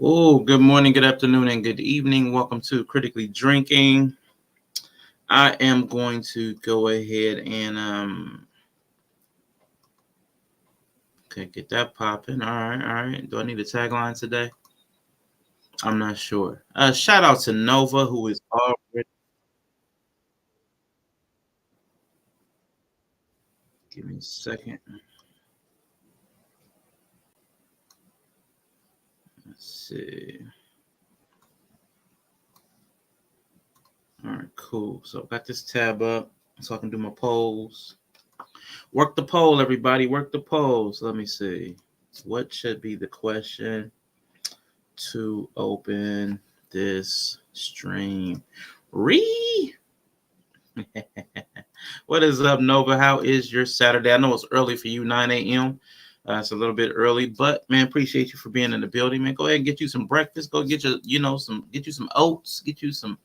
Oh, good morning, good afternoon, and good evening. Welcome to Critically Drinking. I am going to go ahead and get that popping. All right. Do I need a tagline today? I'm not sure. Shout out to Nova, who is already. Give me a second. Let's see. All right, cool. So I got this tab up so I can do my polls. Work the poll, everybody. Work the polls. Let me see. What should be the question to open this stream? What is up, Nova? How is your Saturday? I know it's early for you, 9 a.m. It's a little bit early, but man, appreciate you for being in the building, man. Go ahead and get you some breakfast. Go get get you some oats, get you some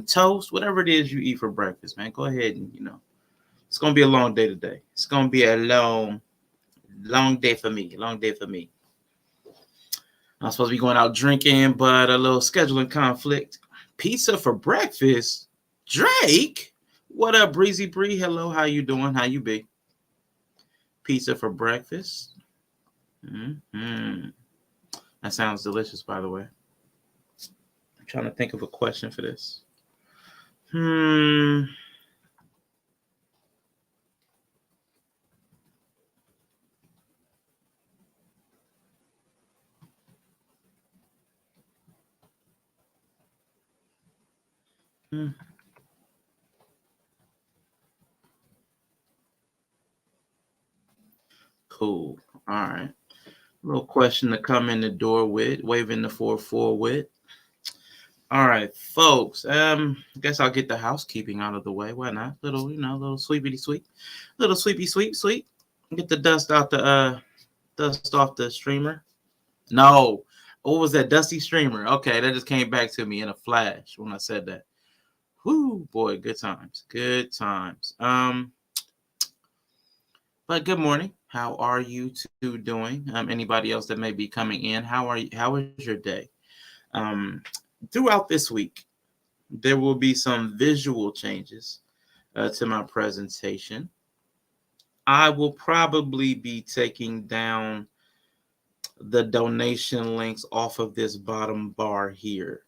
toast, whatever it is you eat for breakfast, man. Go ahead and it's gonna be a long day today. It's gonna be a long day for me. Long day for me. I'm supposed to be going out drinking, but a little scheduling conflict. Pizza for breakfast? Drake? What up, Breezy Bree? Hello, how you doing? How you be? Pizza for breakfast? Mm-hmm. That sounds delicious, by the way. I'm trying to think of a question for this. Cool. All right. Little question to come in the door with, waving the 4-4 with. All right, folks. I guess I'll get the housekeeping out of the way. Why not? Little sweepity sweep. Little sweepy sweep. Get the dust out the dust off the streamer. No. What was that? Dusty streamer. Okay, that just came back to me in a flash when I said that. Whoo, boy, good times. Good times. But good morning. How are you two doing? Anybody else that may be coming in? How are you? How is your day? Throughout this week, there will be some visual changes to my presentation. I will probably be taking down the donation links off of this bottom bar here.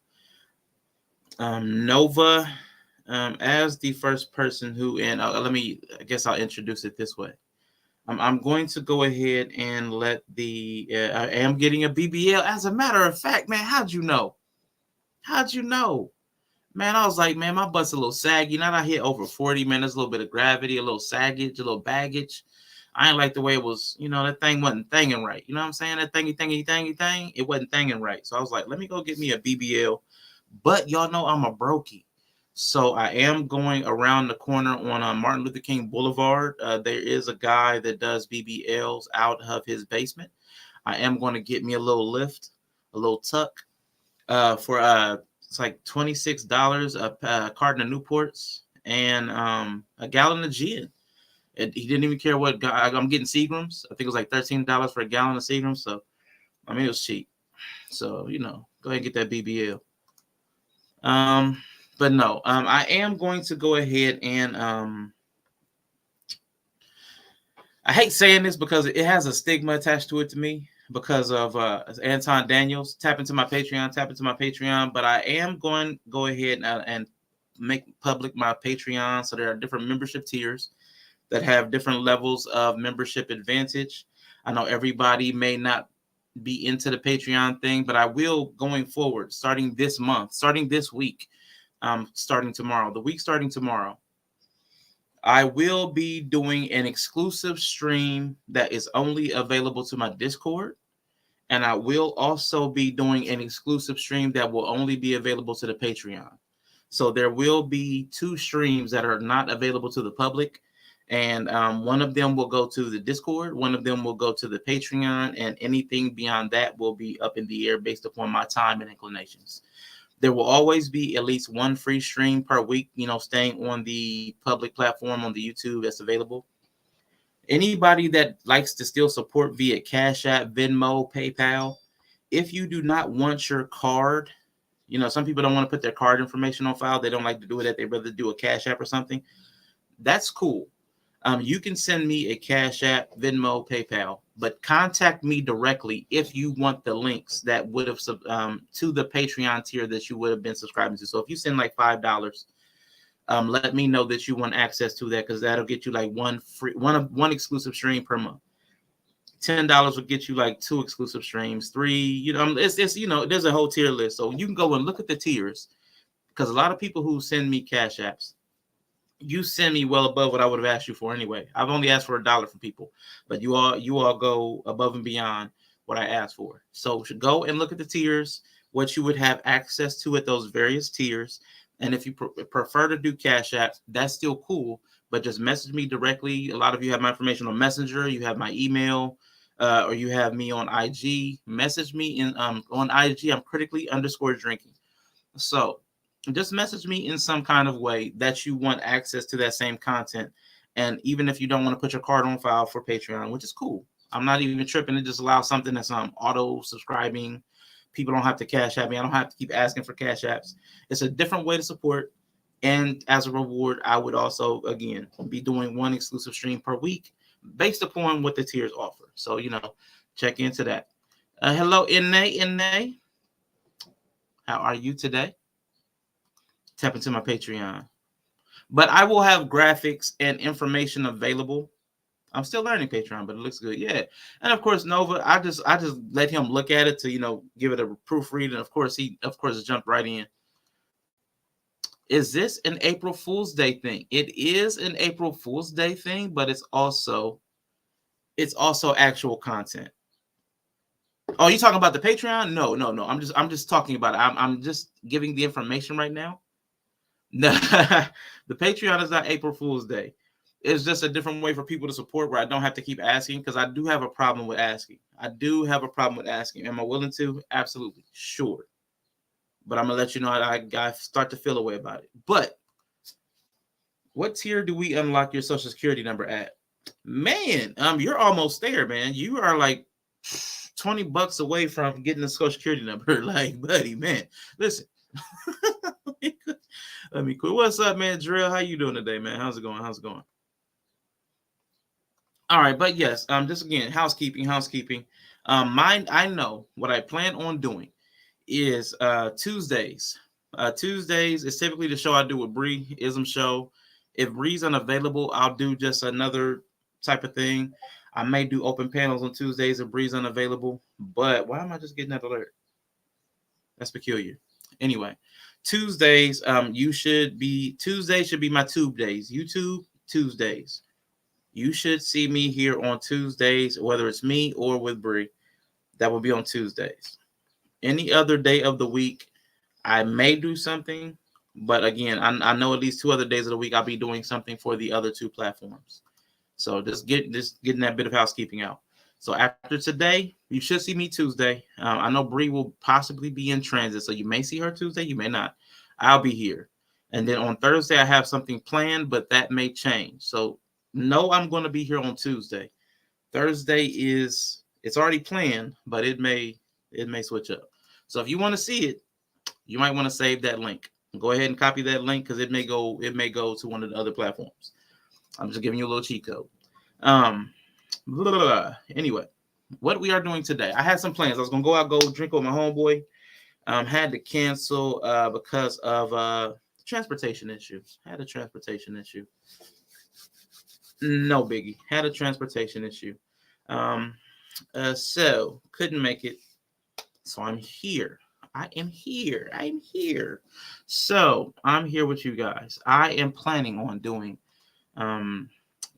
Nova, as the first person who, and I guess I'll introduce it this way. I'm going to go ahead and let I am getting a BBL. As a matter of fact, man, how'd you know? How'd you know? Man, I was like, man, my butt's a little saggy. Now that I hit over 40, man, there's a little bit of gravity, a little saggage, a little baggage. I ain't like the way it was, that thing wasn't thinging right. You know what I'm saying? That thingy, it wasn't thinging right. So I was like, let me go get me a BBL. But y'all know I'm a brokey. So I am going around the corner on Martin Luther King Boulevard. There is a guy that does BBLs out of his basement. I am going to get me a little lift, a little tuck for it's like $26 a carton of Newports and a gallon of gin. He didn't even care what I'm getting Seagrams. I think it was like $13 for a gallon of Seagrams. So I mean, it was cheap. So go ahead and get that BBL. But no, I am going to go ahead and I hate saying this because it has a stigma attached to it to me because of Anton Daniels. Tap into my Patreon. But I am going to go ahead and make public my Patreon. So there are different membership tiers that have different levels of membership advantage. I know everybody may not be into the Patreon thing, but I will going forward, starting this month, starting this week, starting tomorrow, the week starting tomorrow, I will be doing an exclusive stream that is only available to my Discord. And I will also be doing an exclusive stream that will only be available to the Patreon. So there will be 2 streams that are not available to the public. And one of them will go to the Discord. One of them will go to the Patreon. And anything beyond that will be up in the air based upon my time and inclinations. There will always be at least one free stream per week, staying on the public platform on the YouTube that's available. Anybody that likes to still support via Cash App, Venmo, PayPal, if you do not want your card, some people don't want to put their card information on file. They don't like to do it. They'd rather do a Cash App or something. That's cool. You can send me a Cash App, Venmo, PayPal, but contact me directly if you want the links that would have to the Patreon tier that you would have been subscribing to. So if you send like $5, let me know that you want access to that, because that'll get you like one exclusive stream per month. $10 will get you like 2 exclusive streams, 3. It's there's a whole tier list, so you can go and look at the tiers, because a lot of people who send me Cash Apps, you send me well above what I would have asked you for anyway. I've only asked for $1 from people, but you all go above and beyond what I asked for. So go and look at the tiers, what you would have access to at those various tiers. And if you prefer to do Cash App, that's still cool, but just message me directly. A lot of you have my information on Messenger, you have my email, or you have me on IG. Message me on IG. I'm critically_drinking. So just message me in some kind of way that you want access to that same content. And even if you don't want to put your card on file for Patreon, which is cool, I'm not even tripping. It just allows something that's auto subscribing. People don't have to Cash App me. I don't have to keep asking for Cash Apps. It's a different way to support. And as a reward, I would also, again, be doing 1 exclusive stream per week based upon what the tiers offer. So, check into that. Hello, Inne. How are you today? Tap into my Patreon. But I will have graphics and information available. I'm still learning Patreon, but it looks good. Yeah. And of course, Nova, I just let him look at it to, give it a proofread. And of course, he jumped right in. Is this an April Fool's Day thing? It is an April Fool's Day thing, but it's also actual content. Oh, you talking about the Patreon? No. I'm just talking about it. I'm just giving the information right now. No, the Patreon is not April Fool's Day. It's just a different way for people to support where I don't have to keep asking, because I do have a problem with asking. Am I willing to? Absolutely. Sure. But I'm going to let you know I start to feel a way about it. But what tier do we unlock your social security number at? Man, you're almost there, man. You are like $20 away from getting the social security number. Like, buddy, man, listen. Let me quit. What's up, man? Drill, how you doing today, man? How's it going? All right, but yes, just again, housekeeping. I know what I plan on doing is Tuesdays. Tuesdays is typically the show I do with Bree, Ism show. If Bree's unavailable, I'll do just another type of thing. I may do open panels on Tuesdays if Bree's unavailable. But why am I just getting that alert? That's peculiar. Anyway, Tuesdays should be my tube days. YouTube Tuesdays. You should see me here on Tuesdays, whether it's me or with Bree. That will be on Tuesdays. Any other day of the week, I may do something, but again, I know at least 2 other days of the week I'll be doing something for the other 2 platforms. So just getting that bit of housekeeping out. So after today, you should see me Tuesday. I know Bree will possibly be in transit, so you may see her Tuesday, you may not. I'll be here. And then on Thursday, I have something planned, but that may change. So no, I'm going to be here on Tuesday. Thursday it's already planned, but it may switch up. So if you want to see it, you might want to save that link. Go ahead and copy that link, because it may go to one of the other platforms. I'm just giving you a little cheat code. Anyway, what we are doing today, I had some plans. I was gonna go drink with my homeboy. Had to cancel because of transportation issues. Had a transportation issue. No biggie. Had a transportation issue. So couldn't make it. So I'm here. I am here. So I'm here with you guys. I am planning on doing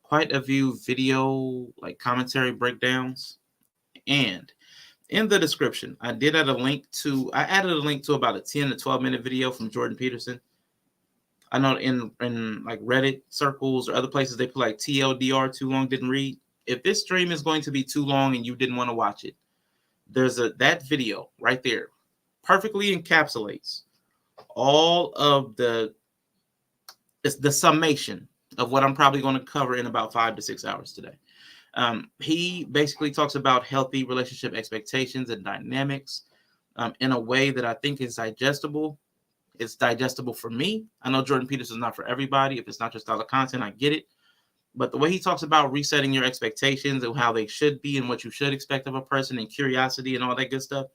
quite a few video commentary breakdowns. And in the description, I added a link to about a 10 to 12 minute video from Jordan Peterson. I know in Reddit circles or other places, they put TLDR, too long, didn't read. If this stream is going to be too long and you didn't want to watch it, there's that video right there perfectly encapsulates all of the summation of what I'm probably going to cover in about 5 to 6 hours today. He basically talks about healthy relationship expectations and dynamics in a way that I think is digestible. It's digestible for me. I know Jordan Peterson's not for everybody. If it's not your style of content, I get it. But the way he talks about resetting your expectations and how they should be and what you should expect of a person and curiosity and all that good stuff,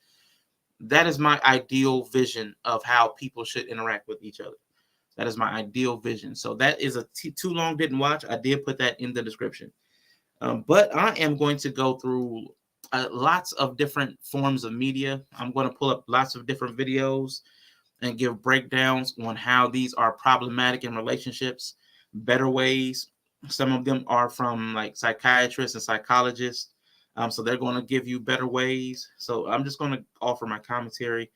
that is my ideal vision of how people should interact with each other. That is my ideal vision. So that is too long didn't watch. I did put that in the description. But I am going to go through lots of different forms of media. I'm going to pull up lots of different videos and give breakdowns on how these are problematic in relationships, better ways. Some of them are from like psychiatrists and psychologists. So they're going to give you better ways. So I'm just going to offer my commentary.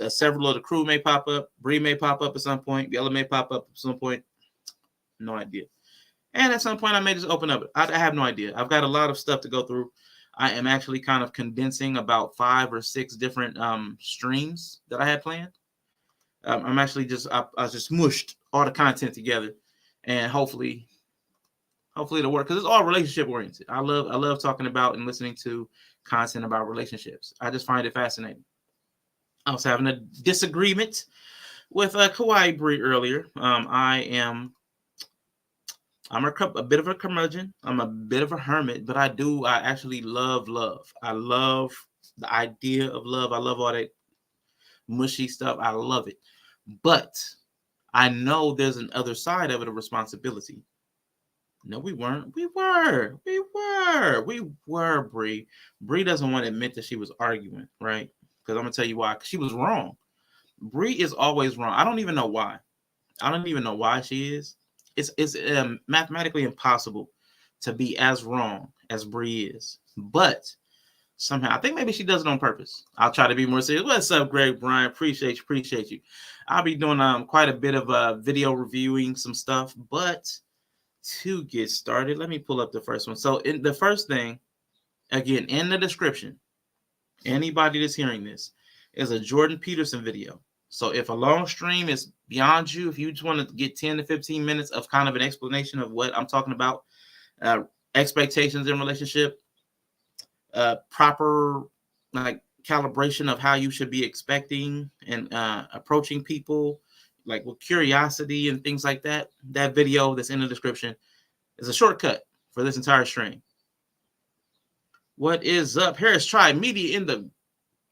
Several of the crew may pop up. Bree may pop up at some point. Yella may pop up at some point. No idea. And at some point, I may just open up. I have no idea. I've got a lot of stuff to go through. I am actually kind of condensing about 5 or 6 different streams that I had planned. I'm actually I just mushed all the content together, and hopefully it'll work because it's all relationship oriented. I love talking about and listening to content about relationships. I just find it fascinating. I was having a disagreement with Kawaii Bree earlier. I'm a bit of a curmudgeon. I'm a bit of a hermit, but I actually love love. I love the idea of love. I love all that mushy stuff. I love it. But I know there's an other side of it, a responsibility. No, we weren't. We were, Bree. Bree doesn't want to admit that she was arguing, right? Because I'm going to tell you why. Because she was wrong. Bree is always wrong. I don't even know why. I don't even know why she is. It's mathematically impossible to be as wrong as Bree is. But somehow, I think maybe she does it on purpose. I'll try to be more serious. What's up, Greg Brian? Appreciate you. I'll be doing quite a bit of video reviewing some stuff. But to get started, let me pull up the first one. So in the first thing, again, in the description, anybody that's hearing this is a Jordan Peterson video. So if a long stream is beyond you, if you just want to get 10 to 15 minutes of kind of an explanation of what I'm talking about, expectations in relationship, proper like calibration of how you should be expecting and approaching people, like with curiosity and things like that, that video that's in the description is a shortcut for this entire stream. What is up? Harris Tribe Media in the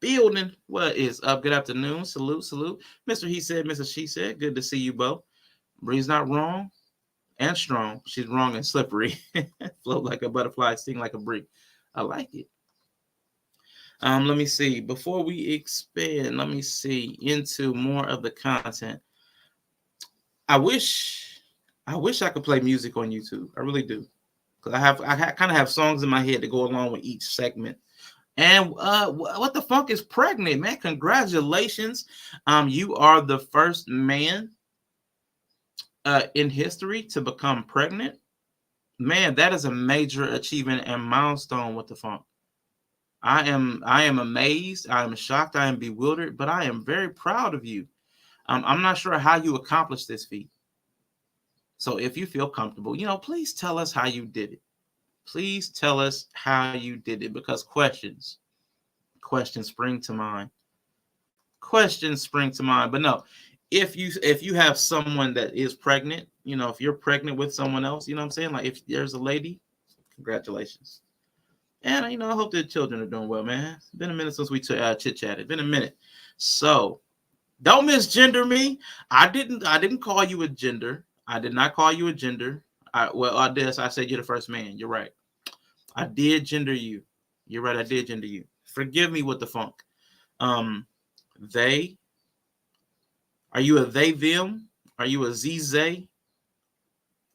building. What is up? Good afternoon. Salute. Mr. He said, Mrs. She said, good to see you both. Bree's not wrong and strong. She's wrong and slippery. Float like a butterfly, sting like a bee. I like it. Let me see. Before we expand, let me see into more of the content. I wish I could play music on YouTube. I really do. Because I kind of have songs in my head to go along with each segment. And what the fuck is pregnant, man? Congratulations. You are the first man in history to become pregnant. Man, that is a major achievement and milestone. What the fuck? I am amazed. I am shocked. I am bewildered, but I am very proud of you. I'm not sure how you accomplished this feat. So if you feel comfortable, please tell us how you did it. Please tell us how you did it, because questions spring to mind. But no, if you have someone that is pregnant, if you're pregnant with someone else, you know what I'm saying? Like if there's a lady, congratulations. And I hope the children are doing well, man. It's been a minute since we chit-chatted. Been a minute. So don't misgender me. I didn't call you a gender. I did not call you a gender. I did. I said you're the first man. You're right. I did gender you. You're right. I did gender you. Forgive me with the funk. They. Are you a they them? Are you a ze?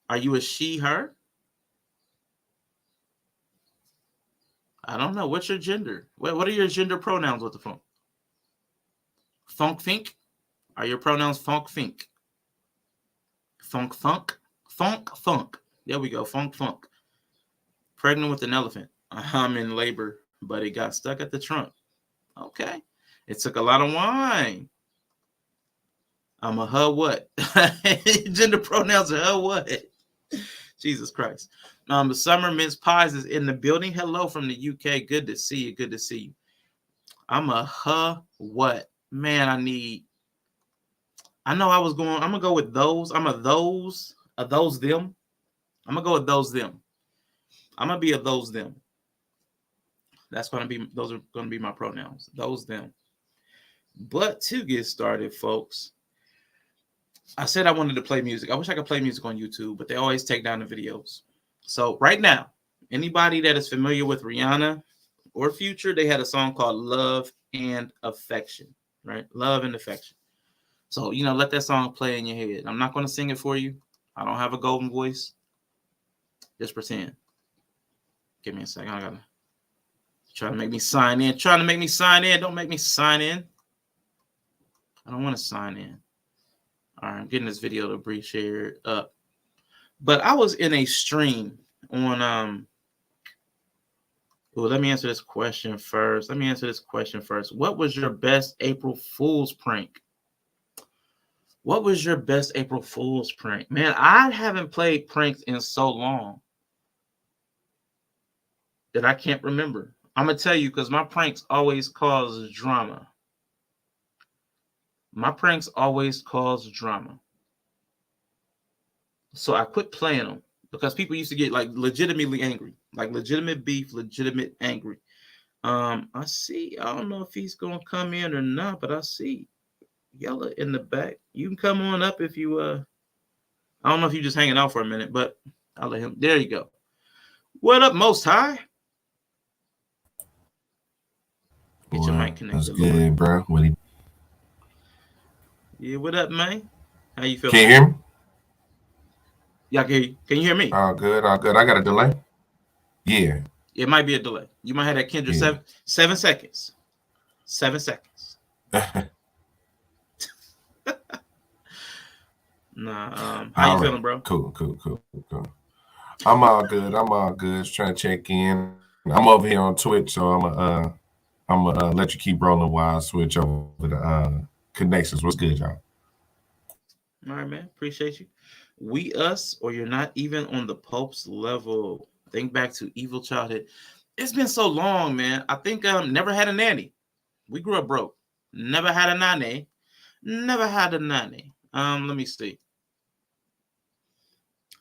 Are you a she her? I don't know. What's your gender? What are your gender pronouns with the funk? Funk fink? Are your pronouns funk fink? Funk funk? Funk. There we go. Funk. Pregnant with an elephant. I'm in labor, but it got stuck at the trunk. Okay. It took a lot of wine. I'm a her what? Gender pronouns are her what? Jesus Christ. The Summer Mince Pies is in the building. Hello from the UK. Good to see you. Good to see you. I'm what? Man, I know I'm gonna go with those. Those them. I'm gonna go with those them. I'm gonna be a those them. Those are gonna be my pronouns. Those them. But to get started, folks, I said I wanted to play music. I wish I could play music on YouTube, but they always take down the videos. So right now, anybody that is familiar with Rihanna or Future, they had a song called Love and Affection, right? Love and Affection. So, let that song play in your head. I'm not going to sing it for you. I don't have a golden voice. Just pretend. Give me a second. I got to try to make me sign in. Trying to make me sign in. Don't make me sign in. I don't want to sign in. All right, I'm getting this video to be shared up. But I was in a stream on let me answer this question first. What was your best April Fool's prank? What was your best April Fool's prank? Man, I haven't played pranks in so long that I can't remember. I'm going to tell you because my pranks always cause drama. So I quit playing them because people used to get like legitimately angry, like legitimate beef, legitimate angry. I don't know if he's going to come in or not, but I see Yella in the back. You can come on up if you, I don't know if you're just hanging out for a minute, but I'll let him. There you go. What up, Most High? Get your mic connected. That's good, bro. Yeah, what up, man? How you feeling? Can you hear me? Yeah, I can hear you. Can you hear me? All good, all good. I got a delay. Yeah. It might be a delay. You might have that Kendra 7 seconds. 7 seconds. Nah, how you feeling, bro? Cool. I'm all good. Just trying to check in. I'm over here on Twitch, so I'm gonna let you keep rolling while I switch over the connections. What's good, y'all? All right, man. Appreciate you. We us, or you're not even on the Pope's level. Think back to evil childhood. It's been so long, man. I think never had a nanny. We grew up broke. Never had a nanny. Let me see.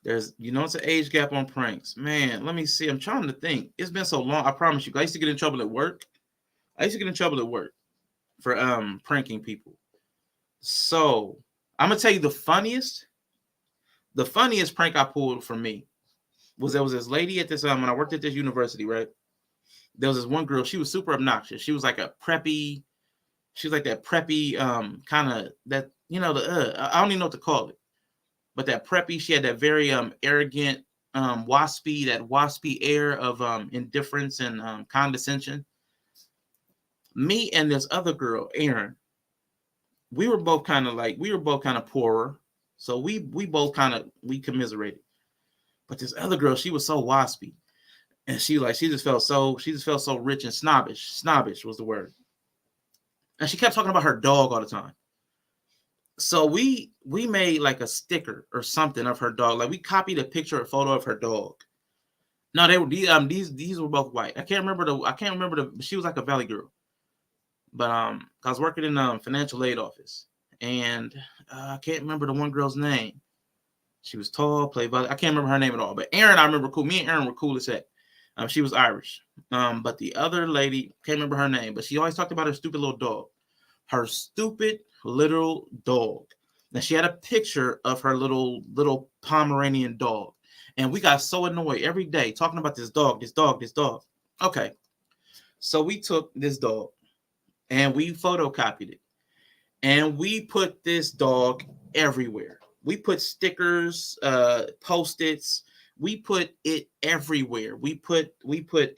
There's, it's an age gap on pranks. Man, let me see. I'm trying to think. It's been so long. I promise you. I used to get in trouble at work. For pranking people. So I'm gonna tell you the funniest prank I pulled for me was there was this lady at this when I worked at this university, right? There was this one girl, she was super obnoxious. She was like that preppy kind of that, I don't even know what to call it. But that preppy, she had that very arrogant, waspy air of indifference and condescension. Me and this other girl, Erin, we were both kind of poorer. So we both we commiserated. But this other girl, she was so waspy. And she just felt so rich and snobbish. Snobbish was the word. And she kept talking about her dog all the time. So we made like a sticker or something of her dog. Like we copied a picture or photo of her dog. No, they were these were both white. I can't remember she was like a valley girl. But I was working in financial aid office, and I can't remember the one girl's name. She was tall, played volleyball. I can't remember her name at all. But Erin, I remember cool. Me and Erin were cool as heck. She was Irish. But the other lady, can't remember her name, but she always talked about her stupid little dog. Her stupid little dog. And she had a picture of her little Pomeranian dog. And we got so annoyed every day talking about this dog. Okay. So we took this dog and we photocopied it. And we put this dog everywhere. We put stickers, Post-its. We put it everywhere. We put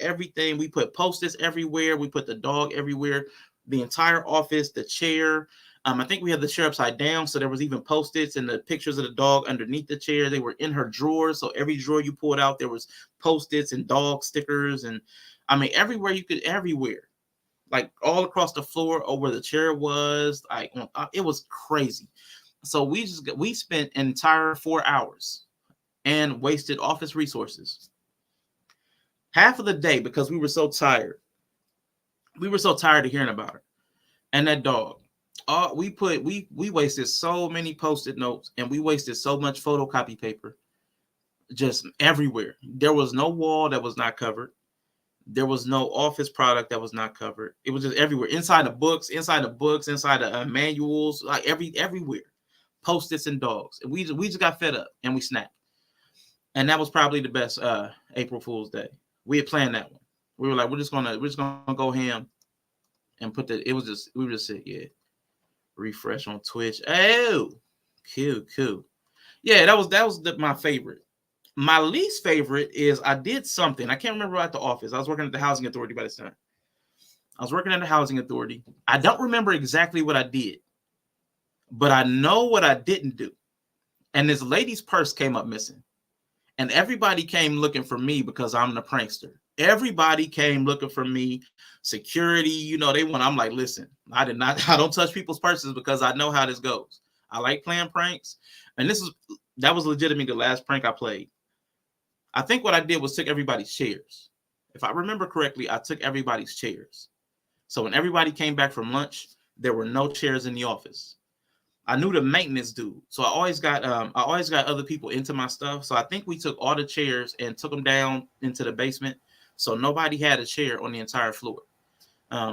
everything. We put Post-its everywhere. We put the dog everywhere. The entire office, the chair. I think we had the chair upside down, so there was even Post-its and the pictures of the dog underneath the chair. They were in her drawers, so every drawer you pulled out, there was Post-its and dog stickers, and everywhere you could, everywhere. Like all across the floor or where the chair was, it was crazy. So we spent an entire 4 hours and wasted office resources. Half of the day because we were so tired. We were so tired of hearing about her. And that dog. We wasted so many post-it notes and we wasted so much photocopy paper just everywhere. There was no wall that was not covered. There was no office product that was not covered. It was just everywhere. Inside the books, inside the manuals, like everywhere. Post-its and dogs. And we just got fed up and we snapped. And that was probably the best April Fool's Day. We had planned that one. We were like, we're just gonna go ham and put we were just saying, yeah, refresh on Twitch. Oh, cool. Yeah, that was my favorite. My least favorite is I did something. I can't remember at the office. I was working at the housing authority by this time. I was working at the housing authority. I don't remember exactly what I did, but I know what I didn't do. And this lady's purse came up missing. And everybody came looking for me because I'm the prankster. Everybody came looking for me. Security, I'm like, listen, I don't touch people's purses because I know how this goes. I like playing pranks. And that was legitimately the last prank I played. I think what I did was took everybody's chairs. If I remember correctly, I took everybody's chairs. So when everybody came back from lunch, there were no chairs in the office. I knew the maintenance dude, so I always got other people into my stuff. So I think we took all the chairs and took them down into the basement, so nobody had a chair on the entire floor.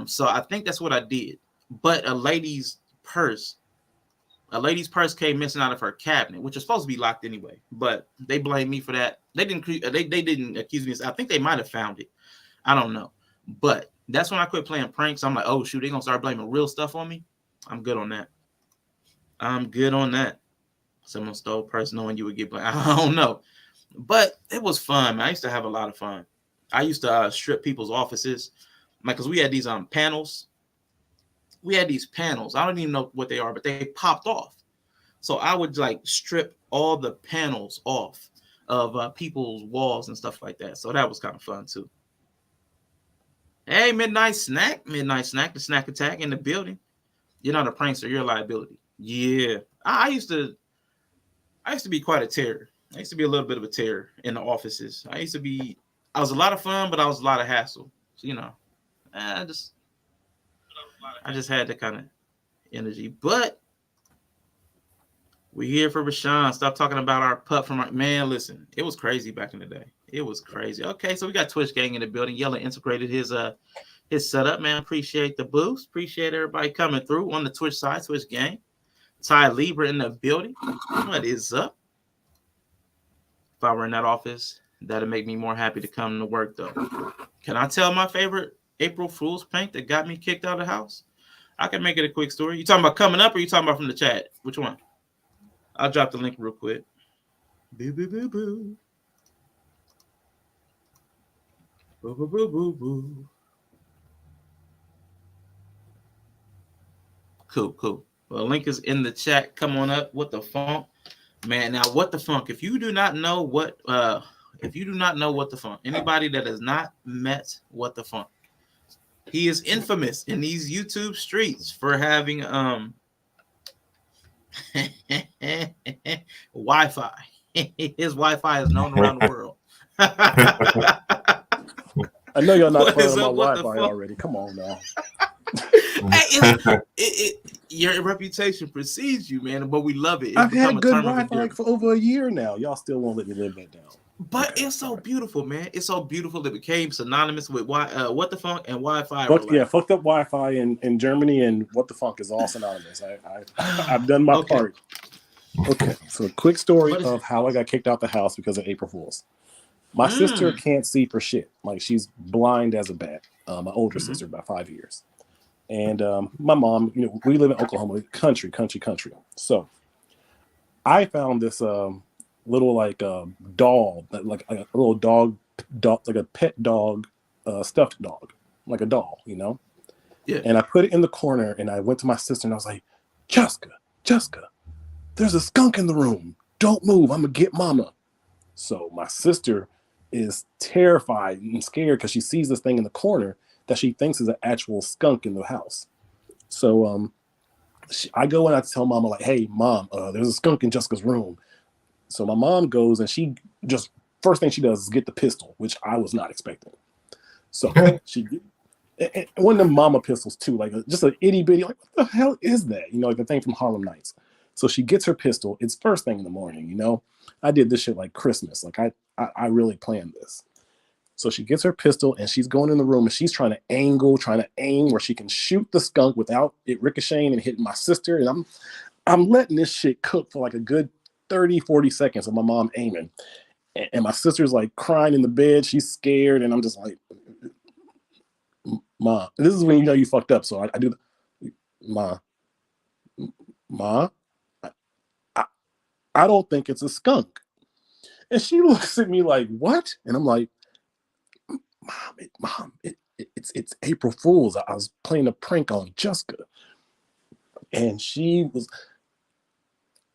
So I think that's what I did. But a lady's purse came missing out of her cabinet, which was supposed to be locked anyway. But they blamed me for that. They didn't accuse me. I think they might have found it. I don't know. But that's when I quit playing pranks. I'm like, oh shoot, they're gonna start blaming real stuff on me. I'm good on that. Someone stole purse knowing you would get blamed. I don't know. But it was fun, man. I used to have a lot of fun. I used to strip people's offices. Like, because we had these panels. We had these panels. I don't even know what they are, but they popped off. So I would strip all the panels off of people's walls and stuff like that. So that was kind of fun too. Hey, Midnight Snack, the snack attack in the building. You're not a prankster, you're a liability. Yeah. I used to be quite a terror. I used to be a little bit of a terror in the offices. I was a lot of fun, but I was a lot of hassle. So, I just had that kind of energy. But we're here for Rashawn. Stop talking about our pup from man. Listen, it was crazy back in the day. It was crazy. Okay, so we got Twitch gang in the building. Yella integrated his setup, man. Appreciate the boost. Appreciate everybody coming through on the Twitch side, Twitch gang. Ty Libra in the building. What is up? If I were in that office, that'd make me more happy to come to work, though. Can I tell my favorite April Fool's prank that got me kicked out of the house? I can make it a quick story. You talking about coming up, or you talking about from the chat? Which one? I'll drop the link real quick. Boo, boo, boo, boo. Boo, boo, boo, boo, boo. Cool. Well, link is in the chat. Come on up. What the funk? Man, now what the funk? If you do not know what the funk, anybody that has not met what the funk, he is infamous in these YouTube streets for having Wi-Fi. His Wi-Fi is known around the world. I know y'all not playing on my Wi-Fi already. Come on now. Your reputation precedes you, man, but we love it. I've had good Wi-Fi for over a year now. Y'all still won't let me live that down. But okay, it's so beautiful, man. It's so beautiful. It became synonymous with what the funk and Wi-Fi. Fucked up Wi-Fi in Germany and what the funk is all synonymous. I've done my part. Okay, so a quick story of how I got kicked out the house because of April Fools. My sister can't see for shit. Like, she's blind as a bat. My older sister, about 5 years. And my mom, we live in Oklahoma, country. So I found this little doll, like a little dog, like a pet dog, stuffed dog, like a doll, Yeah. And I put it in the corner, and I went to my sister, and I was like, Jessica, there's a skunk in the room. Don't move. I'm gonna get mama. So my sister is terrified and scared because she sees this thing in the corner that she thinks is an actual skunk in the house. So I go and I tell mama, like, hey, mom, there's a skunk in Jessica's room. So my mom goes and she just first thing she does is get the pistol, which I was not expecting. So she and one of them mama pistols too, like just an itty bitty. Like what the hell is that? You know, like the thing from Harlem Nights. So she gets her pistol. It's first thing in the morning. You know, I did this shit like Christmas. Like I really planned this. So she gets her pistol and she's going in the room and she's trying to aim where she can shoot the skunk without it ricocheting and hitting my sister. And I'm letting this shit cook for like a good 30, 40 seconds of my mom aiming. And my sister's like crying in the bed. She's scared. And I'm just like, Ma, this is when you know you fucked up. So I do, Ma, I don't think it's a skunk. And she looks at me like, what? And I'm like, Mom, it's April Fool's. I was playing a prank on Jessica. And she was,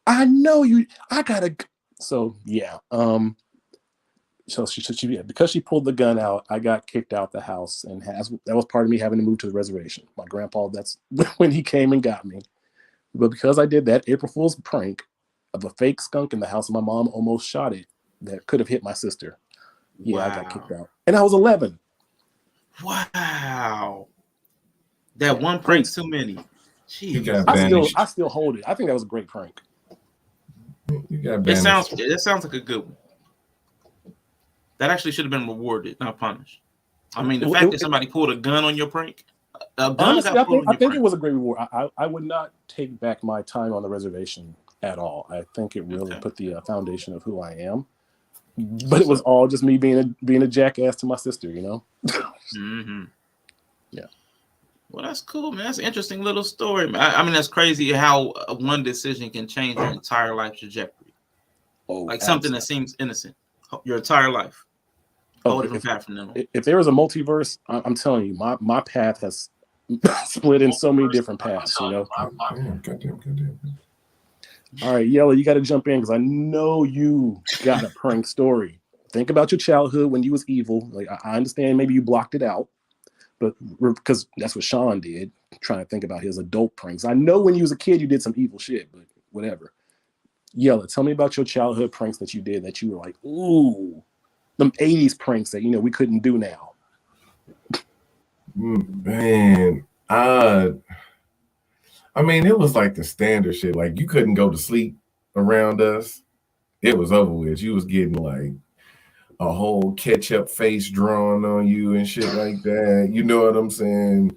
I know you, I gotta. So yeah. So she because she pulled the gun out, I got kicked out the house, and that was part of me having to move to the reservation. My grandpa, that's when he came and got me. But because I did that April Fool's prank of a fake skunk in the house, my mom almost shot it that could have hit my sister. Yeah, wow. I got kicked out, and I was 11. Wow, that one prank's too many. Jeez. I still hold it. I think that was a great prank. It sounds like a good one. That actually should have been rewarded, not punished. I mean, the fact that somebody pulled a gun on your prank. Honestly, I think it was a great reward. I would not take back my time on the reservation at all. I think it really put the foundation of who I am. But it was all just me being a jackass to my sister, you know? Mm-hmm. Yeah. Well, that's cool, man. That's an interesting little story, man. I mean, that's crazy how one decision can change your entire life trajectory. Oh, like something that seems innocent, your entire life. If there was a multiverse, I'm telling you, my path has split in so many different paths, you know? Goddamn. All right, Yella, you got to jump in because I know you got a prank story. Think about your childhood when you was evil. Like I understand maybe you blocked it out, but because that's what Sean did, trying to think about his adult pranks. I know when you was a kid you did some evil shit, but whatever. Yella, tell me about your childhood pranks that you did that you were like, ooh, them 80s pranks that, you know, we couldn't do now. Man, I mean, it was like the standard shit. Like you couldn't go to sleep around us. It was over with. You was getting like a whole ketchup face drawn on you and shit like that. You know what I'm saying?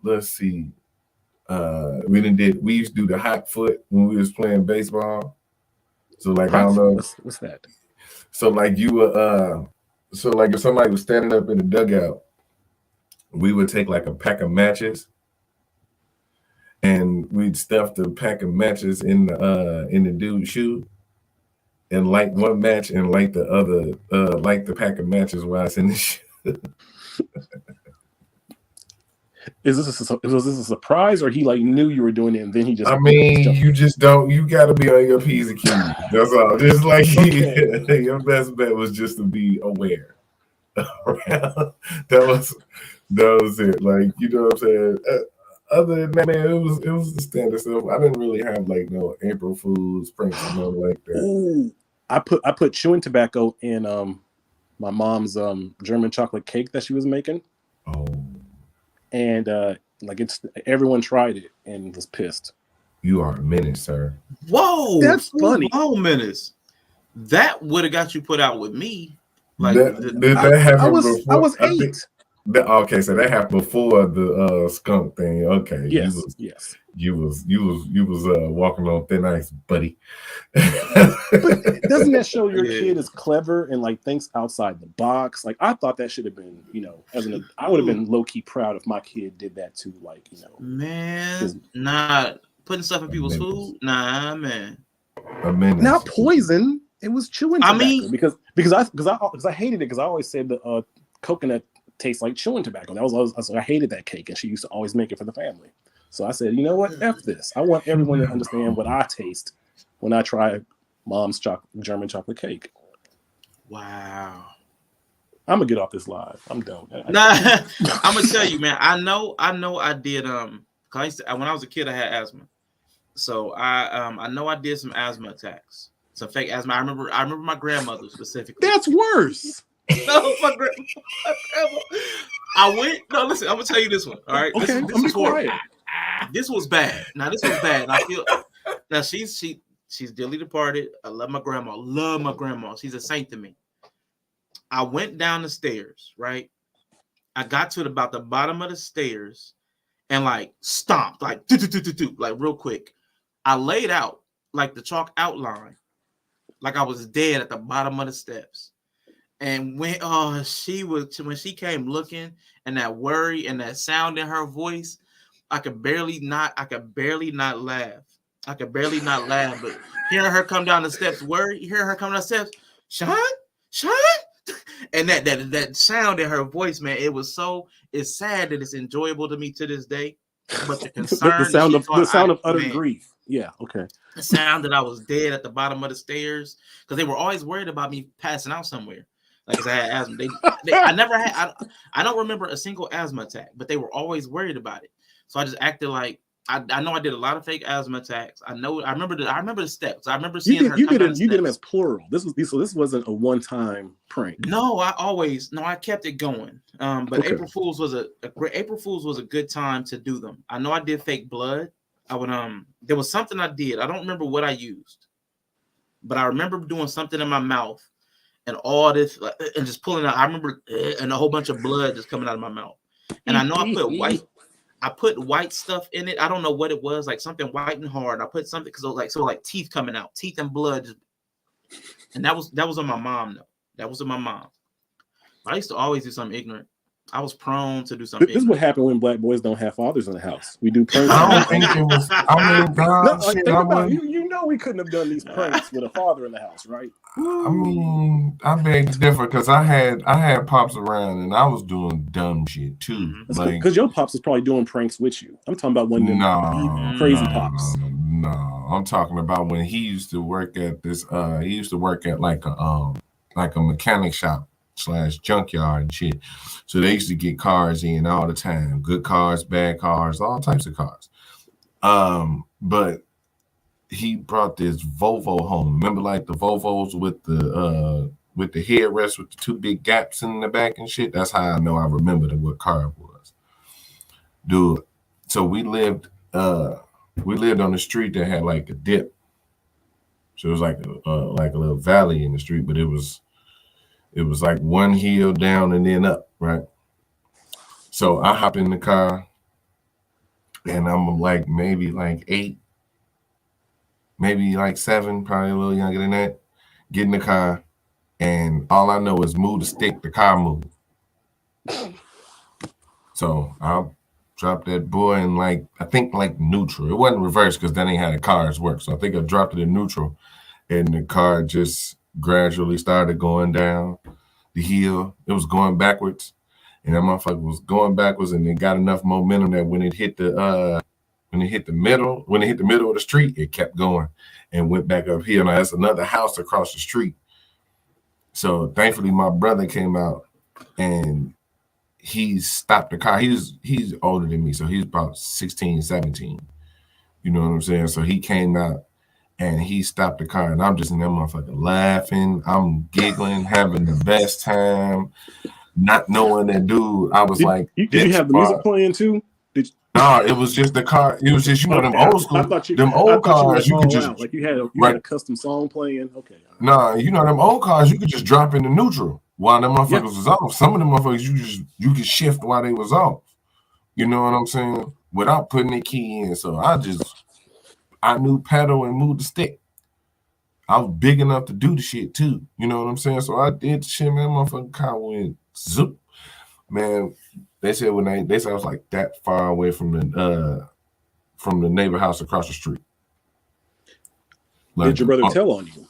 Let's see. We used to do the hot foot when we was playing baseball. So like, I don't know. What's that? So like you were, so like if somebody was standing up in the dugout, we would take like a pack of matches and we'd stuff the pack of matches in the dude's shoe and light one match and light the other, light the pack of matches while it's in the shoe. Was this a surprise, or he like knew you were doing it and then he just? I mean, you just don't. You got to be on your P's and Q's. That's all. Just like your best bet was just to be aware. that was it. Like, you know what I'm saying. Other than that, man, it was the standard stuff. I didn't really have like no April Fool's pranks or nothing like that. Ooh, I put chewing tobacco in my mom's German chocolate cake that she was making. Oh. And like everyone tried it and was pissed. You are a menace, sir. Whoa, that's funny. Whoa, menace. That would have got you put out with me. Like that happened before. I was 8. Okay, so that happened before the skunk thing. Okay. Yes. You was walking on thin ice, buddy. But doesn't that show your kid is clever and like thinks outside the box? Like I thought that should have been, you know, I would have been low key proud if my kid did that too. Like, you know, man, not putting stuff in people's food. Nah, man. Not poison. It was chewing tobacco. I mean, because I hated it because I always said the coconut tastes like chewing tobacco. I hated that cake, and she used to always make it for the family. So I said, you know what? F this. I want everyone to understand what I taste when I try mom's German chocolate cake. Wow. I'm gonna get off this live. I'm done. Nah, I'm gonna tell you, man. I know. I did. When I was a kid, I had asthma, so I know I did some asthma attacks. Some fake asthma. I remember my grandmother specifically. That's worse. No, my grandma. I went. No, listen. I'm gonna tell you this one. All right. Okay, This was horrible. quiet. This was bad. Now this was bad. And I feel now she's dearly departed. I love my grandma. Love my grandma. She's a saint to me. I went down the stairs. Right. I got to about the bottom of the stairs and like stomped like like real quick. I laid out like the chalk outline, like I was dead at the bottom of the steps. And when she came looking and that worry and that sound in her voice, I could barely not laugh. I could barely not laugh. But hearing her come down the steps, hearing her come down the steps, Sean, and that sound in her voice, man, it's sad that it's enjoyable to me to this day. But the concern, the sound of utter grief. Yeah, okay. The sound that I was dead at the bottom of the stairs because they were always worried about me passing out somewhere. Like, cause I had asthma. I never had. I don't remember a single asthma attack, but they were always worried about it. So I just acted like I know I did a lot of fake asthma attacks. I remember the steps. I remember seeing her. You did them as plural. This wasn't a one-time prank. No, I kept it going. But okay. April Fools was a good time to do them. I know I did fake blood. I would there was something I did. I don't remember what I used, but I remember doing something in my mouth and all this and just pulling out. I remember and a whole bunch of blood just coming out of my mouth. And I know I put white stuff in it. I don't know what it was, like something white and hard. I put something because like teeth coming out, teeth and blood. And that was on my mom though. That was on my mom. I used to always do something ignorant. I was prone to do something. This is what happened when black boys don't have fathers in the house. We do pranks. I don't think it was. I mean, God, no, shit, you know we couldn't have done these pranks with a father in the house, right? I mean, I beg to differ because I had pops around and I was doing dumb shit too. Because your pops is probably doing pranks with you. I'm talking about when crazy pops. No, I'm talking about when he used to work at this. He used to work at like a mechanic shop / junkyard and shit. So they used to get cars in all the time, good cars, bad cars, all types of cars. But he brought this Volvo home. Remember, like the Volvos with the headrest with the two big gaps in the back and shit. That's how I know I remember what car it was, dude. So we lived on the street that had like a dip. So it was like a little valley in the street, but it was like one hill down and then up, right? So I hop in the car and I'm like maybe like 8, maybe like 7, probably a little younger than that. Get in the car and all I know is move the stick, the car move. So I'll drop that boy in I think neutral. It wasn't reverse because that ain't how the cars work. So I think I dropped it in neutral and the car just gradually started going down the hill. It was going backwards, and that motherfucker was going backwards, and it got enough momentum that when it hit the middle of the street, it kept going and went back up here. Now that's another house across the street. So thankfully, my brother came out and he stopped the car. He's older than me, so he's about 16, 17. You know what I'm saying? So he came out. And he stopped the car, and I'm just in that motherfucker laughing. I'm giggling, having the best time, not knowing that dude. I was did you have the music playing too? No, it was just the car. It was just them old school, them old cars. You could just like you had a custom song playing. Okay. No, them old cars. You could just drop into neutral while them motherfuckers was off. Some of them motherfuckers you could shift while they was off. You know what I'm saying? Without putting the key in. So I knew pedal and move the stick. I was big enough to do the shit too. You know what I'm saying? So I did the shit, man. Motherfucking car went zoop. Man, they said I was like that far away from the neighbor house across the street. Did your brother tell on you?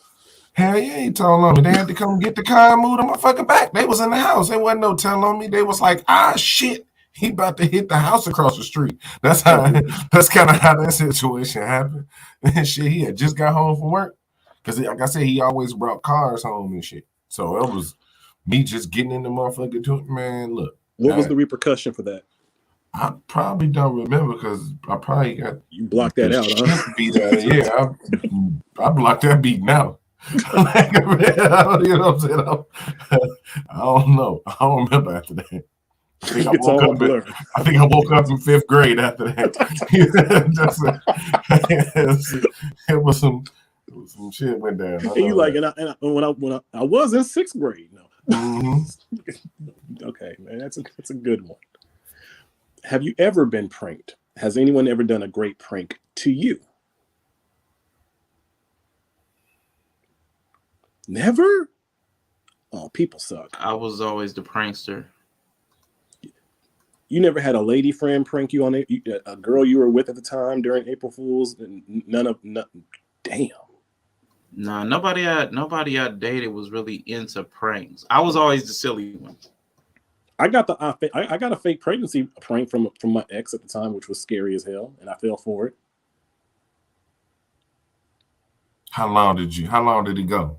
Hell yeah, he told on me. They had to come get the car and move the motherfucker back. They was in the house. There wasn't no telling on me. They was like, shit. He about to hit the house across the street. That's kind of how that situation happened. And shit, he had just got home from work. Because like I said, he always brought cars home and shit. So it was me just getting in the motherfucker to it. Man, look. What was the repercussion for that? I probably don't remember because I probably got... You blocked that out, huh? Beat out. Yeah, I blocked that beat out. Like, you know what I'm saying? I don't know. I don't remember after that. It's all blurred. I think I woke up in 5th grade after that. It was some shit went down. And you like, and when I was in 6th grade. No. Mm-hmm. Okay, man, that's a good one. Have you ever been pranked? Has anyone ever done a great prank to you? Never? Oh, people suck. I was always the prankster. You never had a lady friend prank you on a girl you were with at the time during April Fool's? And damn. Nah, nobody I dated was really into pranks. I was always the silly one. I got a fake pregnancy prank from my ex at the time, which was scary as hell, and I fell for it. How long did it go?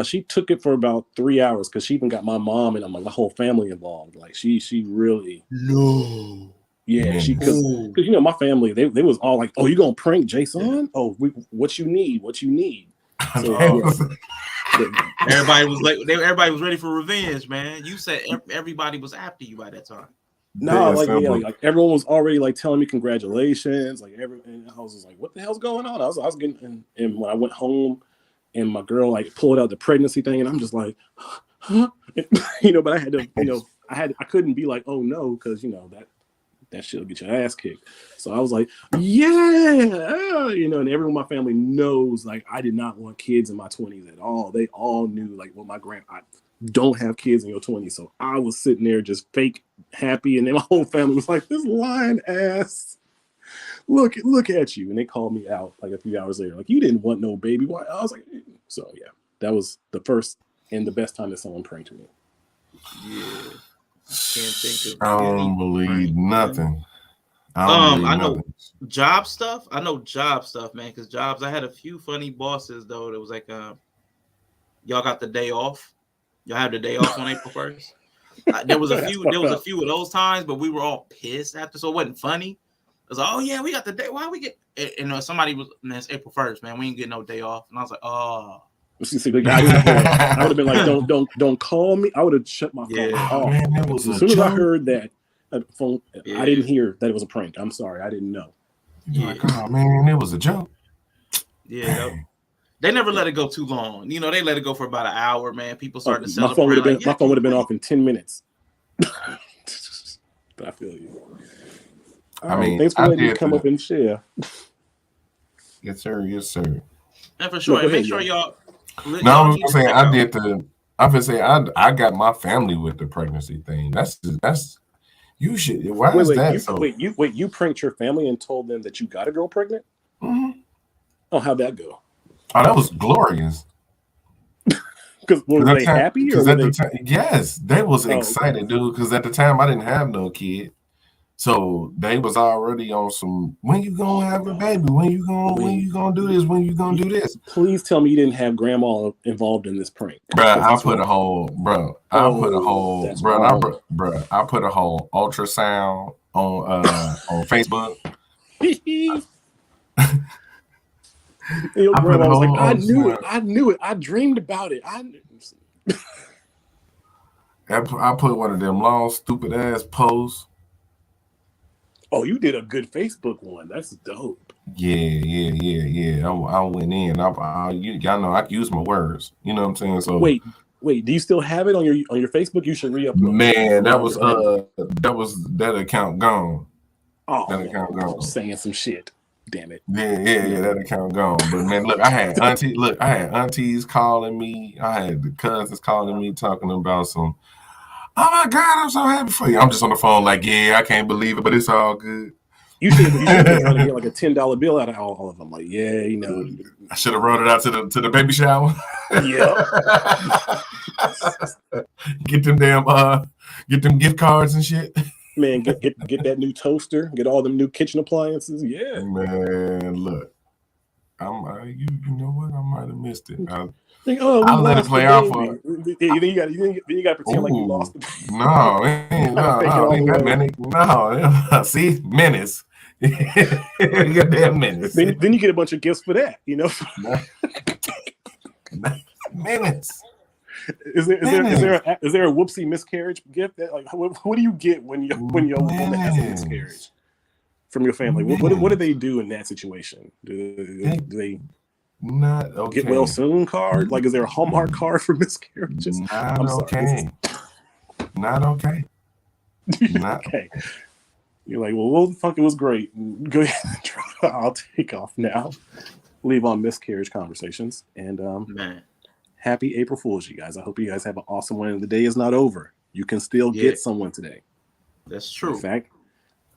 She took it for about 3 hours because she even got my mom and my whole family involved. Like she really yeah, because my family they was all like, oh, you gonna prank Jason? Oh, what you need? So everybody was like, everybody was ready for revenge, man. You said everybody was after you by that time. No, like everyone was already like telling me congratulations, like and I was just like, what the hell's going on? I was getting, and when I went home. And my girl like pulled out the pregnancy thing, and I'm just like, huh? But I had to, I couldn't be like, oh no, because that shit'll get your ass kicked. So I was like, yeah, and everyone in my family knows like I did not want kids in my 20s at all. They all knew like, well, I don't have kids in your 20s, so I was sitting there just fake happy, and then my whole family was like, this lying ass. Look at you. And they called me out like a few hours later. Like, you didn't want no baby. Why? I was like, so yeah, that was the first and the best time that someone pranked me. Yeah. Can't think of I don't believe nothing. I know job stuff, man. Because jobs, I had a few funny bosses though. That was like, y'all got the day off. Y'all have the day off on April 1st. There was a few of those times, but we were all pissed after, so it wasn't funny. I was like, oh yeah, we got the day. Why we get? And somebody was, man, it's April 1st, man. We ain't getting no day off. And I was like, oh. I would have been like, don't call me. I would have shut my phone off. Man, as soon as I heard that phone, I didn't hear that it was a prank. I'm sorry, I didn't know. Like, oh man, it was a joke. Yeah. They never let it go too long. They let it go for about an hour, man. People started to celebrate. My phone would have been off in 10 minutes. But I feel you. Thanks for letting me come up and share. Yes, sir. And for sure, make sure y'all. No, I was gonna say I got my family with the pregnancy thing. That's you should. Why is that? You pranked your family and told them that you got a girl pregnant? Mm-hmm. Oh, how'd that go? Oh, that was glorious. Because were they happy? Or yes, they was excited, dude. Because at the time I didn't have no kid. So they was already on some, when you gonna have a baby? When you gonna do this? When you gonna do this? Please tell me you didn't have grandma involved in this prank. I put a whole ultrasound on Facebook. Your grandma was like, I knew it. I dreamed about it. I put one of them long, stupid ass posts. Oh, you did a good Facebook one. That's dope. Yeah. I went in. Y'all know I can use my words. You know what I'm saying? So wait. Do you still have it on your Facebook? You should re-upload. Man, that account gone. Oh, that account gone. Saying some shit. Damn it. Yeah, that account gone. But man, look, I had aunties calling me. I had the cousins calling me, talking about some. Oh my God, I'm so happy for you. I'm just on the phone like, yeah, I can't believe it, but it's all good. You should have trying to get like a $10 bill out of all of them. Like, yeah, I should have brought it out to the baby shower. Yeah. Get them gift cards and shit. Man, get that new toaster, get all them new kitchen appliances. Yeah. Man, look. You know what? I might have missed it. I let it play out for it. You got to pretend like you lost it. No, ain't that many. No, see, menace. You got damn menace. Then you get a bunch of gifts for that, Minutes. Is there a whoopsie miscarriage gift? That, like, what do you get when your woman has a miscarriage from your family? What do they do in that situation? Do they not okay? Get well soon card? Like, is there a Hallmark card for miscarriages? Not okay. Not okay. Not okay. You're like, well, the fuck, it was great. Go ahead and try. I'll take off now. Leave on miscarriage conversations. And man, happy April Fool's, you guys. I hope you guys have an awesome one. And the day is not over. You can still get someone today. That's true. In fact,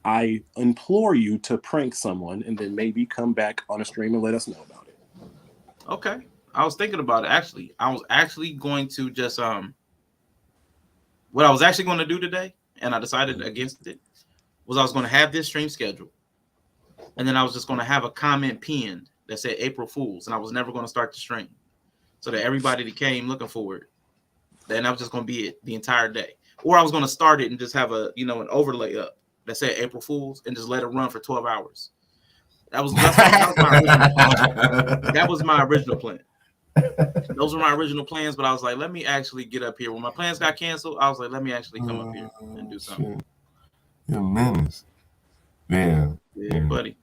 I implore you to prank someone and then maybe come back on a stream and let us know about it. Okay. I was thinking about it, actually. I was actually going to just what I was actually going to do today, and I decided against it, was I was going to have this stream scheduled, and then I was just going to have a comment pinned that said April Fools, and I was never going to start the stream, so that everybody that came looking forward, then that was just going to be it the entire day. Or I was going to start it and just have an overlay up that said April Fools and just let it run for 12 hours. That was my original plan. Those were my original plans, but I was like, let me actually get up here. When my plans got canceled, I was like, let me actually come up here and do something. You're a menace. Yeah, buddy.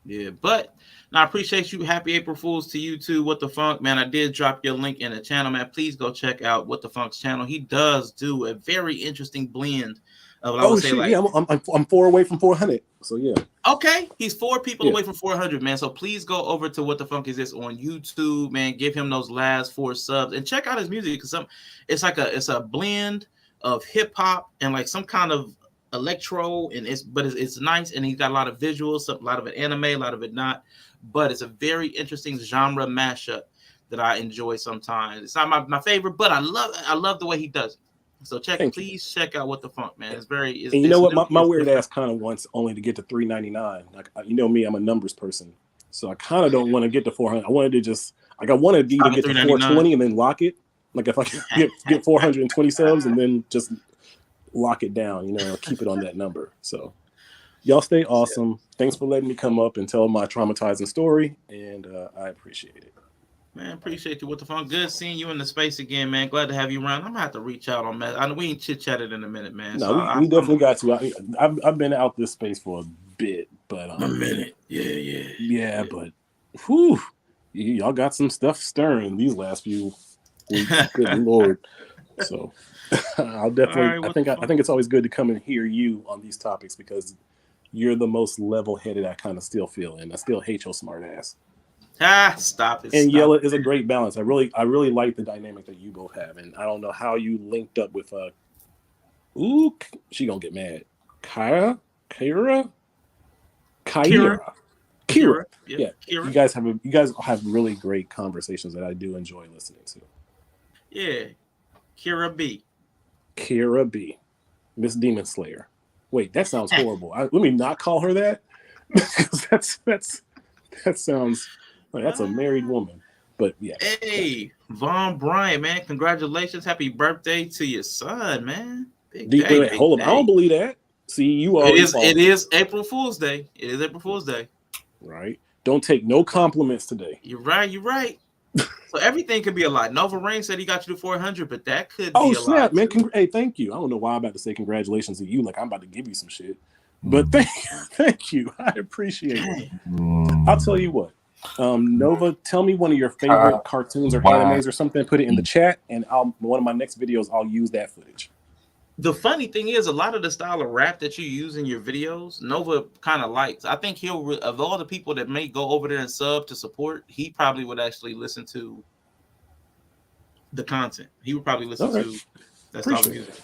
Yeah, but I appreciate you. Happy April Fools to you too. What the Funk, man. I did drop your link in the channel, man. Please go check out What the Funk's channel. He does do a very interesting blend of, I would say, like, yeah, I'm 4 away from 400. So yeah. Okay, he's 4 people away from 400, man. So please go over to What the Funk Is This on YouTube, man. Give him those last 4 subs and check out his music, because it's a blend of hip hop and like some kind of electro, and it's nice, and he's got a lot of visuals, a lot of it anime, a lot of it not, but it's a very interesting genre mashup that I enjoy sometimes. It's not my favorite, but I love the way he does it. So please check out What the Funk, man. It's very. And you know what? My weird ass kind of wants only to get to 399. Like, you know me, I'm a numbers person, so I kind of don't want to get to 400. I wanted to just I wanted to either get to 420 and then lock it. Like, if I can get 420 subs and then just lock it down, keep it on that number. So y'all stay awesome. Thanks for letting me come up and tell my traumatizing story, and I appreciate it. Man, appreciate you. What the Funk? Good seeing you in the space again, man. Glad to have you around. I'm gonna have to reach out on that. I know we ain't chit-chatted in a minute, man. No, we definitely got to. I've been out this space for a bit, but a minute. Yeah. But whew, y'all got some stuff stirring these last few weeks. Good Lord. So I'll definitely. I think it's always good to come and hear you on these topics, because you're the most level-headed I kind of still feel, and I still hate your smart ass. Stop it. And Yella is a great balance. I really like the dynamic that you both have, and I don't know how you linked up with she gonna get mad. Kira. Yeah. Kira. You guys have really great conversations that I do enjoy listening to. Yeah. Kira B. Miss Demon Slayer. Wait, that sounds horrible. Let me not call her that, because that sounds like that's a married woman. But yeah. Hey, Von Bryant, man, congratulations! Happy birthday to your son, man. Hold on, I don't believe that. See, you already. It is April Fool's Day. It is April Fool's Day. Right. Don't take no compliments today. You're right. So everything could be a lie. Nova Rain said he got you to 400, but that could be a snap, lie. Man. Hey, thank you. I don't know why I'm about to say congratulations to you. Like, I'm about to give you some shit. But thank you. I appreciate it. I'll tell you what. Nova, tell me one of your favorite cartoons or animes or something. Put it in the chat, and one of my next videos, I'll use that footage. The funny thing is, a lot of the style of rap that you use in your videos, Nova kind of likes. I think of all the people that may go over there and sub to support, he probably would actually listen to the content. He would probably listen to that style of music.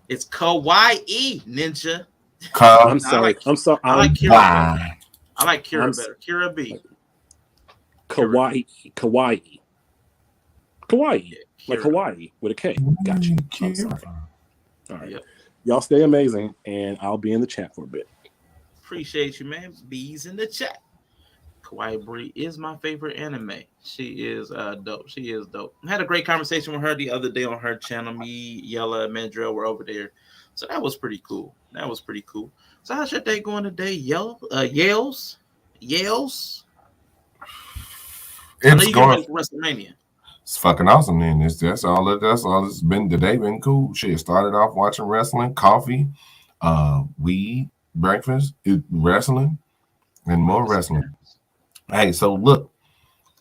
It's Kawaii Ninja. I'm sorry. I like Kira better. I like Kira better. Kira B. Kawaii. Yeah, like Hawaii with a K. Gotcha. I'm sorry. All right. Yep. Y'all stay amazing, and I'll be in the chat for a bit. Appreciate you, man. Bees in the chat. Kawaii Bree is my favorite anime. She is dope. I had a great conversation with her the other day on her channel. Me, Yella, and Mandrell were over there. So that was pretty cool. So how's your day going today, Yales? I know It's you getting going. ready for WrestleMania. It's fucking awesome. Then that's all. That's all. It's been today. Been cool. Shit. Started off watching wrestling, coffee, weed, breakfast, wrestling, and more wrestling. Hey, so look,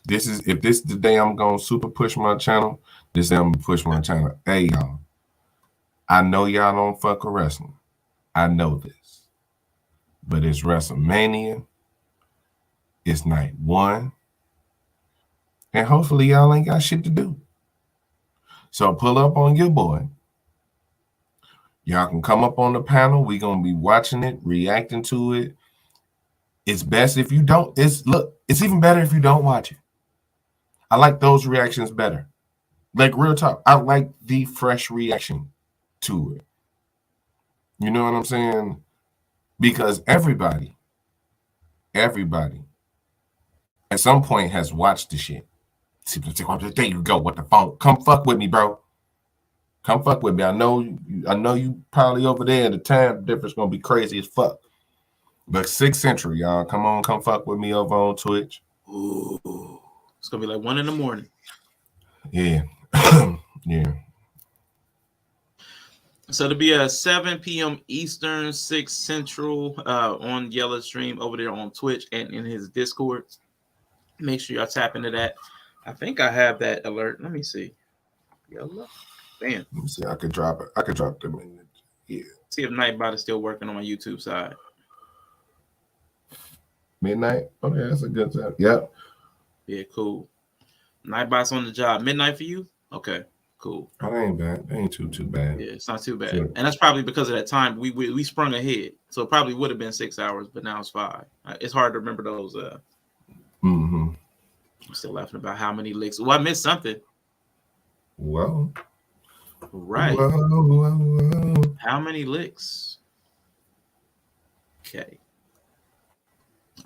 this is if this is the day I'm gonna super push my channel. This day I'm gonna push my channel. Hey y'all, I know y'all don't fuck with wrestling. I know this, but it's WrestleMania. It's night one, and hopefully y'all ain't got shit to do. So pull up on your boy. Y'all can come up on the panel. We gonna be watching it, reacting to it. It's best if you don't. It's even better if you don't watch it. I like those reactions better. Like real talk, I like the fresh reaction to it. You know what I'm saying? Because everybody at some point has watched the shit. There you go with the phone. Come fuck with me, bro. Come fuck with me. I know you probably over there. The time difference gonna be crazy as fuck. But 6th Century, y'all. Come fuck with me over on Twitch. Ooh, it's gonna be like 1 a.m. Yeah. Yeah. So it'll be a 7 p.m. Eastern, 6 Central on Yellow Stream over there on Twitch and in his Discord. Make sure y'all tap into that. I think I have that alert. Let me see. Yellow. Bam. Let me see. I could drop it. I could drop them in. Yeah. See if Nightbot is still working on my YouTube side. Midnight. Okay, that's a good time. Yep. Yeah, cool. Nightbot's on the job. Midnight for you? Okay, cool. Oh, that ain't bad. That ain't too bad. Yeah, it's not too bad. Sure. And that's probably because of that time we sprung ahead. So it probably would have been 6 hours, but now it's 5. It's hard to remember those. I'm still laughing about how many licks. Oh, I missed something. Well. Right. Whoa. How many licks? Okay.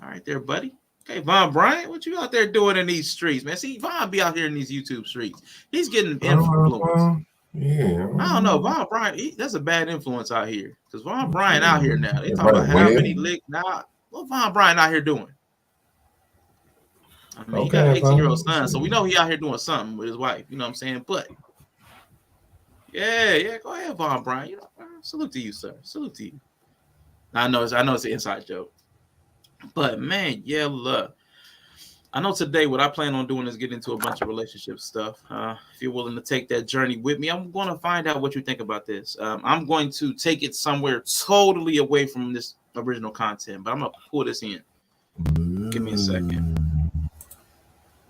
All right there, buddy. Okay, Von Bryant, what you out there doing in these streets, man? See, Von be out here in these YouTube streets. He's getting influence. Yeah. I don't know. Von Bryant, that's a bad influence out here. Because Von Bryant out here now. They talking about how many licks. Now, what Von Bryant out here doing? I mean, he got an 18-year-old son, so we know he out here doing something with his wife. You know what I'm saying? But yeah, go ahead, Von Bryant. You know, salute to you, sir. Salute to you. I know it's an inside joke. But man, yeah, look. I know today what I plan on doing is get into a bunch of relationship stuff. If you're willing to take that journey with me, I'm going to find out what you think about this. I'm going to take it somewhere totally away from this original content, but I'm going to pull this in. Give me a second.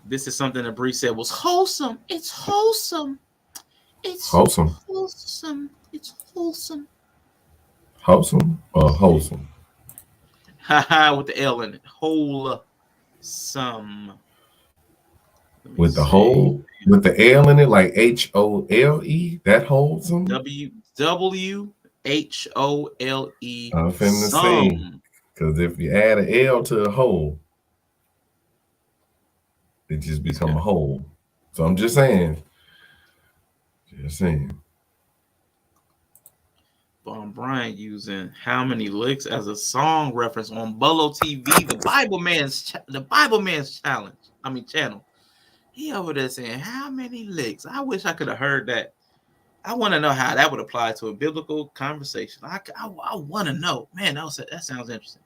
This is something that Bree said was wholesome. It's wholesome. It's wholesome. It's wholesome. Wholesome or wholesome? Haha, with the L in it. Wholesome. With the whole, with the L in it, like HOLE, that wholesome? WHOLE. I'm finna say, because if you add an L to a whole, it just become a whole. So I'm just saying. Von Bryant using "How Many Licks" as a song reference on Bolo TV, the Bible Man's channel. He over there saying "How many licks?" I wish I could have heard that. I want to know how that would apply to a biblical conversation. I want to know, man. That sounds interesting.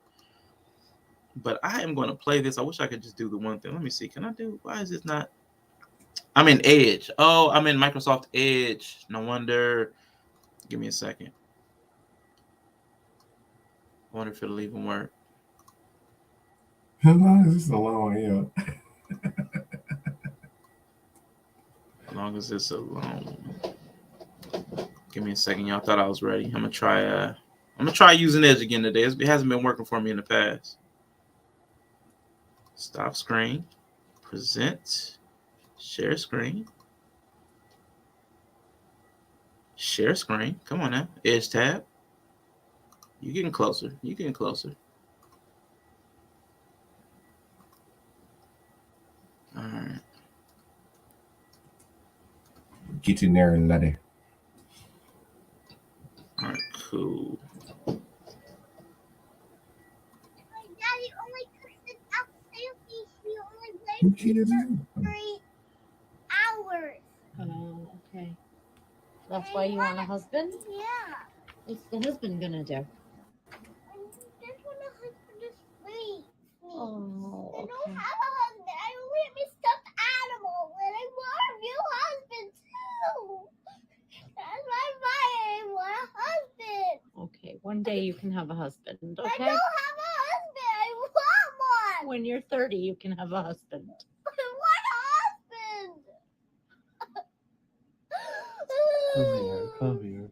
But I am going to play this. I wish I could just do the one thing. Let me see. Can I do? Why is this not? I'm in Edge. Oh, I'm in Microsoft Edge. No wonder. Give me a second. I wonder if it'll even work. How long is this alone? Yeah. How long is this alone? Give me a second. Y'all thought I was ready. I'm gonna try using Edge again today. It hasn't been working for me in the past. Stop screen. Present. Share screen. Share screen. Come on now. Edge tab. You're getting closer. All right. Get in there and let it. All right, cool. kids. 3 hours. Oh, okay. That's why you want a husband? Yeah. What's the husband gonna do? I just want a husband to sleep. Oh, I okay. don't have a husband. I don't want a stuffed animal, and I want a real husband too. That's why I want a husband. Okay, one day you can have a husband, I okay? don't have a husband. I want one. When you're 30, you can have a husband. I want a husband. Come here.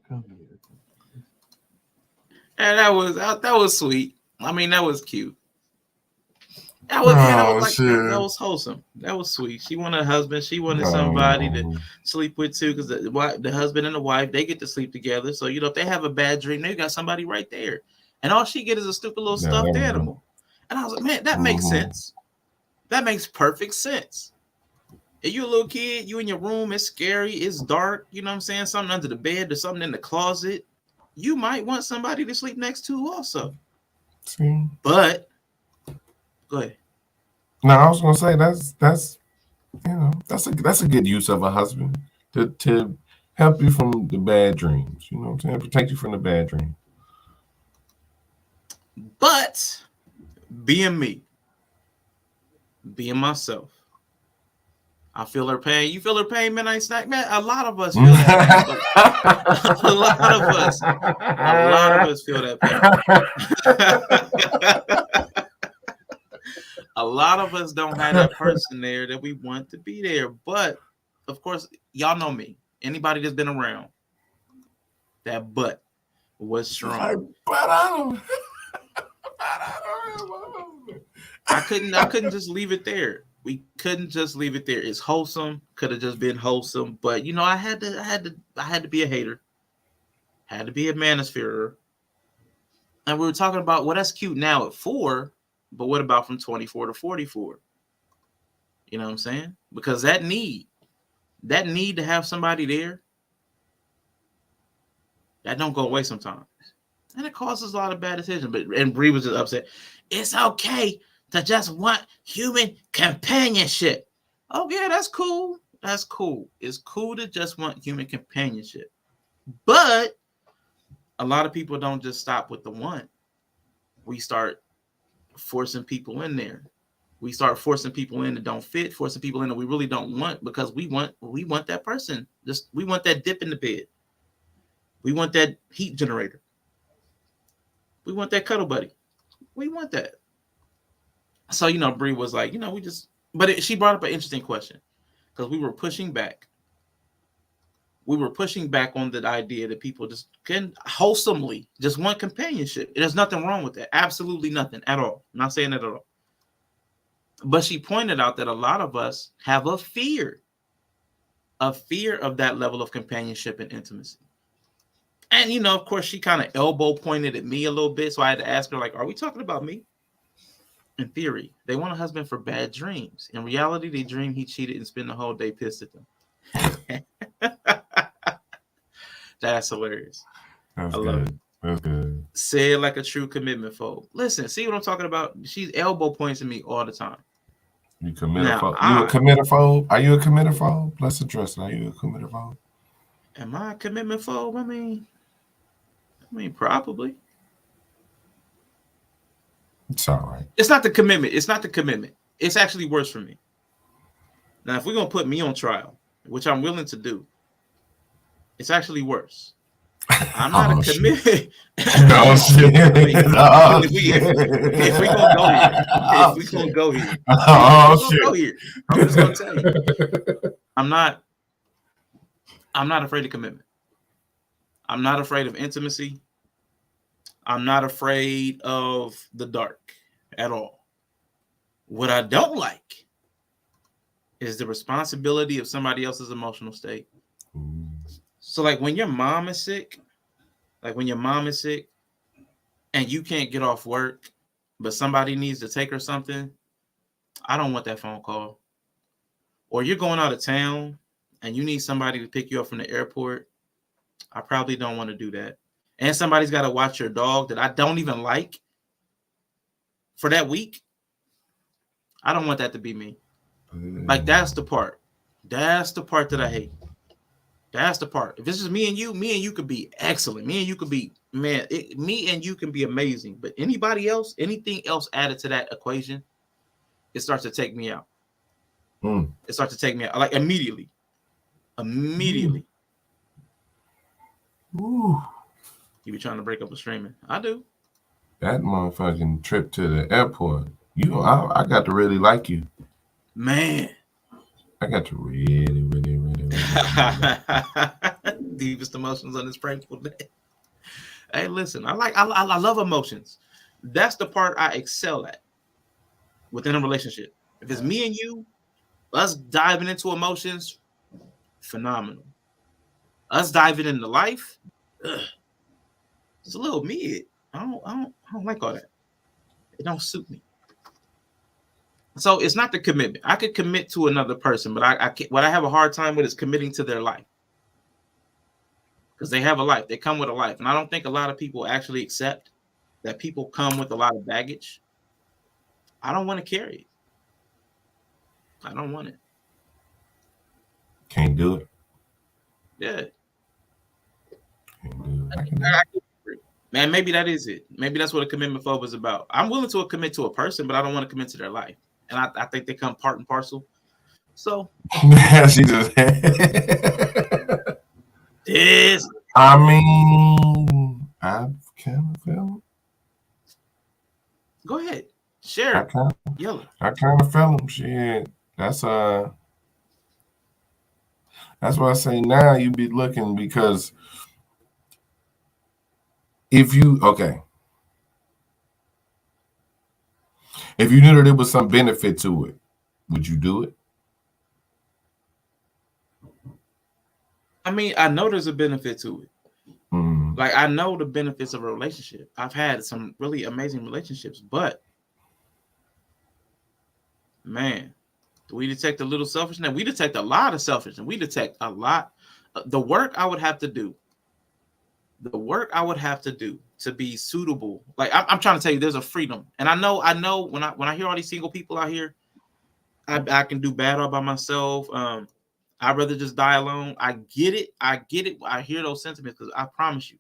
And that was sweet. I mean, that was cute. That was wholesome. That was sweet. She wanted a husband. She wanted somebody to sleep with too, because the husband and the wife, they get to sleep together. So if they have a bad dream, they got somebody right there, and all she get is a stupid little stuffed animal. And I was like, man, that makes sense. That makes perfect sense. If you a little kid, you in your room, it's scary, it's dark. You know what I'm saying? Something under the bed or something in the closet. You might want somebody to sleep next to also. See? But go ahead. No, I was gonna say that's a good use of a husband to help you from the bad dreams. You know what I'm saying? Protect you from the bad dreams. But being me, being myself, I feel her pain. You feel her pain, Midnight Snack? Man, a lot of us feel that pain. a lot of us feel that pain. A lot of us don't have that person there that we want to be there. But, of course, y'all know me. Anybody that's been around, that butt was strong. I couldn't just leave it there. We couldn't just leave it there. It's wholesome. Could have just been wholesome. But, I had to be a hater. Had to be a manospherer. And we were talking about, well, that's cute now at 4. But what about from 24 to 44? You know what I'm saying? Because that need to have somebody there, that don't go away sometimes. And it causes a lot of bad decisions. And Bree was just upset. It's okay to just want human companionship. Oh, yeah, that's cool. That's cool. It's cool to just want human companionship. But a lot of people don't just stop with the one. We start forcing people in there. We start forcing people in that don't fit, forcing people in that we really don't want, because we want that person. We want that dip in the bed. We want that heat generator. We want that cuddle buddy. We want that. So, Bree was like, she brought up an interesting question, because we were pushing back. We were pushing back on the idea that people just can wholesomely just want companionship. There's nothing wrong with that. Absolutely nothing at all. I'm not saying that at all. But she pointed out that a lot of us have a fear of that level of companionship and intimacy. And, of course, she kind of elbow pointed at me a little bit. So I had to ask her, like, are we talking about me? In theory, they want a husband for bad dreams. In reality, they dream he cheated and spent the whole day pissed at them. That's hilarious. That's I love it. That's good. Say it like a true commitment phobe. Listen, see what I'm talking about? She's elbow points at me all the time. You committophobe? You a committophobe? Are you a committophobe? Let's address it. Are you a committophobe? Am I a commitment phobe? I mean, probably. It's all right. It's not the commitment. It's actually worse for me. Now, if we're going to put me on trial, which I'm willing to do, it's actually worse. I'm not a commitment. No shit. If we're going to go here. I'm just going to tell you. I'm not afraid of commitment. I'm not afraid of intimacy. I'm not afraid of the dark at all. What I don't like is the responsibility of somebody else's emotional state. So, like, when your mom is sick, and you can't get off work, but somebody needs to take her something, I don't want that phone call. Or you're going out of town and you need somebody to pick you up from the airport, I probably don't want to do that. And somebody's got to watch your dog that I don't even like for that week. I don't want that to be me. Like that's the part. That's the part that I hate. That's the part. If this is me and you could be excellent. Me and you could be, man, me and you can be amazing. But anybody else, anything else added to that equation, it starts to take me out. It starts to take me out like immediately. Immediately. Ooh. You be trying to break up with streaming. I do. That motherfucking trip to the airport. I got to really like you. Man. I got to really. Deepest emotions on this prateful day. Hey, listen, I love emotions. That's the part I excel at within a relationship. If it's me and you, us diving into emotions, phenomenal. Us diving into life, it's a little mid. I don't like all that. It don't suit me. So it's not the commitment. I could commit to another person, but I can't, what I have a hard time with is committing to their life. Because they have a life. They come with a life. And I don't think a lot of people actually accept that people come with a lot of baggage. I don't want to carry it. I don't want it. Can't do it. Yeah. Can't do it. Man, maybe that is it. Maybe that's what a commitment phobe is about. I'm willing to commit to a person, but I don't want to commit to their life. And I think they come part and parcel. So she just this. I mean, I kind of feel. Go ahead. Share it. I kind of feel him. Shit. That's what I say now. You be looking because if you knew that there was some benefit to it, would you do it? I mean, I know there's a benefit to it. Like I know the benefits of a relationship. I've had some really amazing relationships, but man, do we detect a little selfishness? We detect a lot of selfishness. We detect a lot. The work I would have to do. The work I would have to do to be suitable. Like I'm trying to tell you, there's a freedom, and I know when I hear all these single people out here, I can do bad all by myself. I'd rather just die alone. I get it. I hear those sentiments because I promise you,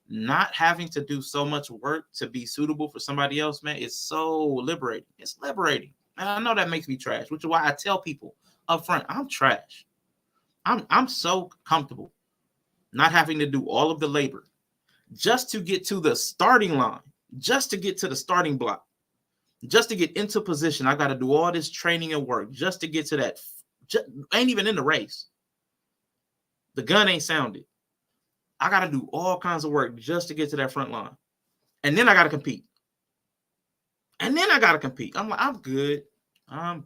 not having to do so much work to be suitable for somebody else, man, it's so liberating. It's liberating. And I know that makes me trash, which is why I tell people up front, I'm trash. I'm so comfortable not having to do all of the labor just to get to the starting line, just to get to the starting block, just to get into position. I got to do all this training and work just to get to that. Ain't even in the race. The gun ain't sounded. I got to do all kinds of work just to get to that front line. And then I got to compete. I'm like, I'm good. I'd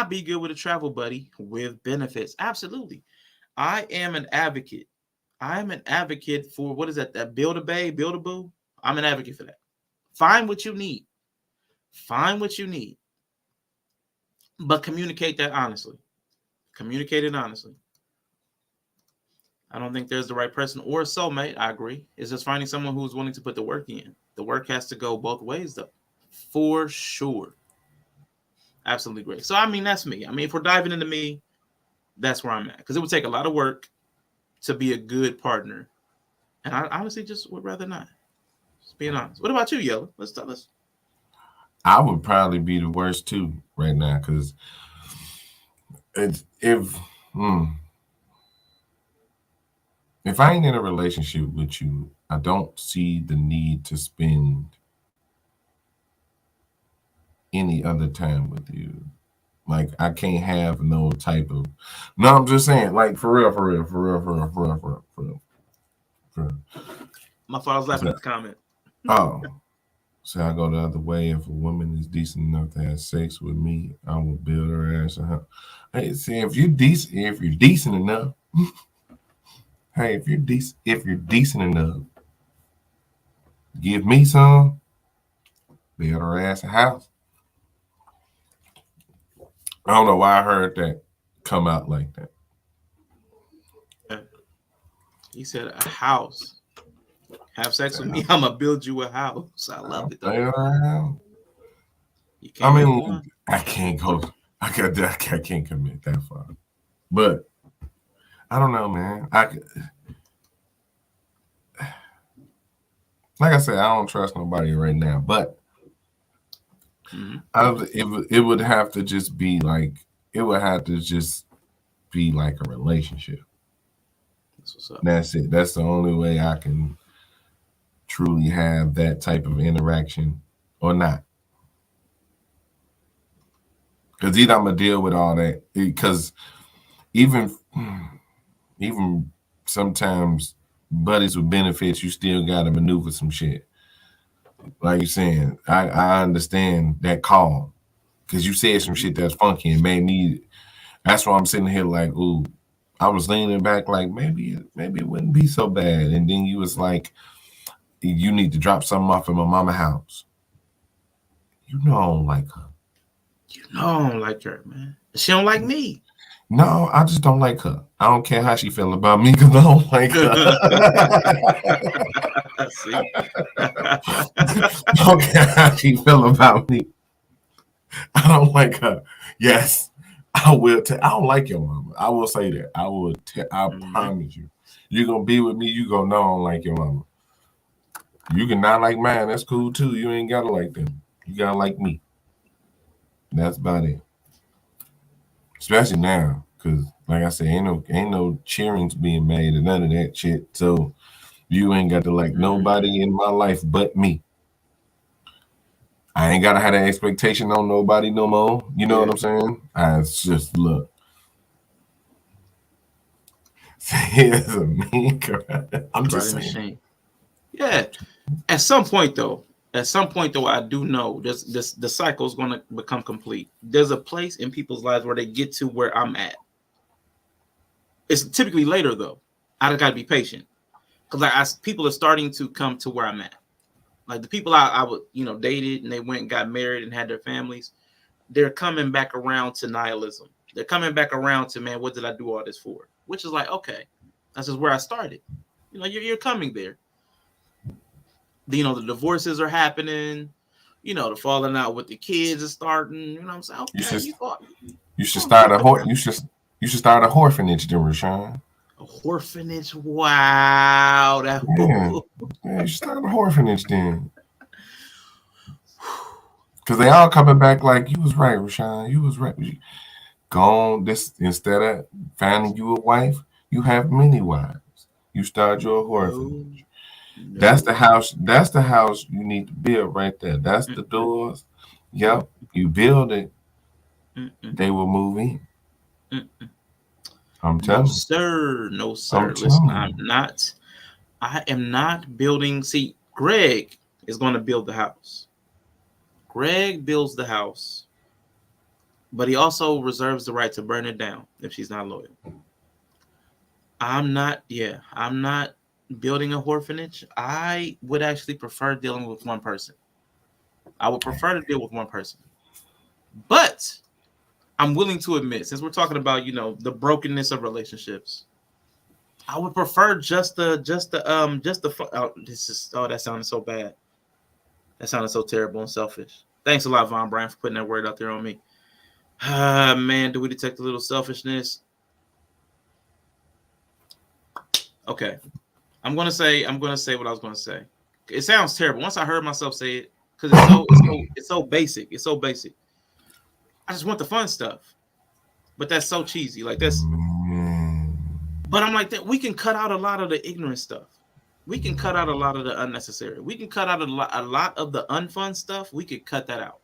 be good with a travel buddy with benefits. Absolutely. I am an advocate. For what is that build a bay, build a boo. I'm an advocate for that. Find what you need. But communicate that honestly. Communicate it honestly. I don't think there's the right person or a soulmate. I agree. It's just finding someone who's willing to put the work in. The work has to go both ways, though. For sure. Absolutely great. So, I mean, that's me. I mean, if we're diving into me, that's where I'm at. Because it would take a lot of work to be a good partner. And I honestly just would rather not. Just being honest. What about you, Yellow? Let's tell us. I would probably be the worst too right now because if I ain't in a relationship with you, I don't see the need to spend any other time with you. Like I can't have no type of. No, I'm just saying, like for real. My father's laughing at the comment. Oh, so I go the other way. If a woman is decent enough to have sex with me, I will build her ass up. Hey, see if you're decent enough. Hey, if you're decent enough, give me some. Build her ass a house. I don't know why I heard that come out like that. He said a house. Have sex with me, I'm gonna build you a house. I love it though. I mean, I can't go. I can't commit that far. But I don't know, man. Like I said, I don't trust nobody right now. But it would have to just be like it would have to just be like a relationship. That's what's up. That's it. That's the only way I can truly have that type of interaction or not. Because either I'm gonna deal with all that. Because even sometimes buddies with benefits, you still gotta maneuver some shit. Like you're saying, I understand that call because you said some shit that's funky and made me. That's why I'm sitting here like, ooh, I was leaning back like maybe it wouldn't be so bad, and then you was like, you need to drop something off at my mama house. You know I don't like her. You know I don't like her, man. She don't like me. No, I just don't like her. I don't care how she feel about me because I don't like her. See? I don't care how she feel about me. I don't like her. Yes, I will. I don't like your mama. I will say that. I will. I promise you. You're gonna be with me. You gonna know I don't like your mama. You can not like mine. That's cool too. You ain't gotta like them. You gotta like me. That's about it. Especially now, because like I said, ain't no cheerings being made or none of that shit. So you ain't got to like nobody in my life but me. I ain't gotta have that expectation on nobody no more. You know what I'm saying? It's just look. Here's a mean girl. I'm just saying. Machine. Yeah. At some point though, I do know this the cycle is going to become complete. There's a place in people's lives where they get to where I'm at. It's typically later though. I got to be patient because people are starting to come to where I'm at. Like the people I would dated and they went and got married and had their families, they're coming back around to nihilism. They're coming back around to, man, what did I do all this for? Which is like, okay, that's just where I started. You're coming there. The divorces are happening. The falling out with the kids is starting. You know what I'm saying? Okay, you should start you should start a orphanage, then, Rashawn. A orphanage? Wow. Yeah, you should start a orphanage then. Because they all coming back like, you was right, Rashawn. You was right. Gone this instead of finding you a wife, you have many wives. You start your orphanage. No. That's the house. That's the house you need to build right there. That's the doors. Yep. You build it. They will move in. I'm telling you. Sir. No, sir. Listen, I am not building. See, Greg is going to build the house. Greg builds the house, but he also reserves the right to burn it down if she's not loyal. I'm not building a orphanage. I would actually prefer dealing with one person. I would prefer to deal with one person. But I'm willing to admit, since we're talking about, the brokenness of relationships, I would prefer just the that sounded so bad. That sounded so terrible and selfish. Thanks a lot, Von Bryan, for putting that word out there on me. Man, do we detect a little selfishness? Okay. I'm gonna say what I was gonna say. It sounds terrible. Once I heard myself say it, because it's so basic. It's so basic. I just want the fun stuff. But that's so cheesy. Like that's but I'm like that. We can cut out a lot of the ignorant stuff. We can cut out a lot of the unnecessary. We can cut out a lot of the unfun stuff. We could cut that out.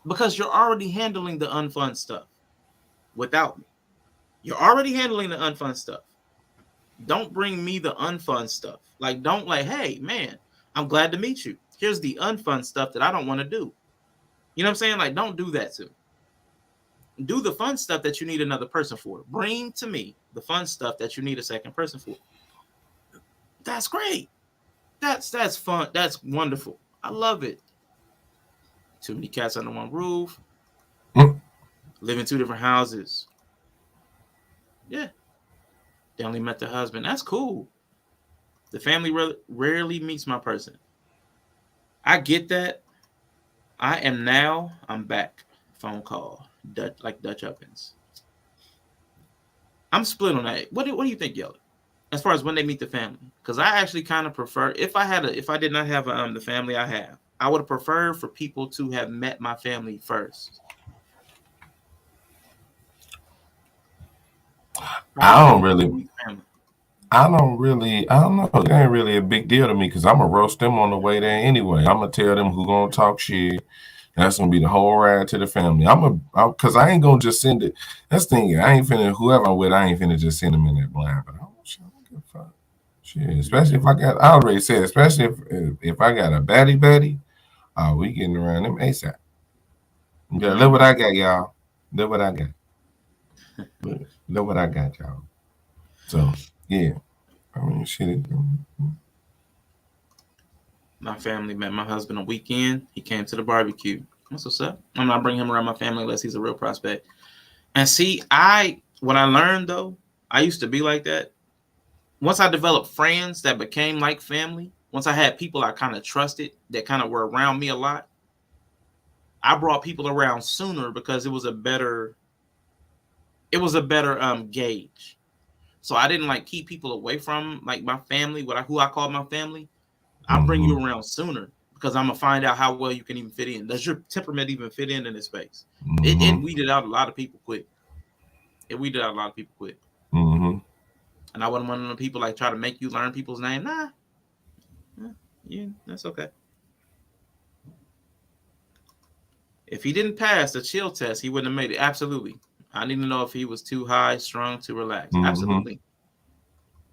Because you're already handling the unfun stuff without me. You're already handling the unfun stuff. Don't bring me the unfun stuff. Like, don't hey, man, I'm glad to meet you. Here's the unfun stuff that I don't want to do. You know what I'm saying? Like, don't do that to me. Do the fun stuff that you need another person for. Bring to me the fun stuff that you need a second person for. That's great. That's fun. That's wonderful. I love it. Too many cats under one roof. Live in two different houses. Yeah. They only met their husband. That's cool. The family rarely meets my person. I get that. I'm back. Phone call. Dutch ovens. I'm split on that. What do you think, Yellow? As far as when they meet the family, because I actually kind of prefer if I did not have the family I have, I would have preferred for people to have met my family first. I don't really. Meet the family. I don't know. It ain't really a big deal to me because I'm going to roast them on the way there anyway. I'm going to tell them who going to talk shit. That's going to be the whole ride to the family. Because I ain't going to just send it. That's the thing. I ain't finna, whoever I'm with, I ain't finna just send them in that blind. But I don't give a fuck. Shit, especially if I already said, especially if I got a baddie, we getting around them ASAP. Yeah, look what I got, y'all. Look what I got. Look what I got, y'all. So, yeah. I mean, shit. My family met my husband a weekend. He came to the barbecue. That's what's up. I'm not bringing him around my family unless he's a real prospect. And see, what I learned though, I used to be like that. Once I developed friends that became like family, once I had people I kind of trusted that kind of were around me a lot, I brought people around sooner because it was a better gauge. So I didn't like keep people away from like my family, who I call my family. I'll bring you around sooner because I'm gonna find out how well you can even fit in. Does your temperament even fit in this space? It weeded out a lot of people quick. Mm-hmm. And I wasn't one of the people like try to make you learn people's name. Nah, yeah, that's okay. If he didn't pass the chill test, he wouldn't have made it. Absolutely. I need to know if he was too high, strung, too relaxed. Absolutely.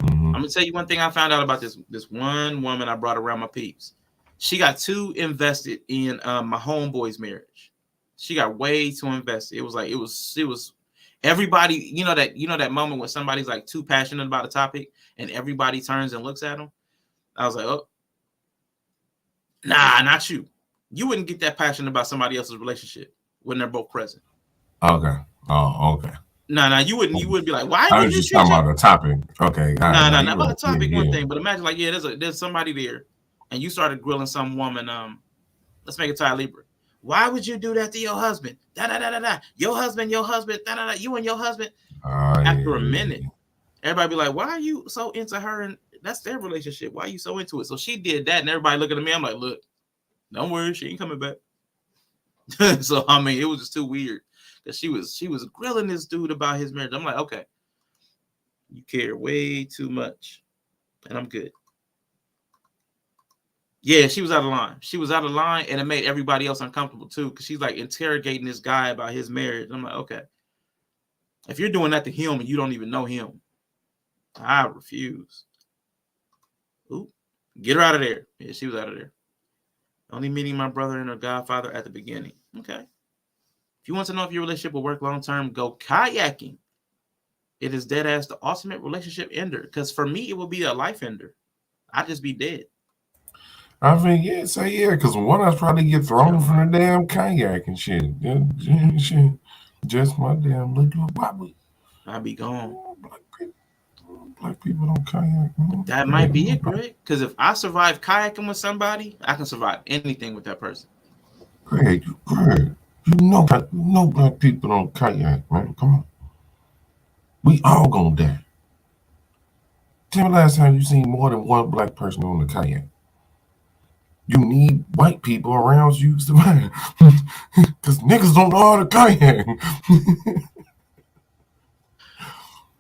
I'm gonna tell you one thing I found out about this one woman I brought around my peeps. She got too invested in my homeboy's marriage. She got way too invested. It was everybody, that moment when somebody's like too passionate about a topic and everybody turns and looks at them. I was like, oh, nah, not you. You wouldn't get that passionate about somebody else's relationship when they're both present. Okay. Oh, okay. No, you wouldn't be like, why I would was you just treat talking your... about the topic. Okay. No, Right, about the topic, yeah, one thing, but imagine like, yeah, there's somebody there, and you started grilling some woman. Let's make it Ty Libra. Why would you do that to your husband? Da da da da da. Your husband. Da da da. You and your husband. After a minute, everybody be like, why are you so into her? And that's their relationship. Why are you so into it? So she did that, and everybody looking at me. I'm like, look, don't worry, she ain't coming back. So I mean, it was just too weird because she was grilling this dude about his marriage. I'm like, okay, you care way too much, and I'm good. Yeah, she was out of line. She was out of line, and it made everybody else uncomfortable too, because she's like interrogating this guy about his marriage. I'm like, okay, if you're doing that to him and you don't even know him, I refuse. Ooh, get her out of there. Yeah, she was out of there. Only meeting my brother and her godfather at the beginning. Okay. If you want to know if your relationship will work long term, go kayaking. It is dead ass the ultimate relationship ender. Because for me, it will be a life ender. I'd just be dead. I mean, yeah, because one of us probably get thrown from the damn kayak and shit. Shit. Just my damn little wobbly. I'd be gone. Black people don't kayak. Man. That might be it, Greg. Because if I survive kayaking with somebody, I can survive anything with that person. Greg, you know black people don't kayak, man. Come on. We all gonna die. Tell me last time you seen more than one black person on the kayak. You need white people around you to survive. Because niggas don't know how to kayak.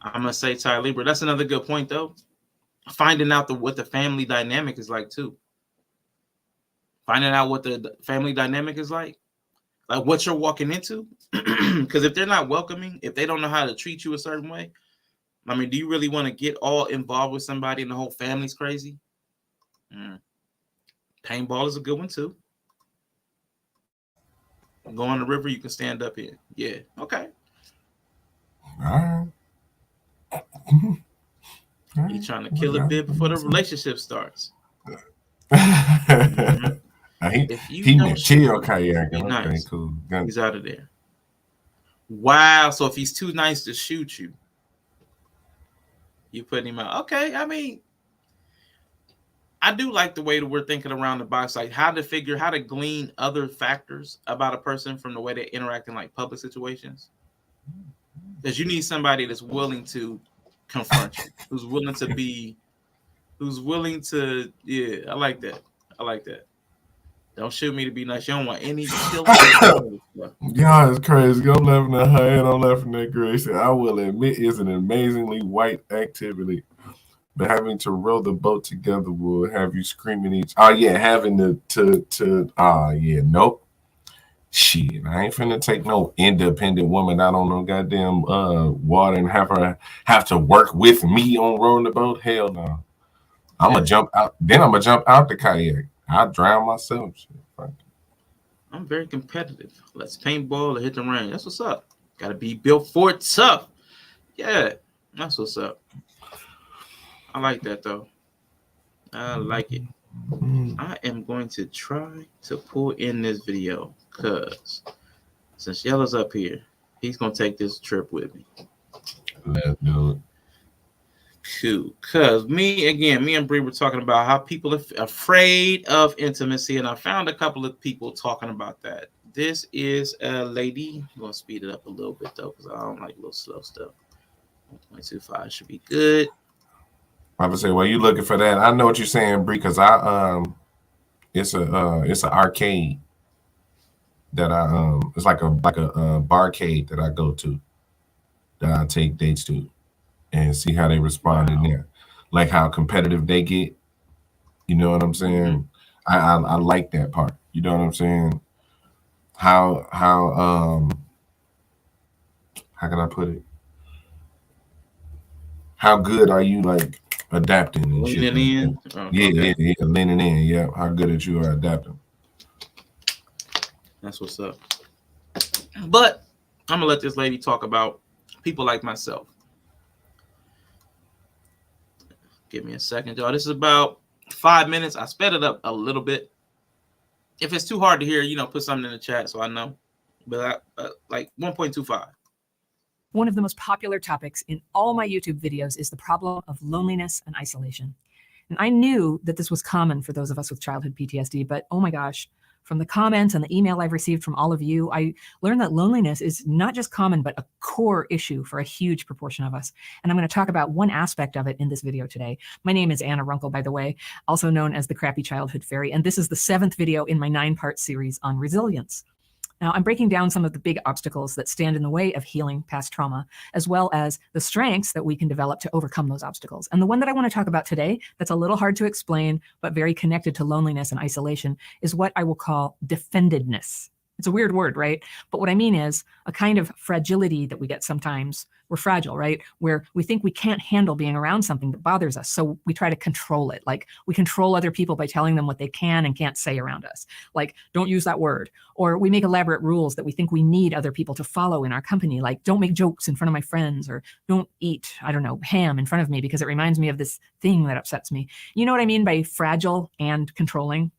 I'm going to say Ty Libra. That's another good point, though. Finding out what the family dynamic is like, too. Finding out what the family dynamic is like what you're walking into. Because if they're not welcoming, if they don't know how to treat you a certain way, I mean, do you really want to get all involved with somebody and the whole family's crazy? Paintball is a good one, too. Go on the river, you can stand up in. Yeah, okay. All right. You trying to kill a bit before the relationship starts. If you don't chill kayaking. Nice. Okay, cool. He's out of there. Wow. So if he's too nice to shoot you, you put him out. Okay. I mean, I do like the way that we're thinking around the box, like how to glean other factors about a person from the way they interact in like public situations. Because you need somebody that's willing to confront you, who's willing to, yeah, I like that. I like that. Don't shoot me to be nice. You don't want any killing. Yeah, it's crazy. I'm laughing at her and I'm laughing at Grace. I will admit it's an amazingly white activity. But having to row the boat together will have you screaming each. Oh yeah, having yeah, nope. Shit, I ain't finna take no independent woman out on no goddamn water and have to work with me on rowing the boat. Hell no. I'm gonna jump out. Then I'm gonna jump out the kayak. I'll drown myself. Shit. I'm very competitive. Let's paintball or hit the range. That's what's up. Gotta be built for it tough. Yeah, that's what's up. I like that though. I like it. I am going to try to pull in this video because since Yellow's up here, he's gonna take this trip with me. Let's do it. Cool. Because me and Bree were talking about how people are afraid of intimacy, and I found a couple of people talking about that. This is a lady. I'm gonna speed it up a little bit though, because I don't like little slow stuff. 1.25 should be good. I would say, well, you looking for that? I know what you're saying, Bree, because it's an arcade that it's like a barcade that I go to, that I take dates to, and see how they respond in there, like how competitive they get. You know what I'm saying? I like that part. You know what I'm saying? How can I put it? How good are you like adapting and shit? Leaning in. Yeah, leaning in. Yeah, how good at you are adapting. That's what's up. But I'm gonna let this lady talk about people like myself. Give me a second, y'all. This is about 5 minutes. I sped it up a little bit. If it's too hard to hear, put something in the chat so I know. But like 1.25. One of the most popular topics in all my YouTube videos is the problem of loneliness and isolation. And I knew that this was common for those of us with childhood PTSD, but oh my gosh, from the comments and the email I've received from all of you, I learned that loneliness is not just common, but a core issue for a huge proportion of us. And I'm going to talk about one aspect of it in this video today. My name is Anna Runkle, by the way, also known as the Crappy Childhood Fairy. And this is the 7th video in my 9-part series on resilience. Now, I'm breaking down some of the big obstacles that stand in the way of healing past trauma, as well as the strengths that we can develop to overcome those obstacles. And the one that I want to talk about today, that's a little hard to explain, but very connected to loneliness and isolation, is what I will call defendedness. It's a weird word, right? But what I mean is a kind of fragility that we get sometimes. We're fragile, right? Where we think we can't handle being around something that bothers us. So we try to control it. Like we control other people by telling them what they can and can't say around us. Like, don't use that word. Or we make elaborate rules that we think we need other people to follow in our company. Like, don't make jokes in front of my friends, or don't eat, I don't know, ham in front of me because it reminds me of this thing that upsets me. You know what I mean by fragile and controlling?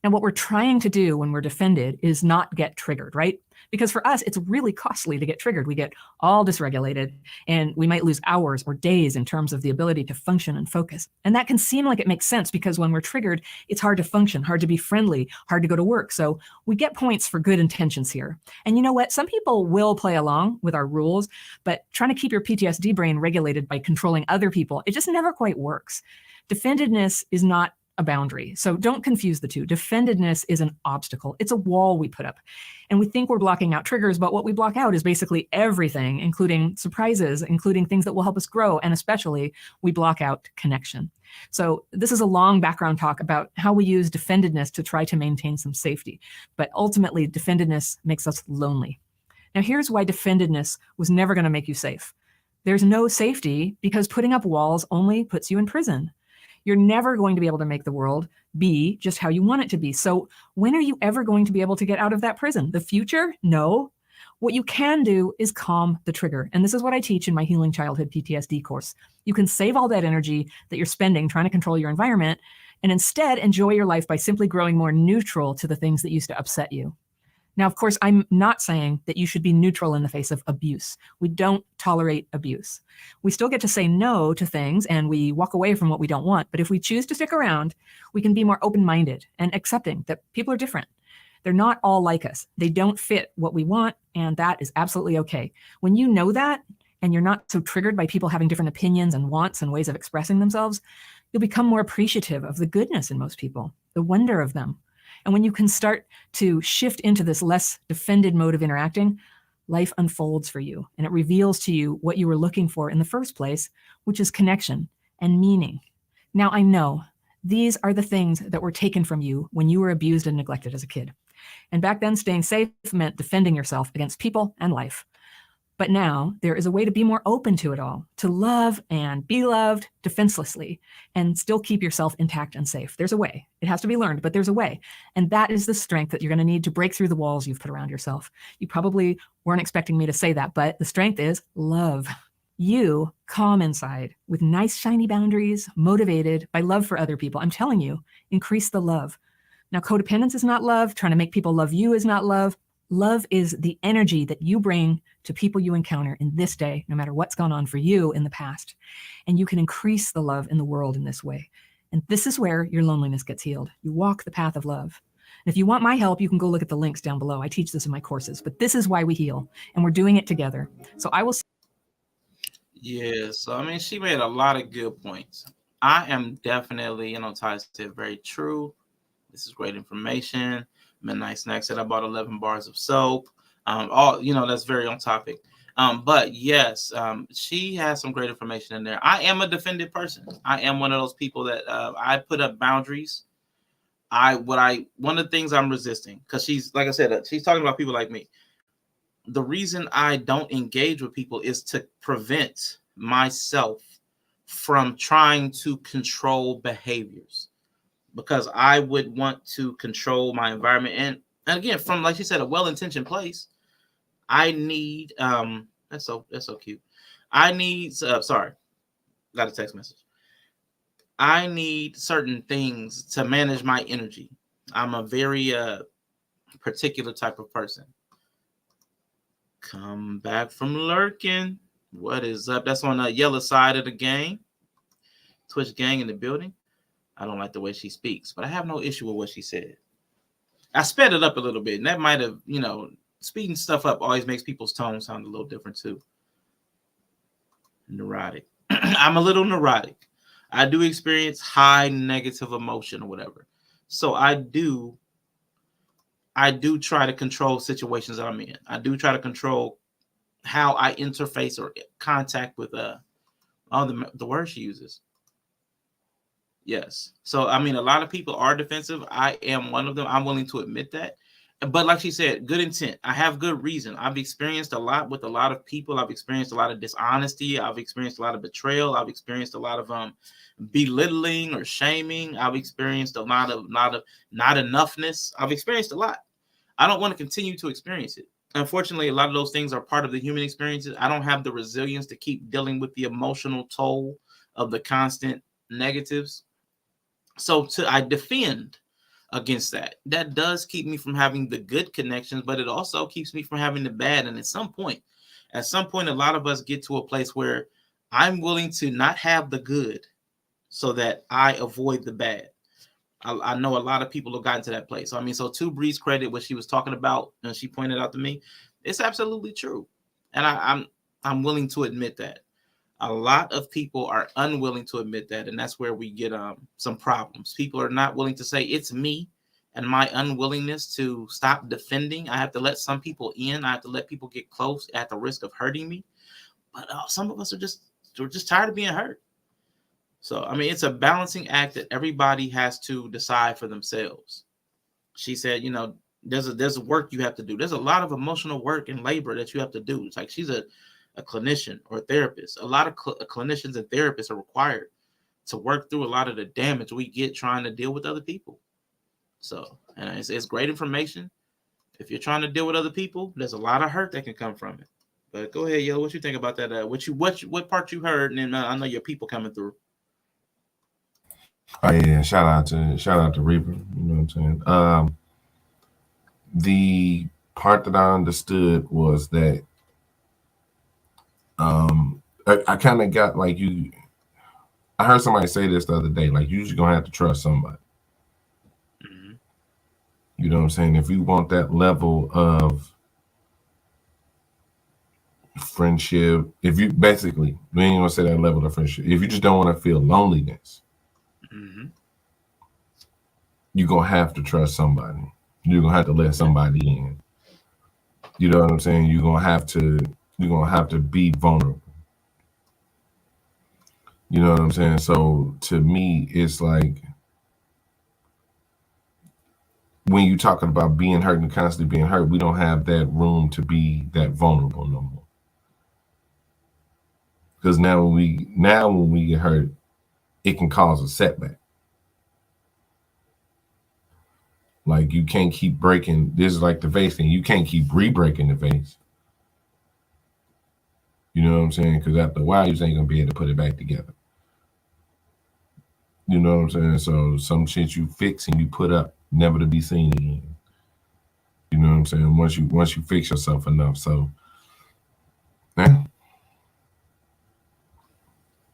Now, what we're trying to do when we're defended is not get triggered, right? Because for us, it's really costly to get triggered. We get all dysregulated and we might lose hours or days in terms of the ability to function and focus. And that can seem like it makes sense because when we're triggered, it's hard to function, hard to be friendly, hard to go to work. So we get points for good intentions here. And you know what? Some people will play along with our rules, but trying to keep your PTSD brain regulated by controlling other people, it just never quite works. Defendedness is not a boundary. So don't confuse the two. Defendedness is an obstacle. It's a wall we put up. And we think we're blocking out triggers, but what we block out is basically everything, including surprises, including things that will help us grow. And especially we block out connection. So this is a long background talk about how we use defendedness to try to maintain some safety. But ultimately, defendedness makes us lonely. Now, here's why defendedness was never going to make you safe. There's no safety because putting up walls only puts you in prison. You're never going to be able to make the world be just how you want it to be. So when are you ever going to be able to get out of that prison? The future? No. What you can do is calm the trigger. And this is what I teach in my Healing Childhood PTSD course. You can save all that energy that you're spending trying to control your environment and instead enjoy your life by simply growing more neutral to the things that used to upset you. Now, of course, I'm not saying that you should be neutral in the face of abuse. We don't tolerate abuse. We still get to say no to things and we walk away from what we don't want. But if we choose to stick around, we can be more open-minded and accepting that people are different. They're not all like us. They don't fit what we want, and that is absolutely okay. When you know that, and you're not so triggered by people having different opinions and wants and ways of expressing themselves, you'll become more appreciative of the goodness in most people, the wonder of them. And when you can start to shift into this less defended mode of interacting, life unfolds for you, and it reveals to you what you were looking for in the first place, which is connection and meaning. Now, I know these are the things that were taken from you when you were abused and neglected as a kid. And back then, staying safe meant defending yourself against people and life. But now there is a way to be more open to it all, to love and be loved defenselessly and still keep yourself intact and safe. There's a way. It has to be learned, but there's a way. And that is the strength that you're going to need to break through the walls you've put around yourself. You probably weren't expecting me to say that, but the strength is love. You calm inside with nice, shiny boundaries, motivated by love for other people. I'm telling you, increase the love. Now, codependence is not love. Trying to make people love you is not love. Love is the energy that you bring to people you encounter in this day, no matter what's gone on for you in the past. And you can increase the love in the world in this way. And this is where your loneliness gets healed. You walk the path of love. And if you want my help, you can go look at the links down below. I teach this in my courses, but this is why we heal, and we're doing it together. So I will. Yeah, so I mean, she made a lot of good points. I am definitely, Ty said, very true. This is great information. Midnight Snack said I bought 11 bars of soap. All that's very on topic. But yes, she has some great information in there. I am a defended person. I am one of those people that I put up boundaries. One of the things I'm resisting, because she's, like I said, she's talking about people like me. The reason I don't engage with people is to prevent myself from trying to control behaviors, because I would want to control my environment. And again, from, like she said, a well-intentioned place, I need that's so cute. I need sorry, got a text message. I need certain things to manage my energy. I'm a very particular type of person. Come back from lurking. What is up? That's on the yellow side of the game. Twitch gang in the building. I don't like the way she speaks, but I have no issue with what she said. I sped it up a little bit, and that might have, speeding stuff up always makes people's tone sound a little different too. Neurotic. I'm a little neurotic. I do experience high negative emotion or whatever. So I do try to control situations that I'm in. I do try to control how I interface or contact with all the words she uses. Yes. So, I mean, a lot of people are defensive. I am one of them. I'm willing to admit that. But like she said, good intent. I have good reason. I've experienced a lot with a lot of people. I've experienced a lot of dishonesty. I've experienced a lot of betrayal. I've experienced a lot of belittling or shaming. I've experienced a lot of not enoughness. I've experienced a lot. I don't want to continue to experience it. Unfortunately, a lot of those things are part of the human experiences. I don't have the resilience to keep dealing with the emotional toll of the constant negatives. So I defend against that. That does keep me from having the good connections, but it also keeps me from having the bad. And at some point, a lot of us get to a place where I'm willing to not have the good so that I avoid the bad. I know a lot of people have gotten to that place. So, I mean, so to Bree's credit, what she was talking about, and she pointed out to me, it's absolutely true. And I'm willing to admit that. A lot of people are unwilling to admit that, and that's where we get some problems. People are not willing to say it's me and my unwillingness to stop defending. I have to let some people in. I have to let people get close at the risk of hurting me. But some of us are just tired of being hurt. So, I mean, it's a balancing act that everybody has to decide for themselves. She said, there's work you have to do. There's a lot of emotional work and labor that you have to do. It's like she's a clinician or a therapist. A lot of clinicians and therapists are required to work through a lot of the damage we get trying to deal with other people. So, and it's great information. If you're trying to deal with other people, there's a lot of hurt that can come from it. But go ahead, Yellow. What you think about that? What part you heard? And then I know your people coming through. Oh yeah, shout out to Reaper. You know what I'm saying? part that I understood was that I kind of got like you. I heard somebody say this the other day, like you just gonna have to trust somebody. Mm-hmm. You know what I'm saying? If you want that level of friendship, if you basically, we ain't gonna say that level of friendship. If you just don't want to feel loneliness, Mm-hmm. you're gonna have to trust somebody. You're gonna have to let somebody in. You know what I'm saying? You're gonna have to be vulnerable. You know what I'm saying? So to me, it's like when you're talking about being hurt and constantly being hurt, we don't have that room to be that vulnerable no more. Because now when we get hurt, it can cause a setback. Like you can't keep breaking. This is like the vase thing. You can't keep re-breaking the vase. You know what I'm saying? Because after a while, you ain't gonna be able to put it back together. You know what I'm saying? So some shit you fix and you put up, never to be seen again. You know what I'm saying? Once you fix yourself enough. So yeah.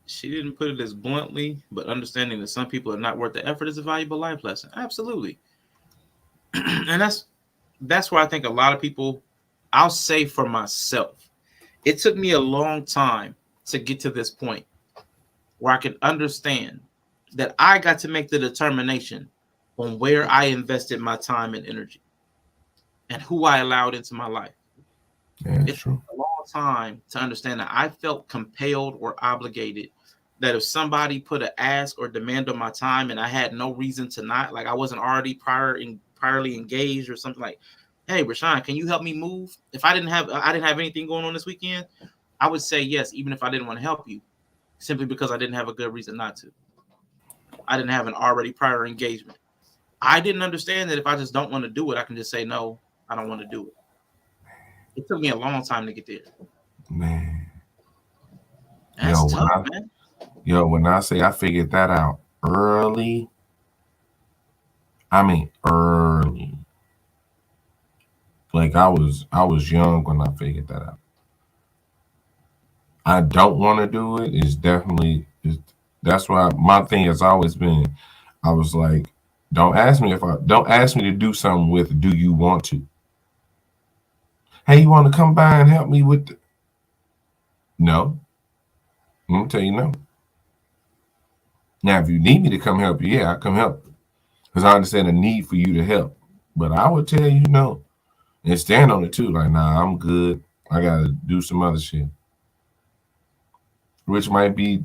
She didn't put it as bluntly, but understanding that some people are not worth the effort is a valuable life lesson. Absolutely. And that's where I think a lot of people, I'll say for myself, it took me a long time to get to this point where I can understand that I got to make the determination on where I invested my time and energy and who I allowed into my life. Yeah, It true. took a long time to understand that I felt compelled or obligated that if somebody put an ask or demand on my time and I had no reason to not, like I wasn't already priorly engaged or something like, hey, Rashawn, can you help me move? If I didn't have anything going on this weekend, I would say yes, even if I didn't want to help you, simply because I didn't have a good reason not to. I didn't have an already prior engagement. I didn't understand that if I just don't want to do it, I can just say no, I don't want to do it. It took me a long time to get there. Man. That's tough, man. When I say I figured that out early, I mean early. Like I was young when I figured that out. I don't want to do it. That's why my thing has always been. I was like, don't ask me to do something with. Do you want to? Hey, you want to come by and help me with? No, I'm gonna tell you no. Now, if you need me to come help you, yeah, I'll come help. Because I understand the need for you to help. But I would tell you no. And stand on it too. Like, nah, I'm good. I gotta do some other shit. Which might be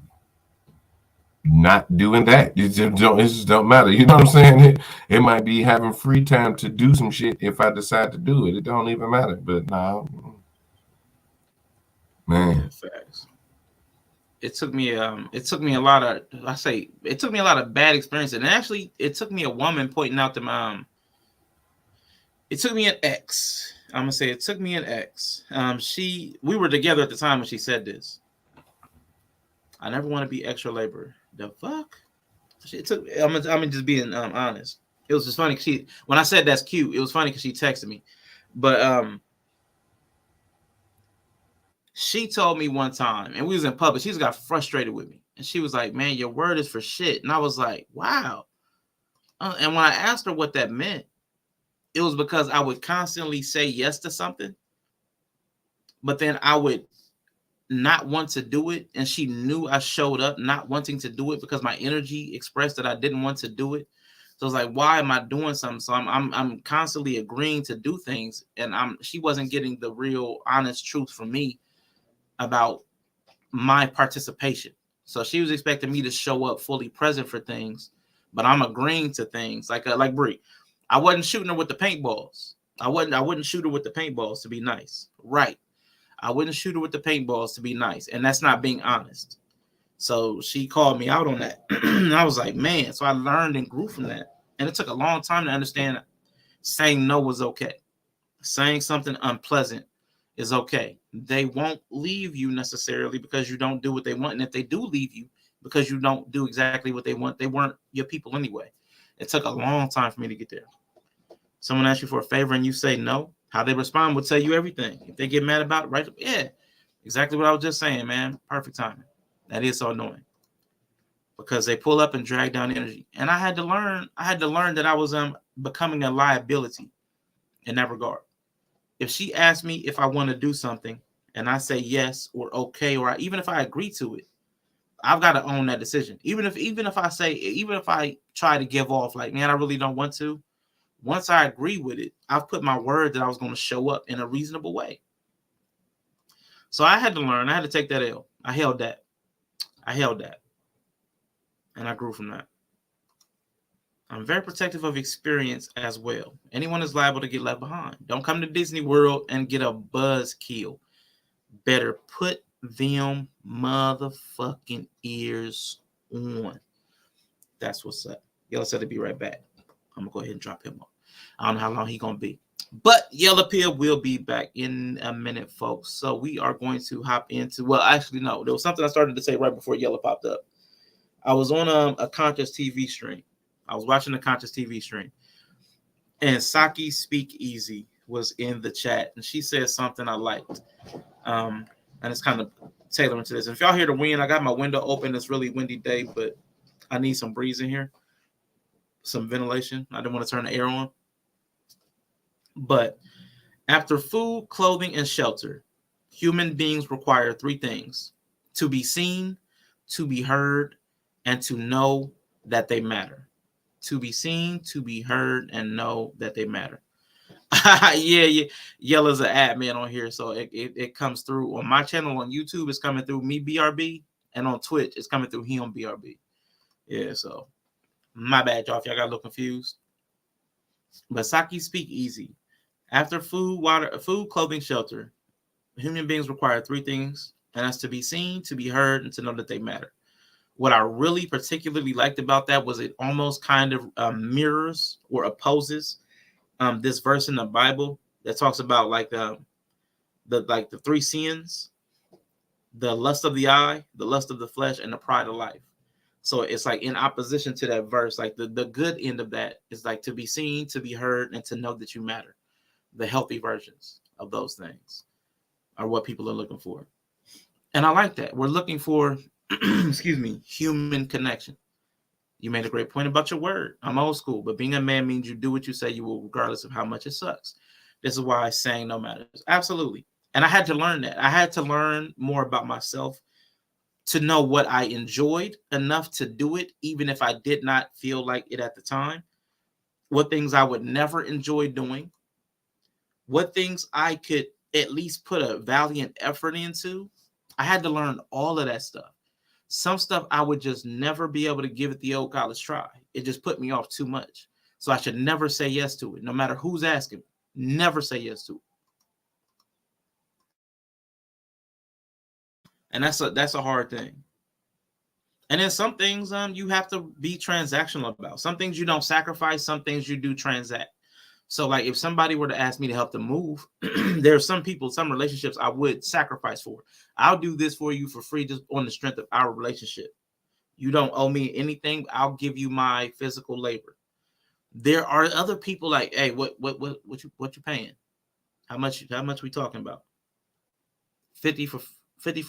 not doing that. It just don't matter. You know what I'm saying? It might be having free time to do some shit if I decide to do it. It don't even matter. But nah, man. Yeah, facts. It took me a lot of it took me a lot of bad experiences. And actually it took me a woman pointing out to it took me an ex. I'm gonna say it took me an ex. We were together at the time when she said this. I never want to be extra labor. The fuck? It took. I'm just being honest. It was just funny. When I said that's cute, it was funny because she texted me, but she told me one time, and we was in public. She just got frustrated with me, and she was like, "Man, your word is for shit." And I was like, "Wow." And when I asked her what that meant, it was because I would constantly say yes to something, but then I would not want to do it, and she knew I showed up not wanting to do it because my energy expressed that I didn't want to do it. So it's like, why am I doing something? So I'm constantly agreeing to do things, and she wasn't getting the real honest truth from me about my participation. So she was expecting me to show up fully present for things, but I'm agreeing to things like Brie. I wasn't shooting her with the paintballs. I wouldn't shoot her with the paintballs to be nice. Right. I wouldn't shoot her with the paintballs to be nice. And that's not being honest. So she called me out on that. And I was like, man. So I learned and grew from that. And it took a long time to understand saying no was okay. Saying something unpleasant is okay. They won't leave you necessarily because you don't do what they want. And if they do leave you because you don't do exactly what they want, they weren't your people anyway. It took a long time for me to get there. Someone asks you for a favor and you say no. How they respond will tell you everything. If they get mad about it, right? Yeah, exactly what I was just saying, man. Perfect timing. That is so annoying because they pull up and drag down energy. And I had to learn that I was becoming a liability in that regard. If she asked me if I want to do something and I say yes or okay, or even if I agree to it, I've got to own that decision. Even if I try to give off like, man, I really don't want to. Once I agree with it, I've put my word that I was going to show up in a reasonable way. So I had to learn. I had to take that L. I held that. And I grew from that. I'm very protective of experience as well. Anyone is liable to get left behind. Don't come to Disney World and get a buzzkill. Better put them motherfucking ears on. That's what's up. Yellow said to be right back. I'm going to go ahead and drop him off. I don't know how long he's going to be. But Yellow Pill will be back in a minute, folks. So we are going to hop into, well, actually, no. There was something I started to say right before Yellow popped up. I was on a conscious TV stream. I was watching a conscious TV stream. And Saki Speakeasy was in the chat. And she said something I liked. And it's kind of tailoring to this. And if y'all hear the wind, I got my window open. It's really windy day, but I need some breeze in here. Some ventilation. I didn't want to turn the air on. But after food, clothing, and shelter, human beings require three things: to be seen, to be heard, and to know that they matter. To be seen, to be heard, and know that they matter. yeah. Yellow's an admin on here, so it comes through on my channel on YouTube. It's coming through me BRB, and on Twitch, it's coming through him BRB. Yeah, so my bad, y'all, if y'all got a little confused. But Saki Speakeasy. After food, clothing, shelter, human beings require three things, and that's to be seen, to be heard, and to know that they matter. What I really particularly liked about that was it almost kind of mirrors or opposes this verse in the Bible that talks about like the three sins: the lust of the eye, the lust of the flesh, and the pride of life. So it's like in opposition to that verse, like the good end of that is like to be seen, to be heard, and to know that you matter. The healthy versions of those things are what people are looking for. And I like that. We're looking for, human connection. You made a great point about your word. I'm old school, but being a man means you do what you say you will, regardless of how much it sucks. This is why saying no matters. Absolutely. And I had to learn that. I had to learn more about myself to know what I enjoyed enough to do it, even if I did not feel like it at the time. What things I would never enjoy doing. What things I could at least put a valiant effort into. I had to learn all of that stuff. Some stuff I would just never be able to give it the old college try. It just put me off too much. So I should never say yes to it, no matter who's asking. Never say yes to it. And that's a hard thing. And then some things you have to be transactional about. Some things you don't sacrifice, some things you do transact. So like if somebody were to ask me to help them move, there are some people, some relationships I would sacrifice for. I'll do this for you for free just on the strength of our relationship. You don't owe me anything. I'll give you my physical labor. There are other people like, hey, what you paying? How much we talking about? 50 for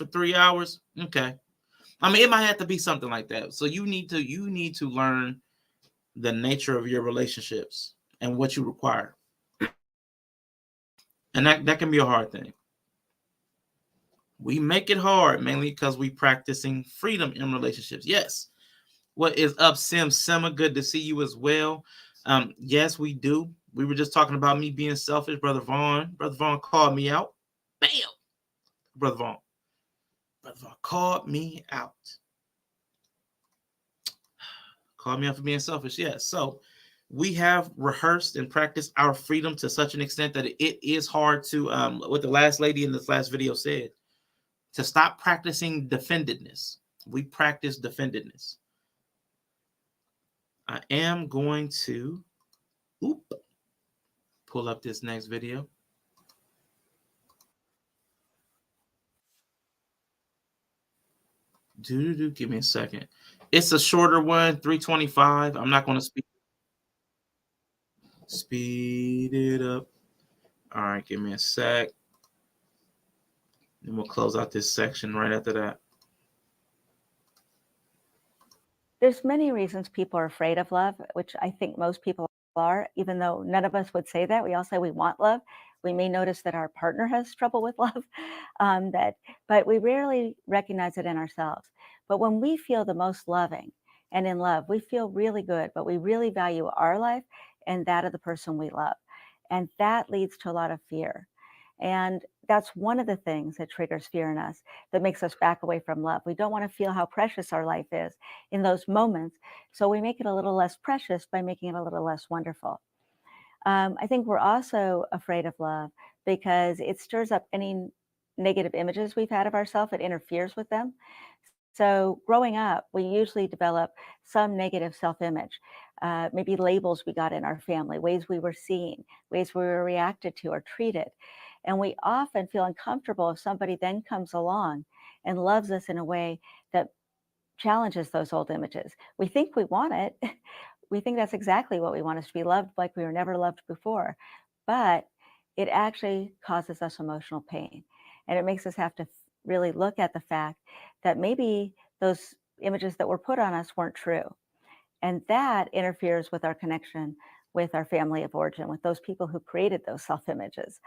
3 hours? Okay. I mean, it might have to be something like that. So you need to learn the nature of your relationships and what you require. And that can be a hard thing. We make it hard mainly because we practicing freedom in relationships. Yes. What is up, Sima? Good to see you as well. Yes, we do. We were just talking about me being selfish. Brother Vaughn called me out. Bam. Brother Vaughn called me out. Called me out for being selfish. Yes. So we have rehearsed and practiced our freedom to such an extent that it is hard to, what the last lady in this last video said, to stop practicing defendedness. We practice defendedness. I am going to pull up this next video. Give me a second. It's a shorter one, 325. I'm not going to speed it up. All right, give me a sec. And we'll close out this section right after that. There's many reasons people are afraid of love, which I think most people are, even though none of us would say that. We all say we want love. We may notice that our partner has trouble with love, but we rarely recognize it in ourselves. But when we feel the most loving and in love, we feel really good, but we really value our life and that of the person we love. And that leads to a lot of fear. And that's one of the things that triggers fear in us, that makes us back away from love. We don't want to feel how precious our life is in those moments. So we make it a little less precious by making it a little less wonderful. I think we're also afraid of love because it stirs up any negative images we've had of ourselves. It interferes with them. So growing up, we usually develop some negative self-image, maybe labels we got in our family, ways we were seen, ways we were reacted to or treated. And we often feel uncomfortable if somebody then comes along and loves us in a way that challenges those old images. We think we want it. We think that's exactly what we want, is to be loved like we were never loved before. But it actually causes us emotional pain. And it makes us have to really look at the fact that maybe those images that were put on us weren't true. And that interferes with our connection with our family of origin, with those people who created those self-images.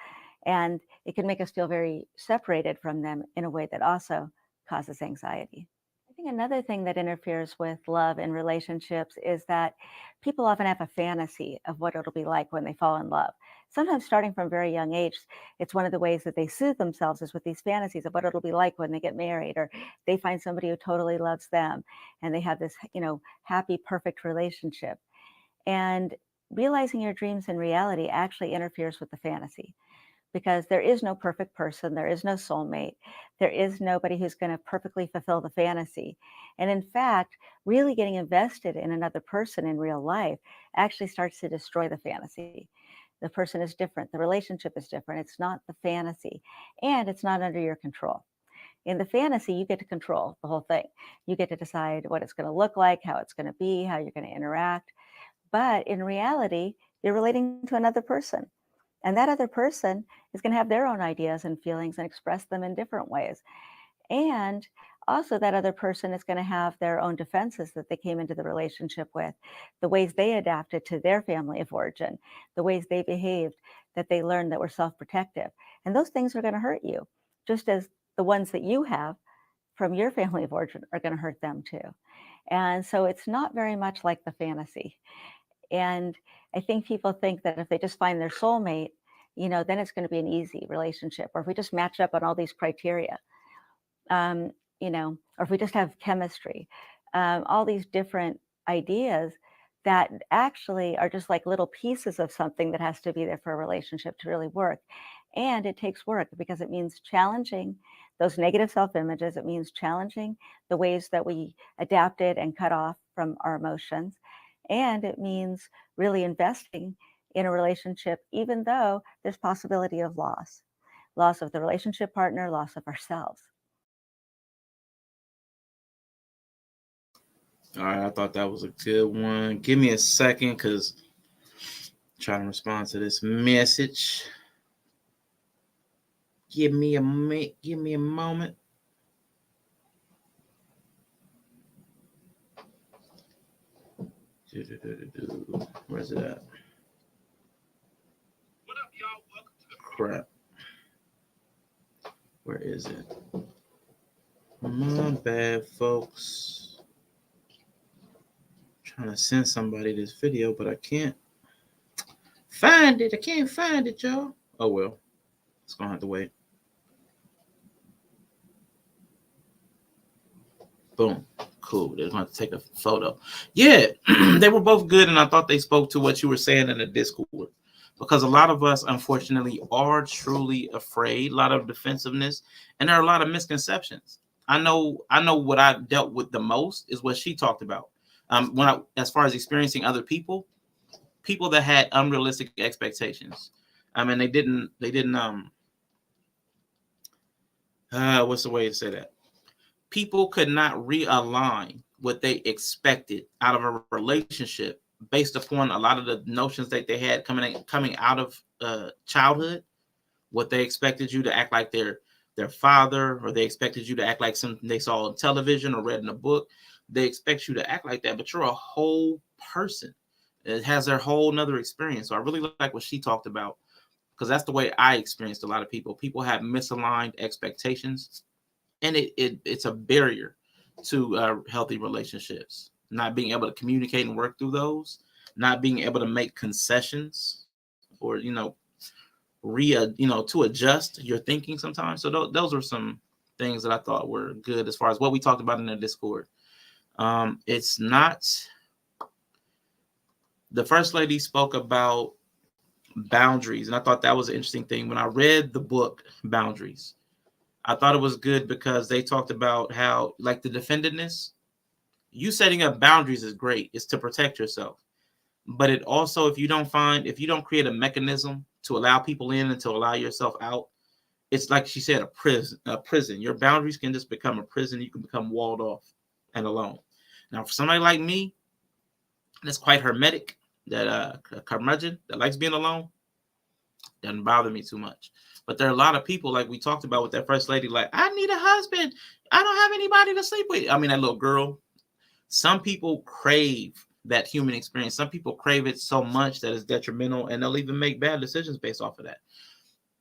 And it can make us feel very separated from them in a way that also causes anxiety. I think another thing that interferes with love in relationships is that people often have a fantasy of what it'll be like when they fall in love. Sometimes starting from a very young age, it's one of the ways that they soothe themselves is with these fantasies of what it'll be like when they get married, or they find somebody who totally loves them and they have this, happy, perfect relationship. And realizing your dreams in reality actually interferes with the fantasy, because there is no perfect person, there is no soulmate, there is nobody who's going to perfectly fulfill the fantasy. And in fact, really getting invested in another person in real life actually starts to destroy the fantasy. The person is different, the relationship is different, it's not the fantasy, and it's not under your control. In the fantasy, you get to control the whole thing. You get to decide what it's going to look like, how it's going to be, how you're going to interact. But in reality, you're relating to another person. And that other person is going to have their own ideas and feelings and express them in different ways. And also that other person is going to have their own defenses that they came into the relationship with, the ways they adapted to their family of origin, the ways they behaved that they learned that were self-protective. And those things are going to hurt you, just as the ones that you have from your family of origin are going to hurt them too. And so it's not very much like the fantasy. And I think people think that if they just find their soulmate, then it's going to be an easy relationship. Or if we just match up on all these criteria, or if we just have chemistry, all these different ideas that actually are just like little pieces of something that has to be there for a relationship to really work. And it takes work because it means challenging those negative self-images. It means challenging the ways that we adapted and cut off from our emotions. And it means really investing in a relationship, even though there's possibility of loss of the relationship partner, loss of ourselves. All right, I thought that was a good one. Give me a second, because I'm trying to respond to this message. Give me a moment. Where's it at? Crap. Where is it? My bad, folks. I'm trying to send somebody this video, but I can't find it. I can't find it, y'all. Oh, well. It's going to have to wait. Boom. Cool. They're going to take a photo. Yeah, they were both good, and I thought they spoke to what you were saying in the Discord. Because a lot of us, unfortunately, are truly afraid, a lot of defensiveness, and there are a lot of misconceptions. I know what I dealt with the most is what she talked about. As far as experiencing other people that had unrealistic expectations. And they didn't what's the way to say that? People could not realign what they expected out of a relationship based upon a lot of the notions that they had coming out of childhood what they expected you to act like their father, or they expected you to act like something they saw on television or read in a book. They expect you to act like that, but you're a whole person. It has their whole nother experience. So I really like what she talked about, because that's the way I experienced a lot of people. People have misaligned expectations, and it's a barrier to healthy relationships. Not being able to communicate and work through those, not being able to make concessions, or to adjust your thinking sometimes. So those are some things that I thought were good as far as what we talked about in the Discord. It's not. The first lady spoke about boundaries, and I thought that was an interesting thing. When I read the book Boundaries, I thought it was good because they talked about how, like, the defendedness, you setting up boundaries is great. It's to protect yourself. But it also, if you don't create a mechanism to allow people in and to allow yourself out, it's like she said, a prison. Your boundaries can just become a prison. You can become walled off and alone. Now, for somebody like me, that's quite hermetic, that curmudgeon that likes being alone, doesn't bother me too much. But there are a lot of people, like we talked about with that first lady, like, I need a husband. I don't have anybody to sleep with. I mean, that little girl. Some people crave that human experience. Some people crave it so much that it's detrimental, and they'll even make bad decisions based off of that.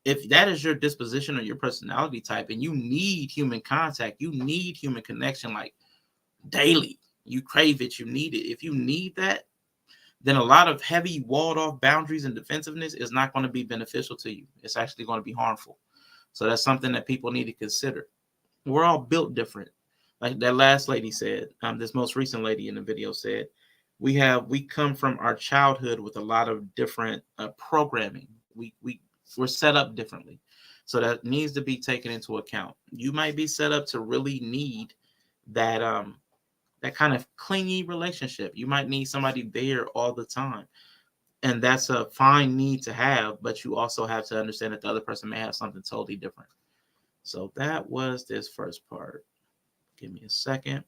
If that is your disposition or your personality type, and you need human contact, you need human connection, like daily, you crave it, you need it. If you need that, then a lot of heavy walled off boundaries and defensiveness is not going to be beneficial to you. It's actually going to be harmful. So that's something that people need to consider. We're all built different. Like that last lady said, this most recent lady in the video said, we come from our childhood with a lot of different programming. We're set up differently. So that needs to be taken into account. You might be set up to really need that that kind of clingy relationship. You might need somebody there all the time. And that's a fine need to have, but you also have to understand that the other person may have something totally different. So that was this first part. Give me a second.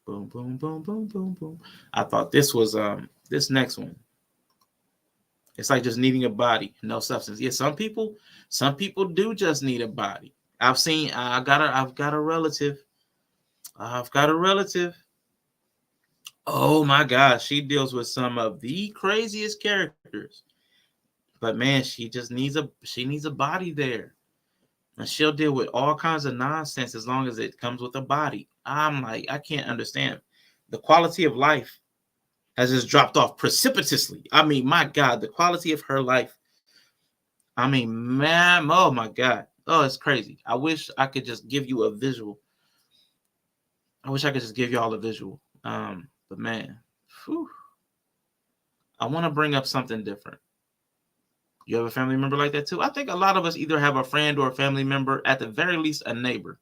Boom, boom, boom, boom, boom, boom. I thought this was this next one. It's like just needing a body, no substance. Yeah, some people do just need a body. I've got a relative. I've got a relative. Oh my gosh, she deals with some of the craziest characters. But man, she needs a body there. And she'll deal with all kinds of nonsense as long as it comes with a body. I'm like, I can't understand. The quality of life has just dropped off precipitously. I mean, my God, the quality of her life. I mean, man, oh my God. Oh, it's crazy. I wish I could just give you a visual. I wish I could just give you all a visual. But man, whew, I want to bring up something different. You have a family member like that too? I think a lot of us either have a friend or a family member, at the very least a neighbor,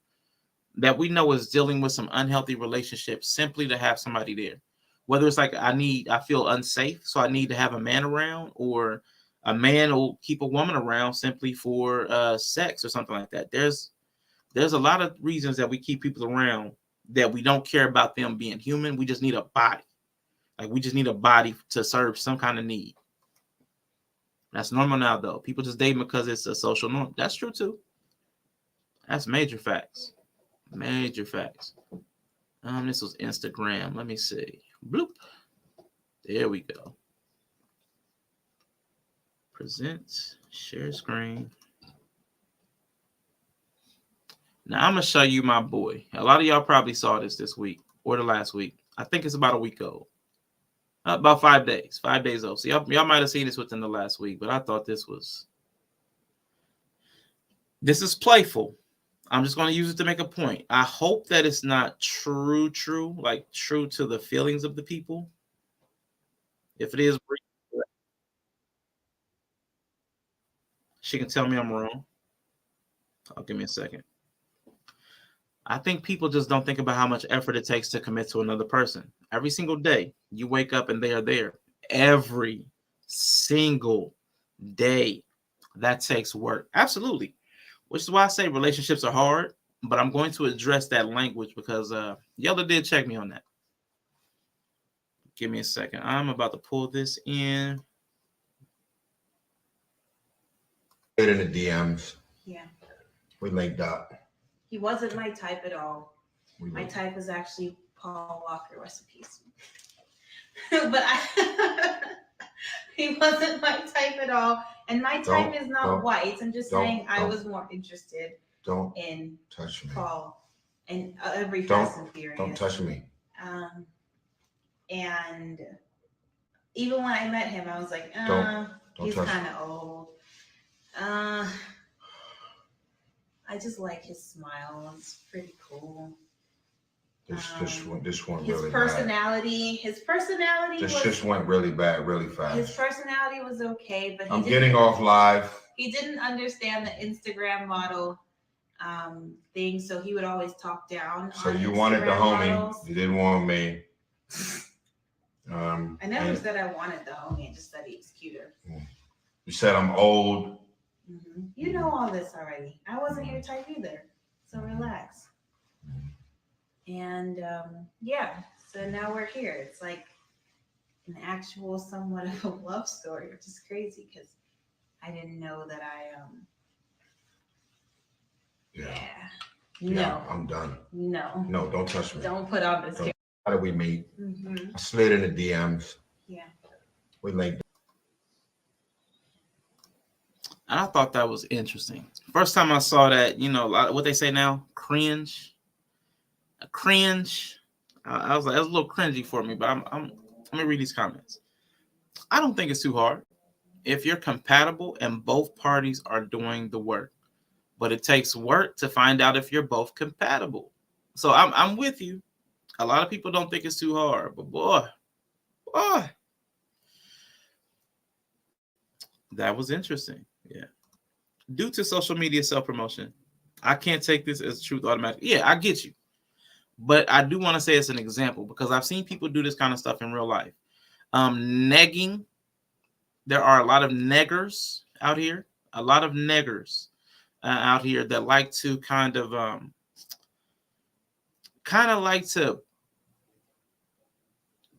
that we know is dealing with some unhealthy relationships simply to have somebody there. Whether it's like I feel unsafe, so I need to have a man around, or a man will keep a woman around simply for sex or something like that. There's a lot of reasons that we keep people around that we don't care about them being human. We just need a body. Like, we just need a body to serve some kind of need. That's normal now, though. People just date because it's a social norm. That's true, too. That's major facts. Major facts. This was Instagram. Let me see. Bloop. There we go. Present. Share screen. Now, I'm going to show you my boy. A lot of y'all probably saw this week or the last week. I think it's about a week old. About 5 days. 5 days old. So y'all might have seen this within the last week, but I thought this is playful. I'm just going to use it to make a point. I hope that it's not true, like true to the feelings of the people. If it is, she can tell me I'm wrong. Give me a second. I think people just don't think about how much effort it takes to commit to another person. Every single day, you wake up and they are there. Every single day. That takes work. Absolutely. Which is why I say relationships are hard, but I'm going to address that language because Yella did check me on that. Give me a second. I'm about to pull this in. In the DMs. Yeah. We linked up. He wasn't my type at all. My type was actually Paul Walker, rest in peace. But he wasn't my type at all. And my type is not white. I'm just saying I was more interested in touch me. Paul and every Fast and Furious. Don't touch me. And even when I met him, I was like, he's kind of old. I just like his smile. It's pretty cool. This one his really personality. bad. His personality. This just went really bad, really fast. His personality was okay, but I'm getting off live. He didn't understand the Instagram model thing, so he would always talk down. So on you Instagram wanted the homie. models. You didn't want me. I never said I wanted the homie. I just said he was cuter. You said I'm old. Mm-hmm. You know all this already. I wasn't your type either, so relax. And yeah, so now we're here. It's like an actual somewhat of a love story, which is crazy because I didn't know that No. I'm done. No, don't touch me. Don't put on this. How did we meet? Mm-hmm. I slid in the DMs. Yeah. We linked. And I thought that was interesting. First time I saw that, you know, what they say now, cringe. A cringe. I was like, that's a little cringy for me, but I'm gonna read these comments. I don't think it's too hard if you're compatible and both parties are doing the work, but it takes work to find out if you're both compatible. So I'm with you. A lot of people don't think it's too hard, but boy, that was interesting. Yeah. Due to social media self-promotion, I can't take this as truth automatically. Yeah, I get you. But I do want to say it's an example because I've seen people do this kind of stuff in real life. Negging. There are a lot of neggers out here. A lot of neggers out here that like to kind of like to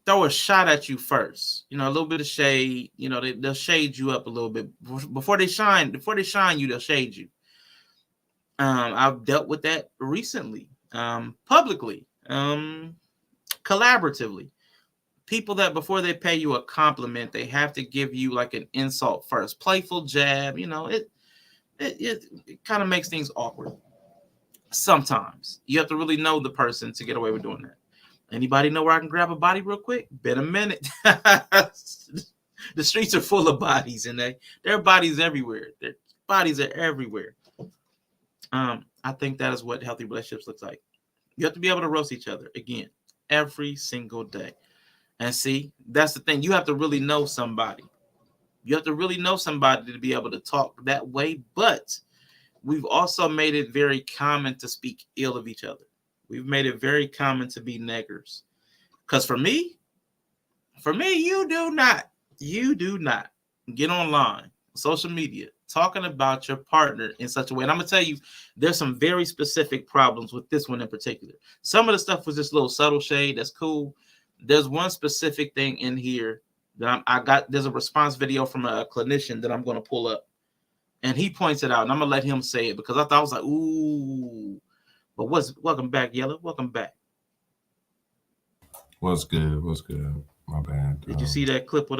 throw a shot at you first. You know, a little bit of shade. You know, they'll shade you up a little bit before they shine. Before they shine you, they'll shade you. I've dealt with that recently, publicly, collaboratively. People that before they pay you a compliment, they have to give you like an insult first. Playful jab. You know, it kind of makes things awkward. Sometimes you have to really know the person to get away with doing that. Anybody know where I can grab a body real quick? Been a minute. The streets are full of bodies, and there are bodies everywhere. Their bodies are everywhere. I think that is what healthy relationships looks like. You have to be able to roast each other again every single day. And see, that's the thing. You have to really know somebody. You have to really know somebody to be able to talk that way. But we've also made it very common to speak ill of each other. We've made it very common to be neggers. Because for me, you do not get online, social media, talking about your partner in such a way. And I'm going to tell you, there's some very specific problems with this one in particular. Some of the stuff was just a little subtle shade. That's cool. There's one specific thing in here that I got. There's a response video from a clinician that I'm going to pull up. And he points it out. And I'm going to let him say it because I was like, ooh. But welcome back, Yellow. Welcome back. What's good? What's good? My bad. Did you see that clip with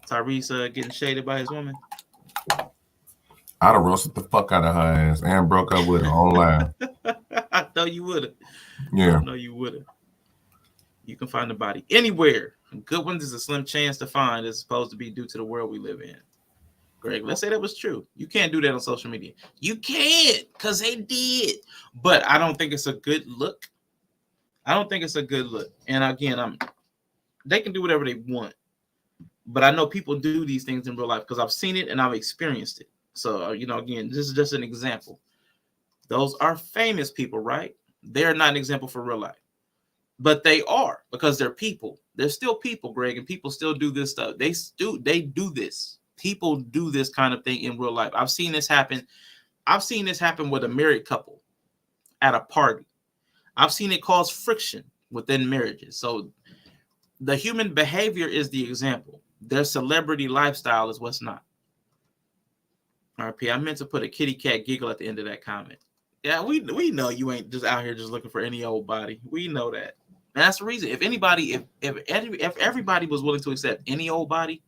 Tyrese getting shaded by his woman? I'd have roasted the fuck out of her ass and broke up with her online. I know you would have. Yeah. I know you would have. You can find the body anywhere. Good ones is a slim chance to find as opposed to be due to the world we live in. Greg, let's say that was true. You can't do that on social media. You can't because they did. But I don't think it's a good look. I don't think it's a good look. And again, they can do whatever they want. But I know people do these things in real life because I've seen it and I've experienced it. So, you know, again, this is just an example. Those are famous people, right? They're not an example for real life. But they are because they're people. They're still people, Greg, and people still do this stuff. They do this. People do this kind of thing in real life. I've seen this happen. I've seen this happen with a married couple at a party. I've seen it cause friction within marriages. So the human behavior is the example. Their celebrity lifestyle is what's not. RP, I meant to put a kitty cat giggle at the end of that comment. Yeah, we know you ain't just out here just looking for any old body. We know that. And that's the reason. If everybody was willing to accept any old body,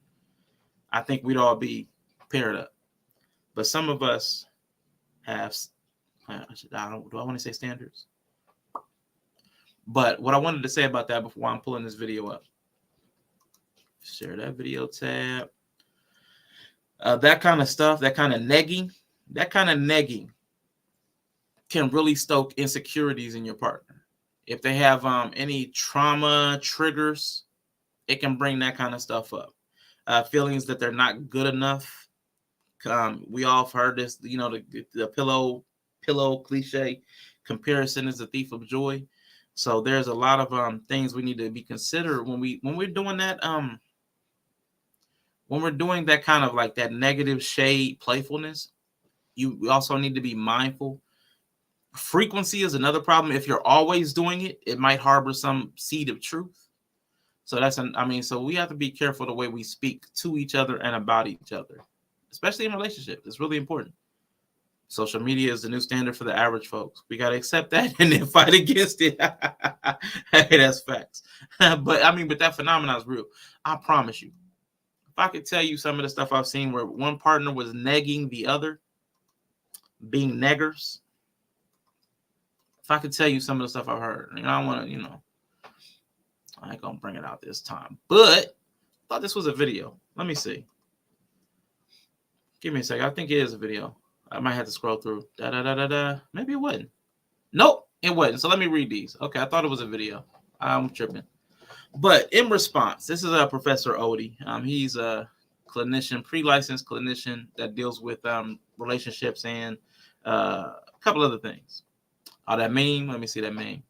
I think we'd all be paired up. But some of us have, do I want to say standards? But what I wanted to say about that before I'm pulling this video up, share that video tab. That kind of stuff, that kind of negging can really stoke insecurities in your partner. If they have any trauma triggers, it can bring that kind of stuff up. Feelings that they're not good enough. We all have heard this, the pillow cliche, comparison is the thief of joy. So there's a lot of things we need to be considered when we're doing that. When we're doing that kind of like that negative shade playfulness, we also need to be mindful. Frequency is another problem. If you're always doing it, it might harbor some seed of truth. So so we have to be careful the way we speak to each other and about each other, especially in relationships. It's really important. Social media is the new standard for the average folks. We got to accept that and then fight against it. Hey, that's facts. But that phenomenon is real. I promise you. If I could tell you some of the stuff I've seen where one partner was negging the other, being neggers, if I could tell you some of the stuff I've heard, I want to, I ain't going to bring it out this time. But I thought this was a video. Let me see. Give me a second. I think it is a video. I might have to scroll through. Maybe it wasn't. Nope, it wasn't. So let me read these. Okay, I thought it was a video. I'm tripping. But in response, this is Professor Odie. He's a clinician, pre-licensed clinician that deals with relationships and a couple other things. Oh, that meme. Let me see that meme.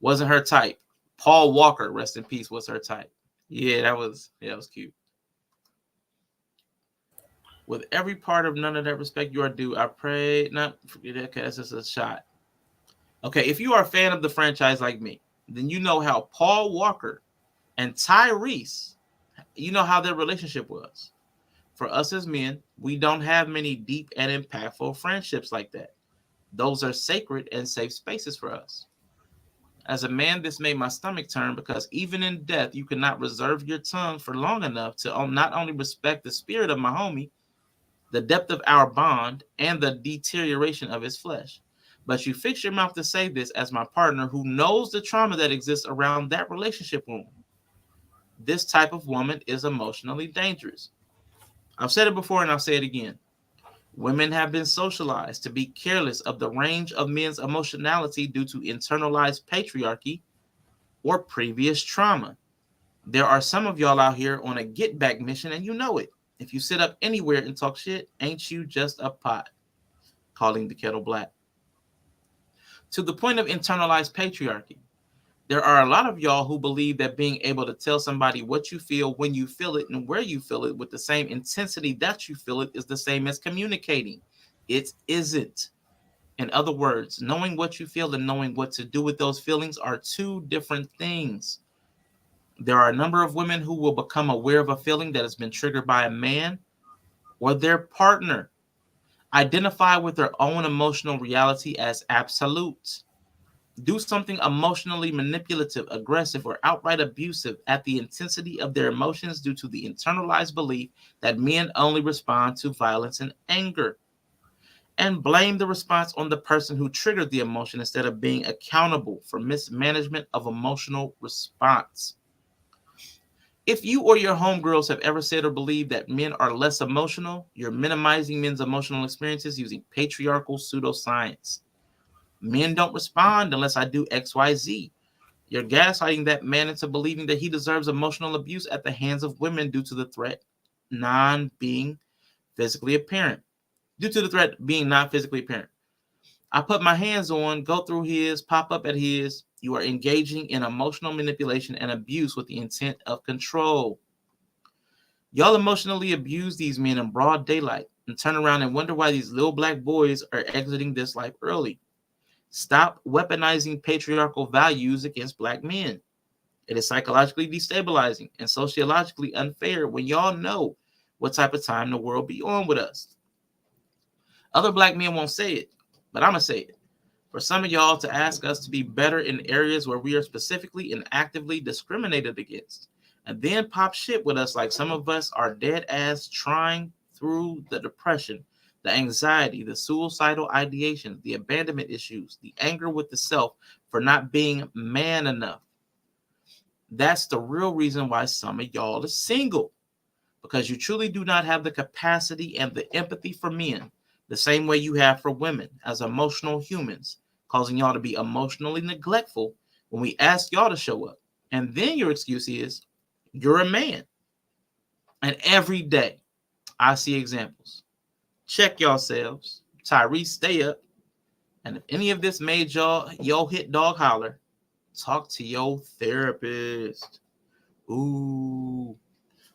Wasn't her type. Paul Walker, rest in peace, was her type. Yeah, that was cute. With every part of none of that respect you are due, I pray not forget. Okay, that's just a shot. Okay, if you are a fan of the franchise like me, then you know how Paul Walker and Tyrese, you know how their relationship was. For us as men, we don't have many deep and impactful friendships like that. Those are sacred and safe spaces for us. As a man, this made my stomach turn because even in death, you cannot reserve your tongue for long enough to not only respect the spirit of my homie, the depth of our bond, and the deterioration of his flesh. But you fix your mouth to say this as my partner who knows the trauma that exists around that relationship wound. This type of woman is emotionally dangerous. I've said it before and I'll say it again. Women have been socialized to be careless of the range of men's emotionality due to internalized patriarchy or previous trauma. There are some of y'all out here on a get back mission and you know it. If you sit up anywhere and talk shit, ain't you just a pot? Calling the kettle black. To the point of internalized patriarchy, there are a lot of y'all who believe that being able to tell somebody what you feel, when you feel it, and where you feel it with the same intensity that you feel it is the same as communicating. It isn't. In other words, knowing what you feel and knowing what to do with those feelings are two different things. There are a number of women who will become aware of a feeling that has been triggered by a man or their partner, identify with their own emotional reality as absolute, do something emotionally manipulative, aggressive, or outright abusive at the intensity of their emotions due to the internalized belief that men only respond to violence and anger, and blame the response on the person who triggered the emotion instead of being accountable for mismanagement of emotional response. If you or your homegirls have ever said or believed that men are less emotional, you're minimizing men's emotional experiences using patriarchal pseudoscience. Men don't respond unless I do XYZ. You're gaslighting that man into believing that he deserves emotional abuse at the hands of women due to the threat being physically apparent. Due to the threat being not physically apparent. I put my hands on, go through his, pop up at his. You are engaging in emotional manipulation and abuse with the intent of control. Y'all emotionally abuse these men in broad daylight and turn around and wonder why these little black boys are exiting this life early. Stop weaponizing patriarchal values against black men. It is psychologically destabilizing and sociologically unfair when y'all know what type of time the world be on with us. Other black men won't say it, but I'm going to say it. For some of y'all to ask us to be better in areas where we are specifically and actively discriminated against, and then pop shit with us like some of us are dead ass trying through the depression, the anxiety, the suicidal ideation, the abandonment issues, the anger with the self for not being man enough. That's the real reason why some of y'all are single, because you truly do not have the capacity and the empathy for men the same way you have for women as emotional humans, causing y'all to be emotionally neglectful when we ask y'all to show up. And then your excuse is, you're a man. And every day I see examples. Check yourselves. Tyrese, stay up. And if any of this made y'all hit dog holler, talk to your therapist. Ooh.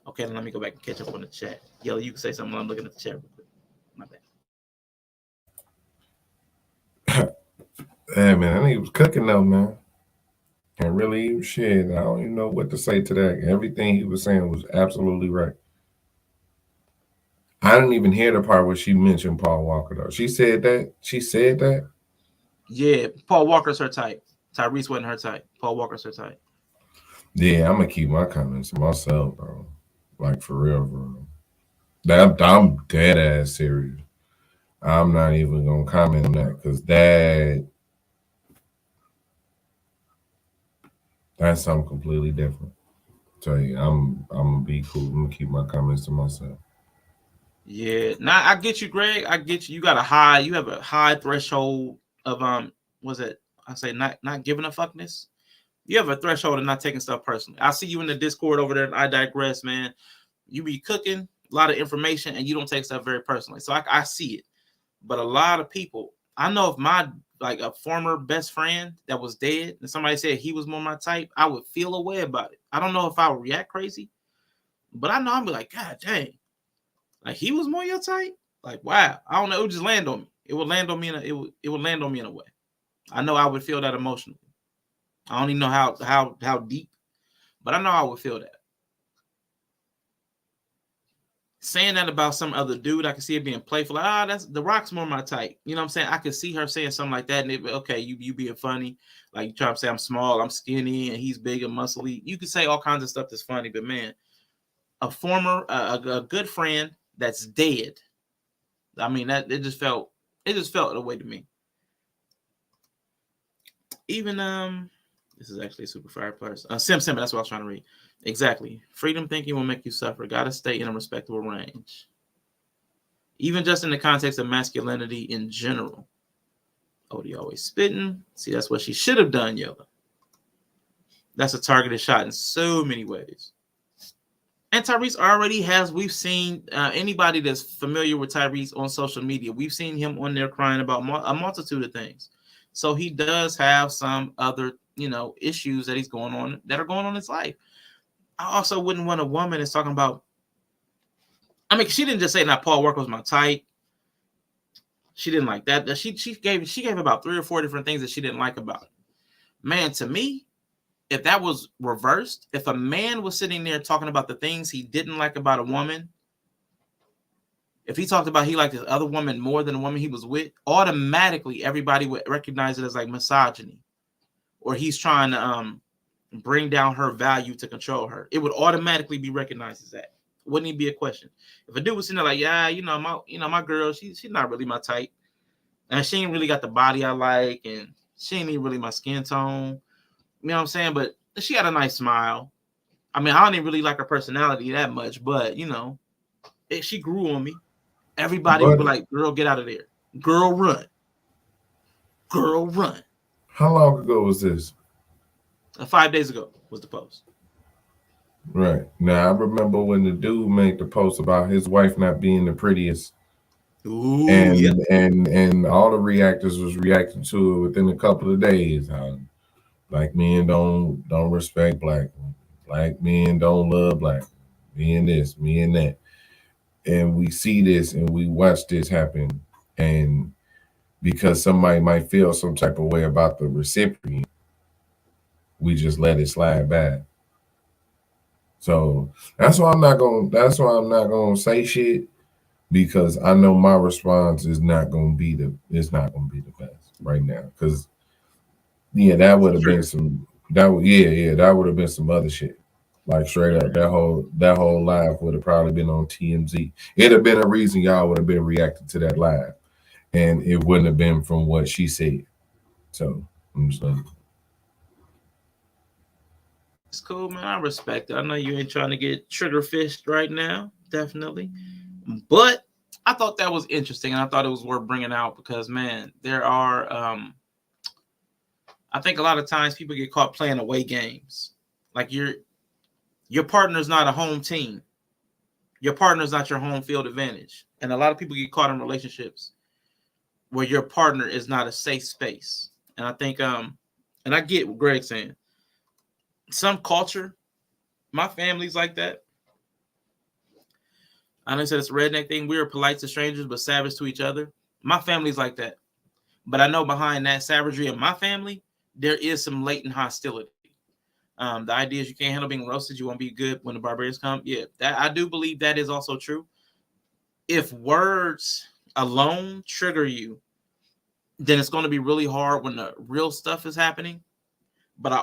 Okay, then let me go back and catch up on the chat. Yellow, you can say something while I'm looking at the chat real quick. My bad. Hey, man, I think he was cooking though, man. And really, shit, I don't even know what to say to that. Everything he was saying was absolutely right. I didn't even hear the part where she mentioned Paul Walker, though. She said that? She said that? Yeah, Paul Walker's her type. Tyrese wasn't her type. Paul Walker's her type. Yeah, I'm going to keep my comments to myself, bro. Like, for real, bro. I'm dead ass serious. I'm not even going to comment on that because that's something completely different. Tell you, I'm going to be cool. I'm going to keep my comments to myself. Yeah, now I get you, Greg. I get you. You have a high threshold of was it? I say not giving a fuckness. You have a threshold of not taking stuff personally. I see you in the Discord over there, and I digress, man. You be cooking a lot of information, and you don't take stuff very personally. So I see it. But a lot of people, I know if my like a former best friend that was dead, and somebody said he was more my type, I would feel a way about it. I don't know if I would react crazy, but I know I'm be like, God dang. Like he was more your type. Like wow, I don't know. It would just land on me. It would land on me it would land on me in a way. I know I would feel that emotionally. I don't even know how deep, but I know I would feel that. Saying that about some other dude, I can see it being playful. Like, that's The Rock's more my type. You know what I'm saying? I could see her saying something like that, and okay, you being funny, like you trying to say I'm small, I'm skinny, and he's big and muscly. You could say all kinds of stuff that's funny, but man, a good friend that's dead. I mean, that it just felt the way to me. Even this is actually a super fire person. Sim, that's what I was trying to read. Exactly. Freedom thinking will make you suffer. Gotta stay in a respectable range. Even just in the context of masculinity in general. Odie always spitting. See, that's what she should have done, Yellow. That's a targeted shot in so many ways. And Tyrese already has, we've seen anybody that's familiar with Tyrese on social media, we've seen him on there crying about a multitude of things. So he does have some other, issues that are going on in his life. I also wouldn't want a woman that's talking about, I mean, she didn't just say that Paul Walker was my type. She didn't like that. She gave about 3 or 4 different things that she didn't like about it. Man, to me, if that was reversed, if a man was sitting there talking about the things he didn't like about a woman, if he talked about he liked this other woman more than the woman he was with, automatically everybody would recognize it as like misogyny, or he's trying to bring down her value to control her. It would automatically be recognized as that. Wouldn't even be a question. If a dude was sitting there like, yeah, my girl, she's not really my type, and she ain't really got the body I like, and she ain't even really my skin tone. You know what I'm saying? But she had a nice smile. I mean, I don't even really like her personality that much, but she grew on me. Everybody would be like, girl, get out of there. Girl, run. Girl, run. How long ago was this? 5 days ago was the post. Right. Now, I remember when the dude made the post about his wife not being the prettiest. Ooh, and all the reactors was reacting to it within a couple of days. How black men don't respect black men don't love black me and this, me and that. And we see this and we watch this happen. And because somebody might feel some type of way about the recipient, we just let it slide by. So that's why I'm not gonna say shit. because I know my response is not gonna be the best right now. Because that would have been some that would have been some other shit. Like straight up, that whole live would have probably been on TMZ. It'd have been a reason y'all would have been reacting to that live, and it wouldn't have been from what she said. So I'm just like, It's cool, man. I respect it. I know you ain't trying to get trigger fished right now, definitely. But I thought that was interesting, and I thought it was worth bringing out because, man, there are. I think a lot of times people get caught playing away games. Like your partner's not a home team. Your partner's not your home field advantage, and a lot of people get caught in relationships where your partner is not a safe space. And I think, and I get what Greg's saying. Some culture, my family's like that. I know said it's a redneck thing. We are polite to strangers, but savage to each other. My family's like that. But I know behind that savagery of my family, there is some latent hostility. The idea is you can't handle being roasted. You won't be good when the barbarians come. Yeah, that I do believe that is also true. If words alone trigger you, then it's going to be really hard when the real stuff is happening. But I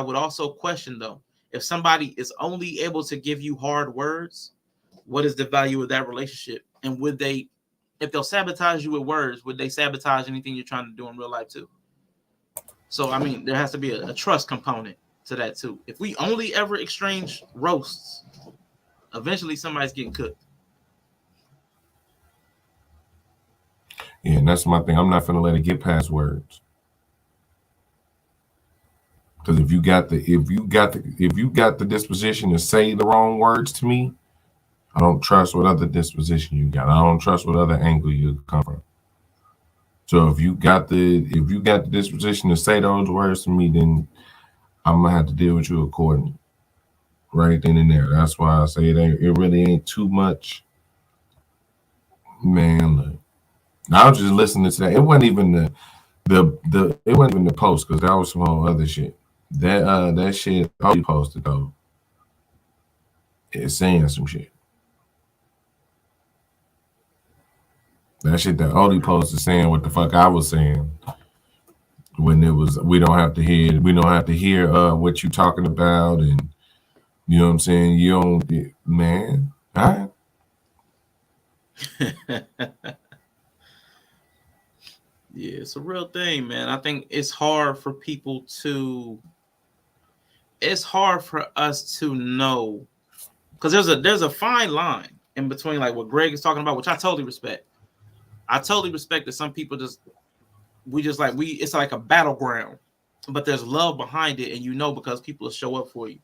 would also question though, if somebody is only able to give you hard words, what is the value of that relationship? And if they'll sabotage you with words, would they sabotage anything you're trying to do in real life too? So, I mean, there has to be a trust component to that too. If we only ever exchange roasts, eventually somebody's getting cooked. yeah, and that's my thing. I'm not gonna let it get past words. Because if you got the disposition to say the wrong words to me, I don't trust what other disposition you got. I don't trust what other angle you come from. So if you got the disposition to say those words to me, then I'm gonna have to deal with you accordingly, right then and there. That's why I say it really ain't too much, man. Look, I was just listening to that. It wasn't even the post because that was some whole other shit. That shit he posted though is saying some shit. That shit that Odie posted saying what the fuck I was saying when it was we don't have to hear what you talking about, and you know what I'm saying, you don't, man. All right. Yeah, it's a real thing, man. I think it's hard for us to know, because there's a fine line in between like what Greg is talking about, which I totally respect. I totally respect that some people it's like a battleground, but there's love behind it, and because people will show up for you.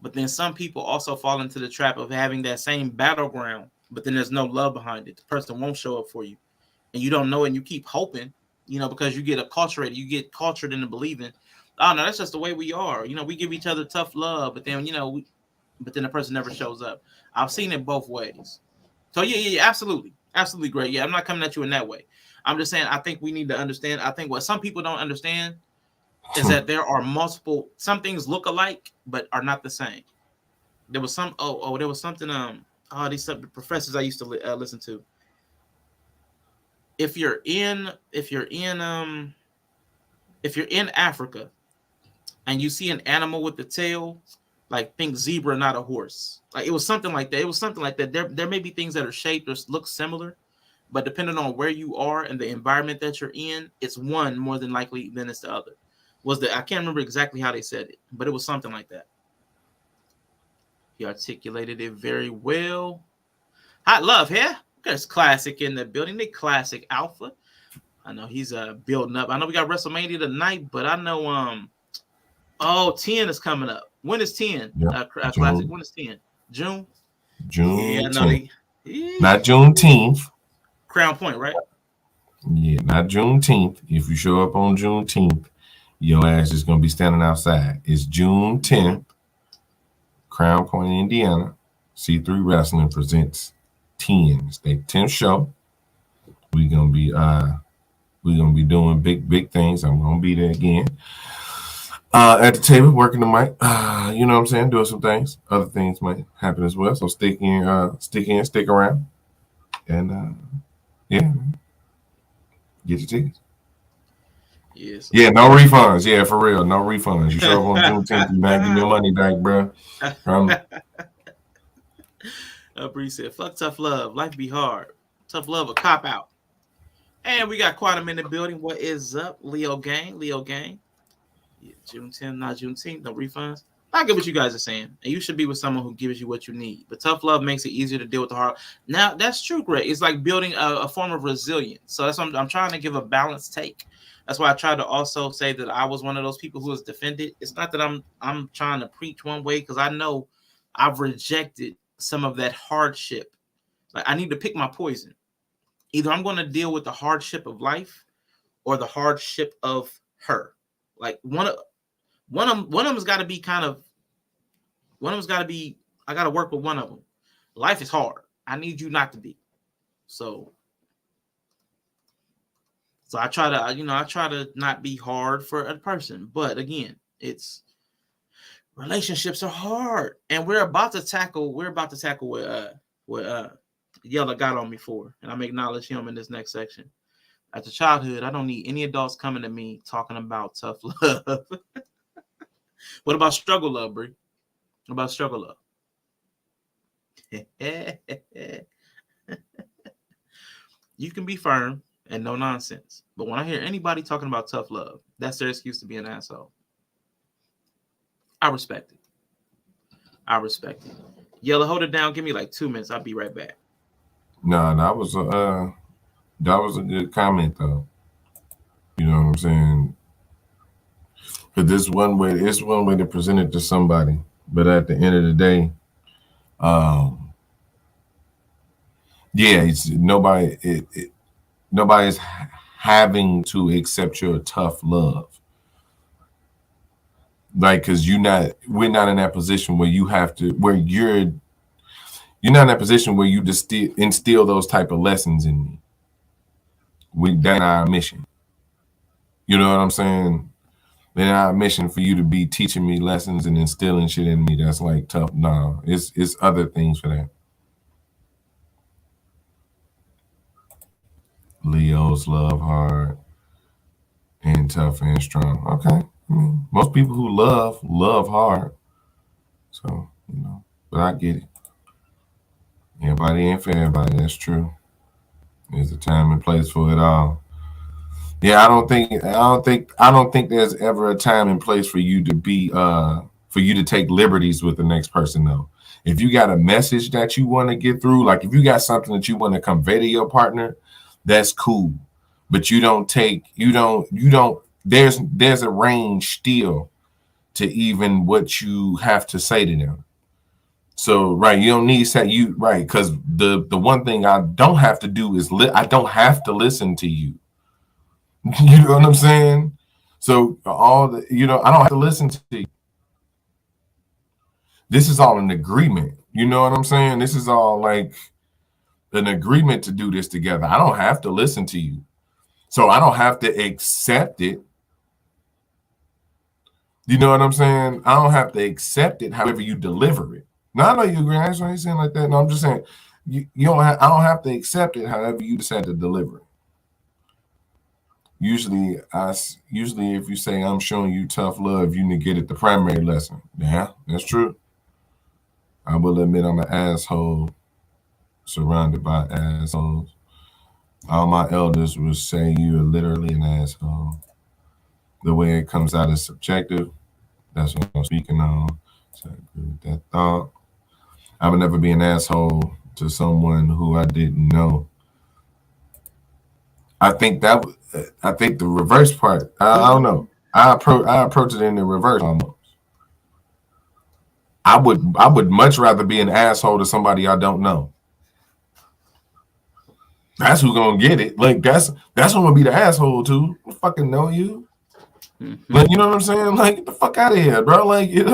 But then some people also fall into the trap of having that same battleground, but then there's no love behind it. The person won't show up for you, and you don't know it, and you keep hoping, because you get cultured into believing, oh no, that's just the way we are. We give each other tough love, but then but then the person never shows up. I've seen it both ways. So yeah, absolutely great. Yeah, I'm not coming at you in that way. I'm just saying I think we need to understand. I think what some people don't understand is that there are some things look alike but are not the same. There was something the professors I used to listen to. If you're in Africa and you see an animal with the tail, like think zebra, not a horse. Like it was something like that. There may be things that are shaped or look similar, but depending on where you are and the environment that you're in, it's one more than likely than it's the other. I can't remember exactly how they said it, but it was something like that. He articulated it very well. Hot love here. There's Classic in the building. The Classic Alpha. I know he's building up. I know we got WrestleMania tonight, but I know 10 is coming up. When is 10? Classic. When is 10? June? June. Yeah, not Juneteenth. Crown Point, right? Yeah, not Juneteenth. If you show up on Juneteenth, your ass is gonna be standing outside. It's June 10th. Crown Point, Indiana. C3 Wrestling presents 10. It's their 10th show. We're gonna be doing big things. I'm gonna be there again. At the table, working the mic. You know what I'm saying? Doing some things. Other things might happen as well. So stick around, and yeah, get your tickets. Yes. Yeah, no refunds. Yeah, for real, no refunds. You show up on Juneteenth, you not getting your money back, bro. Bree said, "Fuck tough love. Life be hard. Tough love a cop out." And we got Quantum in the building. What is up, Leo gang? Leo gang. Yeah, June 10th, not Juneteenth, no refunds. I get what you guys are saying. And you should be with someone who gives you what you need. But tough love makes it easier to deal with the hard. Now, that's true, Greg. It's like building a form of resilience. So that's what I'm trying to give a balanced take. That's why I tried to also say that I was one of those people who was defended. It's not that I'm trying to preach one way, because I know I've rejected some of that hardship. Like, I need to pick my poison. Either I'm going to deal with the hardship of life or the hardship of her. Like one of them's got to be I got to work with one of them. Life is hard. I need you not to be. So I try to not be hard for a person. But again, relationships are hard, and we're about to tackle what Yella got on me for, and I'm acknowledge him in this next section. After childhood, I don't need any adults coming to me talking about tough love. What about struggle love, Brie? What about struggle love? You can be firm and no nonsense. But when I hear anybody talking about tough love, that's their excuse to be an asshole. I respect it. Yella, hold it down. Give me like 2 minutes. I'll be right back. No, that was a good comment though. You know what I'm saying? But it's one way to present it to somebody. But at the end of the day, yeah, it's nobody's having to accept your tough love. Like, cause we're not in that position where you're not in that position where you just instill those type of lessons in me. That's our mission. You know what I'm saying? Then our mission for you to be teaching me lessons and instilling shit in me that's like tough. No, it's other things for that. Leos love hard and tough and strong. Okay. I mean, most people who love hard. So, but I get it. Everybody ain't for everybody. That's true. There's a time and place for it all. Yeah, I don't think there's ever a time and place for you to be for you to take liberties with the next person though. If you got a message that you want to get through, like if you got something that you want to convey to your partner, that's cool. But there's a range still to even what you have to say to them. So right, you don't need because the one thing I don't have to do is I don't have to listen to you. You know what I'm saying? So I don't have to listen to you. This is all an agreement. You know what I'm saying? This is all like an agreement to do this together. I don't have to listen to you. So I don't have to accept it. You know what I'm saying? I don't have to accept it however you deliver it. No, I know you agree. I ain't saying like that. No, I'm just saying I don't have to accept it however you decide to deliver it. Usually if you say I'm showing you tough love, you negated the primary lesson. Yeah, that's true. I will admit I'm an asshole surrounded by assholes. All my elders would say you are literally an asshole. The way it comes out is subjective. That's what I'm speaking on. So I agree with that thought. I would never be an asshole to someone who I didn't know. I think the reverse part. I don't know. I approach it in the reverse almost. I would much rather be an asshole to somebody I don't know. That's who's gonna get it. Like that's who I'm gonna be the asshole to. I fucking know you. Like, you know what I'm saying? Like, get the fuck out of here, bro. Like, get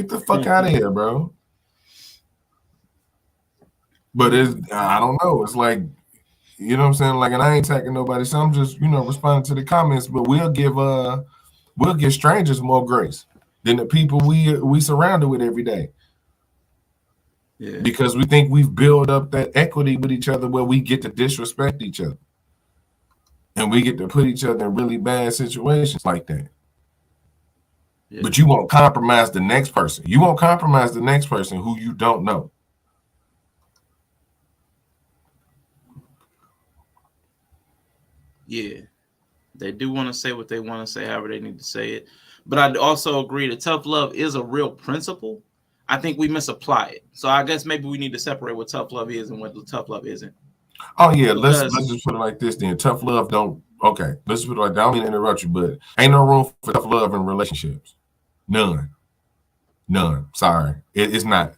the fuck out of here, bro. But I don't know. It's like, you know what I'm saying? Like, and I ain't attacking nobody, so I'm just, responding to the comments. But we'll give we'll give strangers more grace than the people we surrounded with every day. Yeah. Because we think we've built up that equity with each other where we get to disrespect each other. And we get to put each other in really bad situations like that. Yeah. But you won't compromise the next person. You won't compromise the next person who you don't know. Yeah. They do want to say what they want to say, however they need to say it. But I also agree that tough love is a real principle. I think we misapply it. So I guess maybe we need to separate what tough love is and what tough love isn't. Oh yeah, let's just put it like this then. Tough love let's put it like that. I don't mean to interrupt you, but ain't no room for tough love in relationships. None. Sorry. It's not.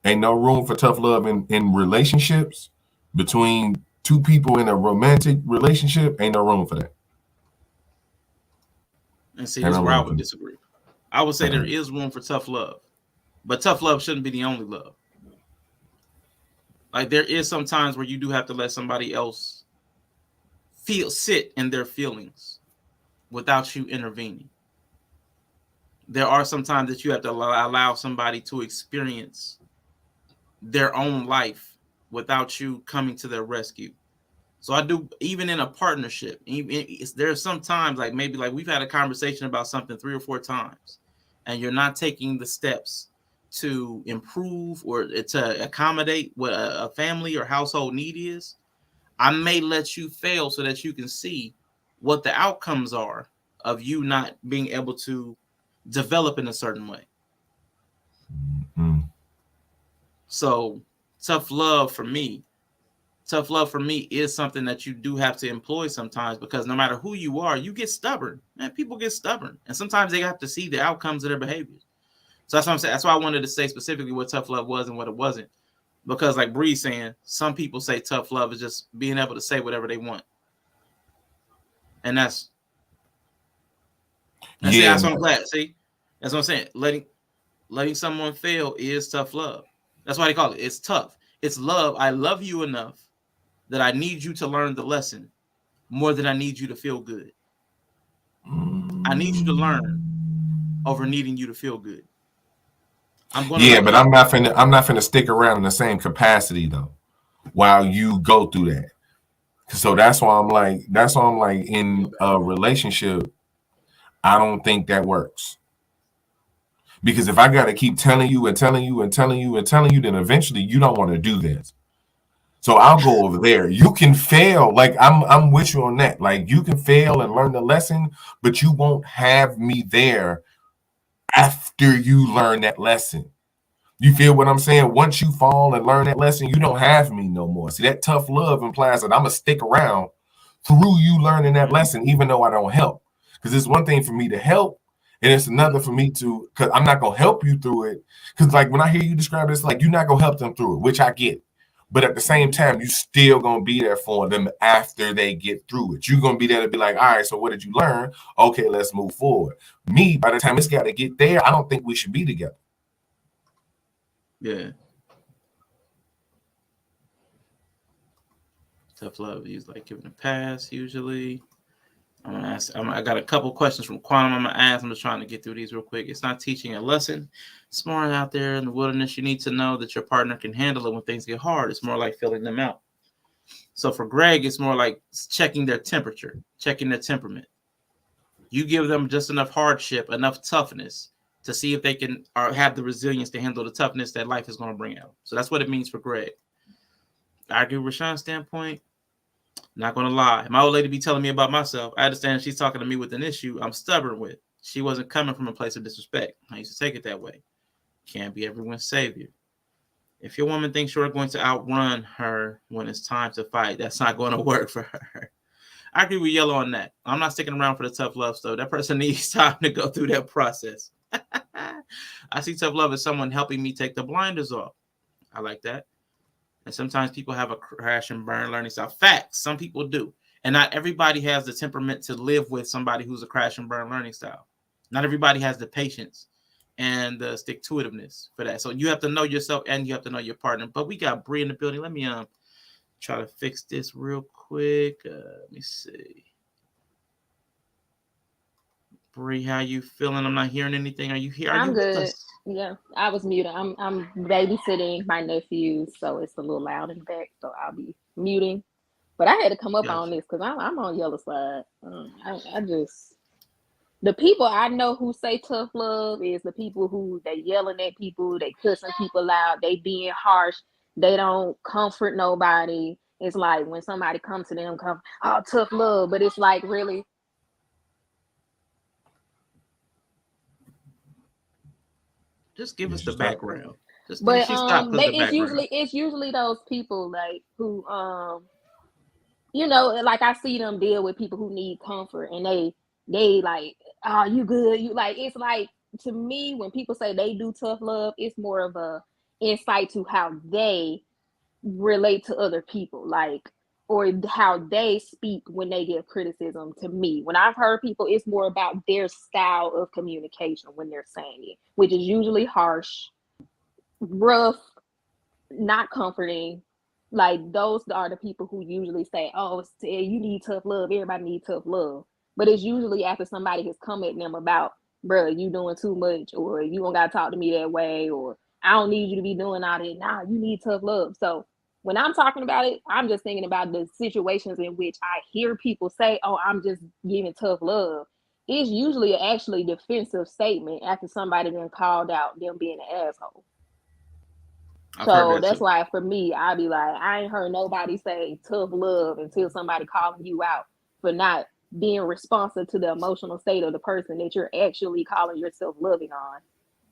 Ain't no room for tough love in relationships between two people in a romantic relationship. Ain't no room for that. And see, this is where I would disagree. I would say there is room for tough love, but tough love shouldn't be the only love. Like there is some times where you do have to let somebody else sit in their feelings without you intervening. There are some times that you have to allow somebody to experience their own life without you coming to their rescue. So I do, even in a partnership, there's some times like maybe like we've had a conversation about something 3 or 4 times and you're not taking the steps to improve or to accommodate what a family or household need is. I may let you fail so that you can see what the outcomes are of you not being able to develop in a certain way. Mm-hmm. So tough love for me is something that you do have to employ sometimes, because no matter who you are, you get stubborn. Man, people get stubborn. And sometimes they have to see the outcomes of their behaviors. So that's what I'm saying. That's why I wanted to say specifically what tough love was and what it wasn't. Because like Bree's saying, some people say tough love is just being able to say whatever they want. And that's what I'm glad. See, that's what I'm saying. Letting someone fail is tough love. That's why they call it. It's tough. It's love. I love you enough that I need you to learn the lesson more than I need you to feel good. I need you to learn over needing you to feel good. But I'm not finna stick around in the same capacity though while you go through that. So that's why I'm like in a relationship, I don't think that works. Because if I gotta keep telling you, then eventually you don't want to do this. So I'll go over there. You can fail. Like I'm with you on that. Like you can fail and learn the lesson, but you won't have me there after you learn that lesson. You feel what I'm saying? Once you fall and learn that lesson, you don't have me no more. See, that tough love implies that I'm gonna stick around through you learning that lesson, even though I don't help. Because it's one thing for me to help, and it's another for me to, because I'm not gonna help you through it. Because like when I hear you describe it, it's like you're not gonna help them through it, which I get. But at the same time, you still gonna be there for them after they get through it. You're gonna be there to be like, all right, so what did you learn? Okay, let's move forward. Me, by the time it's got to get there, I don't think we should be together. Yeah. Tough love is like giving a pass usually. I'm gonna ask. I got a couple questions from Quantum. I'm gonna ask. I'm just trying to get through these real quick. It's not teaching a lesson. It's more out there in the wilderness. You need to know that your partner can handle it when things get hard. It's more like filling them out. So for Greg, it's more like checking their temperature, checking their temperament. You give them just enough hardship, enough toughness to see if they can or have the resilience to handle the toughness that life is going to bring out. So that's what it means for Greg. I agree with Rashawn's standpoint. Not going to lie. My old lady be telling me about myself. I understand she's talking to me with an issue I'm stubborn with. She wasn't coming from a place of disrespect. I used to take it that way. Can't be everyone's savior. If your woman thinks you're going to outrun her when it's time to fight, that's not going to work for her. I agree with Yellow on that. I'm not sticking around for the tough love stuff. That person needs time to go through that process. I see tough love as someone helping me take the blinders off. I like that. And sometimes people have a crash and burn learning style. Facts. Some people do. And not everybody has the temperament to live with somebody who's a crash and burn learning style. Not everybody has the patience and the stick-to-itiveness for that. So you have to know yourself and you have to know your partner. But we got Bree in the building. Let me try to fix this real quick. Let me see. Bree, how you feeling? I'm not hearing anything. Are you here? Are you I'm with good. us? Yeah, I was muted. I'm babysitting my nephew, so it's a little loud in the back. So I'll be muting. But I had to come up on Gotcha. this because I'm on yellow side. I just the people I know who say tough love is the people who they yelling at people, they cussing people out, they being harsh, they don't comfort nobody. It's like when somebody comes to them, oh, tough love, but it's like really. Just give us Yes, you the stop. background. Just But she stopped because they the background. it's usually those people like who you know, like I see them deal with people who need comfort and they like, oh, you good, you like, it's like, to me when people say they do tough love, it's more of a insight to how they relate to other people, like, or how they speak when they give criticism. To me, when I've heard people, it's more about their style of communication when they're saying it, which is usually harsh, rough, not comforting. Like those are the people who usually say, "Oh, you need tough love. Everybody needs tough love." But it's usually after somebody has come at them about, "Bruh, you doing too much," or "You don't gotta talk to me that way," or "I don't need you to be doing all that." Nah, you need tough love. So when I'm talking about it, I'm just thinking about the situations in which I hear people say, "Oh, I'm just giving tough love." It's usually actually defensive statement after somebody been called out them being an asshole. I've heard So that that's too. why for me, I be like, I ain't heard nobody say tough love until somebody calling you out for not being responsive to the emotional state of the person that you're actually calling yourself loving on.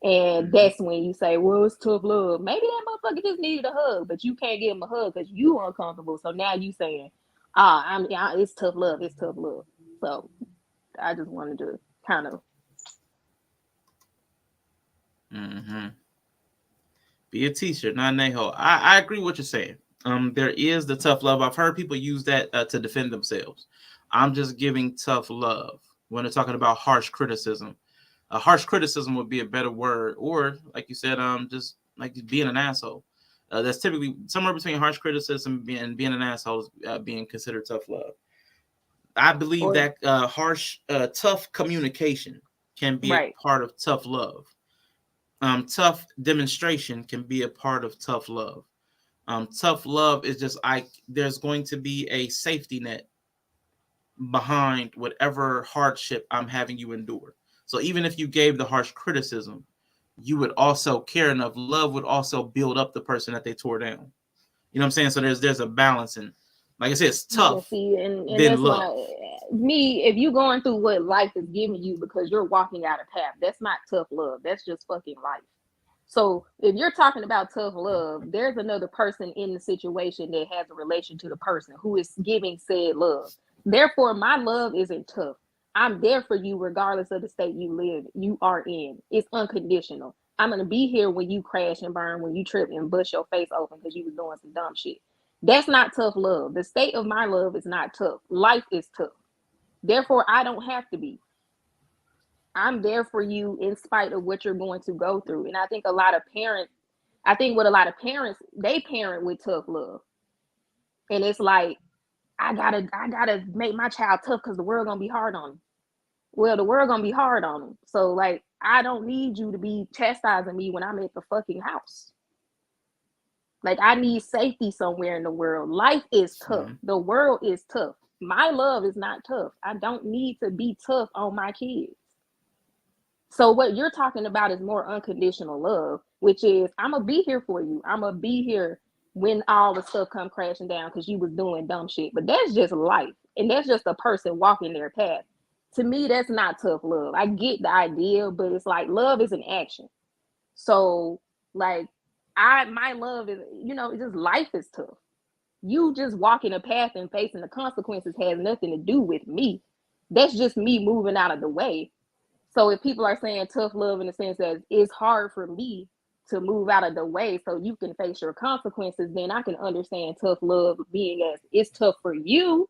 And Mm-hmm. that's when you say, well, it's tough love. Maybe that motherfucker just needed a hug, but you can't give him a hug because you uncomfortable. So now you saying, it's tough love. It's tough love. So I just wanted to kind of. Mm-hmm. Be a t-shirt, not an a-hole. I agree with what you're saying. There is the tough love. I've heard people use that to defend themselves. I'm just giving tough love when they're talking about harsh criticism. Harsh criticism would be a better word, or like you said, just like being an asshole. That's typically somewhere between harsh criticism and being an asshole, being considered tough love. I believe Or that tough communication can be a right. part of tough love. Tough demonstration can be a part of tough love. Tough love is just there's going to be a safety net behind whatever hardship I'm having you endure. So even if you gave the harsh criticism, you would also care enough. Love would also build up the person that they tore down. You know what I'm saying? So there's a balance, and like I said, it's Yeah, tough, see, and then that's love. why me, if you going through what life is giving you because you're walking out a path, that's not tough love. That's just fucking life. So if you're talking about tough love, there's another person in the situation that has a relation to the person who is giving said love. Therefore, my love isn't tough. I'm there for you regardless of the state you are in. It's unconditional. I'm gonna be here when you crash and burn, when you trip and bust your face open because you was doing some dumb shit. That's not tough love. The state of my love is not tough. Life is tough. Therefore, I don't have to be. I'm there for you in spite of what you're going to go through. And I think what a lot of parents, they parent with tough love. And it's like, I gotta make my child tough because the world gonna be hard on them. Well, the world gonna be hard on them. So like, I don't need you to be chastising me when I'm at the fucking house. Like I need safety somewhere in the world. Life is tough. Mm-hmm. The world is tough. My love is not tough. I don't need to be tough on my kids. So what you're talking about is more unconditional love, which is I'm gonna be here for you. I'm gonna be here when all the stuff come crashing down because you was doing dumb shit. But that's just life, and that's just a person walking their path. To me, that's not tough love. I get the idea, but it's like love is an action. So like my love is, it's just life is tough. You just walking a path and facing the consequences has nothing to do with me. That's just me moving out of the way. So if people are saying tough love in the sense that it's hard for me to move out of the way so you can face your consequences, then I can understand tough love being as it's tough for you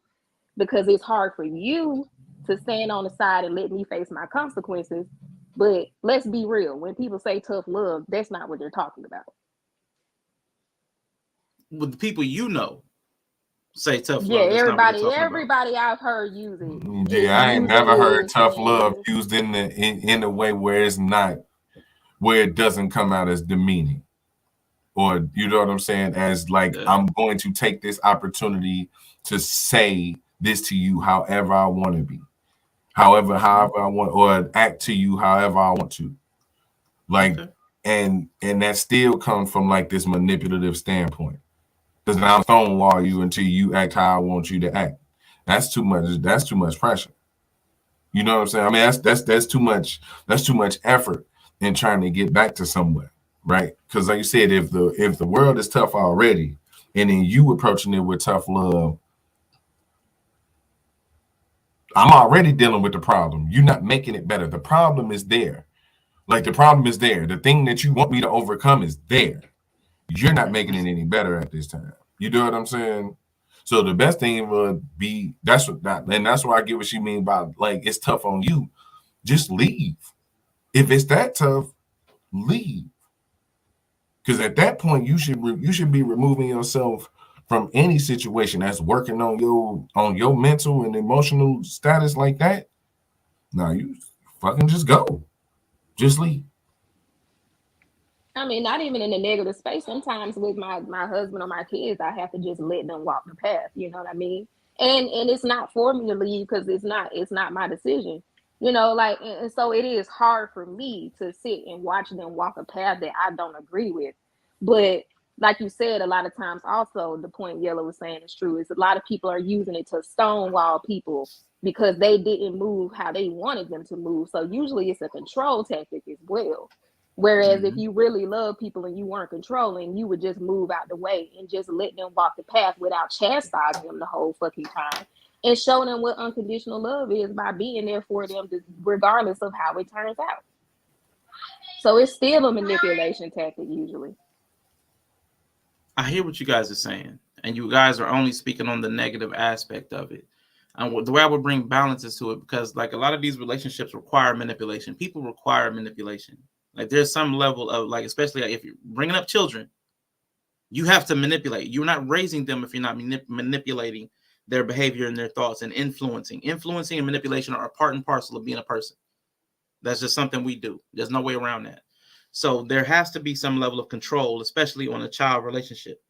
because it's hard for you to stand on the side and let me face my consequences. But let's be real. When people say tough love, that's not what they're talking about. With the people you know. say tough Yeah, love. That's not what we're talking everybody I've heard use it. Yeah, I ain't never heard tough love and used in a way where it's not, where it doesn't come out as demeaning, or you know what I'm saying, as like I'm going to take this opportunity to say this to you however I want to be, however I want, or act to you however I want to, like, and that still comes from like this manipulative standpoint, because now I'm stonewall you until you act how I want you to act. That's too much. That's too much pressure. You know what I'm saying? I mean, that's too much. That's too much effort in trying to get back to somewhere, right? Because like you said, if the world is tough already, and then you approaching it with tough love, I'm already dealing with the problem. You're not making it better. The problem is there. Like, the problem is there. The thing that you want me to overcome is there. You're not making it any better at this time. You know what I'm saying? So the best thing would be, that's why I get what she mean by, like, it's tough on you. Just leave. If it's that tough, leave. Because at that point, you should be removing yourself from any situation that's working on your mental and emotional status like that. Now you fucking just go. Just leave. I mean, not even in a negative space. Sometimes with my husband or my kids, I have to just let them walk the path. You know what I mean? And it's not for me to leave, because it's not my decision. You know, like, and so it is hard for me to sit and watch them walk a path that I don't agree with. But like you said, a lot of times also the point Yellow was saying is true, is a lot of people are using it to stonewall people because they didn't move how they wanted them to move. So usually it's a control tactic as well. Whereas if you really love people and you weren't controlling, you would just move out the way and just let them walk the path without chastising them the whole fucking time, and show them what unconditional love is by being there for them, regardless of how it turns out. So it's still a manipulation tactic usually. I hear what you guys are saying, and you guys are only speaking on the negative aspect of it. And the way I would bring balances to it, because like a lot of these relationships require manipulation. People require manipulation. Like, there's some level of, like, especially if you're bringing up children, you have to manipulate. You're not raising them if you're not manipulating their behavior and their thoughts, and influencing. Influencing and manipulation are a part and parcel of being a person. That's just something we do. There's no way around that. So there has to be some level of control, especially on a child relationship.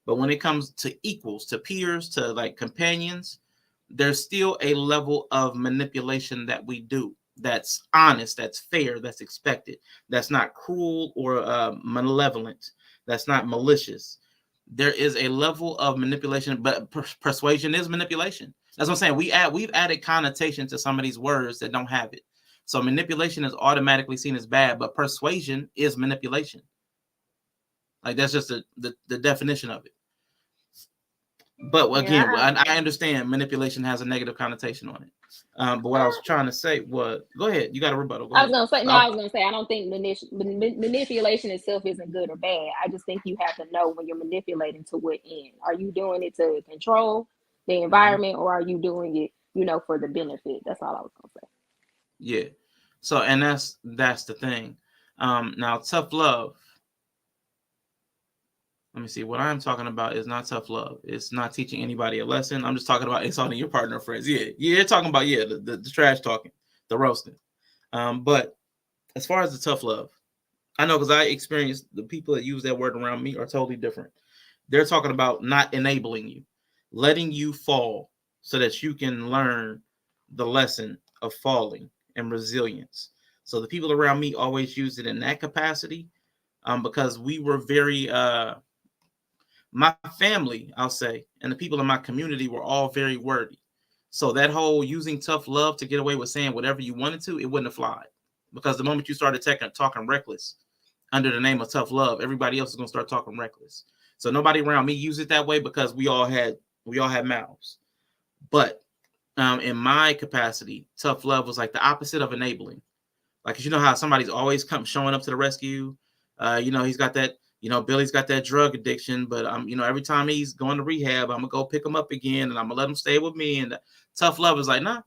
But when it comes to equals, to peers, to like companions, there's still a level of manipulation that we do. That's honest, that's fair, that's expected, that's not cruel or malevolent, that's not malicious. There is a level of manipulation, but persuasion is manipulation. That's what I'm saying. We've added connotation to some of these words that don't have it. So manipulation is automatically seen as bad, but persuasion is manipulation. Like, that's just the definition of it. But again, I understand manipulation has a negative connotation on it. But what I was trying to say was, go ahead. You got a rebuttal. Go ahead. I was gonna say I don't think manipulation itself isn't good or bad. I just think you have to know when you're manipulating to what end. Are you doing it to control the environment, or are you doing it, for the benefit? That's all I was gonna say. Yeah. So, and that's the thing. Now, tough love. Let me see. What I'm talking about is not tough love. It's not teaching anybody a lesson. I'm just talking about insulting your partner or friends. Yeah, you're talking about the trash talking, the roasting. But as far as the tough love, I know, because I experienced the people that use that word around me are totally different. They're talking about not enabling you, letting you fall so that you can learn the lesson of falling and resilience. So the people around me always used it in that capacity, because we were very my family, I'll say, and the people in my community were all very wordy. So that whole using tough love to get away with saying whatever you wanted to, it wouldn't have flied. Because the moment you started talking reckless under the name of tough love, everybody else is going to start talking reckless. So nobody around me used it that way, because we all had mouths. But in my capacity, tough love was like the opposite of enabling. Like, you know how somebody's always showing up to the rescue. He's got that. Billy's got that drug addiction, but every time he's going to rehab, I'm gonna go pick him up again, and I'm gonna let him stay with me. And tough love is like, nah,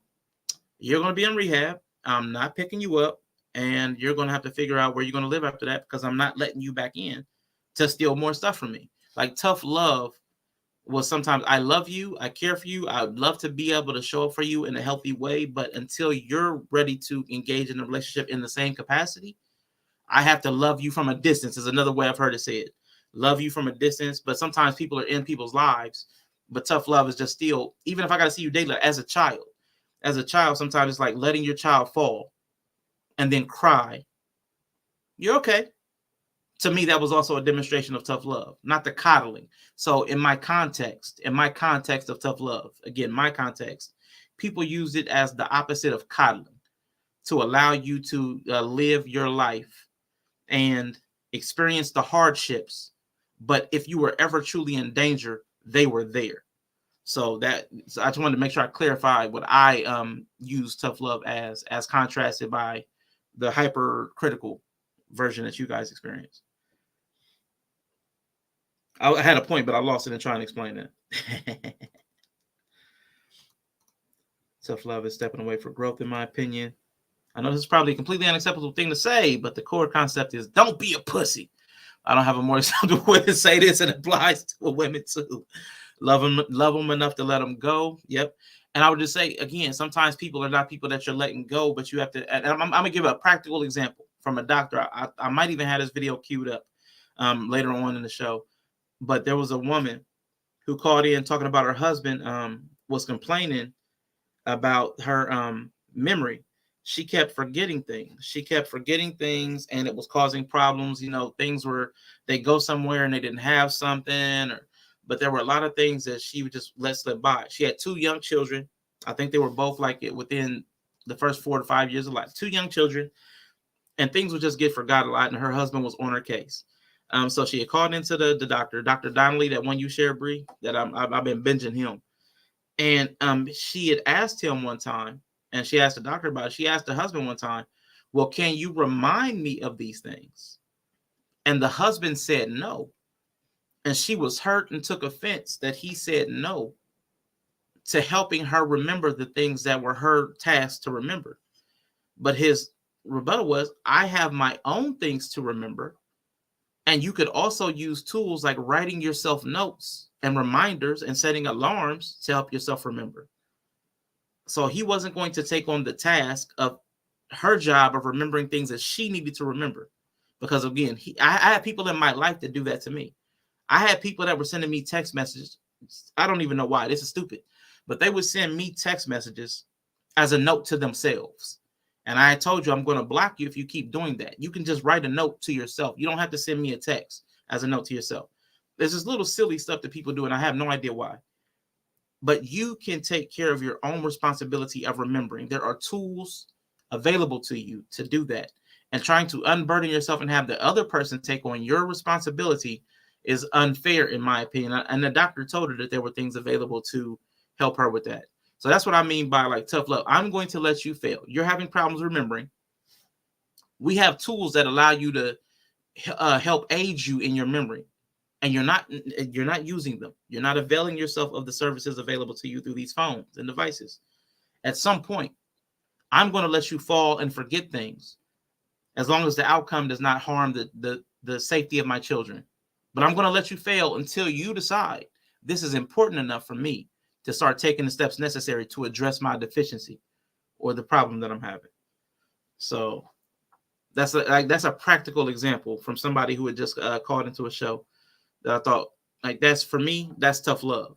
you're gonna be in rehab. I'm not picking you up, and you're gonna have to figure out where you're gonna live after that, because I'm not letting you back in to steal more stuff from me. Like, tough love was sometimes I love you, I care for you, I would love to be able to show up for you in a healthy way, but until you're ready to engage in a relationship in the same capacity, I have to love you from a distance is another way I've heard it said. Love you from a distance, but sometimes people are in people's lives, but tough love is just still, even if I got to see you daily as a child, sometimes it's like letting your child fall and then cry. You're okay. To me, that was also a demonstration of tough love, not the coddling. So in my context of tough love, again, my context, people use it as the opposite of coddling to allow you to live your life and experience the hardships. But if you were ever truly in danger, they were there. So I just wanted to make sure I clarify what I use tough love as contrasted by the hypercritical version that you guys experience. I had a point, but I lost it in trying to explain that. Tough love is stepping away for growth, in my opinion. I know this is probably a completely unacceptable thing to say, but the core concept is don't be a pussy. I don't have a more acceptable way to say this, and it applies to women too. Love them enough to let them go. Yep. And I would just say, again, sometimes people are not people that you're letting go, but you have to, and I'm going to give a practical example from a doctor. I might even have this video queued up later on in the show. But there was a woman who called in talking about her husband was complaining about her memory. She kept forgetting things. And it was causing problems. You know, things were, they go somewhere and they didn't have something, but there were a lot of things that she would just let slip by. She had 2 young children. I think they were both like within the first 4 to 5 years of life. 2 young children, and things would just get forgot a lot. And her husband was on her case. So she had called into the doctor, Dr. Donnelly, that one you shared, Bree, that I've been binging him. And she had asked him one time, and she asked the doctor about it. She asked her husband one time, well, can you remind me of these things? And the husband said no. And she was hurt and took offense that he said no to helping her remember the things that were her task to remember. But his rebuttal was, I have my own things to remember. And you could also use tools like writing yourself notes and reminders and setting alarms to help yourself remember. So he wasn't going to take on the task of her job of remembering things that she needed to remember. Because again, I had people in my life that do that to me. I had people that were sending me text messages. I don't even know why. This is stupid. But they would send me text messages as a note to themselves. And I told you, I'm going to block you if you keep doing that. You can just write a note to yourself. You don't have to send me a text as a note to yourself. There's this little silly stuff that people do, and I have no idea why. But you can take care of your own responsibility of remembering. There are tools available to you to do that. And trying to unburden yourself and have the other person take on your responsibility is unfair, in my opinion. And the doctor told her that there were things available to help her with that. So that's what I mean by like tough love. I'm going to let you fail. You're having problems remembering. We have tools that allow you to help aid you in your memory, and you're not using them. You're not availing yourself of the services available to you through these phones and devices. At some point, I'm going to let you fall and forget things, as long as the outcome does not harm the safety of my children. But I'm going to let you fail until you decide this is important enough for me to start taking the steps necessary to address my deficiency or the problem that I'm having. So that's a practical example from somebody who had just called into a show that I thought, like, that's for me, that's tough love.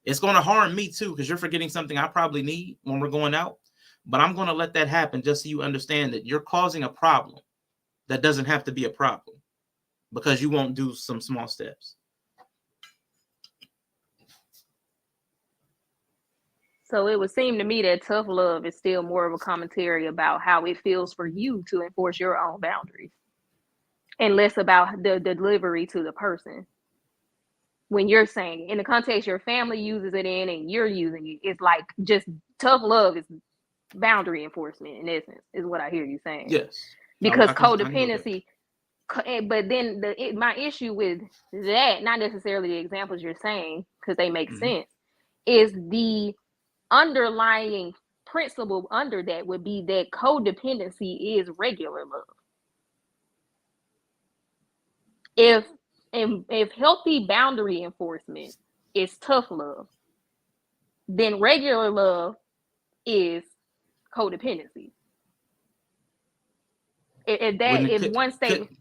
It's going to harm me too, because you're forgetting something I probably need when we're going out. But I'm going to let that happen just so you understand that you're causing a problem that doesn't have to be a problem because you won't do some small steps. So it would seem to me that tough love is still more of a commentary about how it feels for you to enforce your own boundaries and less about the delivery to the person. When you're saying in the context your family uses it in and you're using it, it's like just tough love is boundary enforcement in essence, is what I hear you saying. Yes. Because codependency, but then my issue with that, not necessarily the examples you're saying, because they make sense, is the underlying principle under that would be that codependency is regular love. If healthy boundary enforcement is tough love. Then regular love is codependency. If one statement,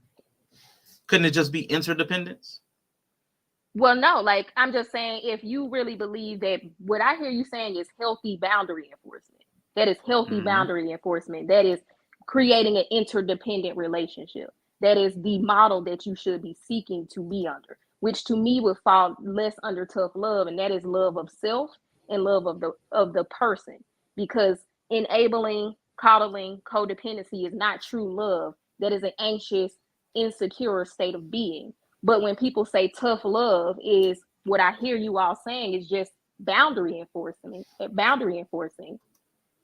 couldn't it just be interdependence? well, no, like I'm just saying, if you really believe that, what I hear you saying is healthy boundary enforcement. That is healthy boundary enforcement. That is creating an interdependent relationship. That is the model that you should be seeking to be under, which to me would fall less under tough love, and that is love of self and love of the person. Because enabling, coddling, codependency is not true love. That is an anxious, insecure state of being. But when people say tough love, is what I hear you all saying is just boundary enforcement,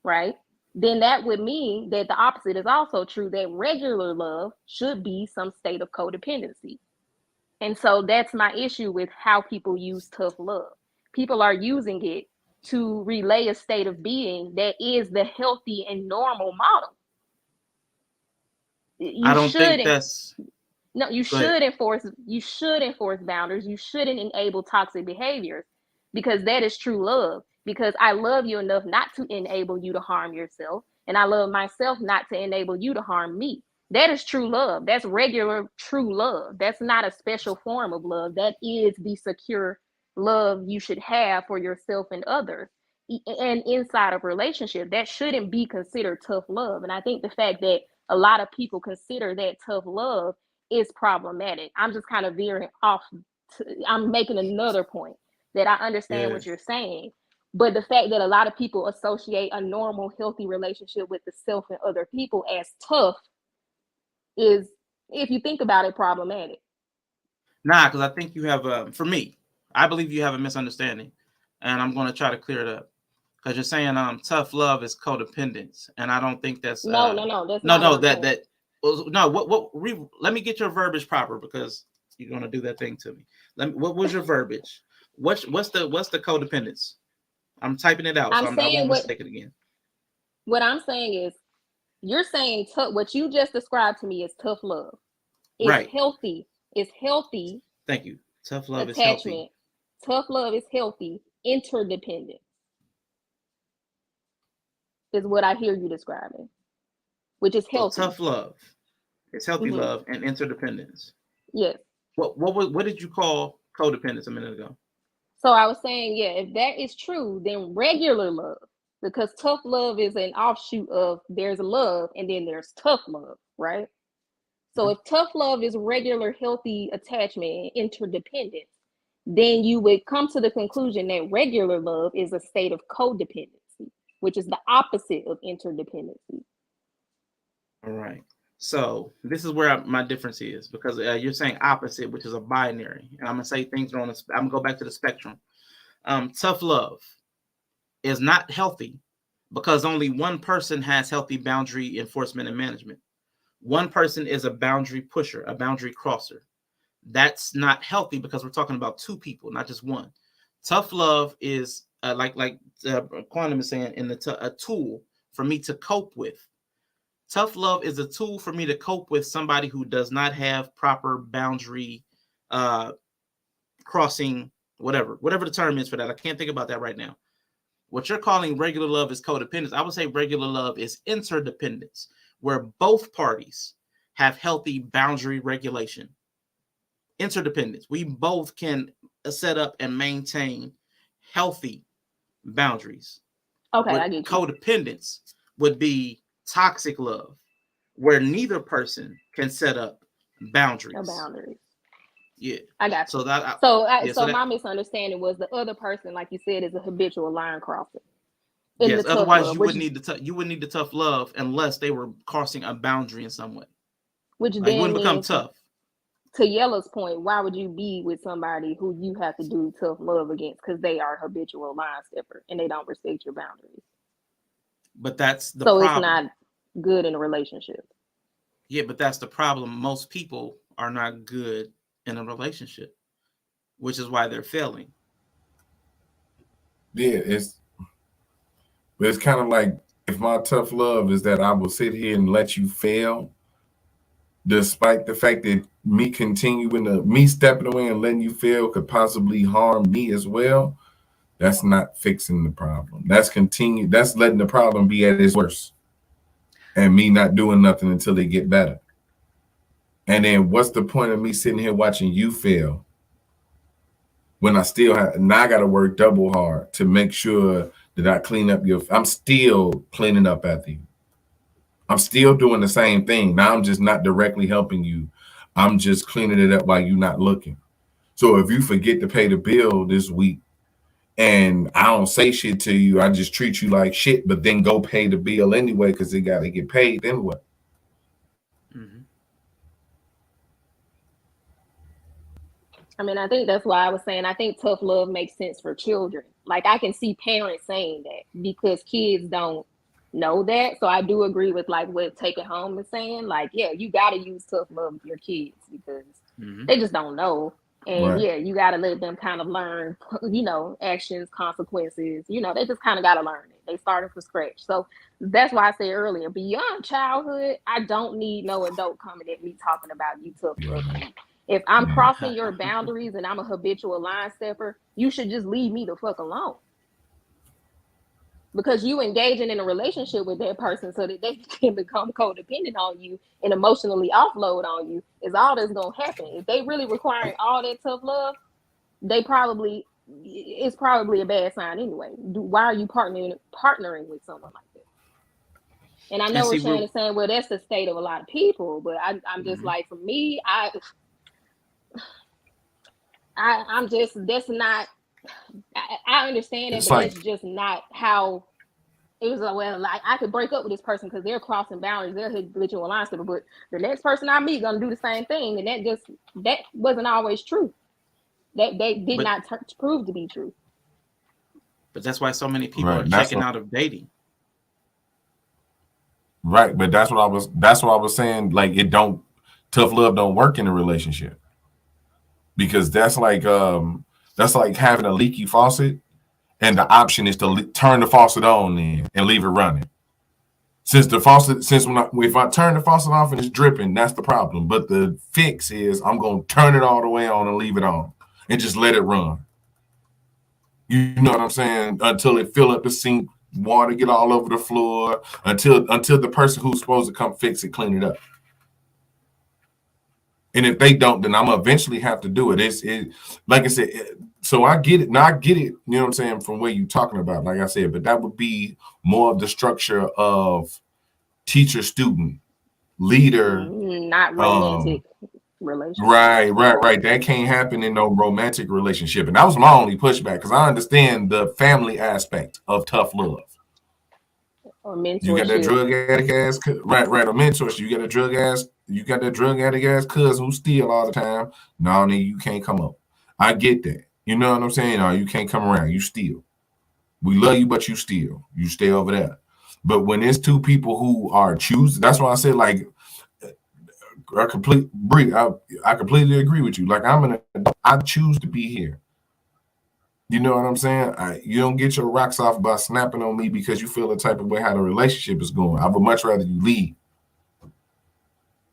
right? Then that would mean that the opposite is also true, that regular love should be some state of codependency. And so that's my issue with how people use tough love. People are using it to relay a state of being that is the healthy and normal model. I don't think that's no, you should enforce boundaries. You shouldn't enable toxic behaviors, because that is true love. Because I love you enough not to enable you to harm yourself, and I love myself not to enable you to harm me. That is true love. That's regular true love. That's not a special form of love. That is the secure love you should have for yourself and others. And inside of relationship, that shouldn't be considered tough love. And I think the fact that a lot of people consider that tough love is problematic. I'm just kind of veering off. I'm making another point that I understand what you're saying. But the fact that a lot of people associate a normal, healthy relationship with the self and other people as tough is, if you think about it, problematic. Nah, because I think you have for me, I believe you have a misunderstanding, and I'm going to try to clear it up. Because you're saying tough love is codependence, and I don't think that's no. That's not let me get your verbiage proper, because you're going to do that thing to me. What was your verbiage? What's the codependence? I'm typing it out, so I won't mistake it again. What I'm saying is, you're saying what you just described to me is tough love. It's right. Healthy. It's healthy. Thank you. Tough love attachment. is healthy. Tough love is healthy. Interdependent is what I hear you describing, which is healthy. So tough love. It's healthy love and interdependence. Yes. What did you call codependence a minute ago? So I was saying, yeah, if that is true, then regular love, because tough love is an offshoot of there's love and then there's tough love, right? So if tough love is regular, healthy attachment and interdependence, then you would come to the conclusion that regular love is a state of codependency, which is the opposite of interdependency. All right. So this is where my difference is, because you're saying opposite, which is a binary, and I'm gonna say things are on. I'm gonna go back to the spectrum. Tough love is not healthy because only one person has healthy boundary enforcement and management. One person is a boundary pusher, a boundary crosser. That's not healthy because we're talking about two people, not just one. Tough love is like Quantum is saying, a tool for me to cope with. Tough love is a tool for me to cope with somebody who does not have proper boundary crossing, whatever the term is for that. I can't think about that right now. What you're calling regular love is codependence. I would say regular love is interdependence, where both parties have healthy boundary regulation. Interdependence. We both can set up and maintain healthy boundaries. Okay, I get you. Codependence would be toxic love, where neither person can set up boundaries. Yeah, I got you. So my misunderstanding was the other person, like you said, is a habitual line crosser. Yes, otherwise you wouldn't need the tough love unless they were crossing a boundary in some way. Which then wouldn't become tough. To Yella's point, why would you be with somebody who you have to do tough love against because they are habitual line stepper and they don't respect your boundaries? But that's the problem. So it's not good in a relationship. Yeah, but that's the problem. Most people are not good in a relationship, which is why they're failing. Yeah, it's kind of like, if my tough love is that I will sit here and let you fail, despite the fact that me stepping away and letting you fail could possibly harm me as well, that's not fixing the problem. That's letting the problem be at its worst. And me not doing nothing until they get better. And then what's the point of me sitting here watching you fail when I still I got to work double hard to make sure that I clean up I'm still cleaning up after you. I'm still doing the same thing. Now I'm just not directly helping you. I'm just cleaning it up while you're not looking. So if you forget to pay the bill this week and I don't say shit to you, I just treat you like shit, but then go pay the bill anyway because it got to get paid, then what? Mm-hmm. I mean, I think that's why I was saying I think tough love makes sense for children. Like I can see parents saying that because kids don't know that. So I do agree with like what Take It Home is saying. Like, yeah, you got to use tough love with your kids because they just don't know. And Right. yeah, you got to let them kind of learn, you know, actions, consequences. You know, they just kind of got to learn it. They started from scratch. So that's why I said earlier, beyond childhood, I don't need no adult coming at me talking about you tough love me. If I'm crossing your boundaries and I'm a habitual line stepper, you should just leave me the fuck alone. Because you engaging in a relationship with that person so that they can become codependent on you and emotionally offload on you is all that's gonna happen. If they really requiring all that tough love, it's probably a bad sign anyway. Why are you partnering with someone like that? And I know what Shannon is saying, well, that's the state of a lot of people, but I'm just like, for me, I'm just, that's not, I understand it, but like, that's just not how it was. Well, like I could break up with this person because they're crossing boundaries, they're habitual line stepper, but the next person I meet gonna do the same thing, and that wasn't always true. That they did not prove to be true. But that's why so many people are checking out of dating. Right, but that's what I was saying. Like tough love don't work in a relationship because that's like having a leaky faucet and the option is to turn the faucet on then and leave it running. If I turn the faucet off and it's dripping, that's the problem. But the fix is I'm gonna turn it all the way on and leave it on and just let it run. You know what I'm saying? Until it fill up the sink, water get all over the floor, until the person who's supposed to come fix it clean it up. And if they don't, then I'm gonna eventually have to do it. It's like I said. So I get it. Now I get it. You know what I'm saying from where you're talking about. Like I said, but that would be more of the structure of teacher, student, leader, not romantic relationship. Right. That can't happen in no romantic relationship. And that was my only pushback because I understand the family aspect of tough love. Or mentorship. You got that drug addict ass, right? A mentorship. You got that drug addict ass cousin who steal all the time. No, nigga, you can't come up. I get that. You know what I'm saying? No, you can't come around. You steal. We love you, but you steal. You stay over there. But when it's two people who are choosing, that's why I said like I completely agree with you. Like I choose to be here. You know what I'm saying? You don't get your rocks off by snapping on me because you feel the type of way how the relationship is going. I would much rather you leave.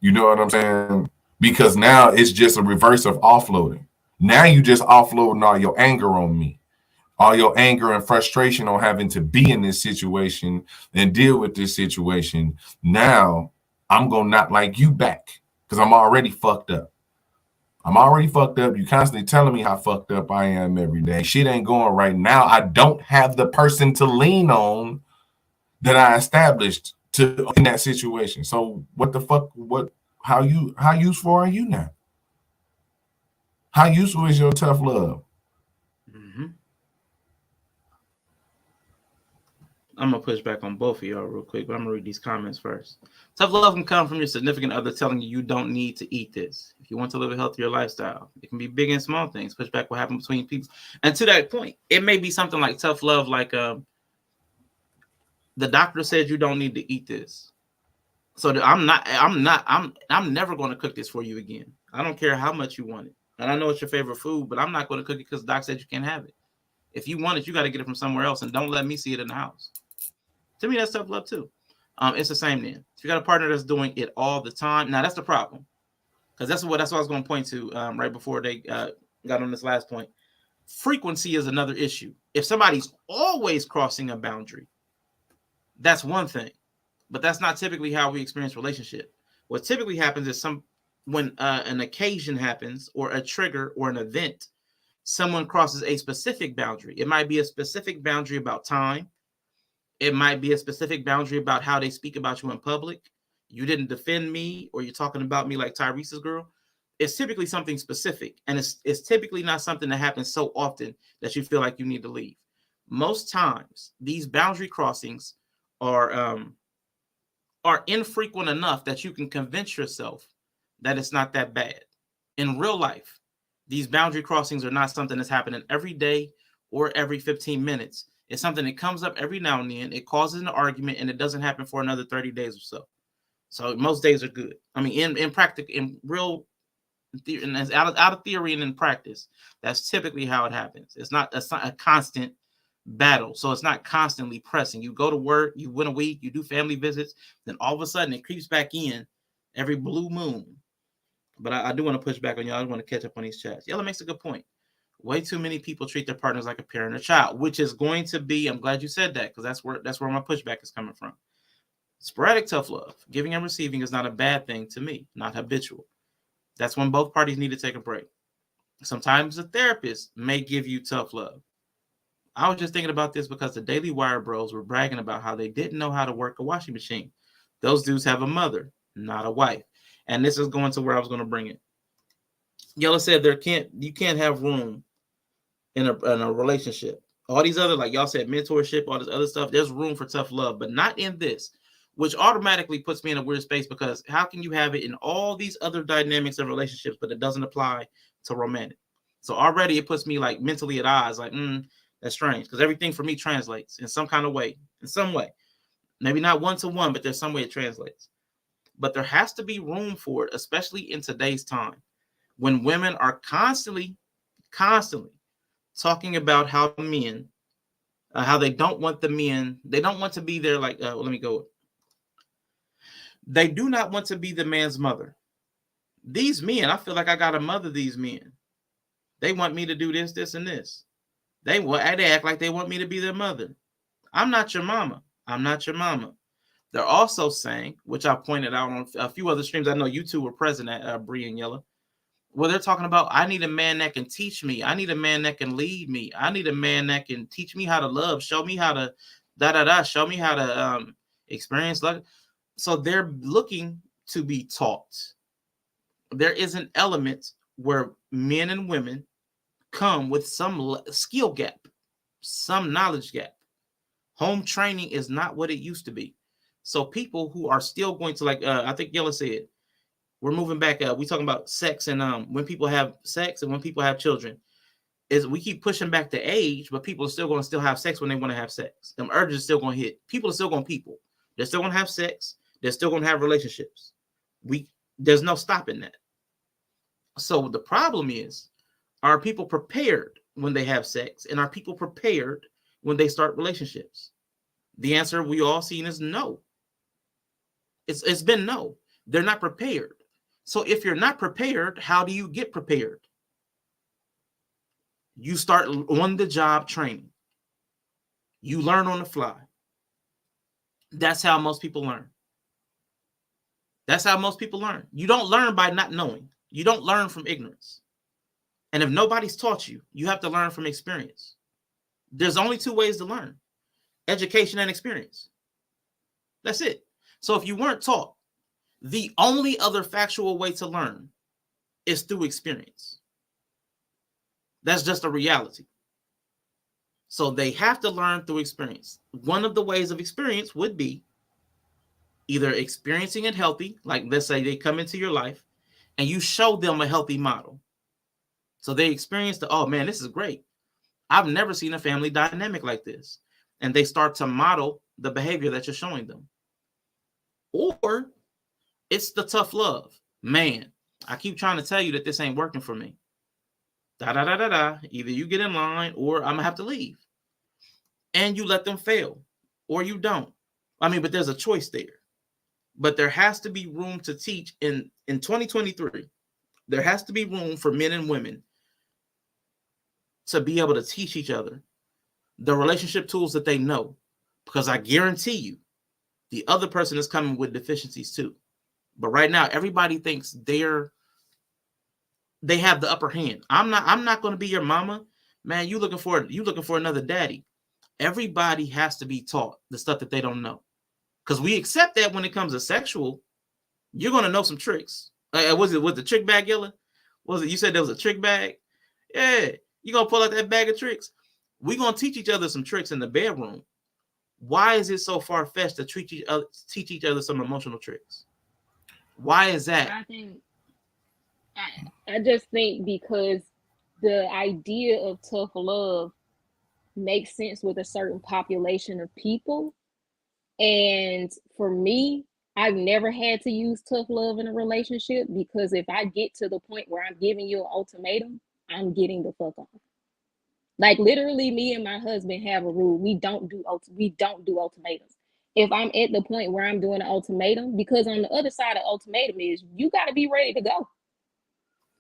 You know what I'm saying? Because now it's just a reverse of offloading. Now you just offloading all your anger on me. All your anger and frustration on having to be in this situation and deal with this situation. Now I'm going to not like you back because I'm already fucked up. You constantly telling me how fucked up I am every day. Shit ain't going right now. I don't have the person to lean on that I established in that situation. So what the fuck? How useful are you now? How useful is your tough love? Mm-hmm. I'm gonna push back on both of y'all real quick, but I'm gonna read these comments first. Tough love can come from your significant other telling you don't need to eat this if you want to live a healthier lifestyle. It can be big and small things. Push back what happened between people, and to that point, it may be something like tough love, like the doctor said you don't need to eat this, so I'm never going to cook this for you again. I don't care how much you want it, and I know it's your favorite food, but I'm not going to cook it because the doc said you can't have it. If you want it, you got to get it from somewhere else, and don't let me see it in the house. To me, that's tough love too. It's the same then. If you got a partner that's doing it all the time, now that's the problem. Because that's what I was going to point to right before they got on this last point. Frequency is another issue. If somebody's always crossing a boundary, that's one thing. But that's not typically how we experience relationship. What typically happens is when an occasion happens or a trigger or an event, someone crosses a specific boundary. It might be a specific boundary about time. It might be a specific boundary about how they speak about you in public. You didn't defend me, or you're talking about me like Tyrese's girl. It's typically something specific, and it's typically not something that happens so often that you feel like you need to leave. Most times, these boundary crossings are infrequent enough that you can convince yourself that it's not that bad. In real life, these boundary crossings are not something that's happening every day or every 15 minutes. It's something that comes up every now and then. It causes an argument, and it doesn't happen for another 30 days or so. So most days are good. I mean, in practice, in real theory, and as out of theory and in practice, that's typically how it happens. It's not a constant battle. So it's not constantly pressing. You go to work, you win a week, you do family visits, then all of a sudden it creeps back in every blue moon. But I do want to push back on y'all. I want to catch up on these chats. Yella makes a good point. Way too many people treat their partners like a parent or child, which is going to be, I'm glad you said that, because that's where my pushback is coming from. Sporadic tough love, giving and receiving, is not a bad thing to me, not habitual. That's when both parties need to take a break. Sometimes a therapist may give you tough love. I was just thinking about this because the Daily Wire bros were bragging about how they didn't know how to work a washing machine. Those dudes have a mother, not a wife. And this is going to where I was going to bring it. Yella said you can't have room in a relationship. All these other, like y'all said, mentorship, all this other stuff, there's room for tough love, but not in this, which automatically puts me in a weird space, because how can you have it in all these other dynamics of relationships, but it doesn't apply to romantic? So already it puts me like mentally at odds, like, that's strange, because everything for me translates in some kind of way, in some way. Maybe not one-to-one, but there's some way it translates. But there has to be room for it, especially in today's time, when women are constantly talking about how men, how they don't want the men, they don't want to be there, like, let me go. They do not want to be the man's mother. These men, I feel like I got to mother these men. They want me to do this, this, and this. They act like they want me to be their mother. I'm not your mama. I'm not your mama. They're also saying, which I pointed out on a few other streams, I know you two were present at, Bree and Yella, where they're talking about, I need a man that can teach me. I need a man that can lead me. I need a man that can teach me how to love, show me how to show me how to experience love. So they're looking to be taught. There is an element where men and women come with some skill gap, some knowledge gap. Home training is not what it used to be. So people who are still going to, like, I think Yella said, we're moving back up. We're talking about sex and when people have sex and when people have children. Is we keep pushing back the age, but people are still going to still have sex when they want to have sex. Them urges are still going to hit. People are still going to people. They're still going to have sex. They're still going to have relationships. There's no stopping that. So the problem is, are people prepared when they have sex? And are people prepared when they start relationships? The answer we all seen is no. It's been no. They're not prepared. So if you're not prepared, how do you get prepared? You start on the job training. You learn on the fly. That's how most people learn. That's how most people learn. You don't learn by not knowing. You don't learn from ignorance. And if nobody's taught you, you have to learn from experience. There's only two ways to learn: education and experience. That's it. So if you weren't taught, the only other factual way to learn is through experience. That's just a reality. So they have to learn through experience. One of the ways of experience would be either experiencing it healthy, like let's say they come into your life and you show them a healthy model. So they experience oh man, this is great. I've never seen a family dynamic like this. And they start to model the behavior that you're showing them. Or it's the tough love. Man, I keep trying to tell you that this ain't working for me. Either you get in line or I'm going to have to leave. And you let them fail or you don't. I mean, but there's a choice there. But there has to be room to teach in 2023. There has to be room for men and women to be able to teach each other the relationship tools that they know, because I guarantee you the other person is coming with deficiencies too. But right now, everybody thinks they have the upper hand. I'm not going to be your mama, man. You looking for another daddy. Everybody has to be taught the stuff that they don't know, because we accept that when it comes to sexual, you're going to know some tricks. Was the trick bag yelling? Was it, you said there was a trick bag? Yeah, you gonna pull out that bag of tricks. We're gonna teach each other some tricks in the bedroom. Why is it so far-fetched to teach each other some emotional tricks? Why is that? I just think because the idea of tough love makes sense with a certain population of people. And for me, I've never had to use tough love in a relationship, because if I get to the point where I'm giving you an ultimatum, I'm getting the fuck on. Like literally, me and my husband have a rule: we don't do ultimatums. If I'm at the point where I'm doing an ultimatum, because on the other side of ultimatum is you got to be ready to go.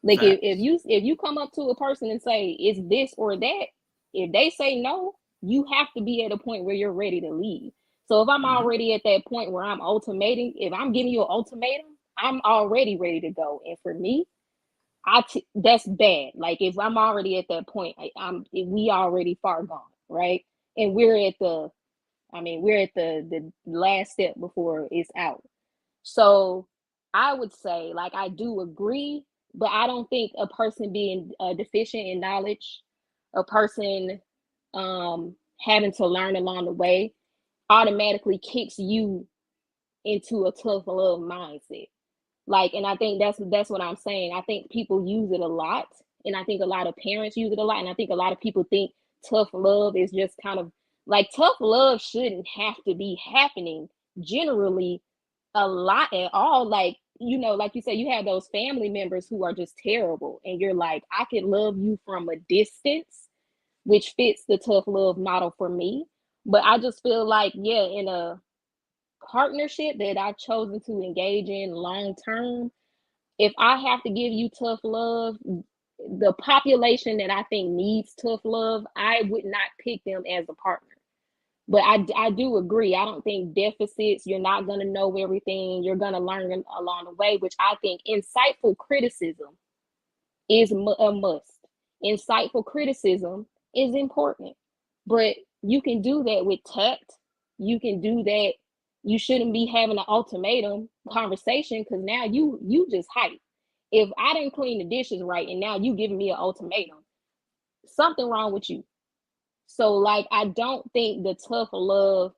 Like if you come up to a person and say it's this or that, if they say no, you have to be at a point where you're ready to leave. So if I'm already at that point where I'm ultimating, if I'm giving you an ultimatum, I'm already ready to go. And for me, that's bad. Like if I'm already at that point, we already far gone, right? And we're at the last step before it's out. So I would say, like, I do agree, but I don't think a person being deficient in knowledge, a person having to learn along the way, automatically kicks you into a tough love mindset. Like, and I think that's what I'm saying. I think people use it a lot, and I think a lot of parents use it a lot, and I think a lot of people think tough love is just kind of like, tough love shouldn't have to be happening generally a lot at all. Like, you know, like you said, you have those family members who are just terrible, and you're like, I can love you from a distance, which fits the tough love model for me. But I just feel like, yeah, in a partnership that I've chosen to engage in long term, if I have to give you tough love, the population that I think needs tough love, I would not pick them as a partner. But I do agree. I don't think deficits, you're not going to know everything. You're going to learn along the way, which I think insightful criticism is a must. Insightful criticism is important, but you can do that with tact. You can do that. You shouldn't be having an ultimatum conversation, because now you just hype. If I didn't clean the dishes right and now you giving me an ultimatum, something wrong with you. So like, I don't think the tough love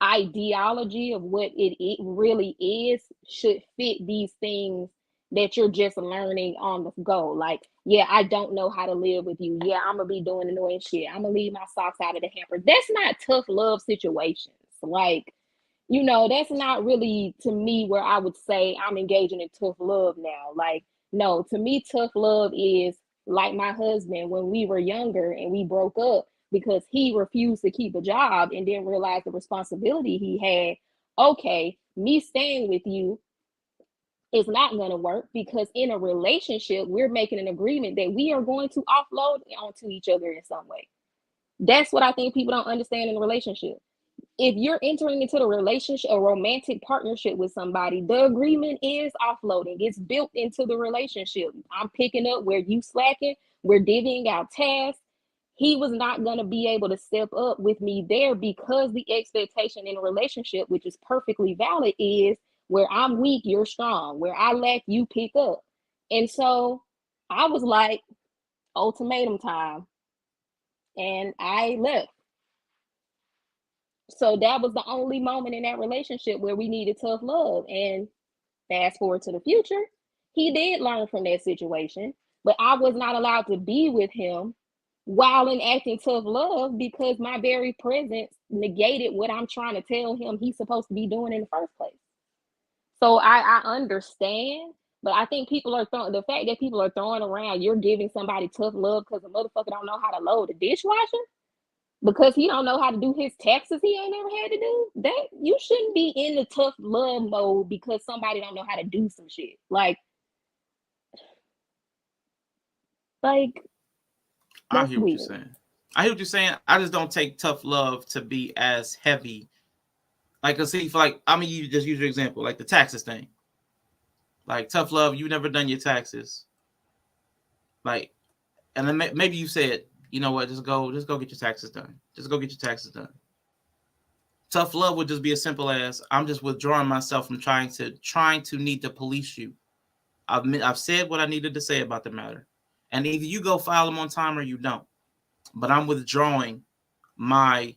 ideology of what it really is should fit these things that you're just learning on the go. Like, yeah, I don't know how to live with you. Yeah, I'm gonna be doing annoying shit. I'm gonna leave my socks out of the hamper. That's not tough love situations. Like, you know, that's not really, to me, where I would say I'm engaging in tough love now. Like, no, to me, tough love is like my husband when we were younger and we broke up because he refused to keep a job and didn't realize the responsibility he had. Okay, me staying with you is not going to work, because in a relationship, we're making an agreement that we are going to offload onto each other in some way. That's what I think people don't understand in a relationship. If you're entering into the relationship, a romantic partnership with somebody, the agreement is offloading. It's built into the relationship. I'm picking up where you slacking. We're divvying out tasks. He was not going to be able to step up with me there, because the expectation in a relationship, which is perfectly valid, is where I'm weak, you're strong. Where I lack, you pick up. And so I was like, ultimatum time. And I left. So that was the only moment in that relationship where we needed tough love. And fast forward to the future, he did learn from that situation, but I was not allowed to be with him while enacting tough love, because my very presence negated what I'm trying to tell him he's supposed to be doing in the first place. So I understand, but I think people are the fact that people are throwing around, you're giving somebody tough love because a motherfucker don't know how to load a dishwasher. because he don't know how to do his taxes he ain't never had to do. That you shouldn't be in the tough love mode because somebody don't know how to do some shit. Like I hear what weird. you're saying. I hear what you're saying. I just don't take tough love to be as heavy. Like, see, for like, I mean, you just use your example, like the taxes thing. Like, tough love, you never done your taxes. Like, and then maybe you said, you know what, just go get your taxes done. Just go get your taxes done. Tough love would just be as simple as I'm just withdrawing myself from trying to need to police you. I've said what I needed to say about the matter, and either you go file them on time or you don't. But I'm withdrawing my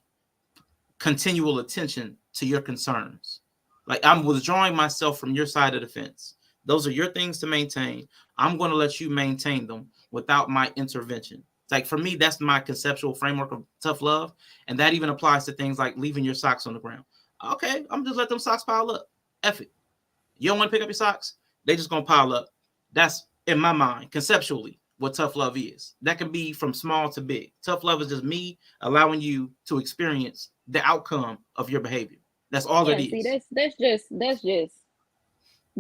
continual attention to your concerns. Like, I'm withdrawing myself from your side of the fence. Those are your things to maintain. I'm going to let you maintain them without my intervention. Like, for me, that's my conceptual framework of tough love. And that even applies to things like leaving your socks on the ground. Okay, I'm just let them socks pile up. F it. You don't want to pick up your socks? They just going to pile up. That's, in my mind, conceptually, what tough love is. That can be from small to big. Tough love is just me allowing you to experience the outcome of your behavior. That's all it is. See,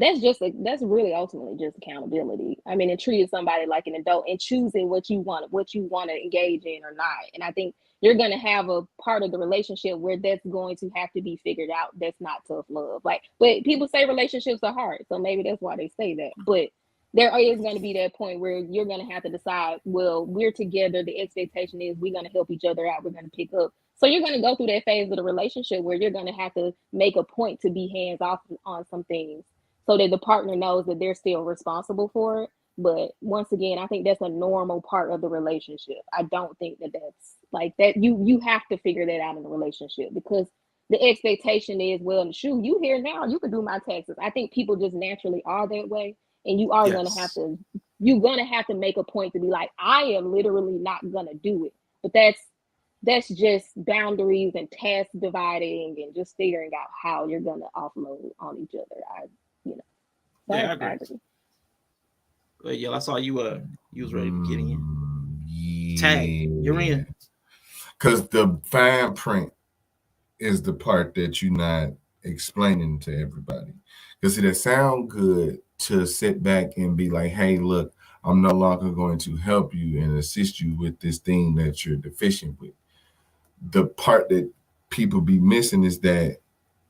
that's really ultimately just accountability. I mean, and treating somebody like an adult and choosing what you want to engage in or not. And I think you're going to have a part of the relationship where that's going to have to be figured out. That's not tough love. Like, but people say relationships are hard, so maybe that's why they say that. But there is going to be that point where you're going to have to decide, well, we're together. The expectation is we're going to help each other out. We're going to pick up. So you're going to go through that phase of the relationship where you're going to have to make a point to be hands off on some things so that the partner knows that they're still responsible for it. But once again, I think that's a normal part of the relationship. I don't think that that's like that. You have to figure that out in a relationship because the expectation is, well, shoot, you here now, you can do my taxes. I think people just naturally are that way. And you are going to have to, you're going to have to make a point to be like, I am literally not going to do it. But that's just boundaries and task dividing and just figuring out how you're going to offload on each other. I agree. But yeah, I saw you was ready to get in. Yeah. Tag, you're in. Because the fine print is the part that you're not explaining to everybody. Because it sound good to sit back and be like, hey, look, I'm no longer going to help you and assist you with this thing that you're deficient with. The part that people be missing is that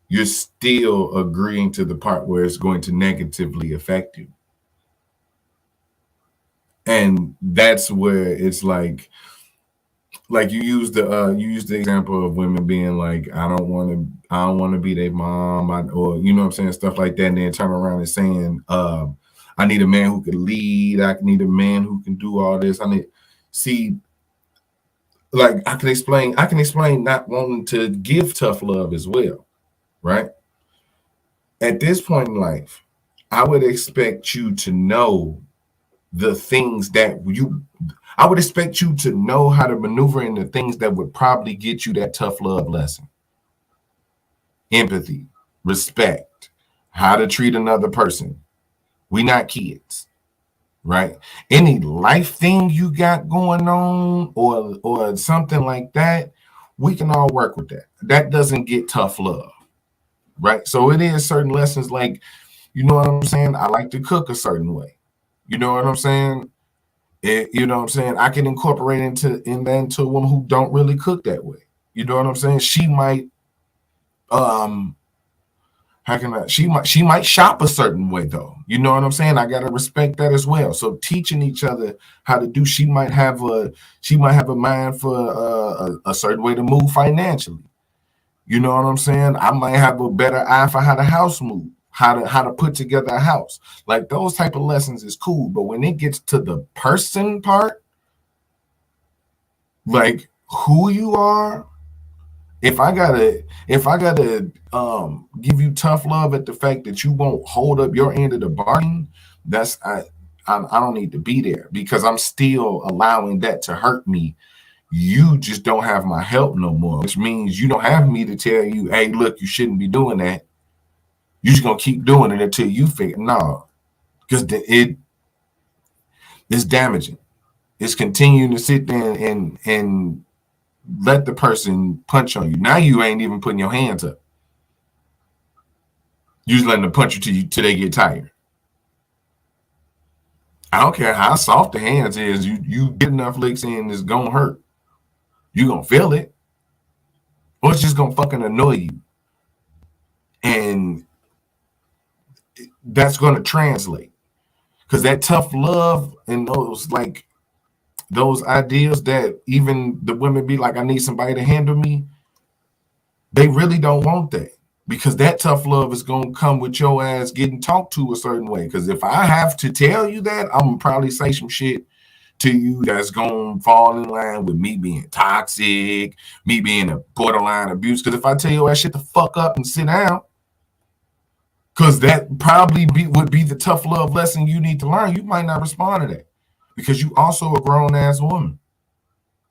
you're still agreeing to the part where it's going to negatively affect you. And that's where it's like you use the example of women being like, I don't want to be their mom, or you know what I'm saying, stuff like that, and then turn around and saying, I need a man who can lead, I need a man who can do all this. I can explain not wanting to give tough love as well, right? At this point in life, I would expect you to know the things that I would expect you to know how to maneuver in the things that would probably get you that tough love lesson. Empathy, respect, how to treat another person. We not kids, right? Any life thing you got going on or something like that, we can all work with that. That doesn't get tough love, right? So it is certain lessons like, you know what I'm saying? I like to cook a certain way. You know what I'm saying? You know what I'm saying? I can incorporate into a woman who don't really cook that way. You know what I'm saying? She might she might shop a certain way though. You know what I'm saying? I gotta respect that as well. So teaching each other how to do, she might have a mind for a certain way to move financially. You know what I'm saying? I might have a better eye for how the house moves. How to put together a house. Like those type of lessons is cool, but when it gets to the person part, like who you are, if I gotta give you tough love at the fact that you won't hold up your end of the bargain, I don't need to be there because I'm still allowing that to hurt me. You just don't have my help no more, which means you don't have me to tell you, hey, look, you shouldn't be doing that. You're just gonna keep doing it until you figure no, because it's damaging. It's continuing to sit there and let the person punch on you. Now you ain't even putting your hands up. You just letting them punch you till they get tired. I don't care how soft the hands is. You get enough licks in, it's gonna hurt. You gonna feel it, or it's just gonna fucking annoy you, and that's gonna translate. Because that tough love and those ideas that even the women be like, I need somebody to handle me. They really don't want that, because that tough love is gonna come with your ass getting talked to a certain way. Because if I have to tell you that, I'm gonna probably say some shit to you that's gonna fall in line with me being toxic, me being a borderline abuse. Because if I tell you that shit to fuck up and sit down, because that probably would be the tough love lesson you need to learn, you might not respond to that, because you also a grown ass woman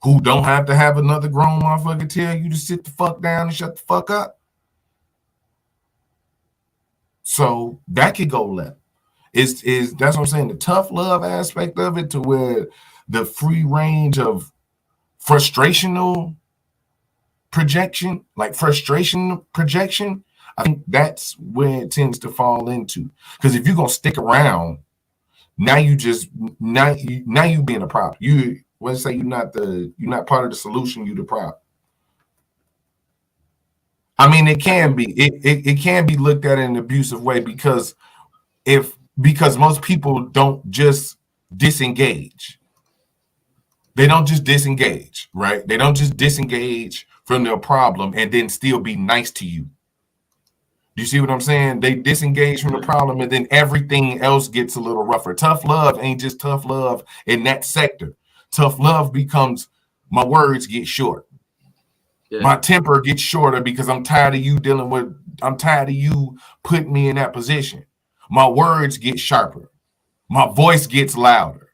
who don't have to have another grown motherfucker tell you to sit the fuck down and shut the fuck up. So that could go left. Is that's what I'm saying? The tough love aspect of it, to where the free range of frustrational projection, like frustration projection, I think that's where it tends to fall into. Because if you're gonna stick around, now you being a problem. You let's say you're not part of the solution, you the problem. I mean, it can be it can be looked at in an abusive way, because most people don't just disengage. They don't just disengage, right? They don't just disengage from their problem and then still be nice to you. Do you see what I'm saying? They disengage from the problem and then everything else gets a little rougher. Tough love ain't just tough love in that sector. Tough love becomes, my words get short. Yeah. My temper gets shorter because I'm tired of you putting me in that position. My words get sharper. My voice gets louder.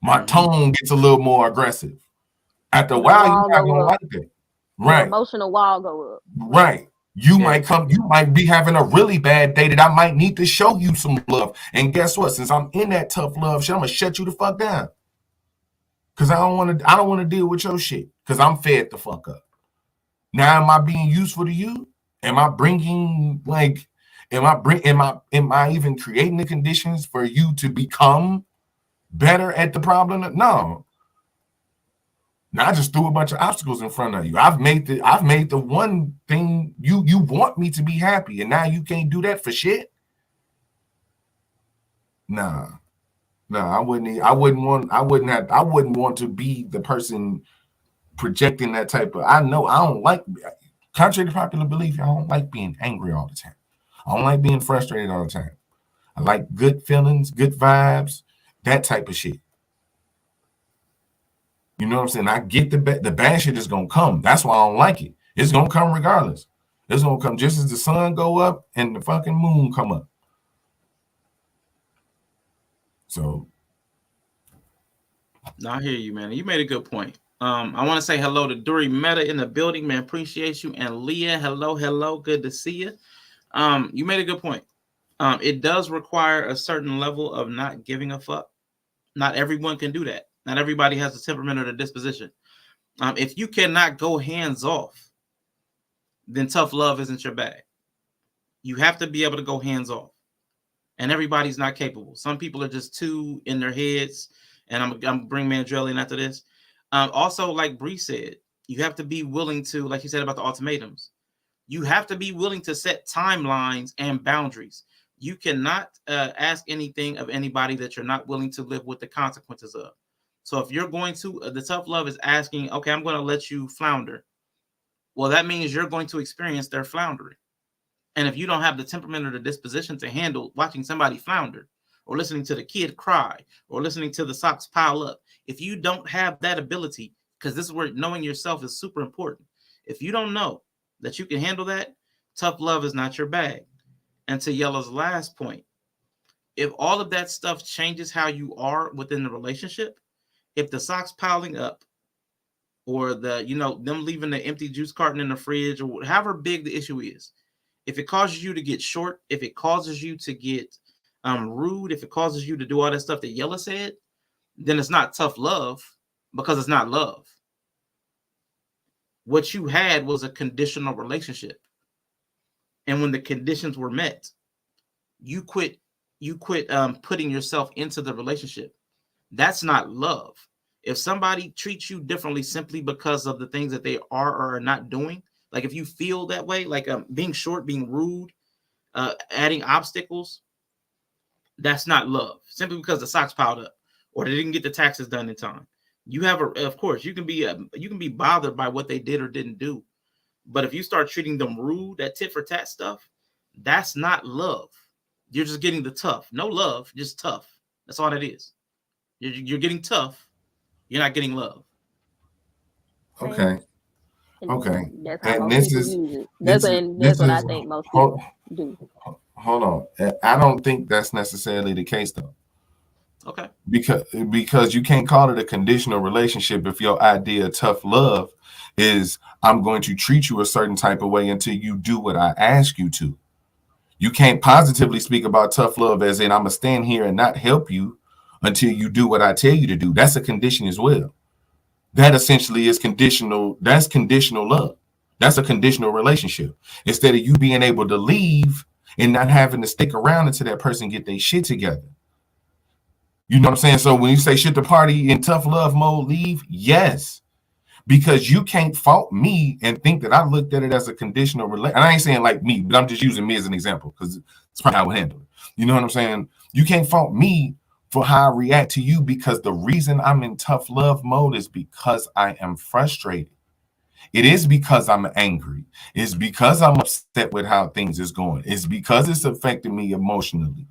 My tone gets a little more aggressive. After a while, you're not gonna like that. Right. The emotional wall go up. Right. You might be having a really bad day that I might need to show you some love. And guess what? Since I'm in that tough love shit, I'm gonna shut you the fuck down. Cause I don't want to deal with your shit. Cause I'm fed the fuck up. Now, am I being useful to you? Am I bringing am I even creating the conditions for you to become better at the problem? No. Now I just threw a bunch of obstacles in front of you. I've made the one thing you want me to be happy, and now you can't do that for shit. Nah, I wouldn't want to be the person projecting that type of. I know I don't like, contrary to popular belief, I don't like being angry all the time. I don't like being frustrated all the time. I like good feelings, good vibes, that type of shit. You know what I'm saying? I get the bad shit is gonna come. That's why I don't like it. It's gonna come regardless. It's gonna come just as the sun go up and the fucking moon come up. So, no, I hear you, man. You made a good point. I want to say hello to Dory Meta in the building, man. Appreciate you. And Leah, hello, good to see you. You made a good point. It does require a certain level of not giving a fuck. Not everyone can do that. Not everybody has the temperament or the disposition. If you cannot go hands off, then tough love isn't your bag. You have to be able to go hands off. And everybody's not capable. Some people are just too in their heads. And I'm bring Mandrell in after this. Also, like Bree said, you have to be willing to, like you said about the ultimatums, you have to be willing to set timelines and boundaries. You cannot ask anything of anybody that you're not willing to live with the consequences of. So if you're going to, the tough love is asking, okay, I'm going to let you flounder. Well, that means you're going to experience their floundering. And if you don't have the temperament or the disposition to handle watching somebody flounder, or listening to the kid cry, or listening to the socks pile up, if you don't have that ability, because this is where knowing yourself is super important. If you don't know that you can handle that, tough love is not your bag. And to Yella's last point, if all of that stuff changes how you are within the relationship, if the socks piling up, or them leaving the empty juice carton in the fridge, or however big the issue is, if it causes you to get short, if it causes you to get rude, if it causes you to do all that stuff that Yella said, then it's not tough love, because it's not love. What you had was a conditional relationship. And when the conditions were met, you quit putting yourself into the relationship. That's not love. If somebody treats you differently simply because of the things that they are or are not doing, like if you feel that way, like being short, being rude, adding obstacles, that's not love. Simply because the socks piled up or they didn't get the taxes done in time. You have of course, you can be bothered by what they did or didn't do. But if you start treating them rude, that tit for tat stuff, that's not love. You're just getting the tough. No love, just tough. That's all it is. You're getting tough. You're not getting love. Okay. Okay. That's how And most this people is use it. this That's what I is think most people do. hold on. I don't think that's necessarily the case though. Okay. Because you can't call it a conditional relationship if your idea of tough love is I'm going to treat you a certain type of way until you do what I ask you to. You can't positively speak about tough love as in I'm gonna stand here and not help you until you do what I tell you to do. That's a condition as well. That essentially is conditional. That's conditional love. That's a conditional relationship. Instead of you being able to leave and not having to stick around until that person get their shit together. You know what I'm saying? So when you say shit the party in tough love mode, leave, yes. Because you can't fault me and think that I looked at it as a conditional relationship. And I ain't saying like me, but I'm just using me as an example because it's probably how I would handle it. You know what I'm saying? You can't fault me for how I react to you because the reason I'm in tough love mode is because I am frustrated. It is because I'm angry. It's because I'm upset with how things is going. It's because it's affecting me emotionally.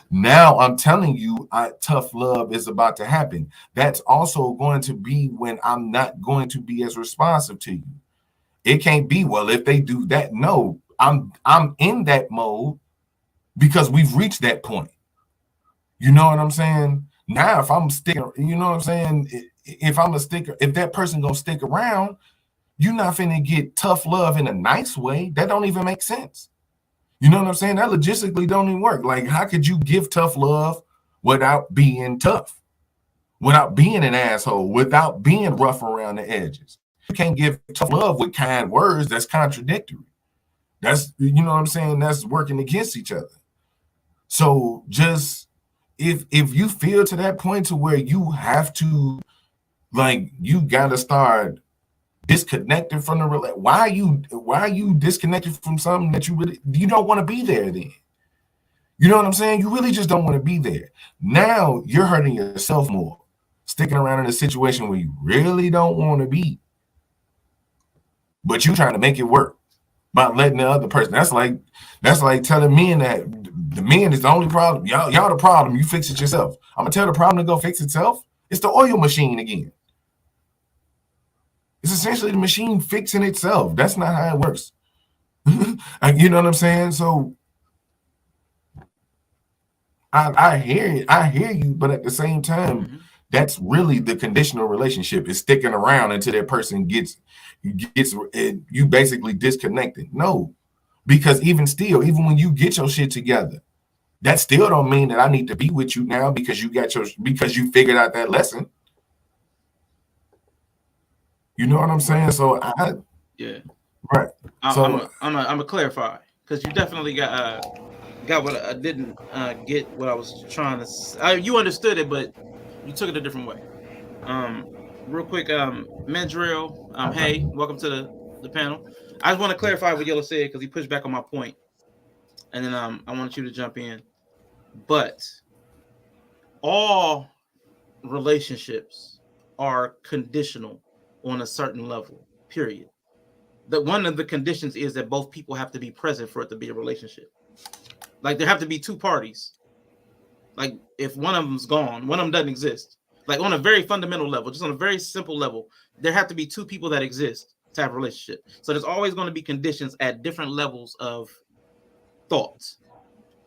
Now I'm telling you, tough love is about to happen. That's also going to be when I'm not going to be as responsive to you. It can't be, well, if they do that. No, I'm in that mode because we've reached that point. You know what I'm saying? Now, if I'm sticking, you know what I'm saying? If I'm a sticker, if that person gonna stick around, you're not finna get tough love in a nice way. That don't even make sense. You know what I'm saying? That logistically don't even work. Like, how could you give tough love without being tough, without being an asshole, without being rough around the edges? You can't give tough love with kind words. That's contradictory. That's, you know what I'm saying? That's working against each other. So just if you feel to that point to where you have to, like, you gotta start disconnected from the relationship. Why are you disconnected from something that you don't want to be there then? You know what I'm saying? You really just don't want to be there. Now you're hurting yourself more, sticking around in a situation where you really don't want to be, but you trying to make it work by letting the other person. That's like telling men that the men is the only problem. Y'all the problem. You fix it yourself. I'm gonna tell the problem to go fix itself. It's the oil machine again. It's essentially the machine fixing itself. That's not how it works. You know what I'm saying? So I hear you, but at the same time, that's really the conditional relationship is sticking around until that person gets you basically disconnected. No, because even when you get your shit together, that still don't mean that I need to be with you now because you figured out that lesson. You know what I'm saying? So yeah, right. I'm gonna clarify because you definitely got what I didn't get what I was trying to. You understood it, but you took it a different way. Real quick, Medrill, hey, welcome to the panel. I just want to clarify what Yellow said because he pushed back on my point, and then I want you to jump in. But all relationships are conditional on a certain level, period. That one of the conditions is that both people have to be present for it to be a relationship. Like there have to be two parties. Like if one of them's gone, one of them doesn't exist. Like on a very fundamental level, just on a very simple level, there have to be two people that exist to have a relationship. So there's always going to be conditions at different levels of thoughts.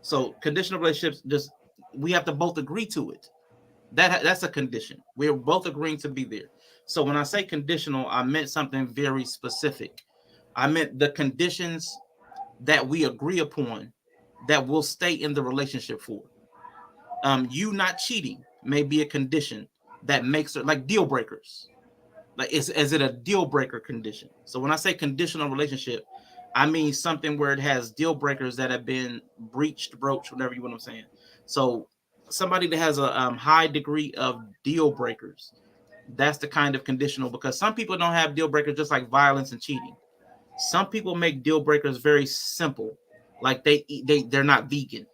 So conditional relationships, just we have to both agree to it. That's a condition. We're both agreeing to be there. So when I say conditional, I meant something very specific. I meant the conditions that we agree upon that will stay in the relationship for. You not cheating may be a condition that makes it like deal breakers. Like, is it a deal breaker condition? So when I say conditional relationship, I mean something where it has deal breakers that have been breached, broached, whatever you want to say. So somebody that has a high degree of deal breakers, that's the kind of conditional, because some people don't have deal breakers, just like violence and cheating. Some people make deal breakers very simple, like they're not vegan.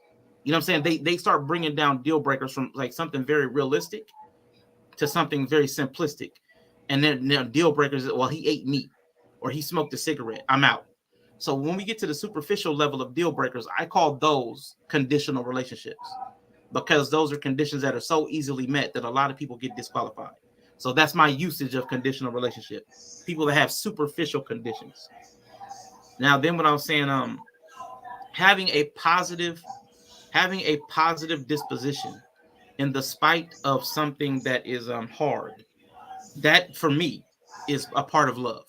You know what I'm saying? They start bringing down deal breakers from like something very realistic to something very simplistic, and then deal breakers. Well, he ate meat or he smoked a cigarette. I'm out. So when we get to the superficial level of deal breakers, I call those conditional relationships, because those are conditions that are so easily met that a lot of people get disqualified. So that's my usage of conditional relationship. People that have superficial conditions. Now, then what I was saying, having a positive disposition in the spite of something that is hard, that for me is a part of love.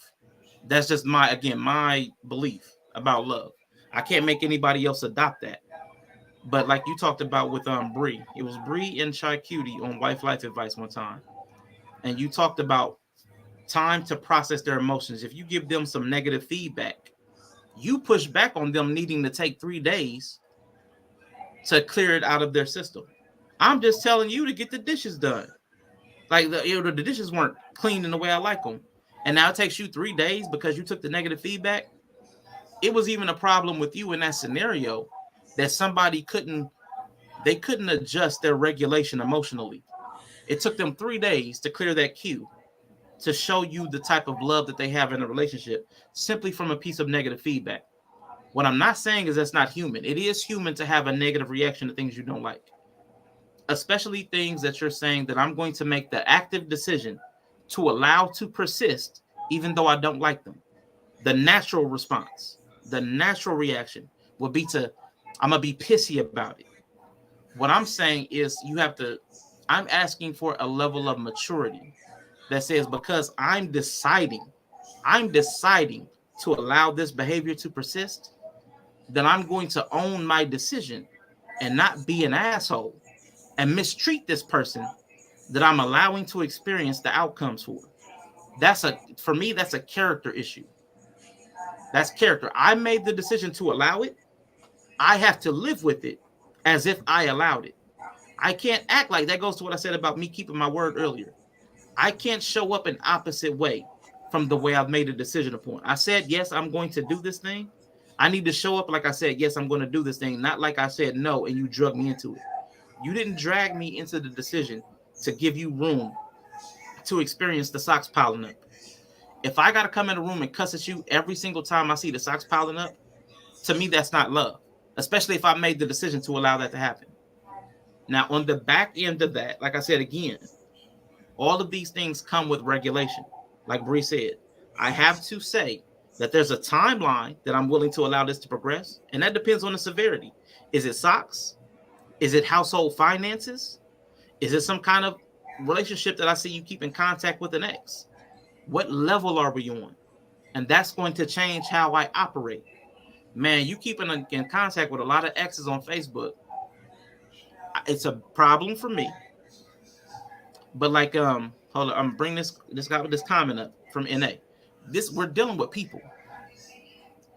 That's just my belief about love. I can't make anybody else adopt that. But like you talked about with Bree, it was Bree and Shy Cutie on Wife Life Advice one time, and you talked about time to process their emotions. If you give them some negative feedback, you push back on them needing to take 3 days to clear it out of their system. I'm just telling you to get the dishes done. Like the dishes weren't clean in the way I like them, and now it takes you 3 days because you took the negative feedback. It was even a problem with you in that scenario that somebody couldn't adjust their regulation emotionally. It took them 3 days to clear that queue, to show you the type of love that they have in a relationship, simply from a piece of negative feedback. What I'm not saying is that's not human. It is human to have a negative reaction to things you don't like, especially things that you're saying that I'm going to make the active decision to allow to persist, even though I don't like them. The natural response, the natural reaction would be I'm going to be pissy about it. What I'm saying is I'm asking for a level of maturity that says, because I'm deciding to allow this behavior to persist, then I'm going to own my decision and not be an asshole and mistreat this person that I'm allowing to experience the outcomes for. For me, that's a character issue. That's character. I made the decision to allow it. I have to live with it as if I allowed it. I can't act like that. Goes to what I said about me keeping my word earlier. I can't show up an opposite way from the way I've made a decision upon. I said, yes, I'm going to do this thing. I need to show up like I said, yes, I'm going to do this thing, not like I said no and you drug me into it. You didn't drag me into the decision to give you room to experience the socks piling up. If I got to come in a room and cuss at you every single time I see the socks piling up, to me, that's not love, especially if I made the decision to allow that to happen. Now, on the back end of that, like I said again, all of these things come with regulation. Like Bree said, I have to say that there's a timeline that I'm willing to allow this to progress, and that depends on the severity. Is it socks? Is it household finances? Is it some kind of relationship that I see you keep in contact with an ex? What level are we on? And that's going to change how I operate. Man, you keep in contact with a lot of exes on Facebook. It's a problem for me. But like, hold on, I'm bringing this guy with this comment up from NA. We're dealing with people,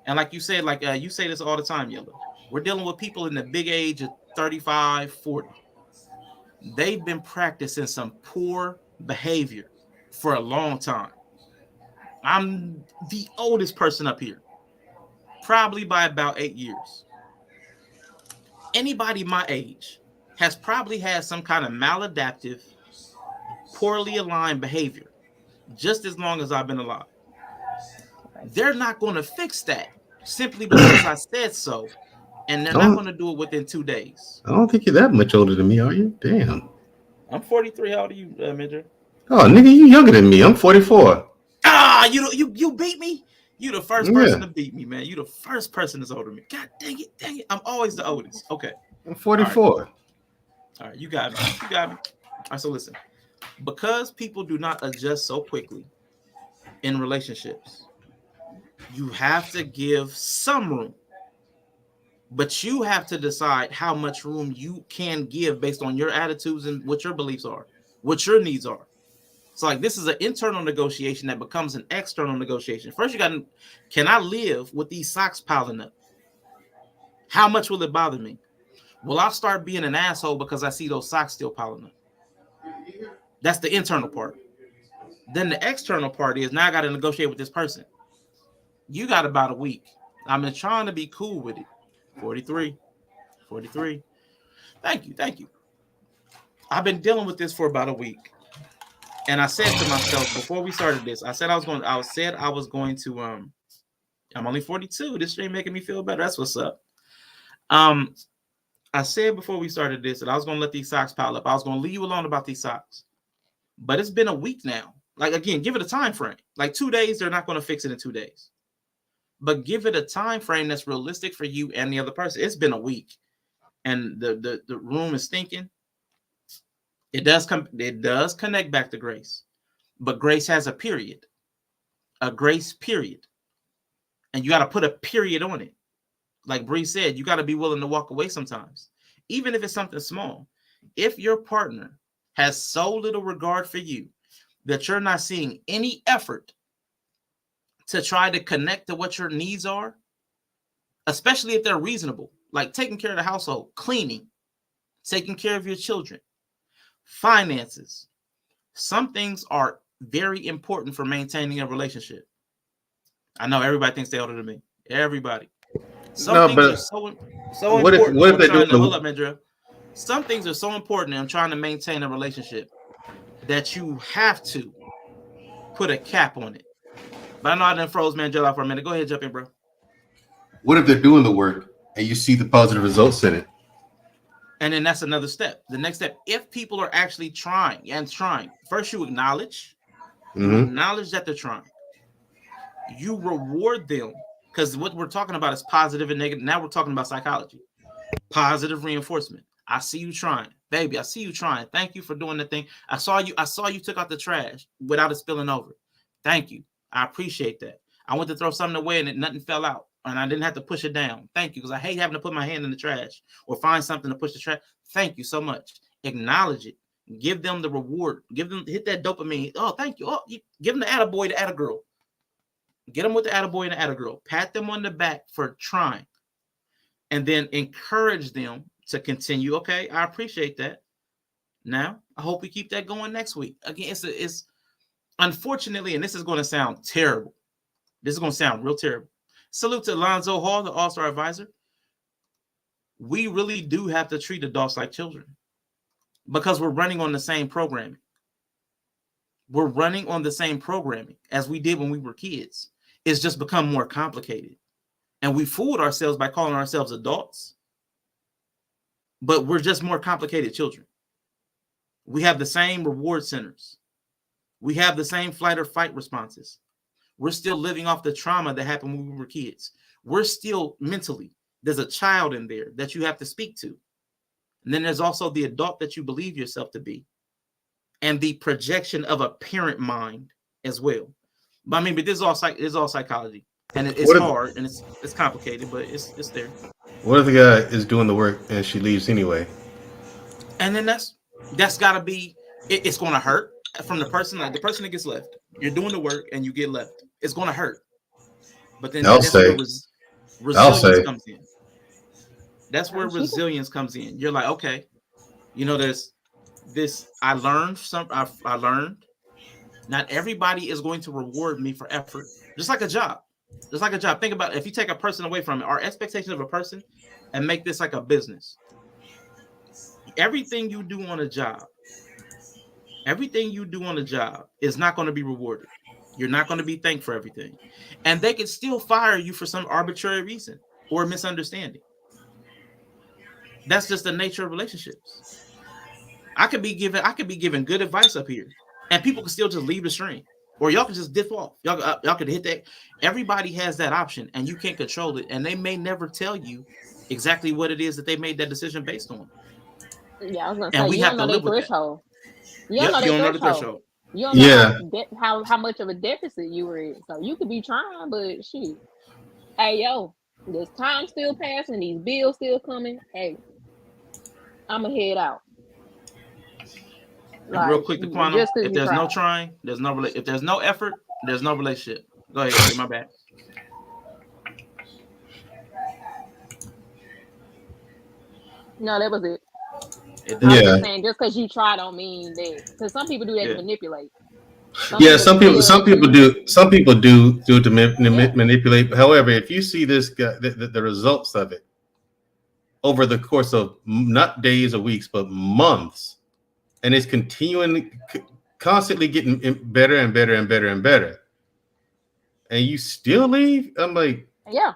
and like you said, like you say this all the time, Yellow. We're dealing with people in the big age of 35, 40. They've been practicing some poor behavior for a long time. I'm the oldest person up here, probably by about 8 years. Anybody my age has probably had some kind of maladaptive, poorly aligned behavior just as long as I've been alive. They're not going to fix that simply because I said so, and they're not going to do it within 2 days. I don't think you're that much older than me, are you? Damn. I'm 43. How old are you, Midger? Oh, nigga, you younger than me. I'm 44. Ah, you beat me. You the first person to beat me, man. You the first person that's older than me. God dang it. I'm always the oldest. Okay. I'm 44. All right, you got me. All right, so listen. Because people do not adjust so quickly in relationships, you have to give some room. But you have to decide how much room you can give based on your attitudes and what your beliefs are, what your needs are. So like this is an internal negotiation that becomes an external negotiation. First, you got to, can I live with these socks piling up? How much will it bother me? Will I start being an asshole because I see those socks still piling up? That's the internal part. Then the external part is now I got to negotiate with this person. You got about a week. I've been trying to be cool with it. 43. Thank you. I've been dealing with this for about a week. And I said to myself before we started this, I said I was going to I'm only 42. This stream making me feel better. That's what's up. I said before we started this that I was going to let these socks pile up. I was going to leave you alone about these socks. But it's been a week now. Like, again, give it a time frame. Like 2 days, they're not going to fix it in 2 days. But give it a time frame that's realistic for you and the other person. It's been a week. And the room is stinking. It does connect back to grace. But grace has a period. A grace period. And you got to put a period on it. Like Bree said, you got to be willing to walk away sometimes. Even if it's something small. If your partner has so little regard for you that you're not seeing any effort to try to connect to what your needs are, especially if they're reasonable, like taking care of the household, cleaning, taking care of your children, finances. Some things are very important for maintaining a relationship. I know everybody thinks they're older than me. Everybody. Some things are so important. What if they do hold up, Mandra. Some things are so important in trying to maintain a relationship that you have to put a cap on it. But I know I done froze Mandela for a minute. Go ahead, jump in, bro. What if they're doing the work and you see the positive results in it? And then that's another step. The next step, if people are actually trying, first you acknowledge that they're trying. You reward them, because what we're talking about is positive and negative. Now we're talking about psychology. Positive reinforcement. I see you trying, baby. I see you trying. Thank you for doing the thing. I saw you took out the trash without it spilling over. Thank you. I appreciate that. I went to throw something away and nothing fell out, and I didn't have to push it down. Thank you, because I hate having to put my hand in the trash or find something to push the trash. Thank you so much. Acknowledge it. Give them the reward. Hit that dopamine. Oh, thank you. Oh, give them the attaboy, the attagirl. Get them with the attaboy and the attagirl. Pat them on the back for trying, and then encourage them to continue. Okay, I appreciate that. Now, I hope we keep that going next week. Again, it's unfortunately, and this is going to sound terrible. This is going to sound real terrible. Salute to Alonzo Hall, the All-Star advisor. We really do have to treat adults like children because we're running on the same programming. We're running on the same programming as we did when we were kids. It's just become more complicated. And we fooled ourselves by calling ourselves adults. But we're just more complicated children. We have the same reward centers. We have the same flight or fight responses. We're still living off the trauma that happened when we were kids. We're still mentally, there's a child in there that you have to speak to. And then there's also the adult that you believe yourself to be. And the projection of a parent mind as well. But I mean, but this is all psychology. And it's hard and it's complicated, but it's there. What if the guy is doing the work and she leaves anyway? And then that's gotta be, it's gonna hurt from the person, like the person that gets left. You're doing the work and you get left. It's gonna hurt. But then that's where resilience comes in. That's where resilience comes in. You're like, okay, there's this. I learned. Not everybody is going to reward me for effort. Just like a job. Think about it. If you take a person away from it, our expectation of a person, and make this like a business. Everything you do on a job is not going to be rewarded. You're not going to be thanked for everything. And they can still fire you for some arbitrary reason or misunderstanding. That's just the nature of relationships. I could be given good advice up here, and people can still just leave the stream, or y'all can just dip off. Y'all can hit that. Everybody has that option, and you can't control it. And they may never tell you exactly what it is that they made that decision based on. Yeah, I was gonna and say, we you have don't to know live their with threshold. that. You don't know their the threshold. You don't know how much of a deficit you were in. So you could be trying, but shit. Hey, yo, this time still passing, these bills still coming. Hey, I'ma head out. And real Like quick, the quantum. just because If you there's no try. trying, there's no if there's no effort, there's no relationship. Go ahead, Jay. My bad. No, that was it. It I was does. just Yeah, saying, just because you try don't mean that. Because some people do that to Yeah. manipulate. Some yeah. people Some people, live some people to, do, some people do it to yeah, manipulate. However, if you see this guy, the results of it over the course of not days or weeks, but months, and it's continuing, constantly getting better and better and better and better, and you still leave, I'm like, yeah.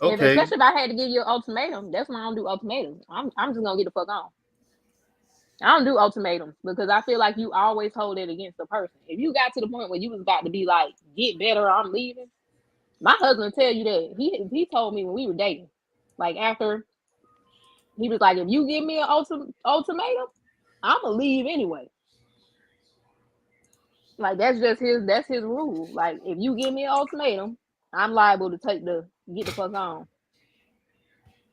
okay, Especially if I had to give you an ultimatum, that's why I don't do ultimatums. I'm just gonna get the fuck on. I don't do ultimatums because I feel like you always hold it against the person. If you got to the point where you was about to be like, get better, I'm leaving. My husband tell you that he told me when we were dating, like after he was like, if you give me an ultimatum, I'ma leave anyway. Like that's his rule. Like if you give me an ultimatum, I'm liable to get the fuck on.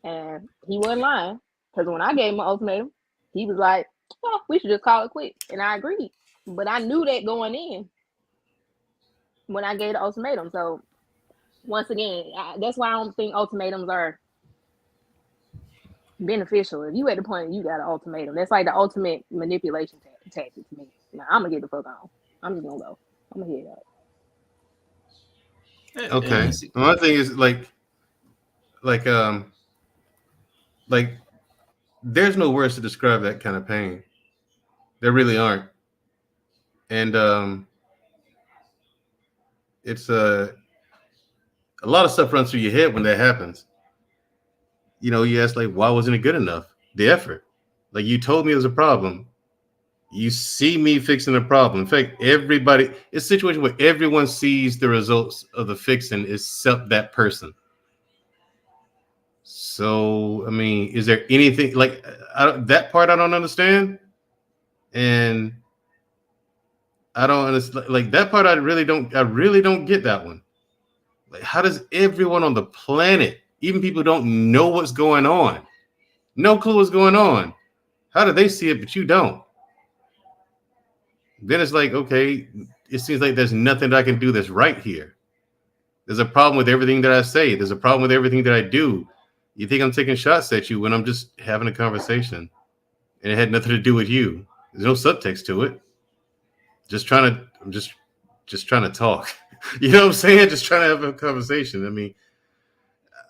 And he wasn't lying because when I gave him an ultimatum, he was like, "Oh, we should just call it quits," and I agreed. But I knew that going in when I gave the ultimatum. So once again, that's why I don't think ultimatums are beneficial. If you at the point you got an ultimatum, that's like the ultimate manipulation tactic to me. Now I'm gonna get the fuck on. I'm just gonna go. I'm gonna hear that. okay. And see, My thing is like um like there's no words to describe that kind of pain. There really aren't. And it's a lot of stuff runs through your head when that happens. You ask like, why wasn't it good enough? The effort. Like you told me it was a problem. You see me fixing the problem. In fact, it's a situation where everyone sees the results of the fixing except that person. So, I mean, is there anything like that part I don't understand? And I don't understand like that part. I really don't get that one. Like, how does everyone on the planet, even people who don't know what's going on, no clue what's going on, how do they see it, but you don't? Then it's like, okay, it seems like there's nothing that I can do that's right here. There's a problem with everything that I say. There's a problem with everything that I do. You think I'm taking shots at you when I'm just having a conversation and it had nothing to do with you. There's no subtext to it. I'm just trying to talk. You know what I'm saying? Just trying to have a conversation. I mean,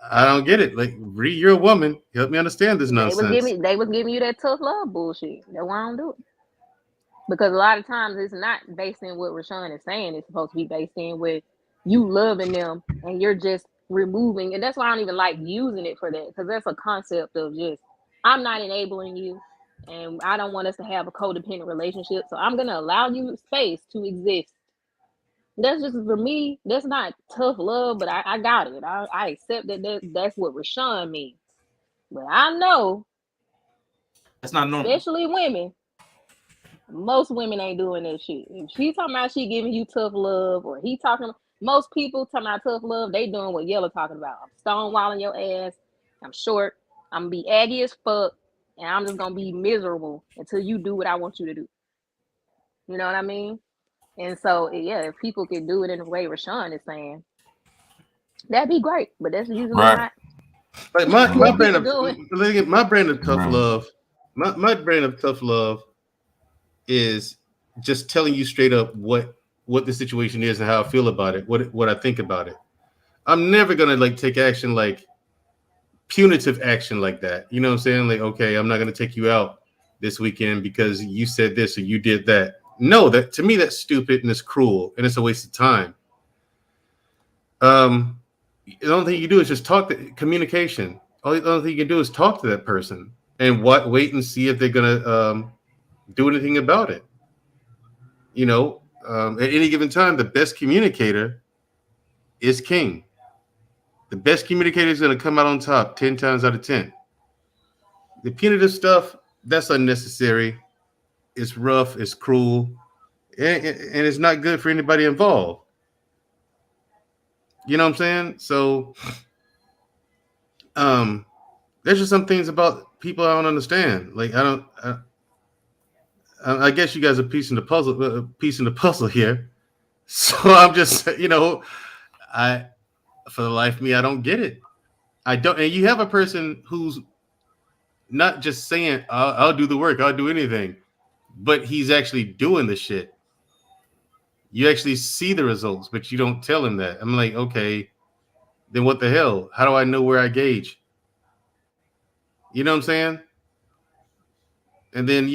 I don't get it. Like, you're a woman. Help me understand this nonsense. They was giving you that tough love bullshit. That's why I don't do it. Because a lot of times it's not based in what Rashawn is saying. It's supposed to be based in with you loving them and you're just removing. And that's why I don't even like using it for that. Because that's a concept of just, I'm not enabling you. And I don't want us to have a codependent relationship. So I'm going to allow you space to exist. That's just for me. That's not tough love, but I got it. I accept that's what Rashawn means. But I know, that's not normal. especially women, most women ain't doing that shit. If she talking about she giving you tough love, or he talking, most people talking about tough love, they doing what Yellow talking about. I'm stonewalling your ass. I'm short. I'm gonna be aggy as fuck, and I'm just gonna be miserable until you do what I want you to do. You know what I mean? And so, yeah, if people could do it in the way Rashawn is saying, that'd be great. But that's usually Right. not Like my what brand people of doing. my brand of tough Right. love, my brand of tough love is just telling you straight up what the situation is and how I feel about it, what I think about it. I'm never gonna like take action like punitive action like that. You know what I'm saying? Like, okay, I'm not gonna take you out this weekend because you said this or you did that. No, that to me that's stupid and it's cruel and it's a waste of time. The only thing you do is just talk to communication. The only thing you can do is talk to that person and wait and see if they're gonna do anything about it. At any given time, the best communicator is king. The best communicator is going to come out on top 10 times out of 10. The punitive stuff, that's unnecessary. It's rough, it's cruel, and it's not good for anybody involved. You know what I'm saying? So, there's just some things about people I don't understand. Like, I guess you guys are piecing the puzzle here. So I'm just, I for the life of me, I don't get it. I don't. And you have a person who's not just saying, I'll do the work, I'll do anything, but he's actually doing the shit. You actually see the results, but you don't tell him that. I'm like, okay, then what the hell? How do I know where I gauge? You know what I'm saying? And then,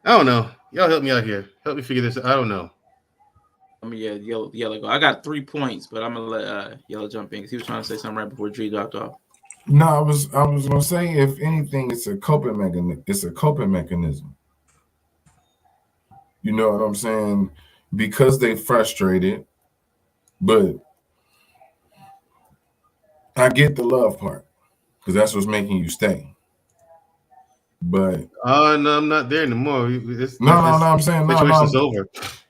I don't know. Y'all help me out here. Help me figure this out. I don't know. Yellow go. I got 3 points, but I'm gonna let Yellow jump in because he was trying to say something right before G dropped off. No, I was gonna say, if anything, it's a coping mechanism. It's a coping mechanism. You know what I'm saying? Because they frustrated, but I get the love part because that's what's making you stay. But no, I'm not there anymore. I'm saying situation's over.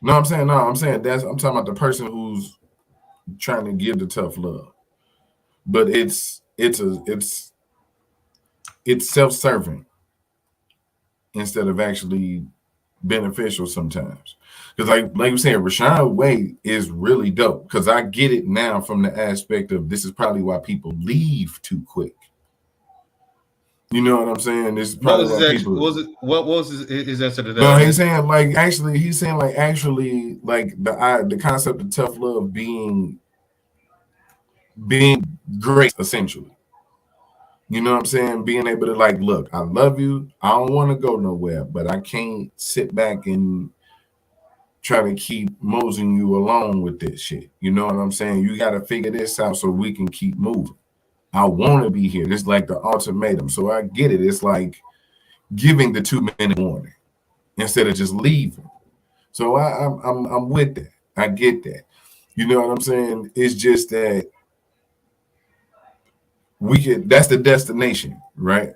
I'm saying I'm talking about the person who's trying to give the tough love. But it's self-serving instead of actually beneficial sometimes. Because like you saying, Rashawn Wade is really dope. Because I get it now from the aspect of this is probably why people leave too quick. You know what I'm saying? This is probably why people. What was his answer to that? No, he's saying like the concept of tough love being great, essentially. You know what I'm saying? Being able to like, look, I love you. I don't want to go nowhere, but I can't sit back and try to keep moseying you along with this shit. You know what I'm saying? You got to figure this out so we can keep moving. I want to be here. It's like the ultimatum. So I get it. It's like giving the 2-minute warning instead of just leaving. So I'm with that. I get that. You know what I'm saying? It's just that that's the destination, right?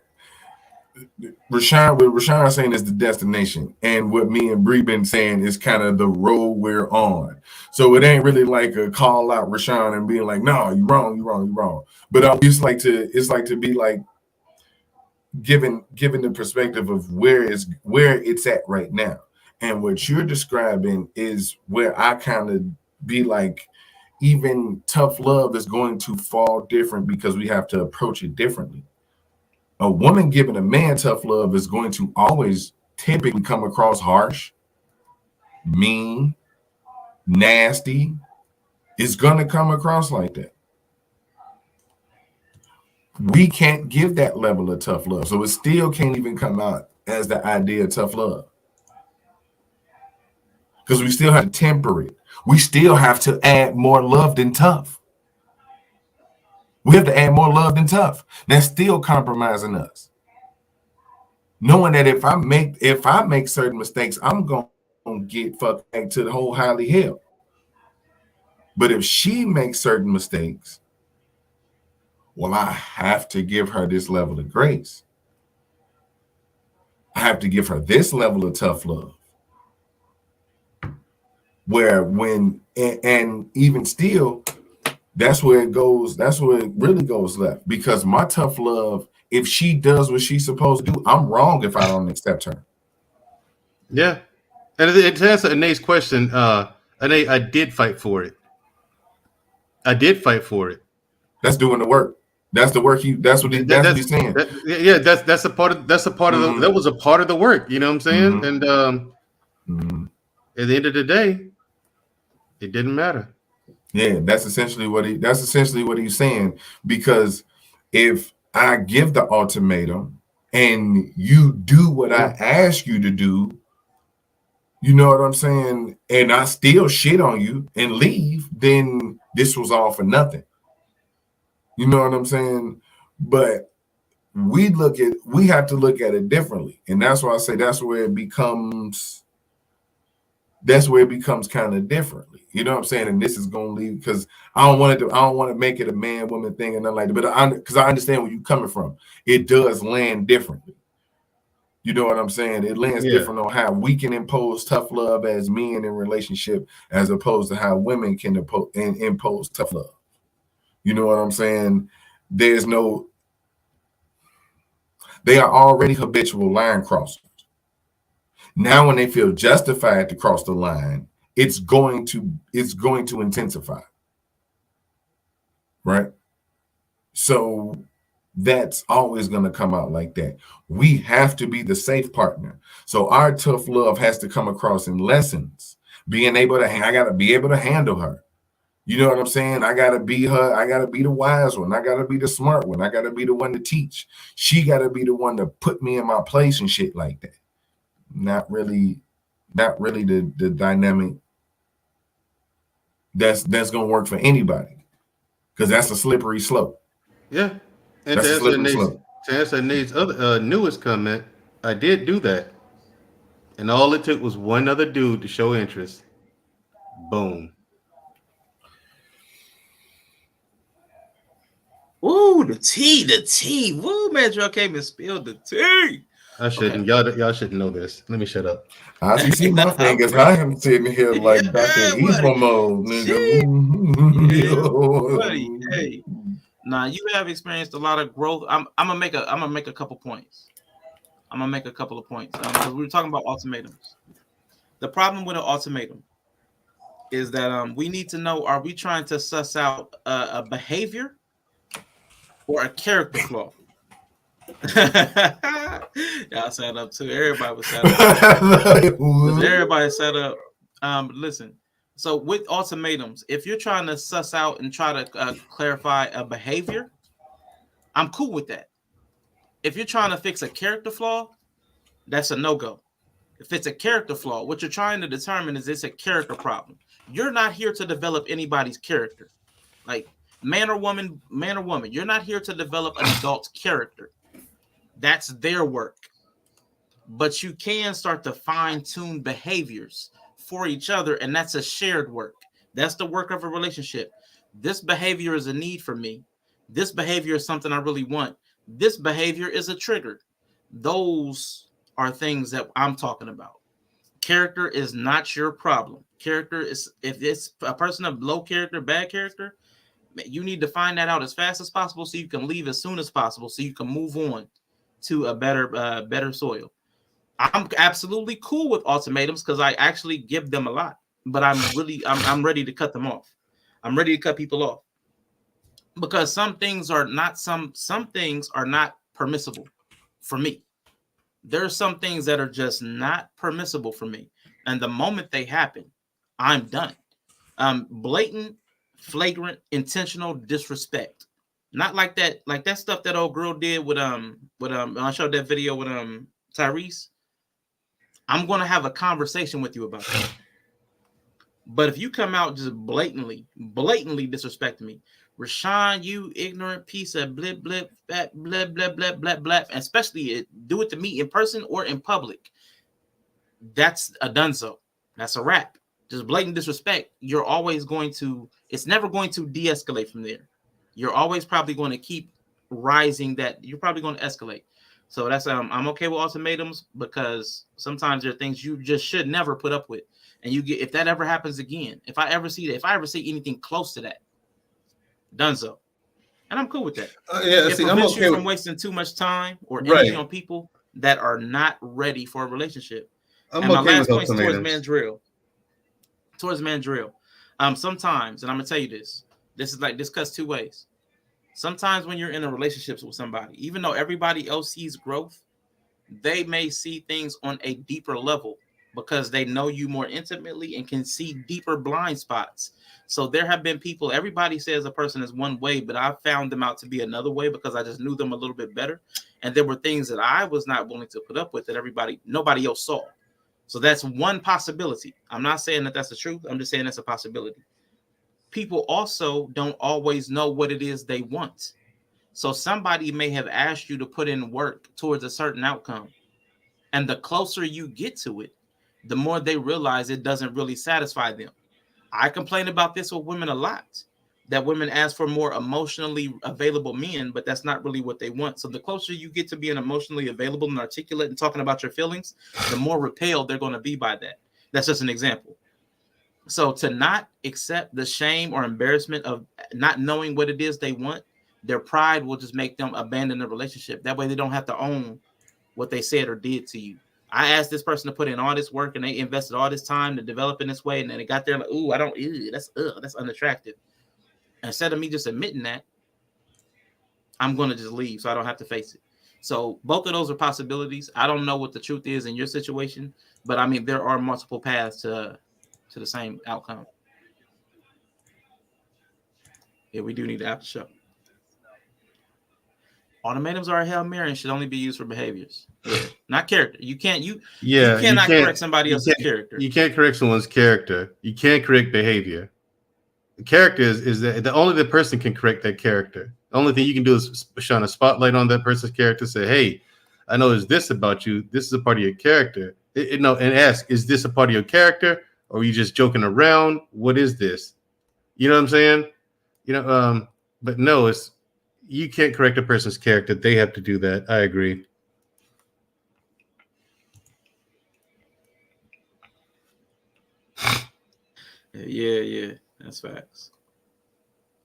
What Rashawn saying is the destination, and what me and Bree been saying is kind of the road we're on. So it ain't really like a call out Rashawn and being like, no, you wrong. But it's like to be like given the perspective of where it's at right now. And what you're describing is where I kind of be like, even tough love is going to fall different because we have to approach it differently. A woman giving a man tough love is going to always typically come across harsh, mean, nasty. It's going to come across like that. We can't give that level of tough love. So it still can't even come out as the idea of tough love. Because we still have to temper it. We still have to add more love than tough. We have to add more love than tough. That's still compromising us. Knowing that if I make certain mistakes, I'm going to get fucked back to the whole highly hell. But if she makes certain mistakes, well, I have to give her this level of grace. I have to give her this level of tough love. Where and even still, that's where it goes. That's where it really goes left. Because my tough love, if she does what she's supposed to do, I'm wrong if I don't accept her. Yeah. And to answer Anae's question, Anae, I did fight for it. That's doing the work. That's the work. That's what he's saying. That's a part of that was a part of the work. You know what I'm saying? Mm-hmm. And at the end of the day, it didn't matter. Yeah, that's essentially what he's saying. Because if I give the ultimatum and you do what I ask you to do, you know what I'm saying, and I still shit on you and leave, then this was all for nothing. You know what I'm saying? But we have to look at it differently. And that's why I say that's where it becomes kind of differently. You know what I'm saying? And this is gonna leave because I don't want to make it a man-woman thing and nothing like that. But because I understand where you're coming from. It does land differently. You know what I'm saying? It lands different on how we can impose tough love as men in relationship, as opposed to how women can impose tough love. You know what I'm saying? They are already habitual line crossers. Now, when they feel justified to cross the line, it's going to intensify, right? So that's always going to come out like that. We have to be the safe partner. So our tough love has to come across in lessons. Being able to, I got to be able to handle her. You know what I'm saying? I got to be her. I got to be the wise one. I got to be the smart one. I got to be the one to teach. She got to be the one to put me in my place and shit like that. Not really the dynamic that's going to work for anybody, because that's a slippery slope. Yeah. And That's a slippery slope. to answer Nate's other newest comment, I did do that. And all it took was one other dude to show interest. Boom. Ooh, the tea. Woo, man, Joe came and spilled the tea. I shouldn't. Okay. Y'all shouldn't know this. Let me shut up. I see my fingers. I am sitting here like Dr. Evil mode, nigga. Buddy, hey. Nah, you have experienced a lot of growth. I'm gonna make a couple points. I'm gonna make a couple of points because we were talking about ultimatums. The problem with an ultimatum is that we need to know: are we trying to suss out a behavior or a character flaw? Y'all set up too. Everybody was set up. Everybody set up. Listen. So with ultimatums, if you're trying to suss out and try to clarify a behavior, I'm cool with that. If you're trying to fix a character flaw, that's a no-go. If it's a character flaw, what you're trying to determine is it's a character problem. You're not here to develop anybody's character. Like man or woman, you're not here to develop an adult's character. That's their work. But you can start to fine-tune behaviors for each other, and that's a shared work. That's the work of a relationship. This behavior is a need for me. This behavior is something I really want. This behavior is a trigger. Those are things that I'm talking about. Character is not your problem. Character is, if it's a person of low character, bad character, you need to find that out as fast as possible so you can leave as soon as possible so you can move on to a better soil. I'm absolutely cool with ultimatums because I actually give them a lot, but I'm ready to cut them off. I'm ready to cut people off because some things are not permissible for me. There are some things that are just not permissible for me, and the moment they happen, I'm done. Blatant, flagrant, intentional disrespect. Not like that stuff that old girl did with I showed that video with Tyrese. I'm going to have a conversation with you about that. But if you come out just blatantly disrespecting me, Rashawn, you ignorant piece of blip, blip, blah, blah, blah, blah, blah, blah, and especially do it to me in person or in public, that's a donezo. That's a wrap. Just blatant disrespect. You're always going to, it's never going to de-escalate from there. You're always probably going to keep rising that. You're probably going to escalate. So that's I'm okay with ultimatums because sometimes there are things you just should never put up with. And you get, if that ever happens again, if I ever see anything close to that, donezo. And I'm cool with that. It prevents you from wasting too much time or energy on people that are not ready for a relationship. And my last point is towards Mandrill. Sometimes, and I'm gonna tell you this cuts two ways. Sometimes when you're in a relationship with somebody, even though everybody else sees growth, they may see things on a deeper level because they know you more intimately and can see deeper blind spots. So there have been people, everybody says a person is one way, but I found them out to be another way because I just knew them a little bit better. And there were things that I was not willing to put up with that nobody else saw. So that's one possibility. I'm not saying that that's the truth. I'm just saying that's a possibility. People also don't always know what it is they want. So somebody may have asked you to put in work towards a certain outcome. And the closer you get to it, the more they realize it doesn't really satisfy them. I complain about this with women a lot, that women ask for more emotionally available men, but that's not really what they want. So the closer you get to being emotionally available and articulate and talking about your feelings, the more repelled they're going to be by that. That's just an example. So to not accept the shame or embarrassment of not knowing what it is they want, their pride will just make them abandon the relationship. That way they don't have to own what they said or did to you. I asked this person to put in all this work and they invested all this time to develop in this way, and then it got there like, ooh, that's unattractive. Instead of me just admitting that, I'm going to just leave so I don't have to face it. So both of those are possibilities. I don't know what the truth is in your situation, but I mean, there are multiple paths to the same outcome. Yeah, we do need to after show. Ultimatums are a Hail Mary and should only be used for behaviors. Yeah, not character. You cannot correct somebody else's character. You can't correct someone's character. You can't correct behavior. The character is that only the person can correct that character. The only thing you can do is shine a spotlight on that person's character. Say, hey, I know there's this about you. This is a part of your character. And ask, is this a part of your character? Or are you just joking around? What is this? You know what I'm saying? But no, you can't correct a person's character. They have to do that. I agree. Yeah, that's facts.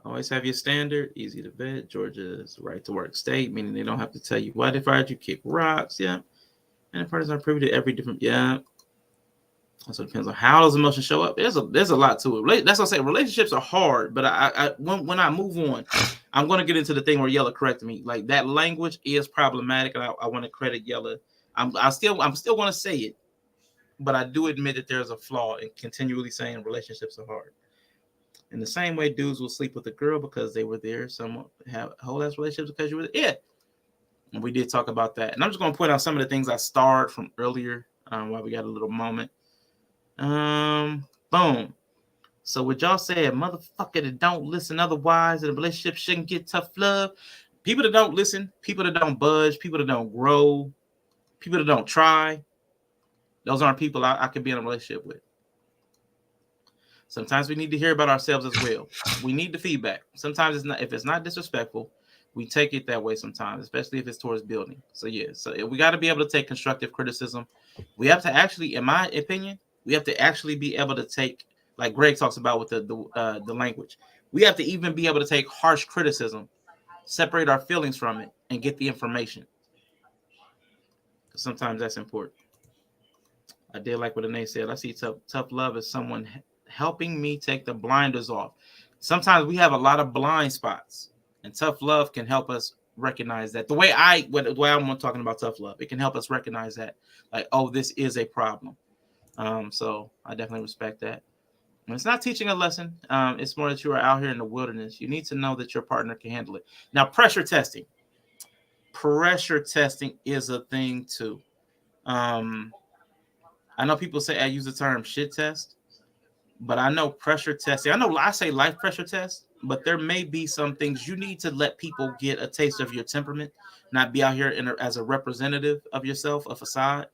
Always have your standard, easy to vet. Georgia's right to work state, meaning they don't have to tell you why they fired you, kick rocks, yeah. And the parties are privy to every different, yeah. Also depends on how those emotions show up. There's a lot to it. That's what I say. Relationships are hard, but when I move on, I'm going to get into the thing where Yella corrected me. Like that language is problematic, and I want to credit Yella. I'm still going to say it, but I do admit that there's a flaw in continually saying relationships are hard. In the same way, dudes will sleep with a girl because they were there. Some have whole ass relationships because you were there. Yeah. And we did talk about that. And I'm just going to point out some of the things I starred from earlier while we got a little moment. Boom. So what y'all said, motherfucker that don't listen, otherwise the relationship shouldn't get tough love. People that don't listen, people that don't budge, people that don't grow, people that don't try. Those aren't people I could be in a relationship with. Sometimes we need to hear about ourselves as well. We need the feedback. Sometimes if it's not disrespectful, we take it that way sometimes, especially if it's towards building. So yeah, so we got to be able to take constructive criticism. We have to actually, in my opinion, we have to actually be able to take, like Greg talks about with the language. We have to even be able to take harsh criticism, separate our feelings from it, and get the information. Sometimes that's important. I did like what Anae said. I see tough love as someone helping me take the blinders off. Sometimes we have a lot of blind spots, and tough love can help us recognize that. The way I'm talking about tough love, it can help us recognize that, like, oh, this is a problem. So I definitely respect that. And it's not teaching a lesson. It's more that you are out here in the wilderness. You need to know that your partner can handle it. Now, pressure testing. Pressure testing is a thing too. I know people say I use the term shit test, but I know pressure testing. I say life pressure test, but there may be some things you need to let people get a taste of your temperament, not be out here as a representative of yourself, a facade.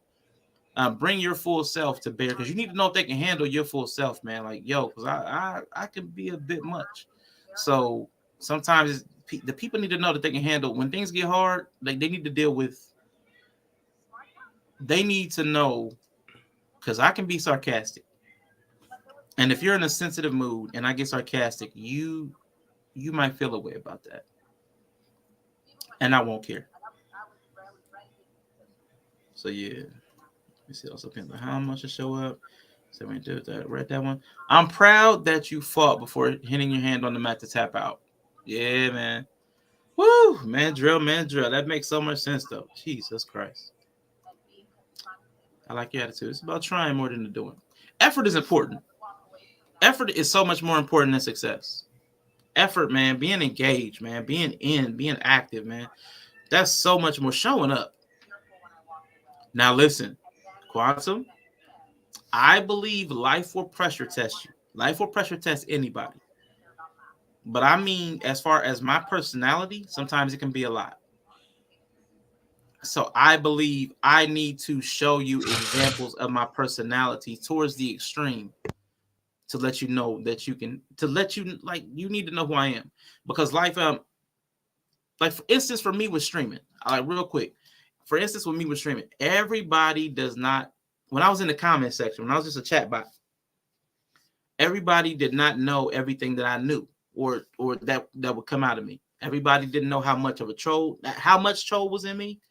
Bring your full self to bear, because you need to know if they can handle your full self, man. Like, yo, because I can be a bit much. So sometimes the people need to know that they can handle when things get hard. Like, they need to deal with. They need to know, because I can be sarcastic, and if you're in a sensitive mood and I get sarcastic, you might feel a way about that, and I won't care. So yeah. You see, also depends on how much to show up. So we do that. Read that one. I'm proud that you fought before hitting your hand on the mat to tap out. Yeah, man. Woo, man, drill. That makes so much sense, though. Jesus Christ. I like your attitude. It's about trying more than doing. Effort is important. Effort is so much more important than success. Effort, man, being engaged, man, being active, man. That's so much more showing up. Now, listen. Quantum, I believe life will pressure test you. Life will pressure test anybody. But I mean, as far as my personality, sometimes it can be a lot. So I believe I need to show you examples of my personality towards the extreme to let you know that you can, you need to know who I am. Because life, like for instance, for me with streaming, real quick. For instance, with me with streaming, everybody does not, when I was in the comment section, when I was just a chat bot, everybody did not know everything that I knew or that would come out of me. Everybody didn't know how much troll was in me.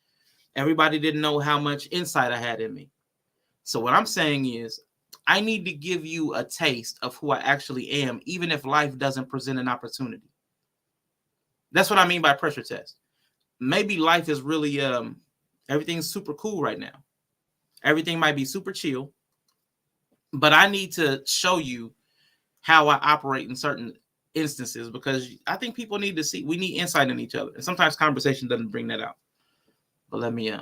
Everybody didn't know how much insight I had in me. So what I'm saying is, I need to give you a taste of who I actually am, even if life doesn't present an opportunity. That's what I mean by pressure test. Maybe life is really everything's super cool right now. Everything might be super chill, but I need to show you how I operate in certain instances, because I think people need to see, we need insight in each other. And sometimes conversation doesn't bring that out. But let me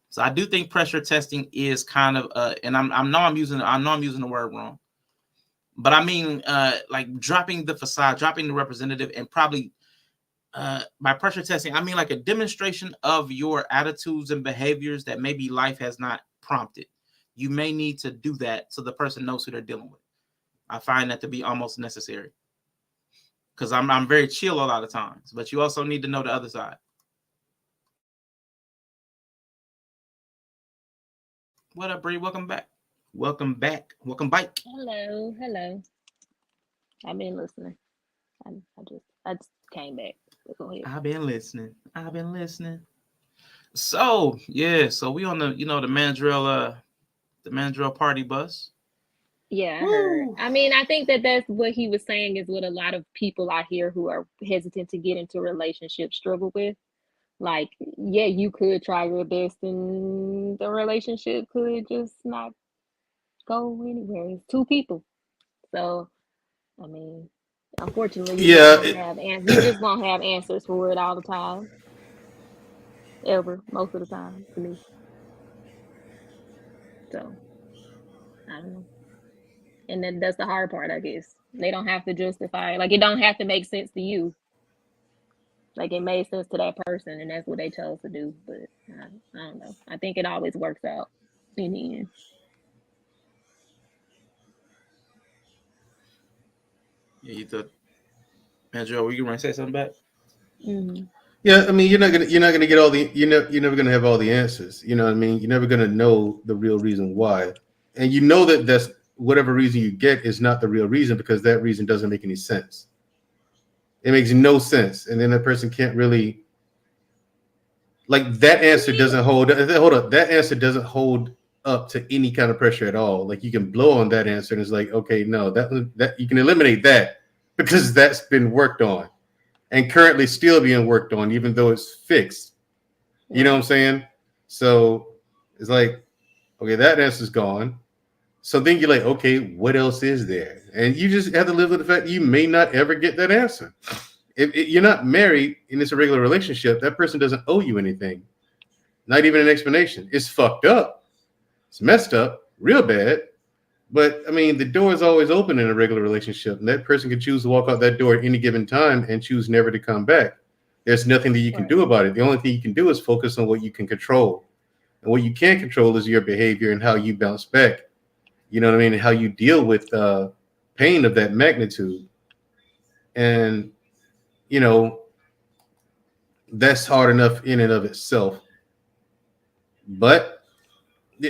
so I do think pressure testing is kind of and I know I'm using the word wrong. But I mean like dropping the facade, dropping the representative, and probably by pressure testing, I mean like a demonstration of your attitudes and behaviors that maybe life has not prompted. You may need to do that so the person knows who they're dealing with. I find that to be almost necessary, because I'm very chill a lot of times, but you also need to know the other side. What up, Bree? Welcome back. Welcome back. Welcome back. Hello, hello. I've been listening. I just came back. Go ahead. I've been listening. So yeah, so we on the the Mandrill party bus. Yeah, I heard. I mean, I think that's what he was saying is what a lot of people out here who are hesitant to get into relationships struggle with. Like, yeah, you could try your best and the relationship could just not go anywhere. It's two people. So, I mean, unfortunately, you just won't have answers for it all the time. Ever, most of the time, to me. So, I don't know. And then that's the hard part, I guess. They don't have to justify, like, it don't have to make sense to you. Like, it made sense to that person, and that's what they chose to do. But I don't know. I think it always works out in the end. Yeah, you thought, Mandrill, were you gonna say something back? Mm-hmm. Yeah, I mean, you're not gonna get all the you're never gonna have all the answers. You know what I mean? You're never gonna know the real reason why, and you know that's whatever reason you get is not the real reason, because that reason doesn't make any sense. It makes no sense, and then the person can't really, like, that answer doesn't hold. Hold up, that answer doesn't hold up to any kind of pressure at all. Like, you can blow on that answer, and it's like, okay, no, that you can eliminate that because that's been worked on and currently still being worked on, even though it's fixed. You know what I'm saying? So it's like, okay, that answer's gone. So then you're like, okay, what else is there? And you just have to live with the fact you may not ever get that answer. If you're not married and it's a regular relationship, that person doesn't owe you anything, not even an explanation. It's fucked up. It's messed up, real bad. But I mean, the door is always open in a regular relationship, and that person can choose to walk out that door at any given time and choose never to come back. There's nothing that you can do about it. The only thing you can do is focus on what you can control. And what you can't control is your behavior and how you bounce back. You know what I mean? And how you deal with pain of that magnitude. And, you know, that's hard enough in and of itself. But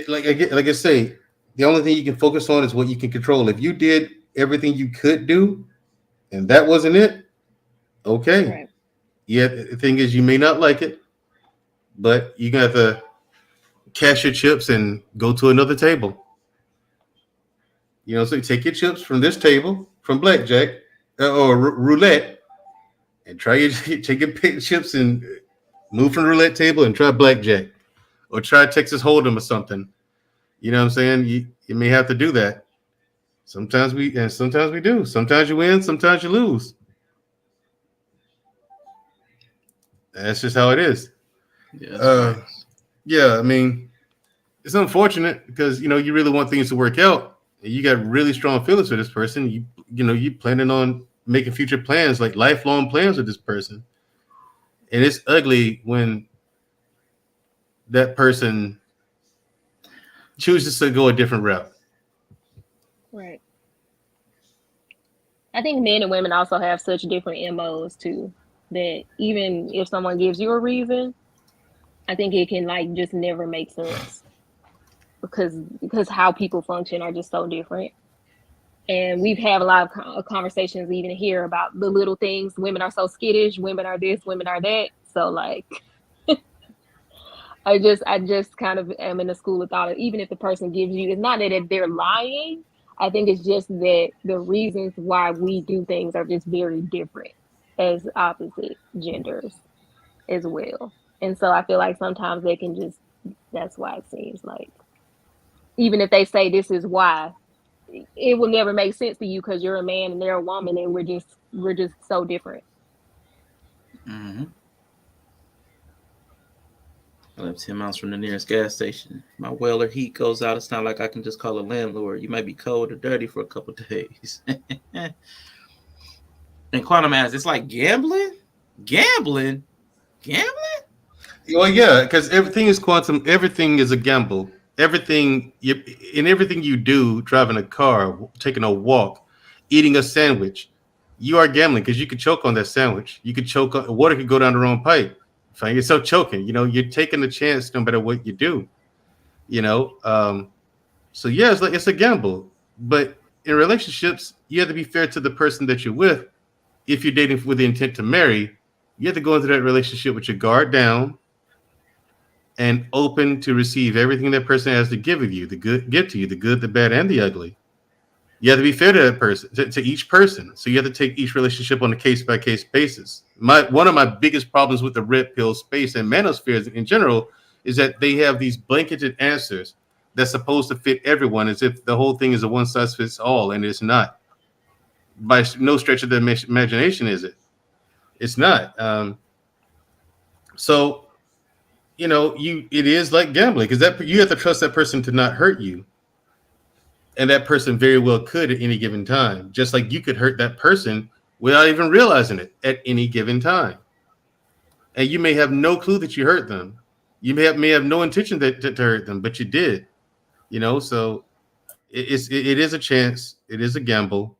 like I say, the only thing you can focus on is what you can control. If you did everything you could do and that wasn't it, okay. Right. Yeah, the thing is, you may not like it, but you got to cash your chips and go to another table. You know, so you take your chips from this table, from blackjack or roulette, and try your take your chips and move from the roulette table and try blackjack or try Texas Hold'em or something. You know what I'm saying? You may have to do that. Sometimes we do. Sometimes you win, sometimes you lose. That's just how it is. Yeah, yeah, I mean, it's unfortunate because you really want things to work out. You got really strong feelings for this person. You planning on making future plans, like lifelong plans with this person. And it's ugly when that person chooses to go a different route. Right. I think men and women also have such different MOs too, that even if someone gives you a reason, I think it can like just never make sense because how people function are just so different. And we've had a lot of conversations even here about the little things. Women are so skittish. Women are this. Women are that. So like, I just kind of am in the school of thought that even if the person gives you, it's not that they're lying. I think it's just that the reasons why we do things are just very different as opposite genders as well. And so I feel like sometimes they can just, that's why it seems like, even if they say this is why, it will never make sense to you because you're a man and they're a woman and we're just so different. Mm-hmm. I live 10 miles from the nearest gas station. My well or heat goes out. It's not like I can just call a landlord. You might be cold or dirty for a couple days. And Quantum asks, it's like gambling? Gambling? Well, yeah, because everything is quantum. Everything is a gamble. Everything you do, driving a car, taking a walk, eating a sandwich, you are gambling because you could choke on that sandwich. You could choke on water, could go down the wrong pipe. Find yourself choking. You're taking a chance no matter what you do. So yeah, it's a gamble. But in relationships, you have to be fair to the person that you're with. If you're dating with the intent to marry, you have to go into that relationship with your guard down and open to receive everything that person has to give you, the good, give to you, the good, the bad, and the ugly. You have to be fair to that person, to each person. So you have to take each relationship on a case by case basis. One of my biggest problems with the red pill space and manospheres in general is that they have these blanketed answers that's supposed to fit everyone, as if the whole thing is a one size fits all, and it's not. By no stretch of the imagination, is it? It's not. So it is like gambling because that you have to trust that person to not hurt you, and that person very well could at any given time, just like you could hurt that person without even realizing it at any given time, and you may have no clue that you hurt them. You may have no intention to hurt them, but you did. So it is a chance. It is a gamble,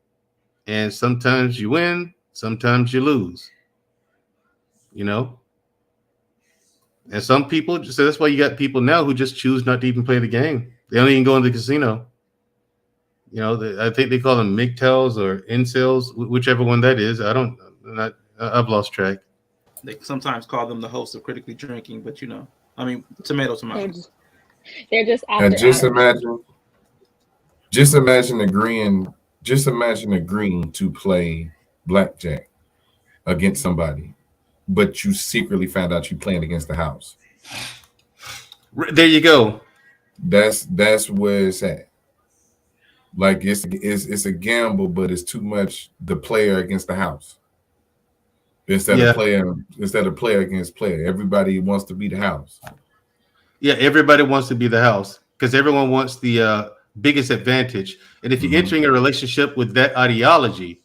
and sometimes you win, sometimes you lose. You know, and some people, so that's why you got people now who just choose not to even play the game. They don't even go into the casino. I think they call them MGTOWs or incels, whichever one that is. I've lost track. They sometimes call them the host of Critically Drinking, but I mean, tomato. They're just after And just hours. imagine agreeing to play blackjack against somebody, but you secretly found out you playing against the house. There you go. That's where it's at. Like it's a gamble, but it's too much the player against the house. Instead of player against player. Everybody wants to be the house. Yeah, everybody wants to be the house because everyone wants the biggest advantage. And if you're entering a relationship with that ideology,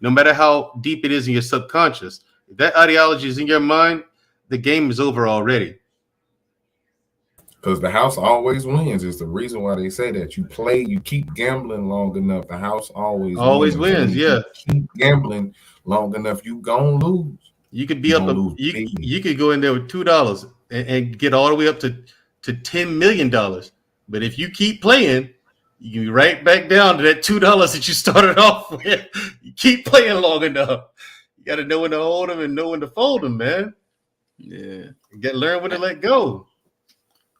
no matter how deep it is in your subconscious, if that ideology is in your mind, the game is over already. Because the house always wins. It's the reason why they say that. You keep gambling long enough, the house always wins. Yeah. Keep gambling long enough, you gonna lose. You could be you could go in there with $2 and get all the way up to $10 million. But if you keep playing, you can be right back down to that $2 that you started off with. You keep playing long enough. You got to know when to hold them and know when to fold them, man. Yeah. You got to learn when to let go.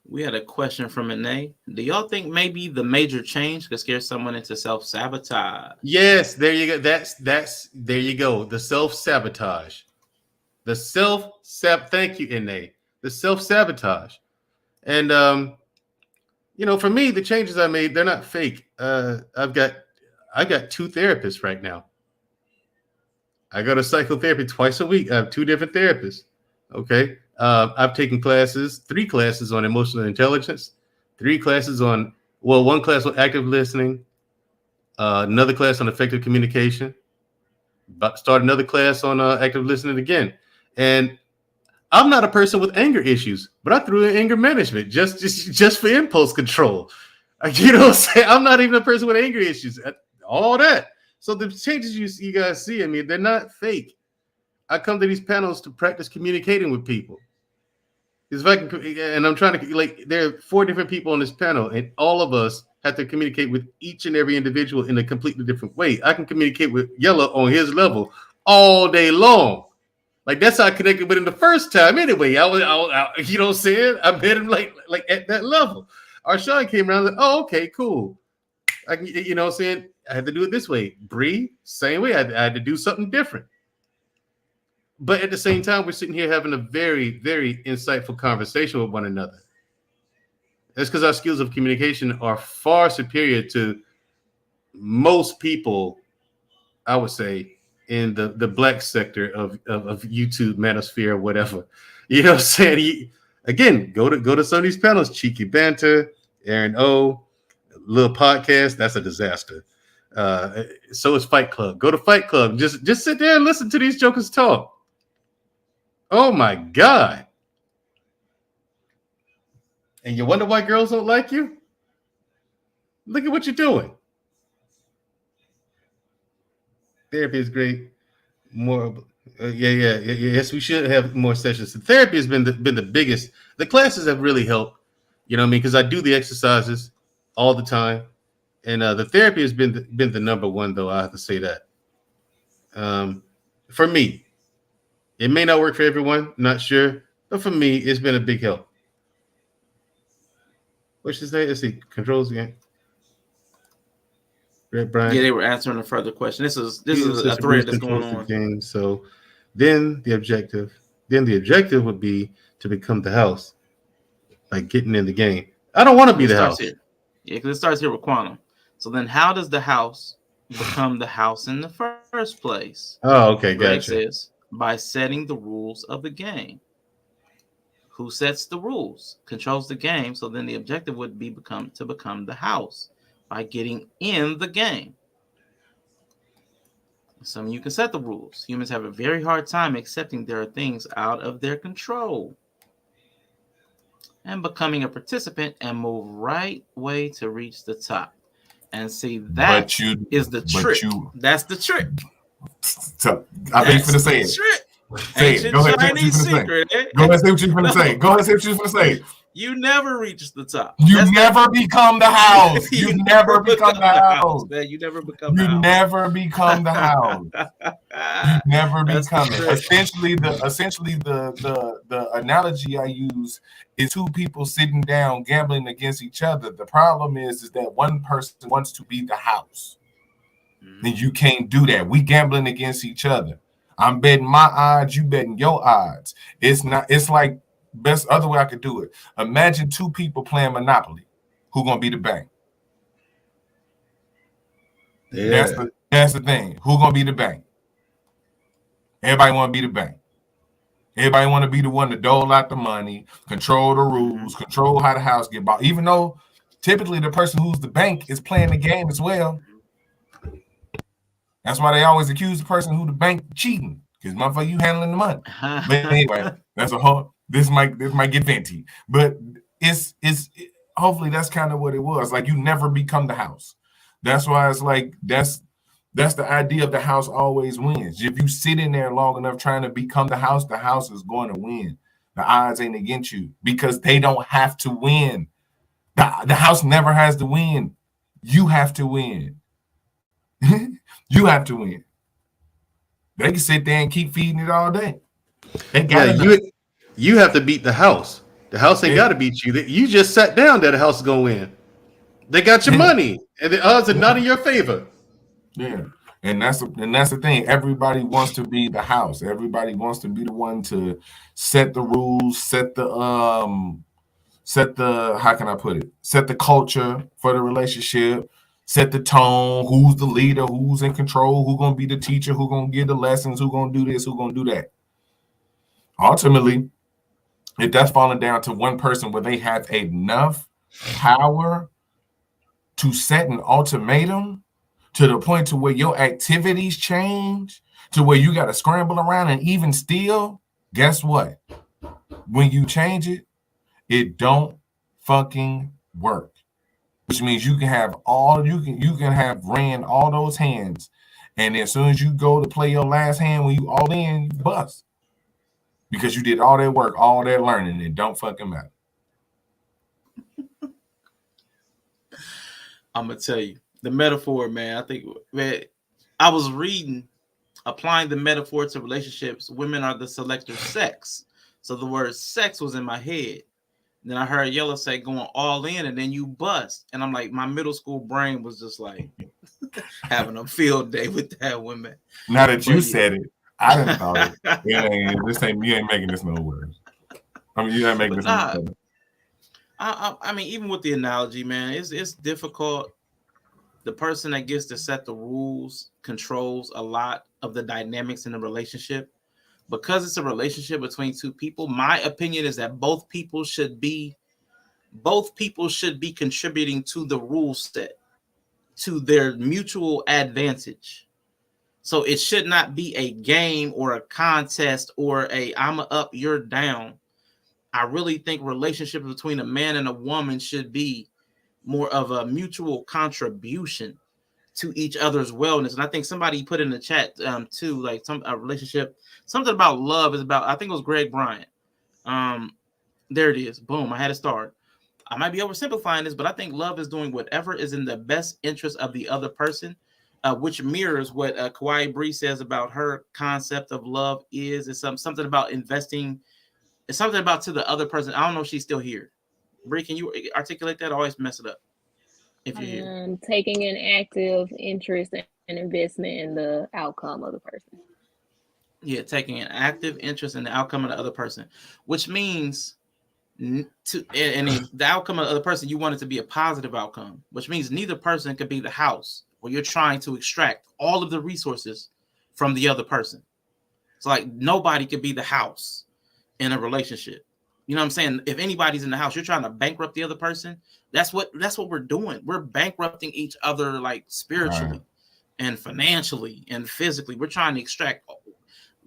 We had a question from Anae. Do y'all think maybe the major change could scare someone into self-sabotage? Yes, there you go. That's there you go. The self-sabotage. Thank you, Anae. The self-sabotage. And for me, the changes I made, they're not fake. I've got 2 therapists right now. I go to psychotherapy twice a week. I have 2 different therapists. Okay. I've taken 3 classes on emotional intelligence, 3 classes on, 1 class on active listening, another class on effective communication, about to start another class on active listening again. And I'm not a person with anger issues, but I threw in anger management just for impulse control. You know what I'm saying? I'm not even a person with anger issues, all that. So the changes you guys see in me, they're not fake. I come to these panels to practice communicating with people. And I'm trying to, there are 4 different people on this panel, and all of us have to communicate with each and every individual in a completely different way. I can communicate with Yella on his level all day long. Like that's how I connected with him the first time. Anyway, I you know what I'm saying? I met him like at that level. Arshawn came around like, oh, okay, cool. You know what I'm saying? I had to do it this way. Bree, same way. I had to do something different. But at the same time, we're sitting here having a very, very insightful conversation with one another. That's because our skills of communication are far superior to most people, I would say, in the black sector of YouTube manosphere or whatever. You know what I'm saying? Again, go to some of these panels, Cheeky Banter, Aaron O, Little Podcast, that's a disaster. So is Fight Club. Go to Fight Club. Just sit there and listen to these jokers talk. Oh my God. And you wonder why girls don't like you? Look at what you're doing. Therapy is great. More, yes, we should have more sessions. The therapy has been the biggest. The classes have really helped. You know what I mean? Because I do the exercises all the time, and the therapy has been the number one, though. I have to say that. For me, it may not work for everyone. Not sure, but for me, it's been a big help. What's his name? Let's see. Controls again. Brian. Yeah, they were answering a further question. This is a thread that's going on. Game, so then the objective would be to become the house by getting in the game. I don't want to be the house. Here. Yeah, because it starts here with quantum. So then how does the house become the house in the first place? Oh, okay, Greg gotcha. says by setting the rules of the game. Who sets the rules? Controls the game. So then the objective would be to become the house by getting in the game. So you can set the rules. Humans have a very hard time accepting there are things out of their control. And becoming a participant and move right way to reach the top. And see, that is the trick. That's the trick. So, I think you're going to say it. Say it. Go ahead. Chinese secret, eh? Go ahead and say what you're going to say. Go ahead and say what you're going to say. You never reach the top. You never become the house. You never become the house. Man, you never become the house. You never become the house. You never become it. Essentially, the analogy I use is two people sitting down gambling against each other. The problem is that one person wants to be the house. Then you can't do that. We gambling against each other. I'm betting my odds, you betting your odds. It's like best other way I could do it. Imagine two people playing Monopoly. Who gonna be the bank? Yeah. That's the thing. Who gonna be the bank? Everybody want to be the bank. Everybody want to be the one to dole out the money, control the rules, control how the house get bought. Even though typically the person who's the bank is playing the game as well. That's why they always accuse the person who the bank cheating, because motherfucker, you handling the money. But anyway, that's a whole. This might get venti, but it's hopefully that's kind of what it was. Like you never become the house. That's why it's like that's the idea of the house always wins. If you sit in there long enough trying to become the house is going to win. The odds ain't against you because they don't have to win. The house never has to win. You have to win. You have to win. They can sit there and keep feeding it all day. You have to beat the house. The house ain't got to beat you. You just sat down that the house is going to win. They got your money, and the odds are not in your favor. Yeah, and that's the thing. Everybody wants to be the house. Everybody wants to be the one to set the rules, set the how can I put it? Set the culture for the relationship. Set the tone, who's the leader, who's in control, who's going to be the teacher, who's going to give the lessons, who's going to do this, who's going to do that. Ultimately, if that's falling down to one person where they have enough power to set an ultimatum to the point to where your activities change, to where you got to scramble around and even still, guess what? When you change it, it don't fucking work. Which means you can have ran all those hands, and as soon as you go to play your last hand when you all in, you bust. Because you did all that work, all that learning, it don't fucking matter. I'm gonna tell you the metaphor, man. I think, man, I was reading applying the metaphor to relationships, women are the selective sex. So the word sex was in my head. Then I heard Yellow say going all in, and then you bust. And I'm like, my middle school brain was just like having a field day with that woman. Now that you said it, I didn't thought it. You ain't making this no worse. I mean, you ain't making this no better. I mean, even with the analogy, man, it's difficult. The person that gets to set the rules controls a lot of the dynamics in the relationship. Because it's a relationship between two people, my opinion is that both people should be contributing to the rule set to their mutual advantage. So it should not be a game or a contest or a I'm up, you're down. I really think relationships between a man and a woman should be more of a mutual contribution to each other's wellness. And I think somebody put in the chat too, like a relationship, something about love is about, I think it was Greg Bryant. There it is. Boom. I had to start. I might be oversimplifying this, but I think love is doing whatever is in the best interest of the other person, which mirrors what Kawhi Bree says about her concept of love is something about investing. It's something about to the other person. I don't know if she's still here. Bree, can you articulate that? I always mess it up. If you're here. Taking an active interest and investment in the outcome of the person. Yeah, taking an active interest in the outcome of the other person, which means the outcome of the other person, you want it to be a positive outcome, which means neither person could be the house where you're trying to extract all of the resources from the other person. It's like nobody could be the house in a relationship. You know what I'm saying? If anybody's in the house, you're trying to bankrupt the other person. That's what we're doing. We're bankrupting each other, like spiritually and financially and physically. We're trying to extract.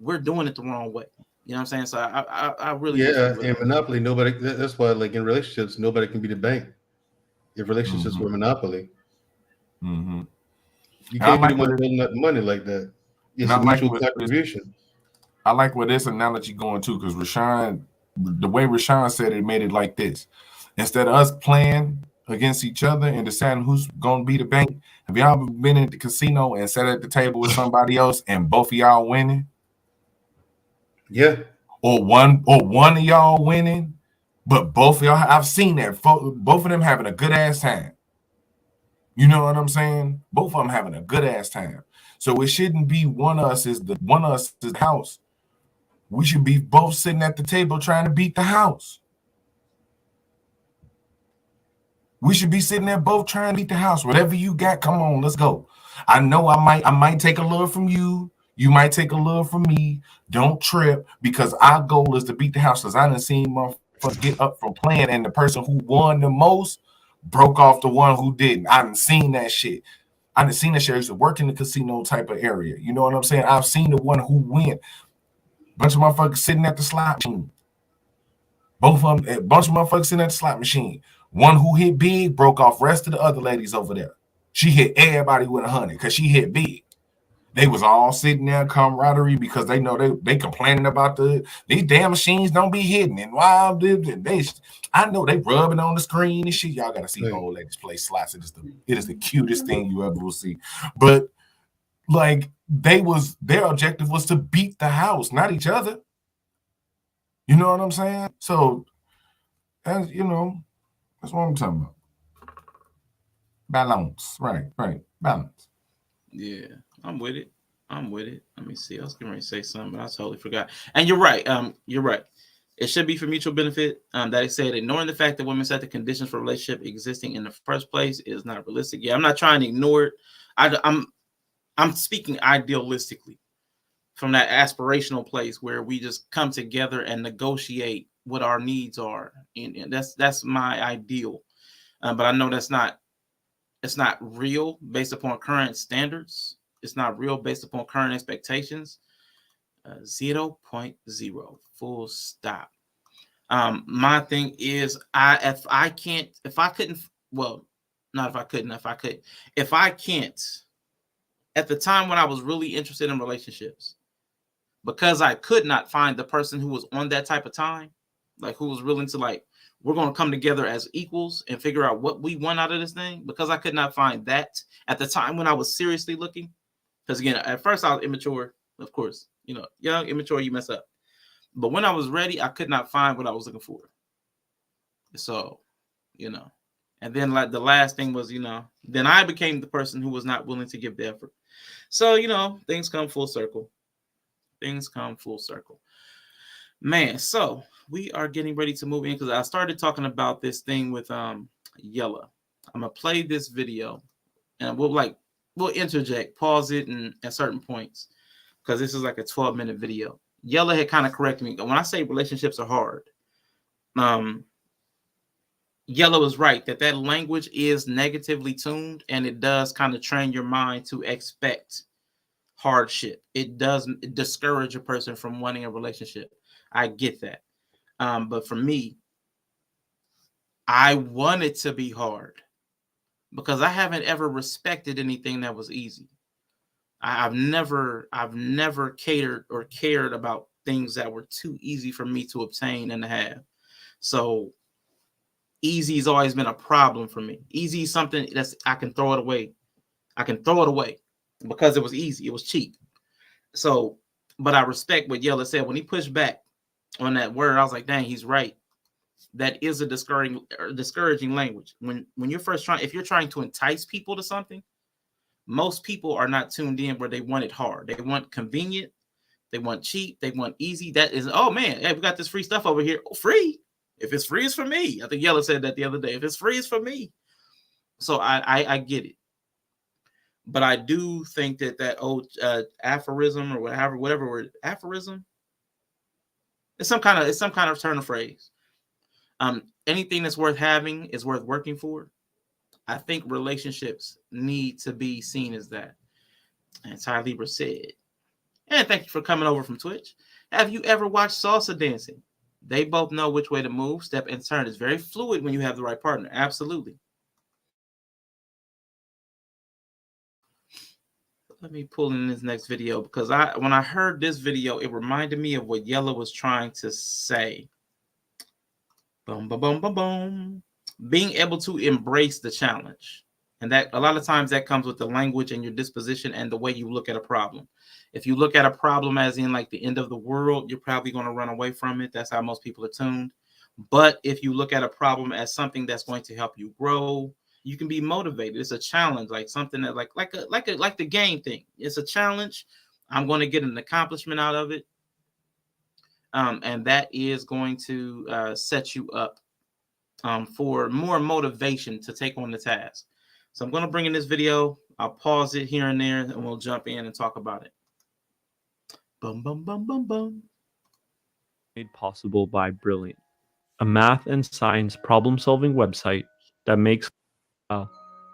We're doing it the wrong way. You know what I'm saying? So I really in monopoly, nobody. That's why, like in relationships, nobody can be the bank. If relationships were monopoly, you can't be the one building up money like that. It's a mutual contribution. I like where this analogy going to, because Rashawn, the way Rashawn said it, made it like this. Instead of us playing against each other and deciding who's going to be the bank, have y'all been in the casino and sat at the table with somebody else and both of y'all winning? Yeah. Or one of y'all winning, but both of y'all, I've seen that. Both of them having a good ass time. You know what I'm saying? Both of them having a good ass time. So it shouldn't be one of us is the house. We should be both sitting at the table trying to beat the house. We should be sitting there both trying to beat the house. Whatever you got, come on, let's go. I know I might take a little from you. You might take a little from me. Don't trip, because our goal is to beat the house. Because I done seen motherfuckers get up from playing, and the person who won the most broke off the one who didn't. I done seen that shit. I done seen that shit. I used to work in the casino type of area. You know what I'm saying? I've seen the one who went. Bunch of motherfuckers sitting at the slot machine. Both of them, a bunch of motherfuckers sitting at the slot machine. One who hit big broke off rest of the other ladies over there. She hit everybody with 100 because she hit big. They was all sitting there camaraderie because they know they complaining about these damn machines don't be hitting, and why I know they rubbing on the screen and shit. Y'all gotta see old ladies play slots. It is the cutest thing you ever will see. But like their objective was to beat the house, not each other. You know what I'm saying? So, as you know, that's what I'm talking about. Balance, right, balance. Yeah, I'm with it. Let me see. I was going to say something, but I totally forgot. And you're right. You're right. It should be for mutual benefit. That it said, ignoring the fact that women set the conditions for relationship existing in the first place is not realistic. Yeah, I'm not trying to ignore it. I'm speaking idealistically from that aspirational place where we just come together and negotiate what our needs are, and that's my ideal. But I know it's not real based upon current standards. It's not real based upon current expectations. 0.0 full stop. My thing is, if I can't, at the time when I was really interested in relationships, because I could not find the person who was on that type of time, like who was willing to like, we're going to come together as equals and figure out what we want out of this thing, because I could not find that at the time when I was seriously looking. Because again, at first I was immature, Of course, you know, young, immature, you mess up. But when I was ready, I could not find what I was looking for. So, you know, and then like the last thing was, you know, then I became the person who was not willing to give the effort. So, you know, things come full circle. Things come full circle. Man, so we are getting ready to move in because I started talking about this thing with Yella. I'm gonna play this video and we'll interject, pause it and at certain points because this is like a 12-minute video. Yella had kind of corrected me. When I say relationships are hard, Yella was right that language is negatively tuned and it does kind of train your mind to expect hardship. It does discourage a person from wanting a relationship. I get that. But for me, I want it to be hard because I haven't ever respected anything that was easy. I've never catered or cared about things that were too easy for me to obtain and to have. So easy has always been a problem for me. Easy is something that's I can throw it away. I can throw it away because it was easy. It was cheap. So, but I respect what Yella said when he pushed back on that word. I was like, dang, he's right. That is a discouraging language. When you're first if you're trying to entice people to something, most people are not tuned in where they want it hard. They want convenient, they want cheap, they want easy. That is, oh man, hey, we got this free stuff over here. Oh, free. If it's free, it's for me. I think Yella said that the other day. If it's free, it's for me. So I get it. But I do think that old aphorism or whatever word, aphorism, it's some kind of turn of phrase. Anything that's worth having is worth working for. I think relationships need to be seen as that. And Ty Libra said, and thank you for coming over from Twitch. Have you ever watched salsa dancing? They both know which way to move, step, and turn. It's very fluid when you have the right partner. Absolutely. Let me pull in this next video because when I heard this video, it reminded me of what Yella was trying to say. Boom, boom, boom, boom, boom. Being able to embrace the challenge. And that a lot of times that comes with the language and your disposition and the way you look at a problem. If you look at a problem as in like the end of the world, you're probably going to run away from it. That's how most people are tuned. But if you look at a problem as something that's going to help you grow, you can be motivated. It's a challenge, like something that like the game thing. It's a challenge. I'm going to get an accomplishment out of it. And that is going to set you up for more motivation to take on the task. So I'm going to bring in this video. I'll pause it here and there, and we'll jump in and talk about it. Boom, boom, boom, boom, boom. Made possible by Brilliant, a math and science problem-solving website that makes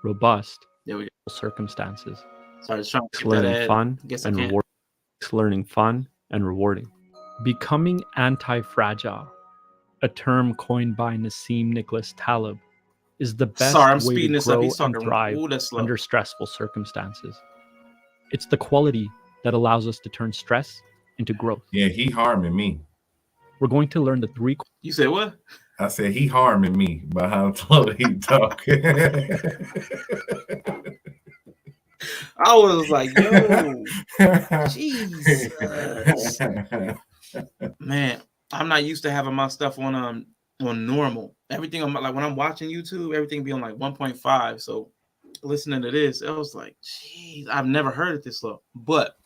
robust circumstances. Sorry, learning fun and rewarding. Learning fun and rewarding. Becoming anti-fragile, a term coined by Nassim Nicholas Taleb, is the best way to grow and thrive under stressful circumstances. It's the quality that allows us to turn stress into growth. Yeah, he harming me. We're going to learn the three. You said what? I said he harming me by how slow he talk. I was like, yo, Jesus. Man, I'm not used to having my stuff on normal. Everything I'm like when I'm watching YouTube, everything be on like 1.5. So listening to this, I was like, geez, I've never heard it this slow. But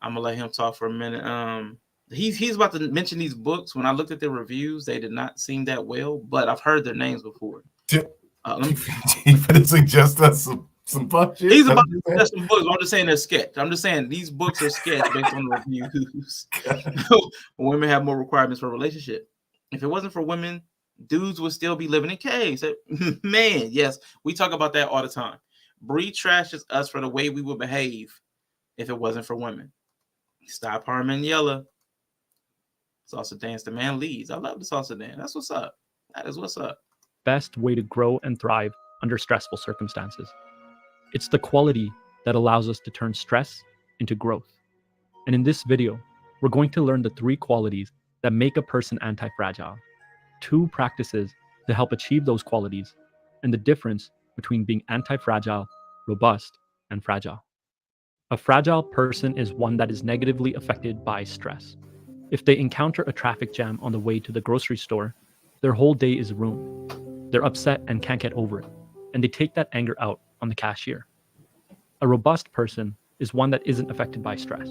I'm gonna let him talk for a minute. He's about to mention these books. When I looked at their reviews, they did not seem that well, but I've heard their names before. Let me suggest us some fuck shit. He's about to suggest some books. I'm just saying they're sketch. I'm just saying these books are sketch based on the reviews. Women have more requirements for a relationship. If it wasn't for women, dudes would still be living in caves. Man, yes, we talk about that all the time. Bree trashes us for the way we would behave if it wasn't for women. Stop harming Yella. Salsa dance, the man leads. I love the salsa dance. That's what's up. That is what's up. Best way to grow and thrive under stressful circumstances. It's the quality that allows us to turn stress into growth. And in this video, we're going to learn the 3 qualities that make a person anti-fragile, 2 practices to help achieve those qualities, and the difference between being anti-fragile, robust, and fragile. A fragile person is one that is negatively affected by stress. If they encounter a traffic jam on the way to the grocery store, their whole day is ruined. They're upset and can't get over it, and they take that anger out on the cashier. A robust person is one that isn't affected by stress.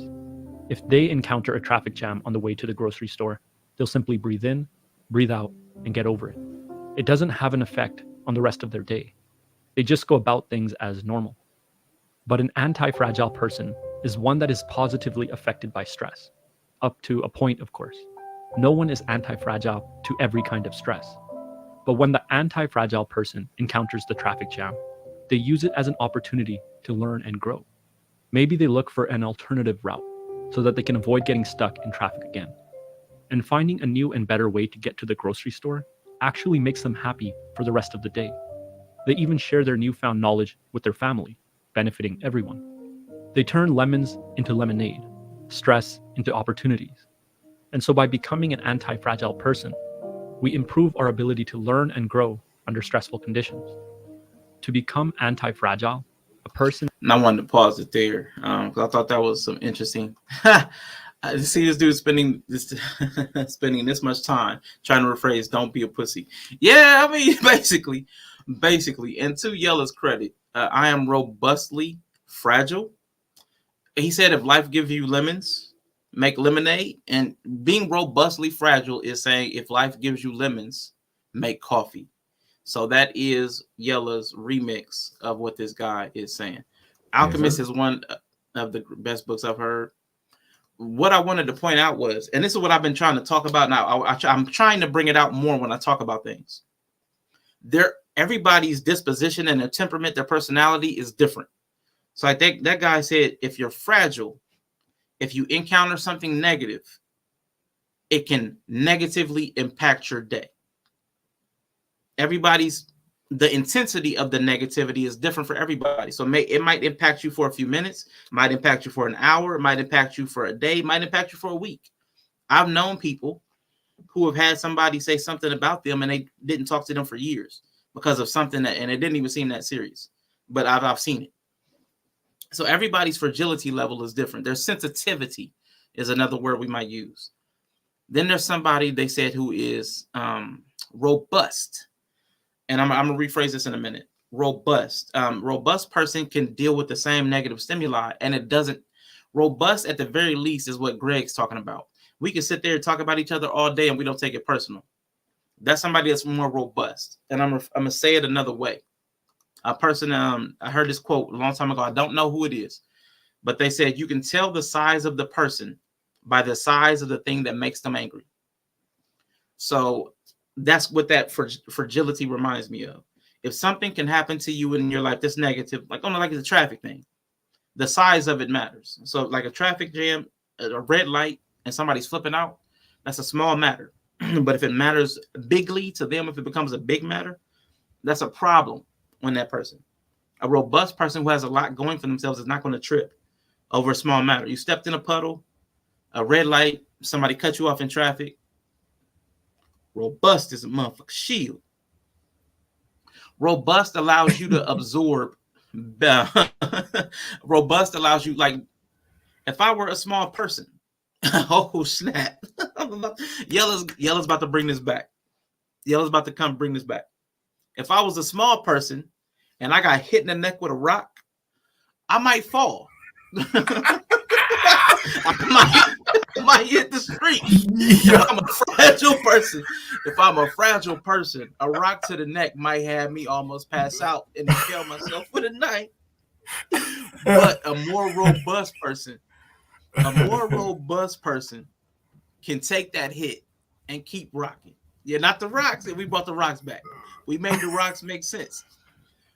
If they encounter a traffic jam on the way to the grocery store, they'll simply breathe in, breathe out, and get over it. It doesn't have an effect on the rest of their day. They just go about things as normal. But an anti-fragile person is one that is positively affected by stress. Up to a point, of course. No one is anti-fragile to every kind of stress. But when the anti-fragile person encounters the traffic jam, they use it as an opportunity to learn and grow. Maybe they look for an alternative route so that they can avoid getting stuck in traffic again. And finding a new and better way to get to the grocery store actually makes them happy for the rest of the day. They even share their newfound knowledge with their family, benefiting everyone. They turn lemons into lemonade, stress into opportunities. And so by becoming an anti-fragile person, we improve our ability to learn and grow under stressful conditions. To become anti-fragile, a person... And I wanted to pause it there because I thought that was some interesting. I see this dude spending this much time trying to rephrase "don't be a pussy." Yeah, I mean, basically. And to Yella's credit, I am robustly fragile. He said, if life gives you lemons, make lemonade. And being robustly fragile is saying, if life gives you lemons, make coffee. So that is Yella's remix of what this guy is saying. Alchemist is one of the best books I've heard. What I wanted to point out was, and this is what I've been trying to talk about now. I'm trying to bring it out more when I talk about things. Everybody's disposition and their temperament, their personality is different. So I think that guy said, if you're fragile, if you encounter something negative, it can negatively impact your day. The intensity of the negativity is different for everybody. So it might impact you for a few minutes, might impact you for an hour, might impact you for a day, might impact you for a week. I've known people who have had somebody say something about them and they didn't talk to them for years because of something and it didn't even seem that serious. But I've seen it. So everybody's fragility level is different. Their sensitivity is another word we might use. Then there's somebody they said who is robust. And I'm going to rephrase this in a minute. Robust. Robust person can deal with the same negative stimuli, and it doesn't. Robust, at the very least, is what Greg's talking about. We can sit there and talk about each other all day, and we don't take it personal. That's somebody that's more robust. And I'm going to say it another way. A person, I heard this quote a long time ago. I don't know who it is, but they said you can tell the size of the person by the size of the thing that makes them angry. So that's what that fragility reminds me of. If something can happen to you in your life that's negative, like it's a traffic thing, the size of it matters. So like a traffic jam, a red light, and somebody's flipping out, that's a small matter. But if it matters bigly to them, if it becomes a big matter, that's a problem on that person. A robust person who has a lot going for themselves is not going to trip over a small matter. You stepped in a puddle, a red light, somebody cut you off in traffic. Robust is a motherfucking shield. Robust allows you to absorb. Robust allows you, like, if I were a small person, oh snap! Yella's about to bring this back. Yella's about to come bring this back. If I was a small person and I got hit in the neck with a rock, I might fall. I might hit the street. Yeah. If I'm a fragile person, a rock to the neck might have me almost pass out and kill myself for the night. But a more robust person can take that hit and keep rocking. Yeah, not the rocks. We brought the rocks back. We made the rocks make sense.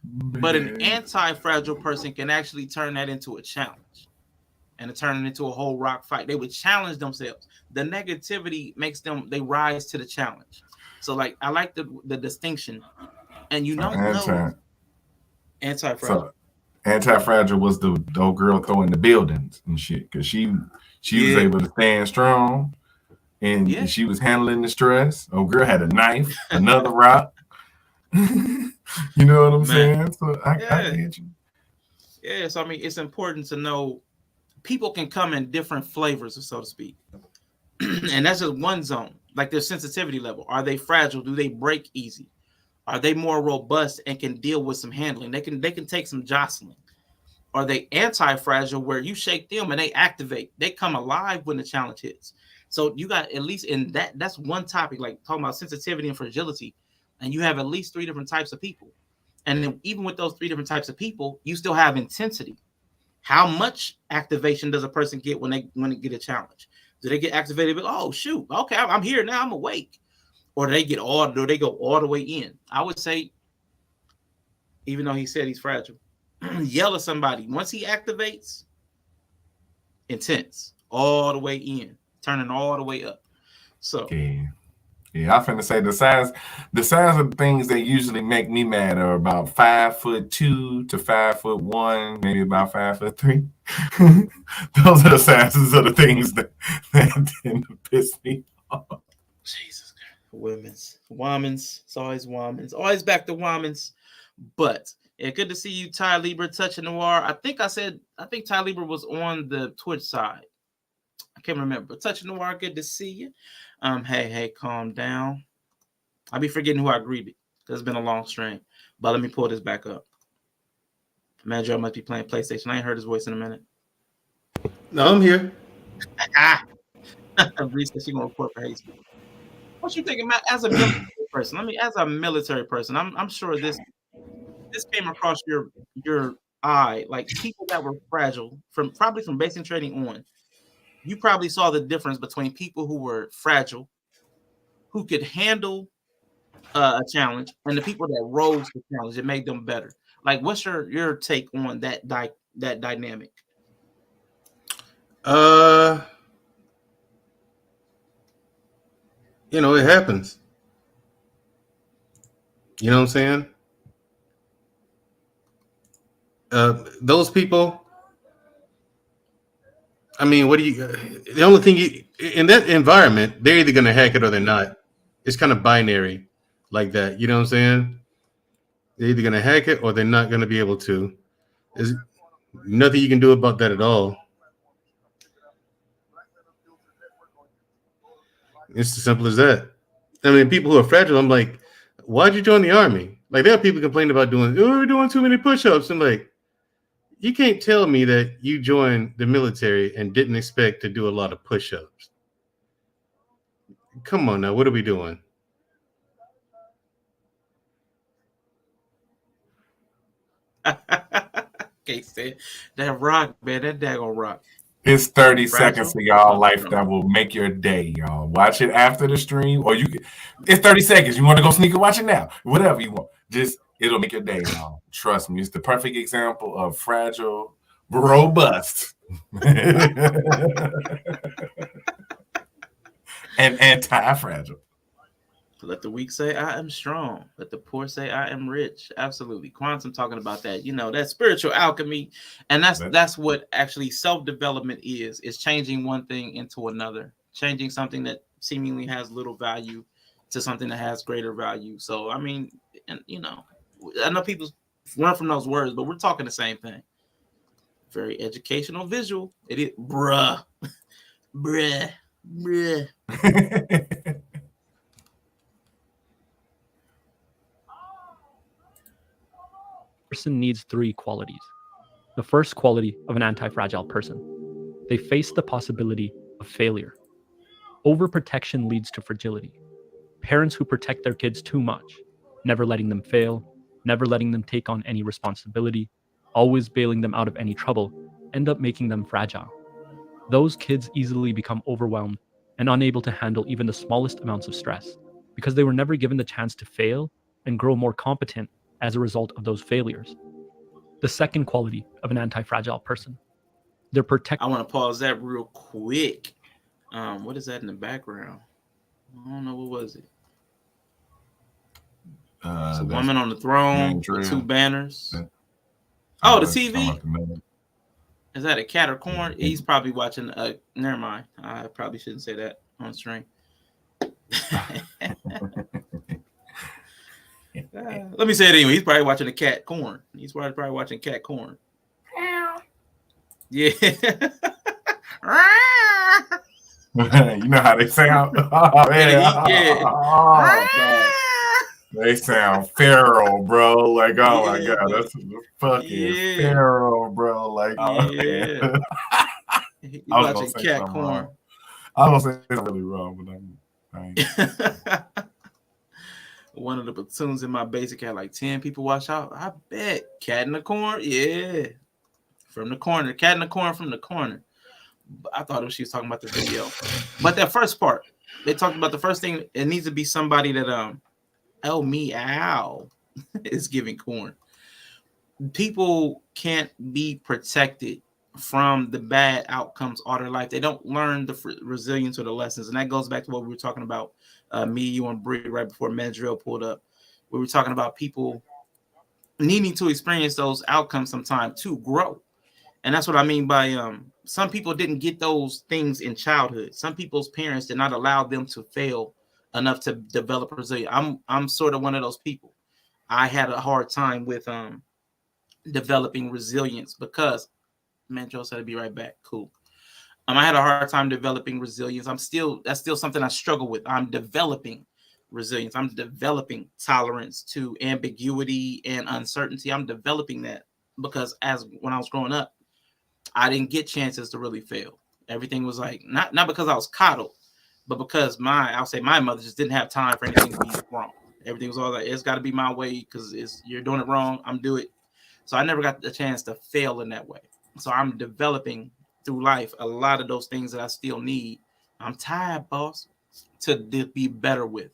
But an anti-fragile person can actually turn that into a challenge and turn it into a whole rock fight. They would challenge themselves. The negativity makes they rise to the challenge. So, like, I like the distinction. And you know, anti-fragile. So, anti-fragile was the old girl throwing the buildings and shit, because she was able to stand strong and she was handling the stress. Old girl had a knife, another rock. You know what I'm saying? So I get you. Yeah, so I mean, it's important to know people can come in different flavors, so to speak. And that's just one zone. Like their sensitivity level. Are they fragile? Do they break easy? Are they more robust and can deal with some handling? They can take some jostling. Are they anti-fragile where you shake them and they activate? They come alive when the challenge hits. So you got at least in that's one topic, like talking about sensitivity and fragility, and you have at least 3 different types of people. And then even with those 3 different types of people, you still have intensity. How much activation does a person get when they get a challenge? Do they get activated? Oh shoot, okay, I'm here now, I'm awake. Or do they go all the way in? I would say, even though he said he's fragile, yell at somebody. Once he activates, intense, all the way in, turning all the way up. So yeah, I finna say the size of things that usually make me mad are about 5'2" to 5'1", maybe about 5'3". Those are the sizes of the things that tend to piss me off. Jesus, womans. It's always womans. Always back to womans. But yeah, good to see you, Ty Lieber, Touching Noir. I think Ty Lieber was on the Twitch side. I can't remember. Touching Noir, good to see you. Hey, calm down. I'll be forgetting who I greeted because it's been a long stream. But let me pull this back up. Imagine I must be playing PlayStation. I ain't heard his voice in a minute. No, I'm here. Reese said she's gonna report for hate speech. What you thinking, Matt? As a military person, I'm sure this came across your eye, like people that were fragile from basic training on. You probably saw the difference between people who were fragile, who could handle a challenge, and the people that rose the challenge. It made them better. Like, what's your take on that dynamic? It happens. You know what I'm saying? Those people, I mean, the only thing in that environment, they're either going to hack it or they're not. It's kind of binary like that. You know what I'm saying? They're either going to hack it or they're not going to be able to. There's nothing you can do about that at all. It's as simple as that. I mean, people who are fragile, I'm like, why'd you join the army? Like, there are people complaining about we're doing too many push-ups. I'm like, you can't tell me that you joined the military and didn't expect to do a lot of push-ups. Come on now, what are we doing? Okay, say that rock, man. That daggone rock. It's 30 seconds of y'all life that will make your day, y'all. Watch it after the stream, or it's 30 seconds. You want to go sneak and watch it now? Whatever you want. It'll make your day, y'all. Trust me. It's the perfect example of fragile, robust, and anti-fragile. Let the weak say I am strong. Let the poor say I am rich. Absolutely. Quantum talking about that, that spiritual alchemy. And that's what actually self-development is changing one thing into another, changing something that seemingly has little value to something that has greater value. So, I mean, and I know people run from those words, but we're talking the same thing. Very educational visual. It is bruh. Person needs 3 qualities. The first quality of an anti-fragile person: they face the possibility of failure. Overprotection leads to fragility. Parents who protect their kids too much, never letting them fail, never letting them take on any responsibility, always bailing them out of any trouble, end up making them fragile. Those kids easily become overwhelmed and unable to handle even the smallest amounts of stress because they were never given the chance to fail and grow more competent as a result of those failures. The second quality of an anti-fragile person: they're protected. I want to pause that real quick. What is that in the background? I don't know. What was it? It's a woman on the throne with 2 banners. The TV. Is that a cat or corn? He's probably watching. Never mind. I probably shouldn't say that on stream. Let me say it anyway. He's probably watching a cat corn. He's probably watching cat corn. Yeah. You know how they sound? Oh, man. Oh, God. They sound feral, bro. Like, oh my God, that's fucking feral, bro. Like, oh, yeah. man. You I was gonna watching say cat something corn. wrong. I was gonna say something really wrong, but I ain't. One of the platoons in my basic had like 10 people watch out. I bet. Cat in the corner. Yeah. From the corner. Cat in the corner from the corner. I thought she was talking about the video. But that first part, they talked about the first thing. It needs to be somebody that meow is giving corn. People can't be protected from the bad outcomes all their life. They don't learn the resilience or the lessons. And that goes back to what we were talking about, me, you, and Bree, right before Mandrill pulled up. We were talking about people needing to experience those outcomes sometime to grow. And that's what I mean by some people didn't get those things in childhood. Some people's parents did not allow them to fail enough to develop resilience. I'm sort of one of those people. I had a hard time with developing resilience because Joe said to be right back. Cool. I had a hard time developing resilience. That's still something I struggle with. I'm developing resilience. I'm developing tolerance to ambiguity and uncertainty. I'm developing that because when I was growing up, I didn't get chances to really fail. Everything was like not because I was coddled, but because I'll say my mother just didn't have time for anything to be wrong. Everything was all like, it's got to be my way because you're doing it wrong. I'm doing it. So I never got the chance to fail in that way. So I'm developing through life a lot of those things that I still need. I'm tired, boss, to be better with.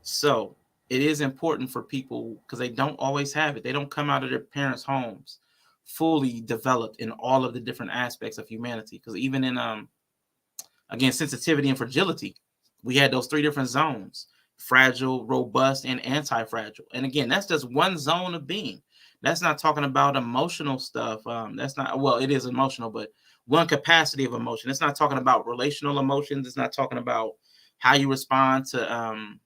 So it is important for people because they don't always have it. They don't come out of their parents' homes fully developed in all of the different aspects of humanity. Because even in again, sensitivity and fragility, we had those 3 different zones: fragile, robust, and anti-fragile. And again, that's just one zone of being. That's not talking about emotional stuff. That's not, well, it is emotional, but one capacity of emotion. It's not talking about relational emotions. It's not talking about how you respond to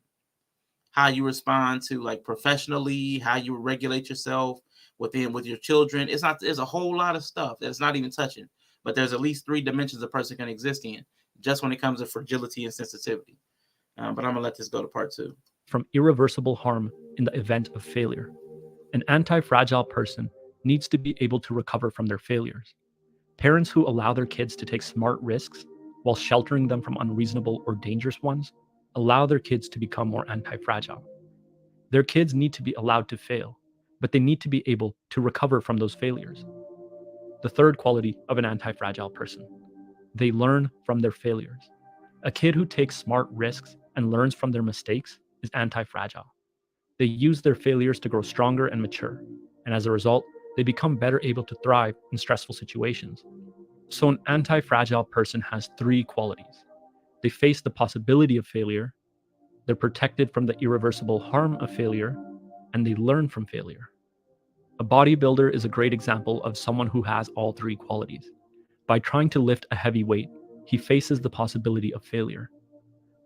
like professionally, how you regulate yourself with your children. There's a whole lot of stuff that's not even touching, but there's at least 3 dimensions a person can exist in just when it comes to fragility and sensitivity. But I'm gonna let this go to part 2. From irreversible harm in the event of failure. An anti-fragile person needs to be able to recover from their failures. Parents who allow their kids to take smart risks while sheltering them from unreasonable or dangerous ones allow their kids to become more anti-fragile. Their kids need to be allowed to fail, but they need to be able to recover from those failures. The third quality of an anti-fragile person: they learn from their failures. A kid who takes smart risks and learns from their mistakes is anti-fragile. They use their failures to grow stronger and mature, and as a result, they become better able to thrive in stressful situations. So an anti-fragile person has 3 qualities. They face the possibility of failure, they're protected from the irreversible harm of failure, and they learn from failure. A bodybuilder is a great example of someone who has all 3 qualities. By trying to lift a heavy weight, he faces the possibility of failure.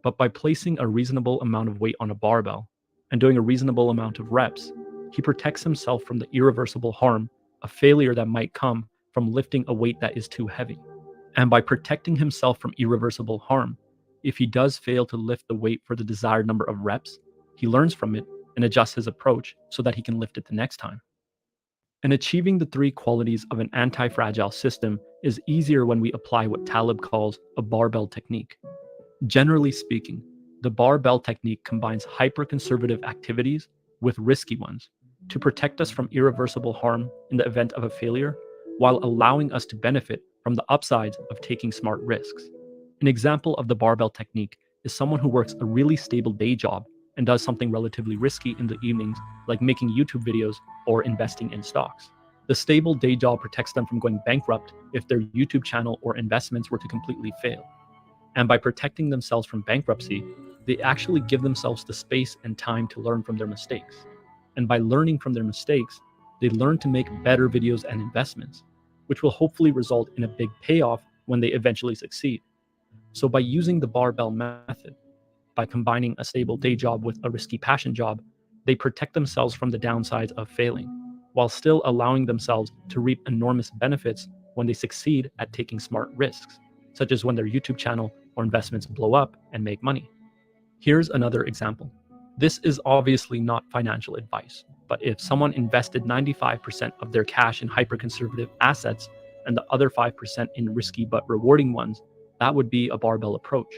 But by placing a reasonable amount of weight on a barbell and doing a reasonable amount of reps, he protects himself from the irreversible harm of failure that might come from lifting a weight that is too heavy. And by protecting himself from irreversible harm, if he does fail to lift the weight for the desired number of reps, he learns from it and adjusts his approach so that he can lift it the next time. And achieving the 3 qualities of an anti-fragile system is easier when we apply what Taleb calls a barbell technique. Generally speaking, the barbell technique combines hyper-conservative activities with risky ones to protect us from irreversible harm in the event of a failure, while allowing us to benefit from the upsides of taking smart risks. An example of the barbell technique is someone who works a really stable day job and does something relatively risky in the evenings, like making YouTube videos or investing in stocks. The stable day job protects them from going bankrupt if their YouTube channel or investments were to completely fail. And by protecting themselves from bankruptcy, they actually give themselves the space and time to learn from their mistakes. And by learning from their mistakes, they learn to make better videos and investments, which will hopefully result in a big payoff when they eventually succeed. So by using the barbell method, by combining a stable day job with a risky passion job, they protect themselves from the downsides of failing, while still allowing themselves to reap enormous benefits when they succeed at taking smart risks, such as when their YouTube channel or investments blow up and make money. Here's another example. This is obviously not financial advice, but if someone invested 95% of their cash in hyper-conservative assets and the other 5% in risky but rewarding ones, that would be a barbell approach.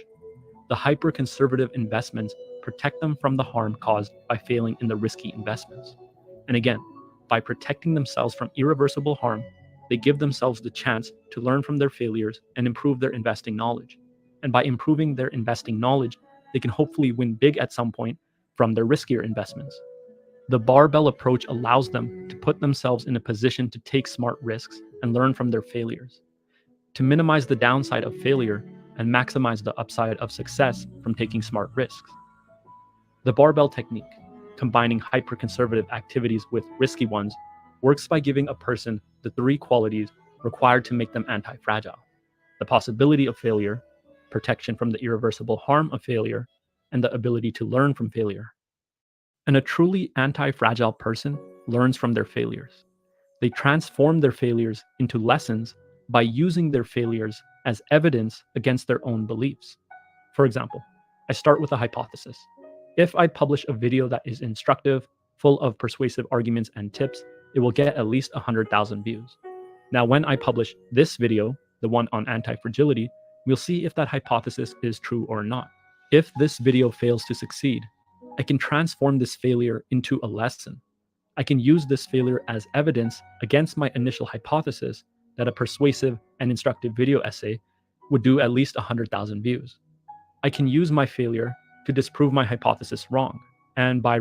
The hyper-conservative investments protect them from the harm caused by failing in the risky investments. And again, by protecting themselves from irreversible harm, they give themselves the chance to learn from their failures and improve their investing knowledge. And by improving their investing knowledge, they can hopefully win big at some point from their riskier investments. The barbell approach allows them to put themselves in a position to take smart risks and learn from their failures, to minimize the downside of failure and maximize the upside of success from taking smart risks. The barbell technique, combining hyper-conservative activities with risky ones, works by giving a person the three qualities required to make them anti-fragile: the possibility of failure, protection from the irreversible harm of failure, and the ability to learn from failure. And a truly anti-fragile person learns from their failures. They transform their failures into lessons by using their failures as evidence against their own beliefs. For example, I start with a hypothesis. If I publish a video that is instructive, full of persuasive arguments and tips, it will get at least 100,000 views. Now, when I publish this video, the one on anti-fragility, we'll see if that hypothesis is true or not. If this video fails to succeed, I can transform this failure into a lesson. I can use this failure as evidence against my initial hypothesis that a persuasive and instructive video essay would do at least 100,000 views. I can use my failure to disprove my hypothesis wrong, and by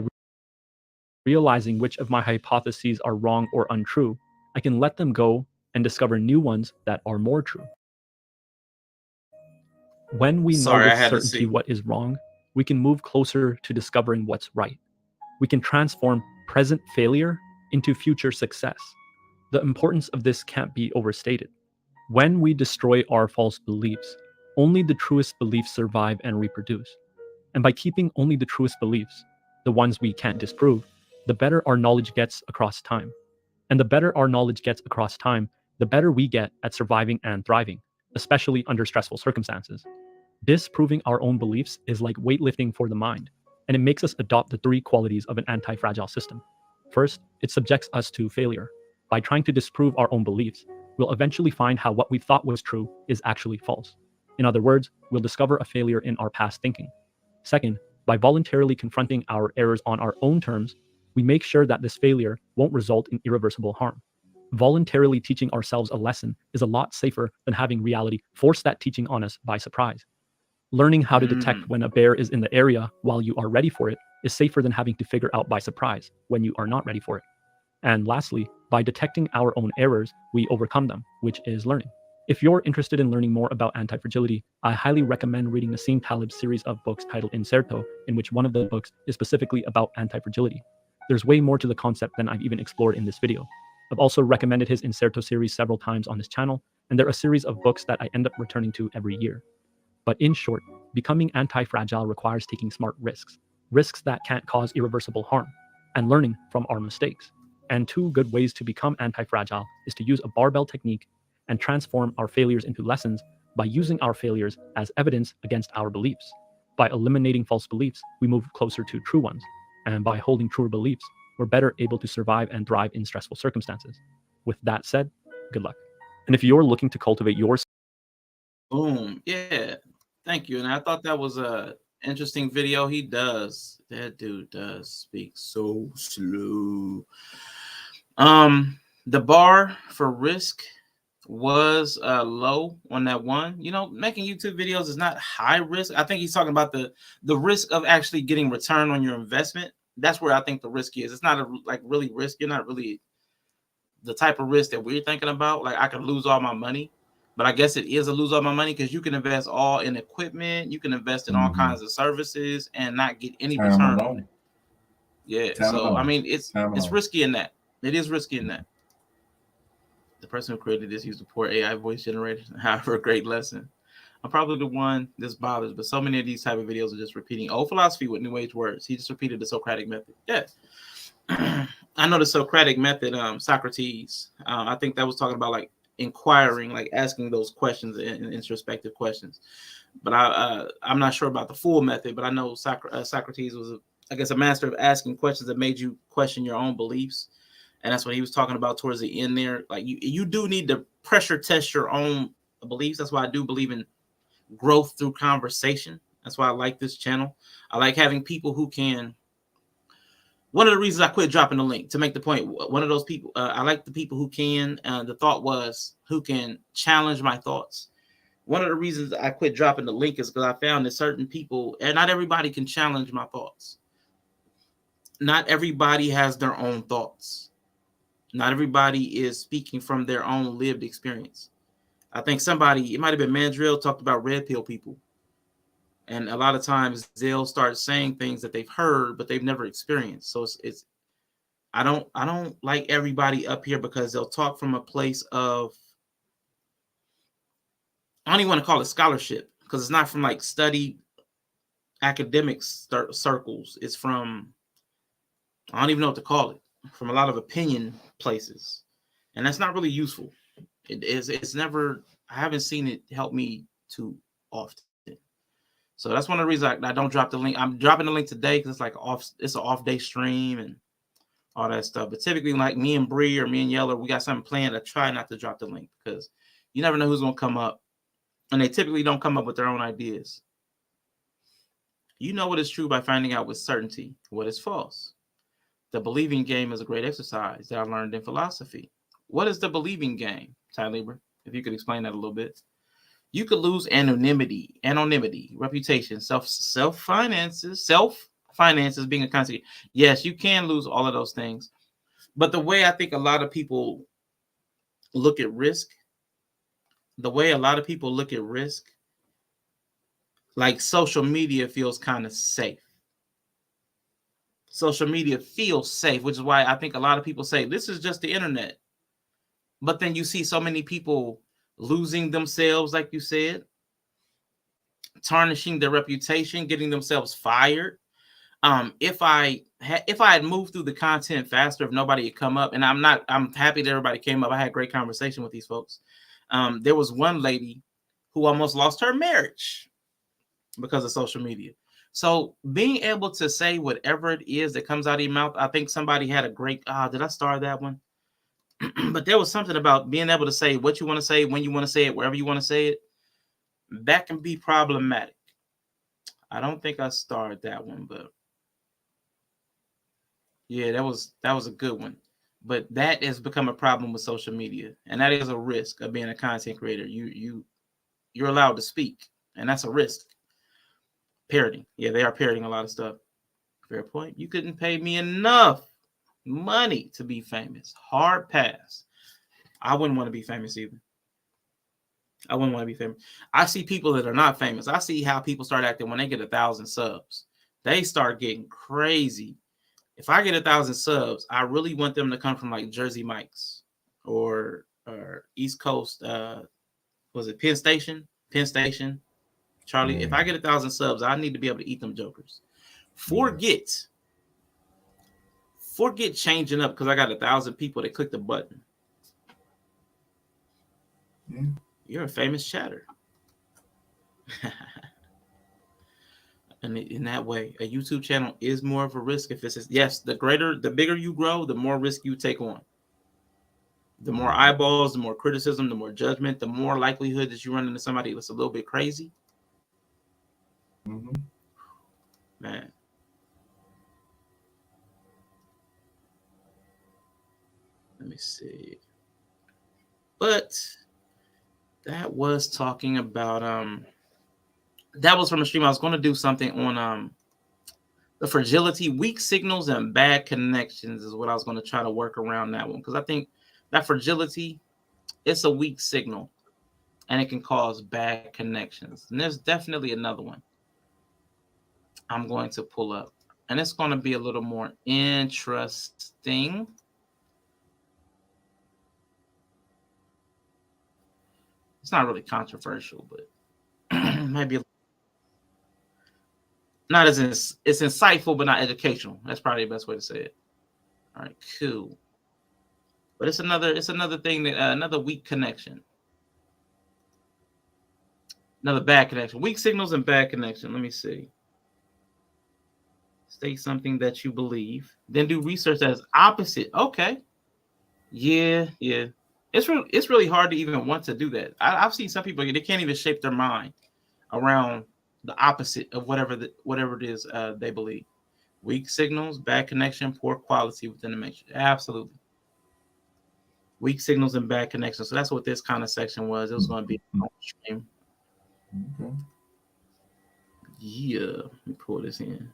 realizing which of my hypotheses are wrong or untrue, I can let them go and discover new ones that are more true. When we know with certainty what is wrong, we can move closer to discovering what's right. We can transform present failure into future success. The importance of this can't be overstated. When we destroy our false beliefs, only the truest beliefs survive and reproduce. And by keeping only the truest beliefs, the ones we can't disprove, the better our knowledge gets across time. And the better our knowledge gets across time, the better we get at surviving and thriving, especially under stressful circumstances. Disproving our own beliefs is like weightlifting for the mind, and it makes us adopt the three qualities of an anti-fragile system. First, it subjects us to failure. By trying to disprove our own beliefs, we'll eventually find how what we thought was true is actually false. In other words, we'll discover a failure in our past thinking. Second, by voluntarily confronting our errors on our own terms, we make sure that this failure won't result in irreversible harm. Voluntarily teaching ourselves a lesson is a lot safer than having reality force that teaching on us by surprise. Learning how to detect when a bear is in the area while you are ready for it is safer than having to figure out by surprise when you are not ready for it. And lastly, by detecting our own errors, we overcome them, which is learning. If you're interested in learning more about anti-fragility, I highly recommend reading Nassim Taleb's series of books titled Inserto, in which one of the books is specifically about anti-fragility. There's way more to the concept than I've even explored in this video. I've also recommended his Inserto series several times on this channel, and they're a series of books that I end up returning to every year. But in short, becoming anti-fragile requires taking smart risks that can't cause irreversible harm, and learning from our mistakes. And two good ways to become anti-fragile is to use a barbell technique and transform our failures into lessons by using our failures as evidence against our beliefs. By eliminating false beliefs, we move closer to true ones. And by holding truer beliefs, we're better able to survive and thrive in stressful circumstances. With that said, good luck. And if you're looking to cultivate your... Boom. Yeah. Thank you. And I thought that was a interesting video. That dude does speak so slow. The bar for risk was low on that one. You know, making YouTube videos is not high risk. I think he's talking about the risk of actually getting return on your investment. That's where I think the risk is. It's not really risk. You're not really the type of risk that we're thinking about. Like, I could lose all my money, but I guess it is a lose all my money because you can invest all in equipment, you can invest in all kinds of services and not get any return on it. Yeah. So I mean, it's risky in that. It is risky in that. The person who created this used a poor AI voice generator. However, a great lesson. I'm probably the one this bothers, but so many of these type of videos are just repeating old philosophy with new age words. He just repeated the Socratic method. Yeah. I know the Socratic method, Socrates. I think that was talking about like inquiring, like asking those questions and introspective questions. But I'm not sure about the full method, but I know Socrates was, I guess, a master of asking questions that made you question your own beliefs. And that's what he was talking about towards the end there. Like you do need to pressure test your own beliefs. That's why I do believe in growth through conversation. That's why I like this channel. I like having people who can. One of the reasons I quit dropping the link, to make the point, one of those people, I like the people who can, the thought was, who can challenge my thoughts. One of the reasons I quit dropping the link is because I found that certain people, and not everybody can challenge my thoughts. Not everybody has their own thoughts. Not everybody is speaking from their own lived experience. I think somebody, it might have been Mandrill, talked about red pill people. And a lot of times they'll start saying things that they've heard, but they've never experienced. So it's I don't like everybody up here because they'll talk from a place of, I don't even want to call it scholarship, because it's not from like study academic circles. It's from, I don't even know what to call it, from a lot of opinion places. And that's not really useful. It's never, I haven't seen it help me too often. So that's one of the reasons I don't drop the link. I'm dropping the link today because it's like it's an off day stream and all that stuff. But typically, like me and Bree or me and Yeller, we got something planned. I try not to drop the link because you never know who's going to come up. And they typically don't come up with their own ideas. You know what is true by finding out with certainty what is false. The believing game is a great exercise that I learned in philosophy. What is the believing game, Ty Lieber? If you could explain that a little bit. You could lose anonymity, reputation, self-finances being a consequence. Yes, you can lose all of those things. But the way I think a lot of people look at risk, like social media feels kind of safe. Social media feels safe, which is why I think a lot of people say this is just the internet. But then you see so many people losing themselves, like you said, tarnishing their reputation, getting themselves fired. If I had moved through the content faster, if nobody had come up, and I'm happy that everybody came up. I had a great conversation with these folks. There was one lady who almost lost her marriage because of social media. So being able to say whatever it is that comes out of your mouth, I think somebody had a great, did I start that one? But there was something about being able to say what you want to say, when you want to say it, wherever you want to say it. That can be problematic. I don't think I started that one, but yeah, that was a good one. But that has become a problem with social media, and that is a risk of being a content creator. You're allowed to speak, and that's a risk. Parroting. Yeah, they are parroting a lot of stuff. Fair point. You couldn't pay me enough money to be famous. Hard pass. I wouldn't want to be famous either. I wouldn't want to be famous. I see people that are not famous. I see how people start acting when they get 1,000 subs. They start getting crazy. If I get 1,000 subs, I really want them to come from like Jersey Mike's or East Coast. Was it Penn Station? Charlie. If I get 1,000 subs, I need to be able to eat them jokers. Forget changing up because I got 1,000 people that click the button. Yeah. You're a famous chatter. And in that way, a YouTube channel is more of a risk. If it's yes, the bigger you grow, the more risk you take on. The more eyeballs, the more criticism, the more judgment, the more likelihood that you run into somebody that's a little bit crazy. Mm-hmm. Man. Let me see. But that was talking about that was from a stream. I was going to do something on the fragility, weak signals, and bad connections is what I was going to try to work around that one, because I think that fragility, it's a weak signal and it can cause bad connections. And there's definitely another one I'm going to pull up, and it's going to be a little more interesting. It's not really controversial, but maybe not as it's insightful, but not educational. That's probably the best way to say it. All right, cool. But it's another thing that another weak connection. Another bad connection. Weak signals and bad connection. Let me see. State something that you believe. Then do research that is opposite. Okay. Yeah. It's really hard to even want to do that. I've seen some people, they can't even shape their mind around the opposite of whatever it is they believe. Weak signals, bad connection, poor quality within the matrix. Absolutely. Weak signals and bad connections. So that's what this kind of section was. It was going to be on stream. Okay. Yeah. Let me pull this in.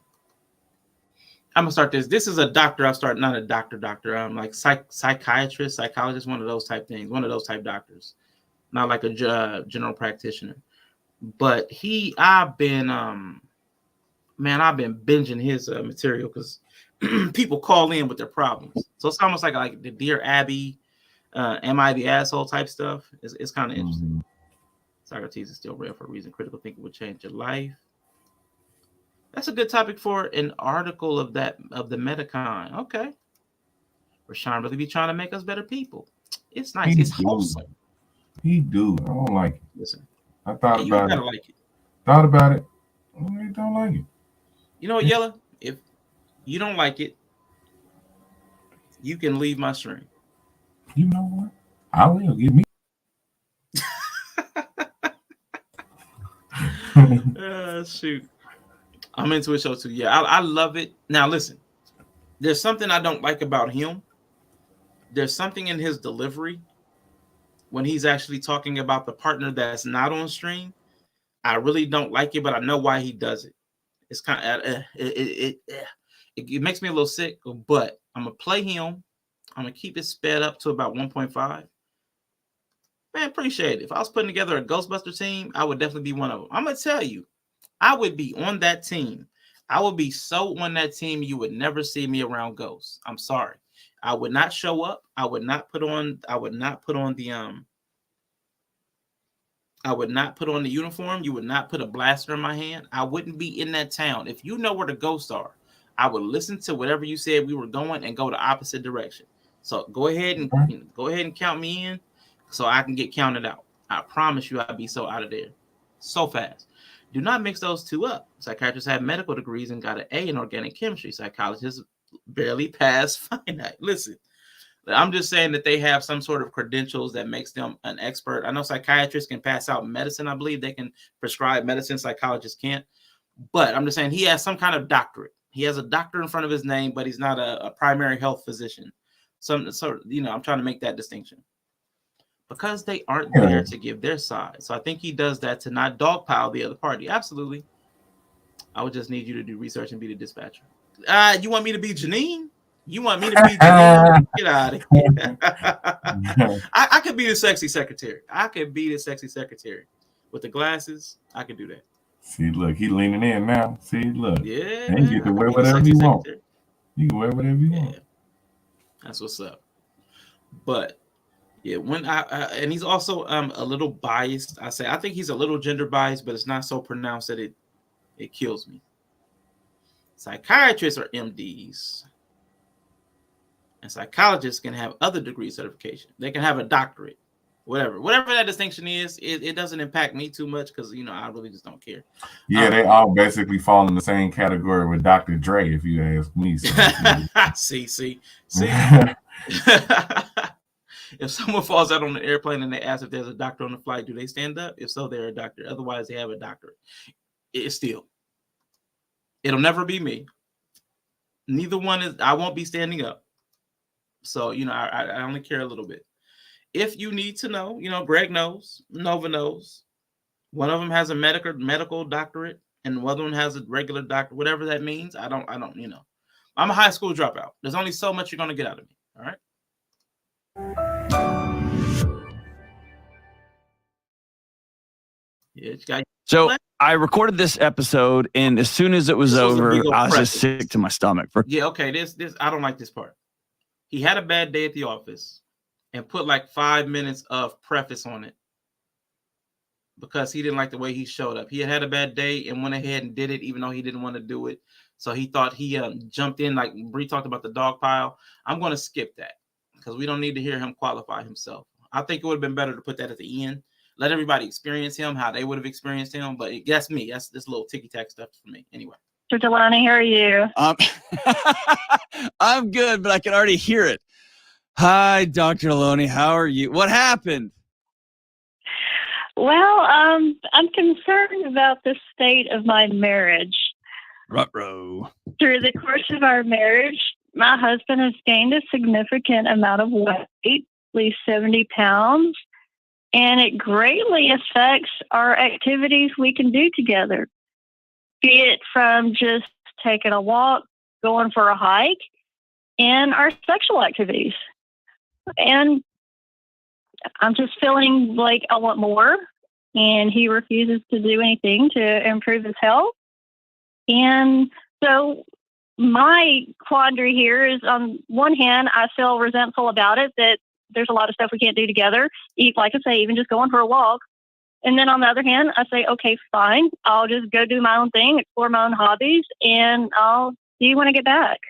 I'm gonna start this. This is a doctor. I'll start, not a doctor. I'm like psychiatrist, psychologist, one of those type things, one of those type doctors, not like a general practitioner. But I've been binging his material because people call in with their problems. So it's almost like the Dear Abby, am I the asshole type stuff. It's kind of interesting. Socrates is still real for a reason. Critical thinking would change your life. That's a good topic for an article of the Metacon. Okay. Rashawn really be trying to make us better people. It's nice. It's wholesome. He do. I don't like it. Listen. I thought you about gotta it. Like it. Thought about it. I don't like it. You know what, Yella? If you don't like it, you can leave my stream. You know what? I will. Give me. Shoot. I'm into a show too. Yeah, I love it. Now listen, there's something I don't like about him. There's something in his delivery when he's actually talking about the partner that's not on stream. I really don't like it, but I know why he does it. It's kind of it makes me a little sick, but I'm gonna play him. I'm gonna keep it sped up to about 1.5. Man, appreciate it. If I was putting together a Ghostbuster team, I would definitely be one of them. I'm gonna tell you, I would be on that team. I would be so on that team, you would never see me around ghosts. I'm sorry. I would not show up. I would not put on the uniform. You would not put a blaster in my hand. I wouldn't be in that town. If you know where the ghosts are, I would listen to whatever you said we were going and go the opposite direction. So go ahead and count me in so I can get counted out. I promise you I'll be so out of there so fast. Do not mix those two up. Psychiatrists have medical degrees and got an A in organic chemistry. Psychologists barely pass finite. Listen, I'm just saying that they have some sort of credentials that makes them an expert. I know psychiatrists can pass out medicine. I believe they can prescribe medicine. Psychologists can't. But I'm just saying he has some kind of doctorate. He has a doctor in front of his name, but he's not a primary health physician. So, I'm trying to make that distinction. Because they aren't there to give their side. So I think he does that to not dogpile the other party. Absolutely. I would just need you to do research and be the dispatcher. You want me to be Janine? You want me to be Janine? Get out of here. I could be the sexy secretary. With the glasses, I could do that. See, look, he leaning in now. See, look. Yeah, and he get to wear whatever he want. You can wear whatever you want. That's what's up. But yeah, when and he's also a little biased. I think he's a little gender biased, but it's not so pronounced that it kills me. Psychiatrists are MDs, and psychologists can have other degree certification. They can have a doctorate, whatever that distinction is. It doesn't impact me too much because I really just don't care. Yeah, they all basically fall in the same category with Dr. Dre, if you ask me. See. If someone falls out on the airplane and they ask if there's a doctor on the flight, do they stand up? If so, they're a doctor. Otherwise, they have a doctorate. It'll never be me. Neither one is. I won't be standing up. So I only care a little bit. If you need to know, Greg knows, Nova knows. One of them has a medical doctorate, and one of them has a regular doctor. Whatever that means, I don't. I'm a high school dropout. There's only so much you're gonna get out of me. All right. So I recorded this episode, and as soon as it was over, I was just sick to my stomach. Okay, this I don't like this part. He had a bad day at the office and put like 5 minutes of preface on it because he didn't like the way he showed up. He had a bad day and went ahead and did it, even though he didn't want to do it. So he thought he jumped in, like Bree talked about the dog pile. I'm going to skip that because we don't need to hear him qualify himself. I think it would have been better to put that at the end. Let everybody experience him, how they would have experienced him. But that's me. That's this little ticky-tack stuff for me. Anyway. Mr. Delaney, how are you? I'm good, but I can already hear it. Hi, Dr. Deloney. How are you? What happened? Well, I'm concerned about the state of my marriage. Ruh-roh. Through the course of our marriage, my husband has gained a significant amount of weight, at least 70 pounds, and it greatly affects our activities we can do together, be it from just taking a walk, going for a hike, and our sexual activities. And I'm just feeling like I want more, and he refuses to do anything to improve his health. And so my quandary here is, on one hand, I feel resentful about it, that there's a lot of stuff we can't do together. Like I say, even just going for a walk. And then on the other hand, I say, okay, fine. I'll just go do my own thing, explore my own hobbies, and I'll see you when I get back.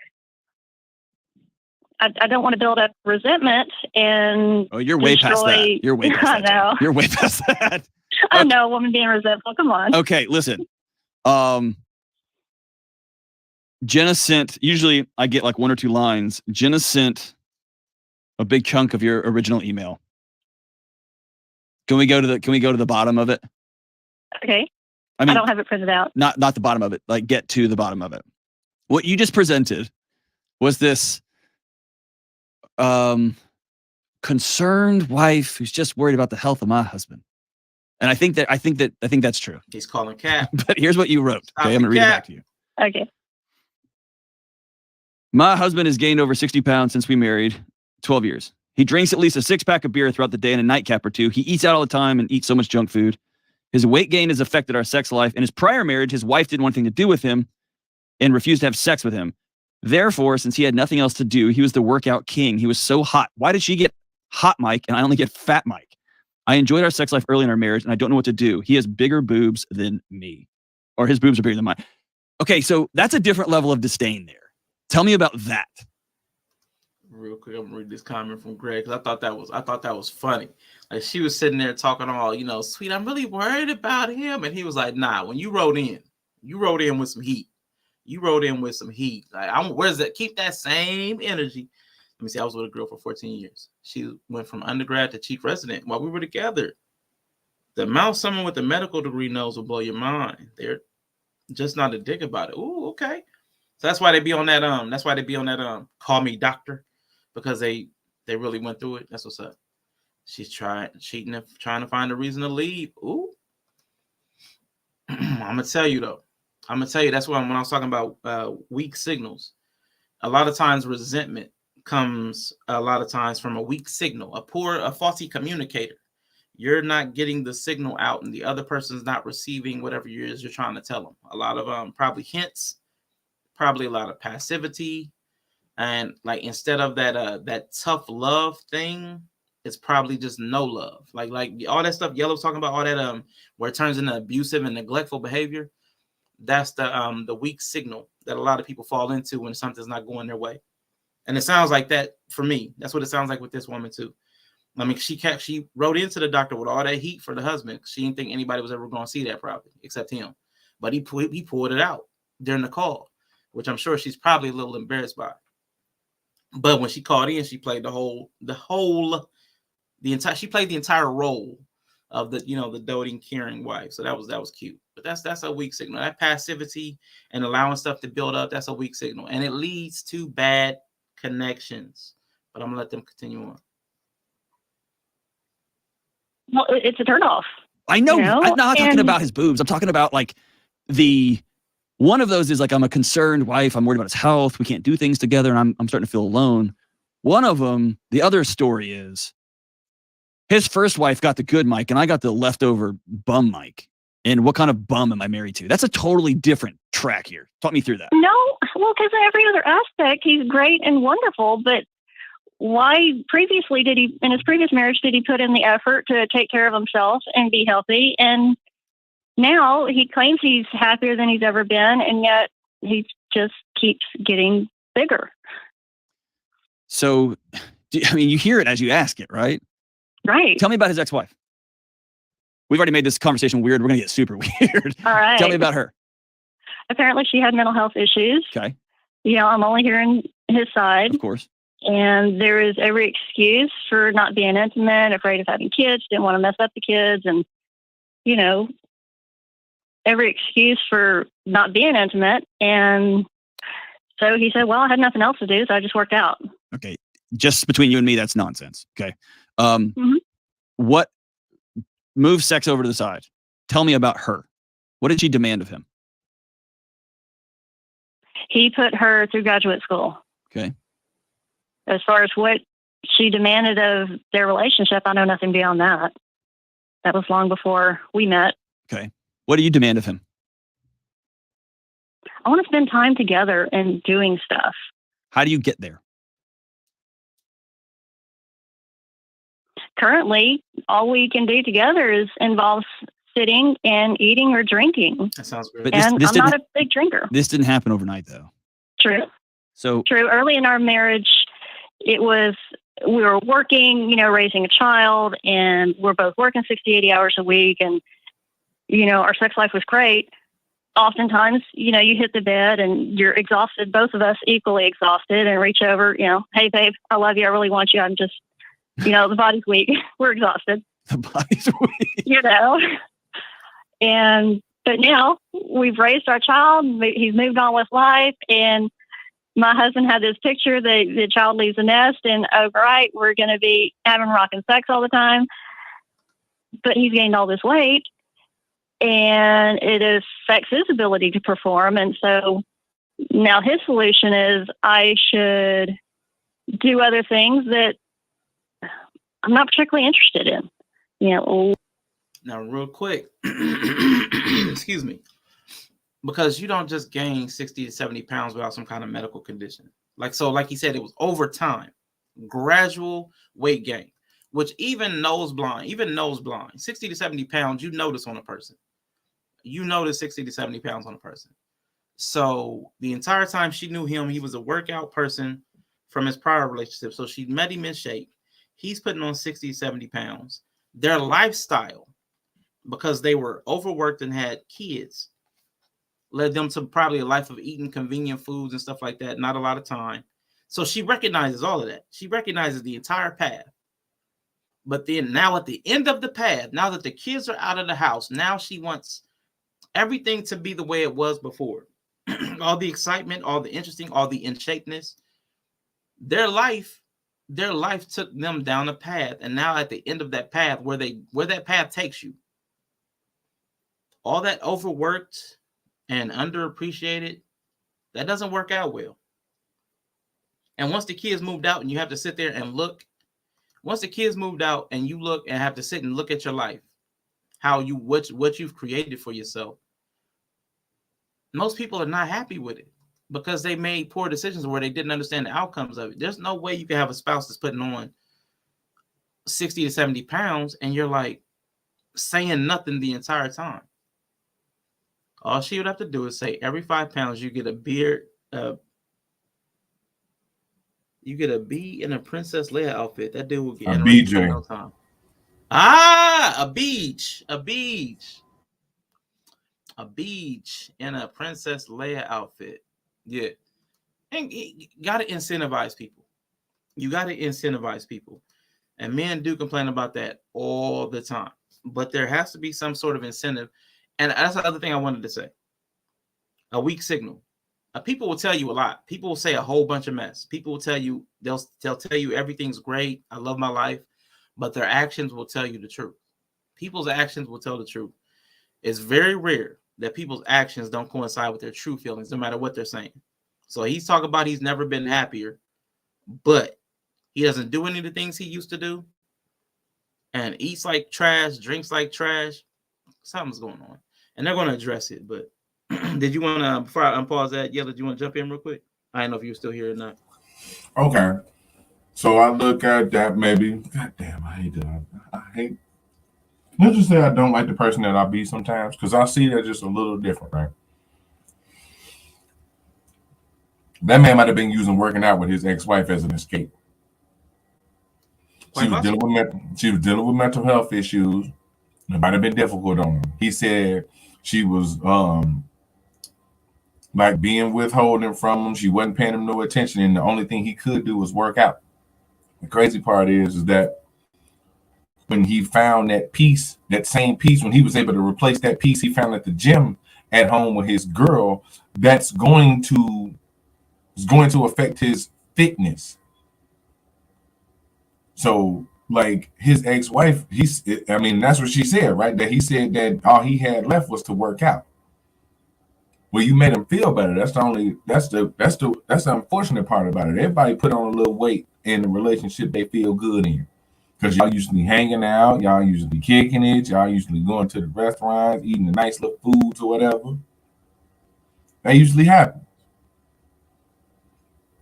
I don't want to build up resentment and you're way past that. You're way past that. I know. You're way past that. Okay. I know, a woman being resentful. Come on. Okay, listen. Jenna sent, usually I get like 1 or 2 lines. Jenna sent a big chunk of your original email. Can we go to the bottom of it? Okay. I mean, I don't have it printed out. Not the bottom of it. Like, get to the bottom of it. What you just presented was this concerned wife who's just worried about the health of my husband. And I think that's true. He's calling Cap. But here's what you wrote. Okay, I'm gonna read it back to you. Okay. My husband has gained over 60 pounds since we married 12 years. He drinks at least a 6-pack of beer throughout the day and a nightcap or 2. He eats out all the time and eats so much junk food. His weight gain has affected our sex life. In his prior marriage, his wife didn't want anything to do with him and refused to have sex with him. Therefore, since he had nothing else to do, he was the workout king. He was so hot. Why did she get hot Mike and I only get fat Mike? I enjoyed our sex life early in our marriage and I don't know what to do. He has bigger boobs than me. Or his boobs are bigger than mine. Okay, so that's a different level of disdain there. Tell me about that. Real quick, I'm gonna read this comment from Greg because I thought that was funny. Like, she was sitting there talking all, sweet, I'm really worried about him. And he was like, nah, when you wrote in with some heat. You wrote in with some heat. Like, where's that? Keep that same energy. Let me see. I was with a girl for 14 years. She went from undergrad to chief resident while we were together. The amount someone with a medical degree knows will blow your mind. They're just not a dick about it. Ooh, okay. So that's why they be on that. That's why they be on that. Call me doctor, because they really went through it. That's what's up. She's trying to find a reason to leave. Ooh. I'm gonna tell you though. That's why when I was talking about weak signals, a lot of times resentment comes a lot of times from a weak signal, a faulty communicator. You're not getting the signal out and the other person's not receiving whatever you're trying to tell them. A lot of probably hints, probably a lot of passivity. And like, instead of that tough love thing, it's probably just no love. Like all that stuff Yellow's talking about, all that where it turns into abusive and neglectful behavior. That's the weak signal that a lot of people fall into when something's not going their way. And it sounds like that for me. That's what it sounds like with this woman too. I mean, she wrote into the doctor with all that heat for the husband. She didn't think anybody was ever going to see that probably except him. But he pulled it out during the call, which I'm sure she's probably a little embarrassed by. But when she called in, she played she played the entire role of the doting, caring wife. So that was cute. But that's a weak signal. That passivity and allowing stuff to build up, that's a weak signal. And it leads to bad connections. But I'm gonna let them continue on. Well, it's a turnoff. I know. I'm not talking about his boobs. I'm talking about like one of those is like, I'm a concerned wife. I'm worried about his health. We can't do things together. And I'm starting to feel alone. One of them, the other story is his first wife got the good Mike and I got the leftover bum Mike. And what kind of bum am I married to? That's a totally different track here. Talk me through that. No, well, because in every other aspect, he's great and wonderful. But why previously in his previous marriage, did he put in the effort to take care of himself and be healthy? And now he claims he's happier than he's ever been. And yet he just keeps getting bigger. So I mean, you hear it as you ask it, right? Right. Tell me about his ex-wife. We've already made this conversation weird. We're going to get super weird. All right. Tell me about her. Apparently she had mental health issues. Okay. You know, I'm only hearing his side. Of course. And there is every excuse for not being intimate, afraid of having kids, didn't want to mess up the kids, and, you know, every excuse for not being intimate. And so he said, well, I had nothing else to do, so I just worked out. Okay. Just between you and me, that's nonsense. Okay. Mm-hmm. What move sex over to the side? Tell me about her. What did she demand of him? He put her through graduate school. Okay. As far as what she demanded of their relationship, I know nothing beyond that. That was long before we met. Okay. What do you demand of him? I want to spend time together and doing stuff. How do you get there? Currently, all we can do together involves sitting and eating or drinking. That sounds great. But And I'm not a big drinker. This didn't happen overnight, though. True. So True. Early in our marriage, we were working, you know, raising a child, and we're both working 60, 80 hours a week. And, you know, our sex life was great. Oftentimes, you know, you hit the bed and you're exhausted, both of us equally exhausted, and reach over, you know, hey, babe, I love you. I really want you. I'm just, you know, the body's weak. We're exhausted. The body's weak. You know. But now we've raised our child. He's moved on with life. And my husband had this picture that the child leaves the nest, and overnight we're going to be having rocking sex all the time. But he's gained all this weight, and it affects his ability to perform. And so now his solution is I should do other things that I'm not particularly interested in. You know. Now, real quick, excuse me, because you don't just gain 60 to 70 pounds without some kind of medical condition. Like he said, it was over time, gradual weight gain, which even nose blind, 60 to 70 pounds, you notice on a person. You notice 60 to 70 pounds on a person. So the entire time she knew him, he was a workout person from his prior relationship. So she met him in shape. He's putting on 60 to 70 pounds. Their lifestyle, because they were overworked and had kids, led them to probably a life of eating convenient foods and stuff like that. Not a lot of time. So she recognizes all of that. She recognizes the entire path. But then now at the end of the path, now that the kids are out of the house, now she wants everything to be the way it was before. All the excitement, all the interesting, all the in shapeness. Their life took them down a path. And now at the end of that path, where that path takes you, all that overworked and underappreciated, that doesn't work out well. And once the kids moved out and you have to sit there and look, once the kids moved out and you look and have to sit and look at your life, what you've created for yourself, most people are not happy with it because they made poor decisions where they didn't understand the outcomes of it. There's no way you can have a spouse that's putting on 60 to 70 pounds and you're like saying nothing the entire time. All she would have to do is say, every 5 pounds, you get a beard. You get a bee in a Princess Leia outfit. That dude will get a BJ. No time. A beach in a Princess Leia outfit. Yeah, and you gotta incentivize people. And men do complain about that all the time. But there has to be some sort of incentive. And that's the other thing I wanted to say. A weak signal. People will tell you a lot. People will say a whole bunch of mess. People will tell you, they'll tell you everything's great. I love my life. But their actions will tell you the truth. People's actions will tell the truth. It's very rare that people's actions don't coincide with their true feelings, no matter what they're saying. So he's talking about he's never been happier, but he doesn't do any of the things he used to do and eats like trash, drinks like trash. Something's going on. And they're going to address it. But did you want to, before I unpause that, did you want to jump in real quick? I don't know if you were still here or not. Okay. So I look at that maybe. God damn, I hate. Let's just say I don't like the person that I be sometimes because I see that just a little different, right? That man might have been using working out with his ex-wife as an escape. She was dealing with mental health issues. It might have been difficult on him. He said she was like being withholding from him. She wasn't paying him no attention, and the only thing he could do was work out. The crazy part is that when he found that peace, that same peace, when he was able to replace that peace he found at the gym at home with his girl, that's going to affect his fitness. So, like his ex-wife, that's what she said, right? That he said that all he had left was to work out. Well, you made him feel better. That's the unfortunate part about it. Everybody put on a little weight in the relationship they feel good in. Because y'all usually hanging out, y'all usually kicking it, y'all usually going to the restaurants, eating the nice little foods or whatever. That usually happens.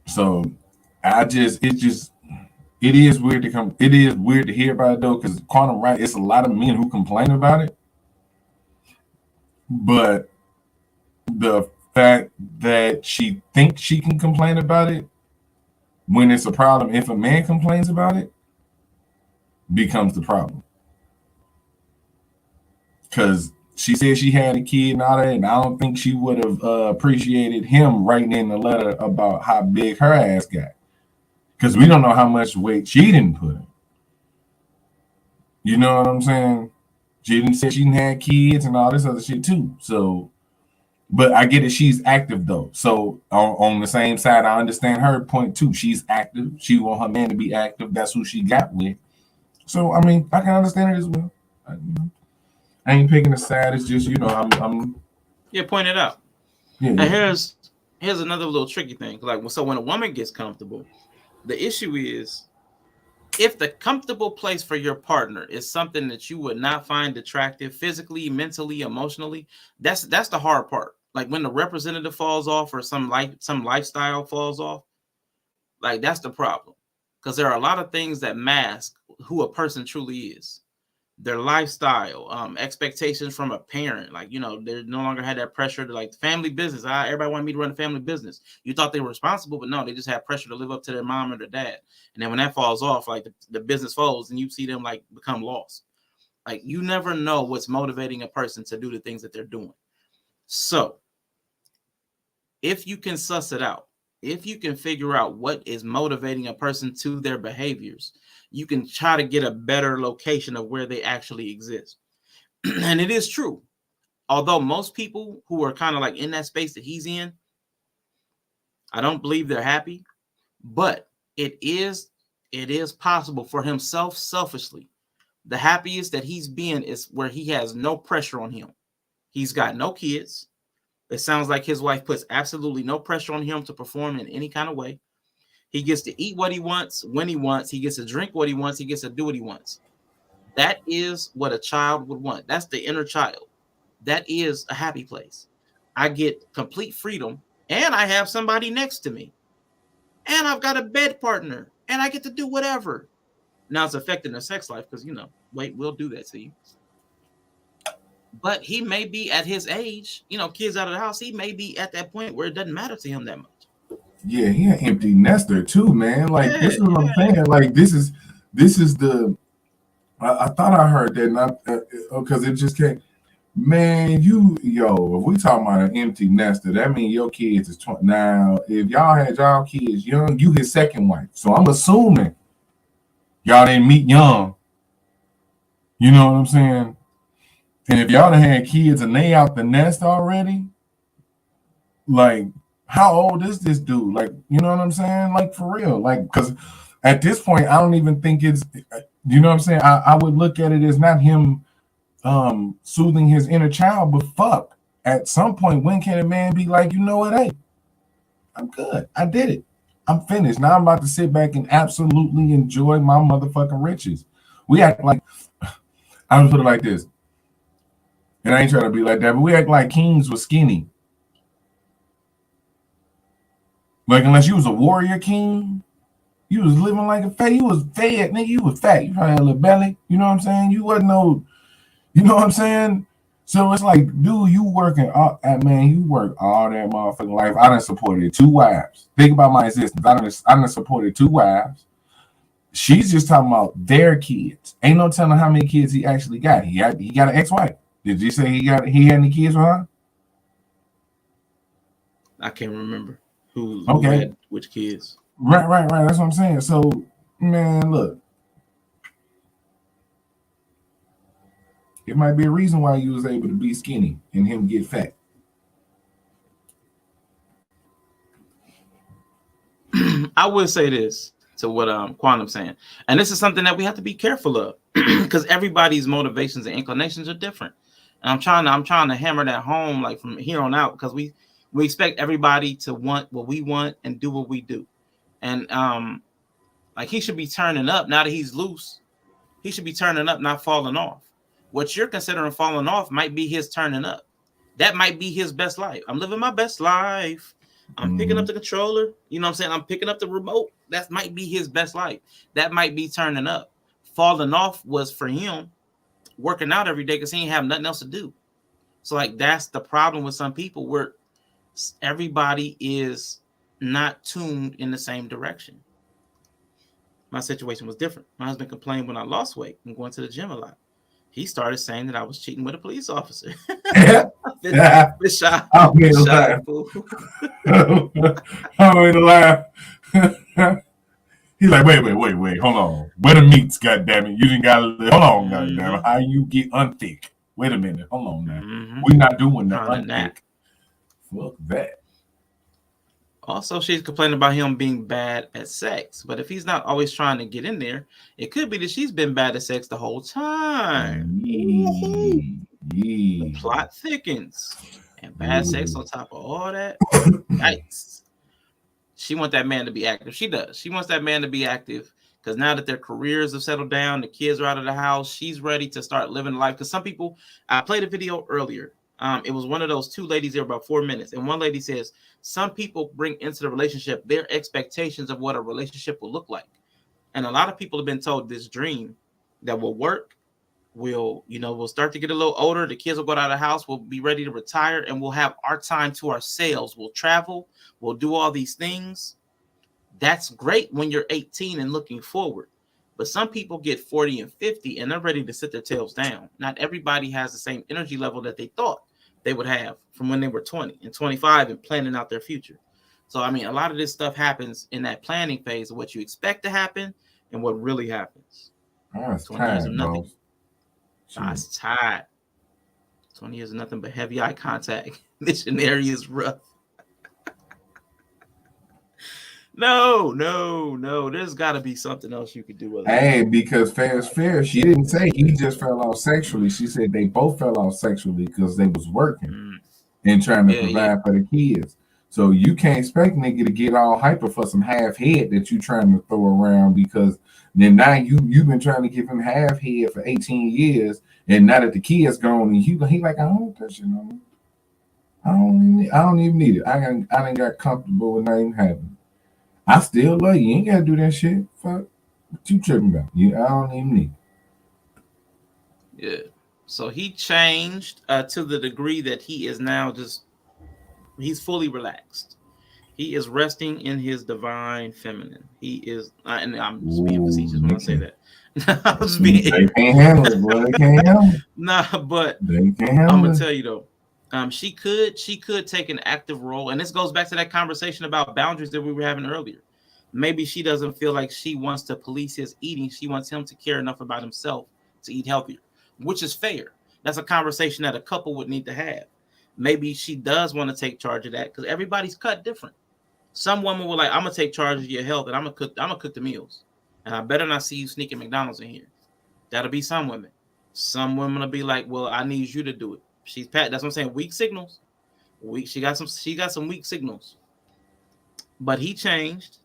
So it is weird to hear about it though, because quantum right, it's a lot of men who complain about it. But the fact that she thinks she can complain about it when it's a problem, if a man complains about it, becomes the problem. Because she said she had a kid and all that, and I don't think she would have appreciated him writing in the letter about how big her ass got. Because we don't know how much weight she didn't put in. You know what I'm saying? She didn't say she didn't have kids and all this other shit too. So, but I get it. She's active though. So on the same side, I understand her point too. She's active. She want her man to be active. That's who she got with. So I mean, I can understand it as well. I ain't picking a side. It's just I'm point it out. Yeah. And here's another little tricky thing. Like so, when a woman gets comfortable, the issue is if the comfortable place for your partner is something that you would not find attractive physically, mentally, emotionally. That's the hard part. Like when the representative falls off or some lifestyle falls off, like that's the problem. Because there are a lot of things that mask who a person truly is. Their lifestyle, expectations from a parent, like, they no longer had that pressure to like family business. Everybody wanted me to run a family business. You thought they were responsible, but no, they just had pressure to live up to their mom or their dad. And then when that falls off, like the business folds and you see them like become lost. Like you never know what's motivating a person to do the things that they're doing. So if you can suss it out, if you can figure out what is motivating a person to their behaviors, you can try to get a better location of where they actually exist. And it is true. Although most people who are kind of like in that space that he's in, I don't believe they're happy, but it is possible for himself selfishly. The happiest that he's been is where he has no pressure on him. He's got no kids. It sounds like his wife puts absolutely no pressure on him to perform in any kind of way. He gets to eat what he wants, when he wants. He gets to drink what he wants. He gets to do what he wants. That is what a child would want. That's the inner child. That is a happy place. I get complete freedom, and I have somebody next to me. And I've got a bed partner, and I get to do whatever. Now it's affecting their sex life because, weight will do that to you. But he may be at his age, kids out of the house, he may be at that point where it doesn't matter to him that much. Yeah, he an empty nester too, man. Like this is what I'm saying. Like this is the. I thought I heard that, not because it just came. Man, if we talking about an empty nester, that means your kids is 20. Now, if y'all had y'all kids young, you his second wife. So I'm assuming y'all didn't meet young. You know what I'm saying? And if y'all done had kids and they out the nest already, like. How old is this dude? Like, you know what I'm saying? Like, for real. Like, because at this point, I don't even think it's, you know what I'm saying? I would look at it as not him soothing his inner child, but fuck. At some point, when can a man be like, you know what? Hey, I'm good. I did it. I'm finished. Now I'm about to sit back and absolutely enjoy my motherfucking riches. We act like, I'm gonna put it like this. And I ain't trying to be like that, but we act like kings were skinny. Like, unless you was a warrior king, you was living like a fat. You was fed, nigga. You was fat. You probably had a little belly. You know what I'm saying? You wasn't no, you know what I'm saying? So it's like, dude, you working all that, man. You work all that motherfucking life. I done supported 2 wives. Think about my existence. I done supported 2 wives. She's just talking about their kids. Ain't no telling how many kids he actually got. He got an ex-wife. Did you say he had any kids with her? I can't remember who Okay. had which kids. Right. That's what I'm saying. So, man, look. It might be a reason why you was able to be skinny and him get fat. I would say this to what Quantum's saying, and this is something that we have to be careful of because everybody's motivations and inclinations are different. And I'm trying to hammer that home like from here on out because we expect everybody to want what we want and do what we do, and like he should be turning up now that he's loose. He should be turning up, not falling off. What you're considering falling off might be his turning up. That might be his best life. I'm living my best life. I'm picking up the controller. You know what I'm saying? I'm picking up the remote. That might be his best life. That might be turning up. Falling off was for him working out every day because he ain't have nothing else to do. So like that's the problem with some people where everybody is not tuned in the same direction. My situation was different. My husband complained when I lost weight and going to the gym a lot. He started saying that I was cheating with a police officer. I'm in the laugh. He's like, wait, hold on. Where the meats, goddammit? You didn't got hold on, goddammit. How you get unthick? Wait a minute, hold on now. We're not doing the unthick. Fuck that. Also, she's complaining about him being bad at sex. But if he's not always trying to get in there, it could be that she's been bad at sex the whole time. The plot thickens. And bad sex on top of all that. Yikes. She wants that man to be active. She does. She wants that man to be active because now that their careers have settled down, the kids are out of the house, she's ready to start living life. Because some people, I played a video earlier. It was one of those two ladies there about 4 minutes. And one lady says, some people bring into the relationship their expectations of what a relationship will look like. And a lot of people have been told this dream that will work. We'll start to get a little older. The kids will go out of the house. We'll be ready to retire and we'll have our time to ourselves. We'll travel. We'll do all these things. That's great when you're 18 and looking forward. But some people get 40 and 50 and they're ready to sit their tails down. Not everybody has the same energy level that they thought they would have from when they were 20 and 25 and planning out their future. So, I mean, a lot of this stuff happens in that planning phase of what you expect to happen and what really happens. Oh, it's 20 years of tired, nothing. bro. I was tired. 20 years of nothing but heavy eye contact. Missionary is rough. No. There's got to be something else you could do. Hey, because fair is fair. She didn't say he just fell off sexually. She said they both fell off sexually because they was working and trying to provide for the kids. So you can't expect nigga to get all hyper for some half head that you trying to throw around because then now you've been trying to give him half head for 18 years and now that the kid's gone and he like, I don't want that shit no more. I don't even need it. I done got comfortable with not even having it. I still love you. You ain't gotta do that shit. Fuck. What you tripping about? I don't even need it. Yeah. So he changed to the degree that he is now he's fully relaxed. He is resting in his divine feminine. He is, and I'm just being facetious when I say that. They can't handle it, boy. They can't handle it. Nah, but they can't handle I'm gonna tell you though. She could take an active role, and this goes back to that conversation about boundaries that we were having earlier. Maybe she doesn't feel like she wants to police his eating. She wants him to care enough about himself to eat healthier, which is fair. That's a conversation that a couple would need to have. Maybe she does want to take charge of that because everybody's cut different. Some women were like, I'm gonna take charge of your health and I'm gonna cook the meals. And I better not see you sneaking McDonald's in here. That'll be some women. Some women will be like, well, I need you to do it. She's Pat. That's what I'm saying. Weak signals. She got some weak signals. But he changed.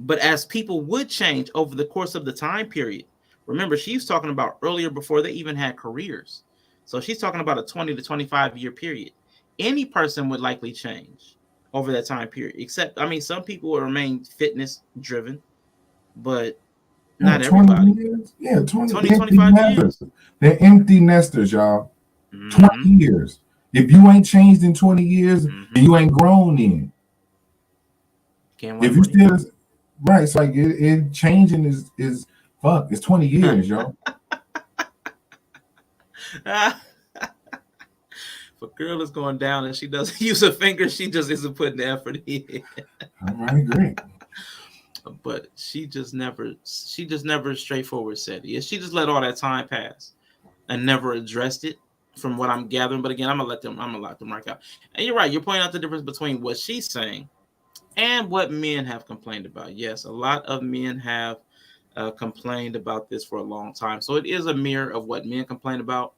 But as people would change over the course of the time period, remember, she's talking about earlier before they even had careers. So she's talking about a 20 to 25 year period. Any person would likely change over that time period, except, I mean, some people will remain fitness driven, but not everybody. Years? Yeah, 20 25 years. They're empty nesters, y'all. 20 years. If you ain't changed in 20 years, you ain't grown in. Can't wait. If you still, Right. It's like it changing is fuck. It's 20 years, yo. If a girl is going down and she doesn't use her finger, she just isn't putting the effort in. I agree. But she just never straightforward said it. She just let all that time pass and never addressed it, from what I'm gathering. But again, I'm gonna let them work out. And you're right. You're pointing out the difference between what she's saying and what men have complained about. Yes, a lot of men have complained about this for a long time. So it is a mirror of what men complain about.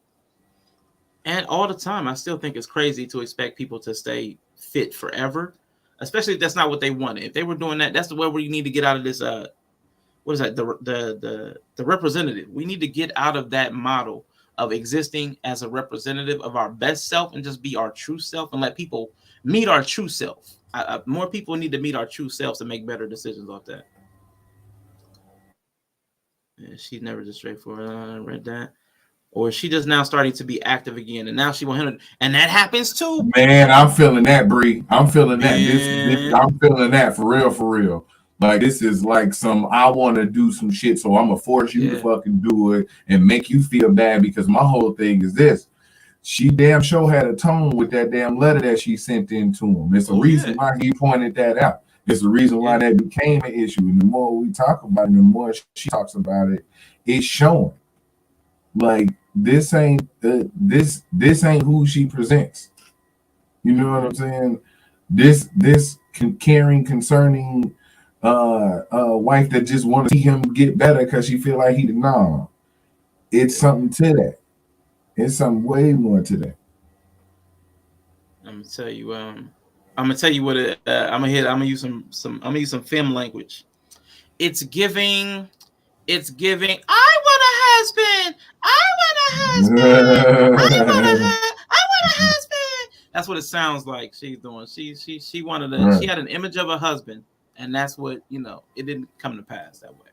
And all the time, I still think it's crazy to expect people to stay fit forever, especially if that's not what they wanted. If they were doing that, that's the way where you need to get out of this. What is that? The representative. We need to get out of that model of existing as a representative of our best self and just be our true self and let people meet our true self. More people need to meet our true selves to make better decisions off that. Yeah, she's never just straightforward. I read that. Or she just now starting to be active again, and now she want him to, and that happens too. Man, I'm feeling that, Bree. I'm feeling that. This I'm feeling that for real. Like this is like some I want to do some shit, so I'm gonna force you to fucking do it and make you feel bad because my whole thing is this. She damn sure had a tone with that damn letter that she sent in to him. It's a reason why he pointed that out. It's the reason why that became an issue. And the more we talk about it, the more she talks about it, it's showing. Like this ain't who she presents. You know what I'm saying? This caring, concerning wife that just want to see him get better because she feel like it's something to that. It's something way more to that. I'm gonna tell you what I'm gonna use some film language. It's giving. I want a husband. I want a husband. That's what it sounds like she's doing. She wanted she had an image of a husband, and that's what it didn't come to pass that way.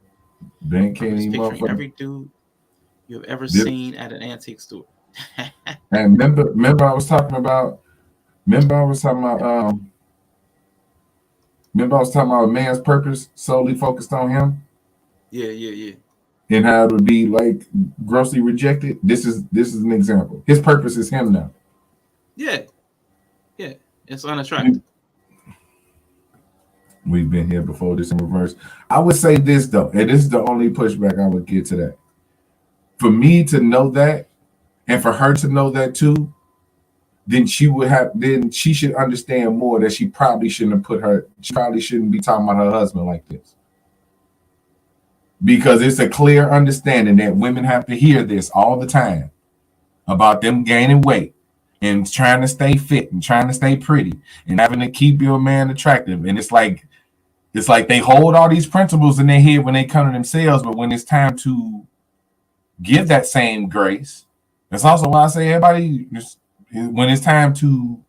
Ben Candy, picturing every dude you've ever seen at an antique store. And remember I was talking about a man's purpose solely focused on him. Yeah. And how it would be like grossly rejected. This is an example. His purpose is him now. Yeah. It's unattractive. We've been here before. This in reverse. I would say this though, and this is the only pushback I would get to that. For me to know that, and for her to know that too, then she should understand more that she probably shouldn't be talking about her husband like this. Because it's a clear understanding that women have to hear this all the time about them gaining weight and trying to stay fit and trying to stay pretty and having to keep your man attractive. And it's like they hold all these principles in their head when they come to themselves, but when it's time to give that same grace, that's also why I say everybody, when it's time to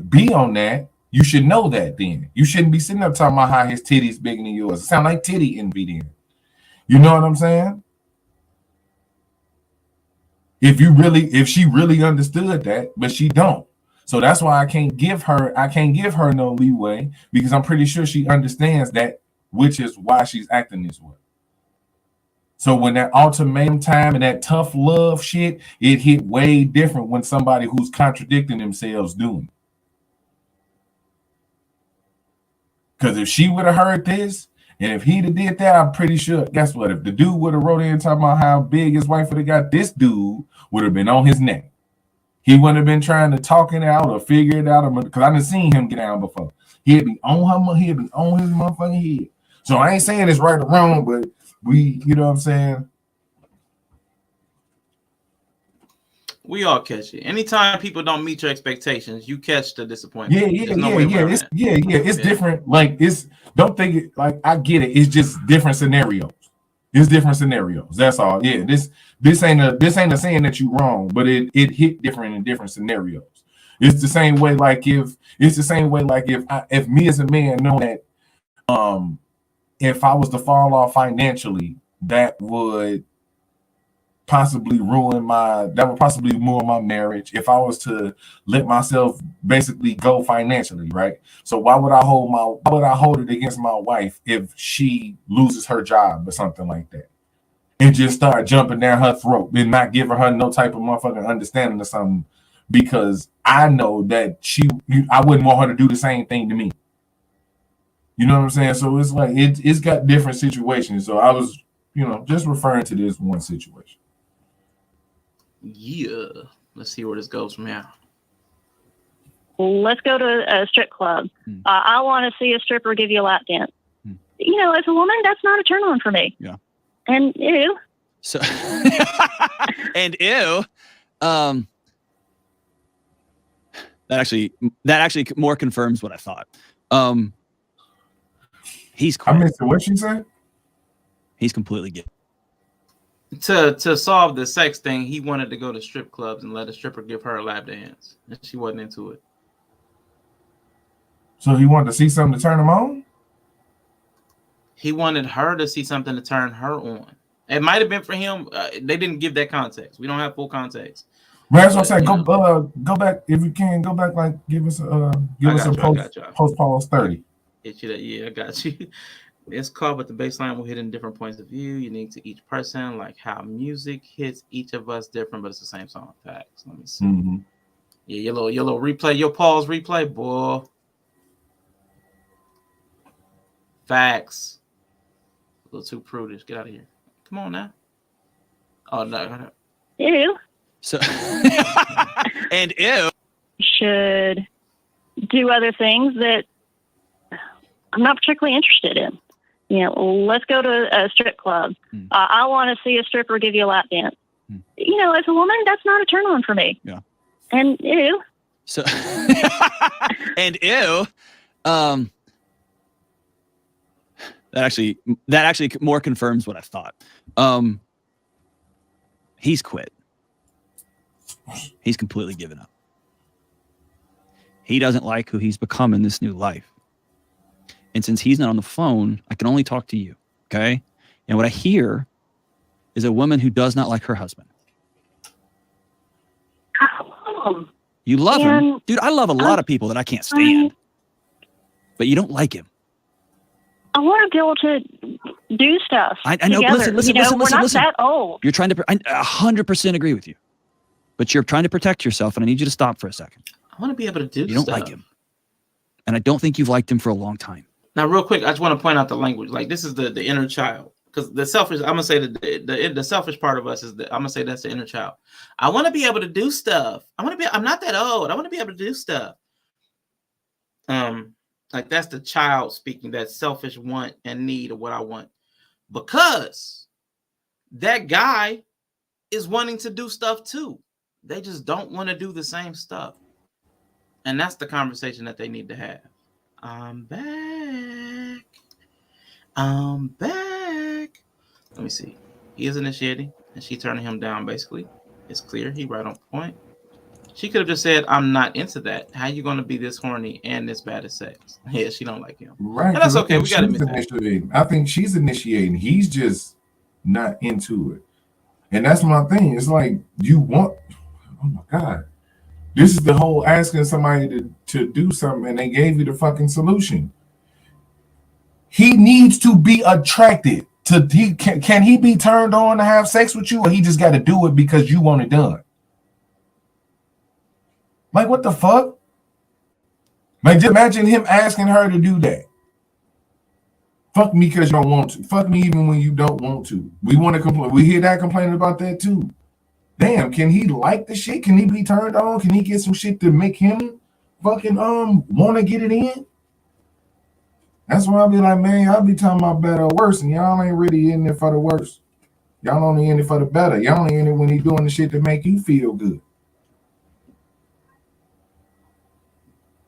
be on that, you should know that then. You shouldn't be sitting up talking about how his titty's bigger than yours. It sounds like titty envy then. You know what I'm saying? If she really understood that, but she don't. So that's why I can't give her no leeway, because I'm pretty sure she understands that, which is why she's acting this way. So when that ultimatum time and that tough love shit, it hit way different when somebody who's contradicting themselves doing it. Because if she would have heard this, and if he'd have did that, I'm pretty sure, guess what? If the dude would have wrote in talking about how big his wife would have got, this dude would have been on his neck. He wouldn't have been trying to talk it out or figure it out, because I done seen him get down before. He'd be on his motherfucking head. So I ain't saying it's right or wrong, but you know what I'm saying? We all catch it. Anytime people don't meet your expectations, you catch the disappointment. It's different. Like don't think it like I get it. It's just different scenarios. It's different scenarios. That's all. Yeah, this ain't a saying that you're wrong, but it hit different in different scenarios. It's the same way like if me as a man know that if I was to fall off financially, that would possibly ruin my marriage if I was to let myself basically go financially, right? So why would I hold it against my wife if she loses her job or something like that? And just start jumping down her throat and not giving her no type of motherfucking understanding or something, because I know that I wouldn't want her to do the same thing to me. You know what I'm saying? So it's like it's got different situations. So I was, just referring to this one situation. Yeah. Let's see where this goes from here. Let's go to a strip club. I want to see a stripper give you a lap dance. As a woman, that's not a turn on for me. Yeah. And ew. So and ew. That actually more confirms what I thought. He's quit. I missed what she said. He's completely gay. To solve the sex thing, he wanted to go to strip clubs and let a stripper give her a lap dance, and she wasn't into it. So he wanted to see something to turn him on? He wanted her to see something to turn her on. It might have been for him. They didn't give that context. We don't have full context. That's what I said. Go back if you can. Go back, like give us a post pause 30. Hit you that, yeah, I got you. It's called, but the baseline will hit in different points of view, unique to each person, like how music hits each of us different, but it's the same song. Facts. Let me see. Mm-hmm. Yeah, your little replay, your pause replay, boy. Facts. A little too prudish. Get out of here. Come on now. Oh no. Ew. So and ew. Should do other things that I'm not particularly interested in. Let's go to a strip club. I want to see a stripper give you a lap dance. As a woman, that's not a turn on for me. Yeah. And ew. So and ew. That actually more confirms what I thought. He's quit. He's completely given up. He doesn't like who he's become in this new life. And since he's not on the phone, I can only talk to you. Okay. And what I hear is a woman who does not like her husband. You love him. Dude, I love a lot of people that I can't stand. But you don't like him. I want to be able to do stuff. I know. Together. Listen. We're not that old. You're trying to. I 100% agree with you, but you're trying to protect yourself, and I need you to stop for a second. I want to be able to do. You don't like him, and I don't think you've liked him for a long time. Now, real quick, I just want to point out the language. Like, this is the inner child, because the selfish. I'm gonna say that the selfish part of us is I'm gonna say that's the inner child. I want to be able to do stuff. I'm not that old. I want to be able to do stuff. Like, that's the child speaking, that selfish want and need of what I want, because that guy is wanting to do stuff too. They just don't want to do the same stuff. And that's the conversation that they need to have. I'm back. Let me see. He is initiating and she turning him down, basically. It's clear. He right on point. She could have just said, I'm not into that. How you going to be this horny and this bad at sex? Yeah, she don't like him. Right. And that's okay. We got to admit that. I think she's initiating. He's just not into it. And that's my thing. It's like, oh my God. This is the whole asking somebody to do something and they gave you the fucking solution. He needs to be attracted to, can he be turned on to have sex with you, or he just got to do it because you want it done? Like, what the fuck? Like, just imagine him asking her to do that. Fuck me because you don't want to. Fuck me even when you don't want to. We want to complain. We hear that complaining about that too. Damn, can he like the shit? Can he be turned on? Can he get some shit to make him fucking want to get it in? That's why I'll be like, man, I'll be talking about better or worse, and y'all ain't really in there for the worse. Y'all only in it for the better. Y'all only in it when he doing the shit to make you feel good.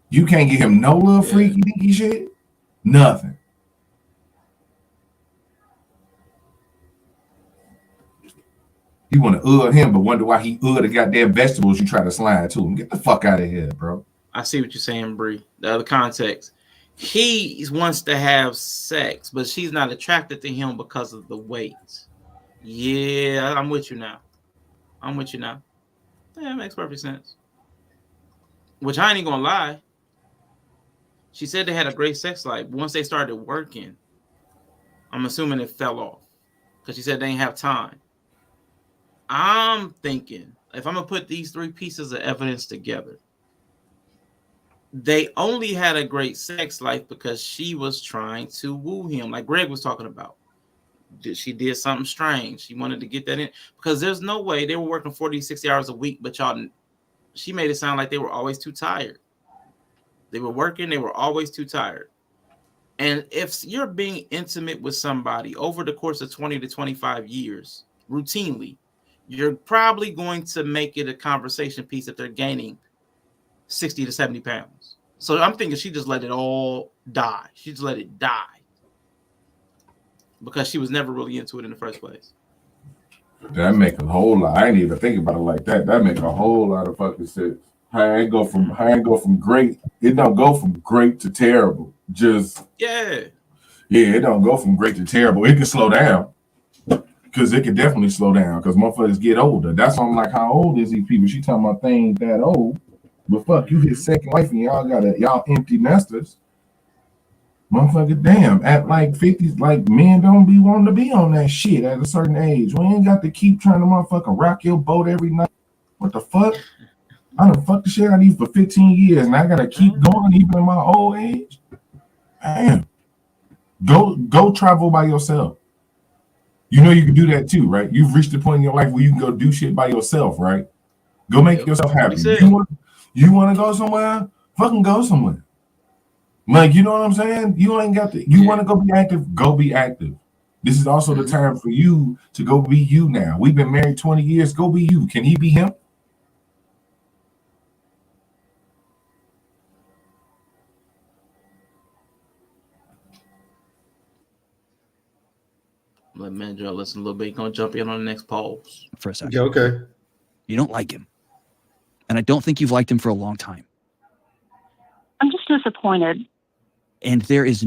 You can't get him no little freaky deaky shit. Nothing. You want to him, but wonder why he the goddamn vegetables you try to slide to him. Get the fuck out of here, bro. I see what you're saying, Bree. The other context. He wants to have sex, but she's not attracted to him because of the weight. Yeah, I'm with you now. I'm with you now. Yeah, it makes perfect sense. Which I ain't even gonna lie. She said they had a great sex life. Once they started working, I'm assuming it fell off because she said they didn't have time. I'm thinking if I'm gonna put these three pieces of evidence together, they only had a great sex life because she was trying to woo him, like Greg was talking about. She did something strange. She wanted to get that in because there's no way they were working 40, 60 hours a week, but she made it sound like they were always too tired. They were working, they were always too tired. And if you're being intimate with somebody over the course of 20 to 25 years, routinely, you're probably going to make it a conversation piece that they're gaining 60 to 70 pounds. So I'm thinking she just let it all die. She just let it die because she was never really into it in the first place. That make a whole lot. I ain't even think about it like that. That make a whole lot of fucking sense. I ain't go from great. It don't go from great to terrible. Just it don't go from great to terrible. It can slow down because it can definitely slow down because motherfuckers get older. That's why I'm like, how old is these people? She talking about they ain't that old, but fuck, you hit second life and y'all empty nesters. Motherfucker, damn, at like 50s, like men don't be wanting to be on that shit at a certain age. We ain't got to keep trying to motherfucking rock your boat every night. What the fuck? I done fucked the shit out of you for 15 years and I gotta keep going even in my old age. Damn. Go travel by yourself. You know you can do that too, right? You've reached the point in your life where you can go do shit by yourself, right? Go make yourself happy. You want to go somewhere? Fucking go somewhere. Like, you know what I'm saying? You ain't got to. You want to go be active? Go be active. This is also the time for you to go be you now. We've been married 20 years. Go be you. Can he be him? Let Mandrell listen a little bit. He's gonna jump in on the next pause. For a second. Yeah, okay. You don't like him. And I don't think you've liked him for a long time. I'm just disappointed. And there is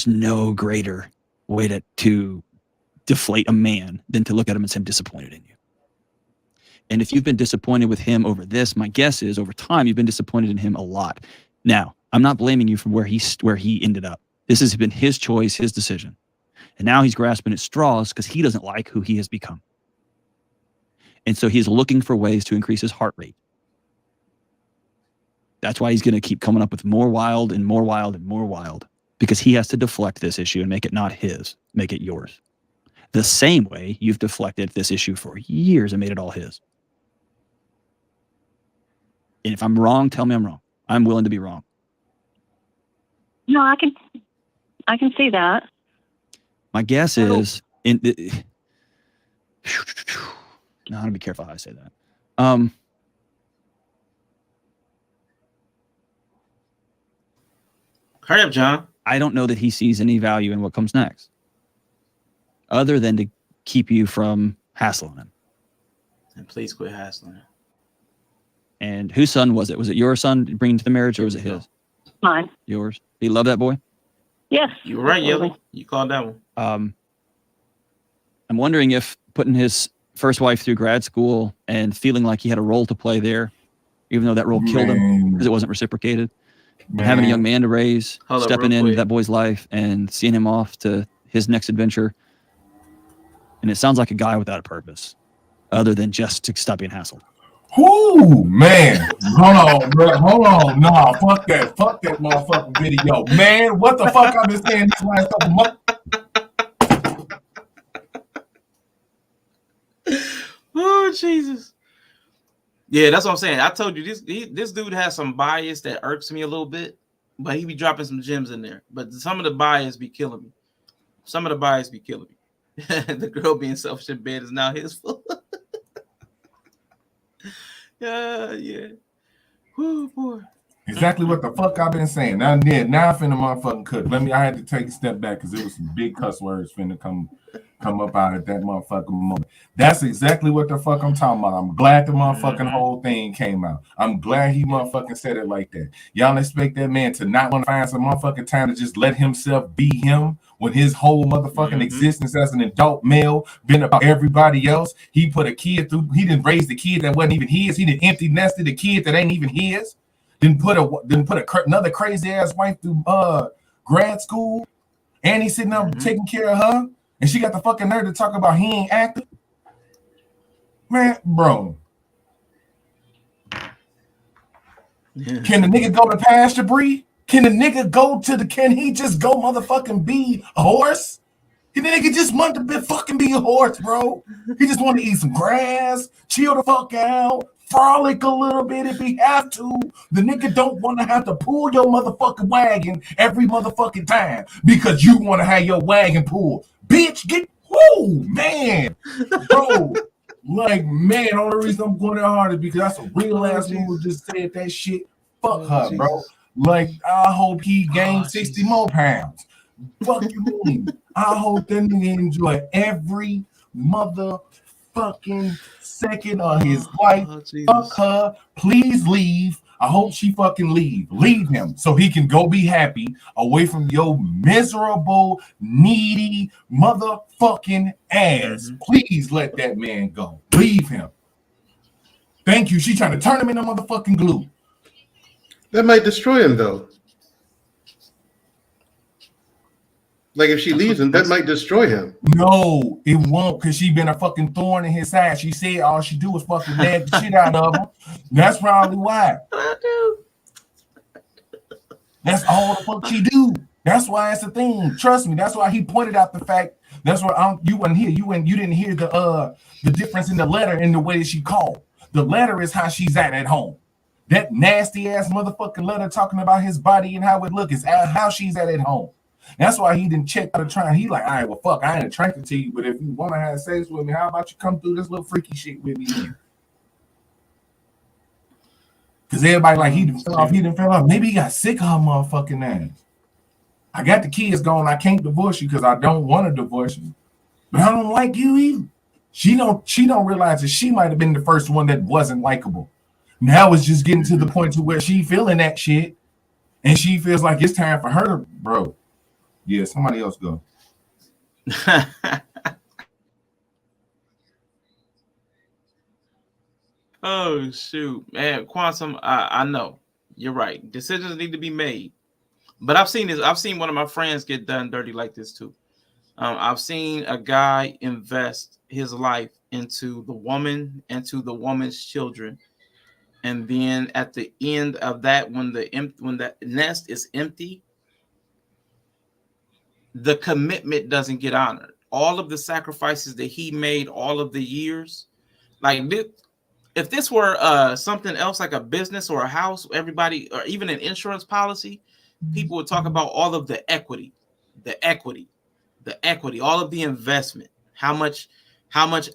no greater way to deflate a man than to look at him and say, I'm disappointed in you. And if you've been disappointed with him over this, my guess is over time, you've been disappointed in him a lot. Now, I'm not blaming you for where he ended up. This has been his choice, his decision. And now he's grasping at straws because he doesn't like who he has become. And so he's looking for ways to increase his heart rate. That's why he's going to keep coming up with more wild and more wild and more wild, because he has to deflect this issue and make it not his, make it yours. The same way you've deflected this issue for years and made it all his. And if I'm wrong, tell me I'm wrong. I'm willing to be wrong. No, I can see that. My guess is now I'm gonna be careful how I say that. Hurry up, John. I don't know that he sees any value in what comes next, other than to keep you from hassling him. And please quit hassling him. And whose son was it? Was it your son bringing to the marriage, or was it his? Mine. Yours. He loved that boy? Yes. You were right, Yelly. You called that one. I'm wondering if putting his first wife through grad school and feeling like he had a role to play there, even though that role killed him because it wasn't reciprocated, and having a young man to raise, stepping into that boy's life and seeing him off to his next adventure. And it sounds like a guy without a purpose, other than just to stop being hassled. Ooh, man. Hold on, bro. Hold on. Nah, fuck that. Fuck that motherfucking video. Man, what the fuck I've been saying this last couple months? Oh, Jesus. Yeah, that's what I'm saying. I told you this dude has some bias that irks me a little bit, but he be dropping some gems in there. But some of the bias be killing me. The girl being selfish in bed is now his fault. Yeah. Whoo, boy. Exactly what the fuck I've been saying. Now I'm finna motherfucking cook. I had to take a step back because it was some big cuss words finna come up out at that motherfucking moment. That's exactly what the fuck I'm talking about. I'm glad the motherfucking whole thing came out. I'm glad he motherfucking said it like that. Y'all expect that man to not want to find some motherfucking time to just let himself be him when his whole motherfucking existence as an adult male been about everybody else. He put a kid through, he didn't raise the kid that wasn't even his. He didn't empty nested the kid that ain't even his. Didn't put another crazy ass wife through grad school. And he's sitting up taking care of her. And she got the fucking nerve to talk about he ain't acting. Man, bro. Yeah. Can the nigga go to pasture breed? Can he just go motherfucking be a horse? Can the nigga just want to fucking be a horse, bro? He just want to eat some grass, chill the fuck out, frolic a little bit if he have to. The nigga don't want to have to pull your motherfucking wagon every motherfucking time because you want to have your wagon pulled. Bitch, man, bro. Like, man, only reason I'm going that hard is because that's a real ass woman who just said that shit. Fuck her, Jesus. bro. Like, I hope he gained 60 more pounds. Fuck you mean? I hope that nigga enjoy every motherfucking second of his life. Fuck her. Please leave. I hope she fucking leave. Leave him so he can go be happy away from your miserable, needy motherfucking ass. Please let that man go. Leave him. Thank you. She trying to turn him into motherfucking glue. That might destroy him, though. Like, if she leaves him, that might destroy him. No, it won't, because she been a fucking thorn in his side. She said all she do is fucking nag the shit out of him. That's probably why. That's all the fuck she do. That's why it's a thing. Trust me. That's why he pointed out the fact. That's why you wasn't here. You didn't hear the difference in the letter and the way that she called. The letter is how she's at home. That nasty ass motherfucking letter talking about his body and how it look is how she's at home. That's why he didn't check out of trying. He like, all right, well, fuck, I ain't attracted to you, but if you want to have sex with me, how about you come through this little freaky shit with me? Because everybody like, he didn't fell off. Maybe he got sick of her motherfucking ass. I got the kids going. I can't divorce you because I don't want to divorce you, but I don't like you either. She don't realize that she might have been the first one that wasn't likable. Now it's just getting to the point to where she feeling that shit, and she feels like it's time for her to, bro. Yeah, somebody else go. Oh shoot, man, Quantum. I know you're right. Decisions need to be made, but I've seen this. I've seen one of my friends get done dirty like this too. I've seen a guy invest his life into the woman, into the woman's children, and then at the end of that, when that nest is empty, the commitment doesn't get honored. All of the sacrifices that he made all of the years, like this, if this were something else like a business or a house, everybody, or even an insurance policy, people would talk about all of the equity, all of the investment, how much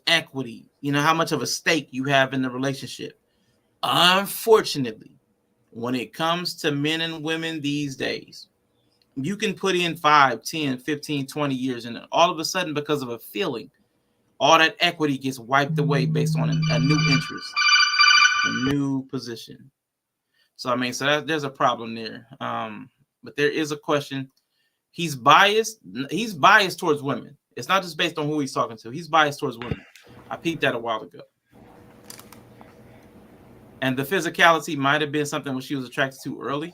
equity, how much of a stake you have in the relationship. Unfortunately, when it comes to men and women these days, you can put in 5, 10, 15, 20 years, and all of a sudden, because of a feeling, all that equity gets wiped away based on a new interest, a new position. So, I mean, there's a problem there. But there is a question. He's biased. He's biased towards women. It's not just based on who he's talking to. He's biased towards women. I peeped that a while ago. And the physicality might have been something when she was attracted to early,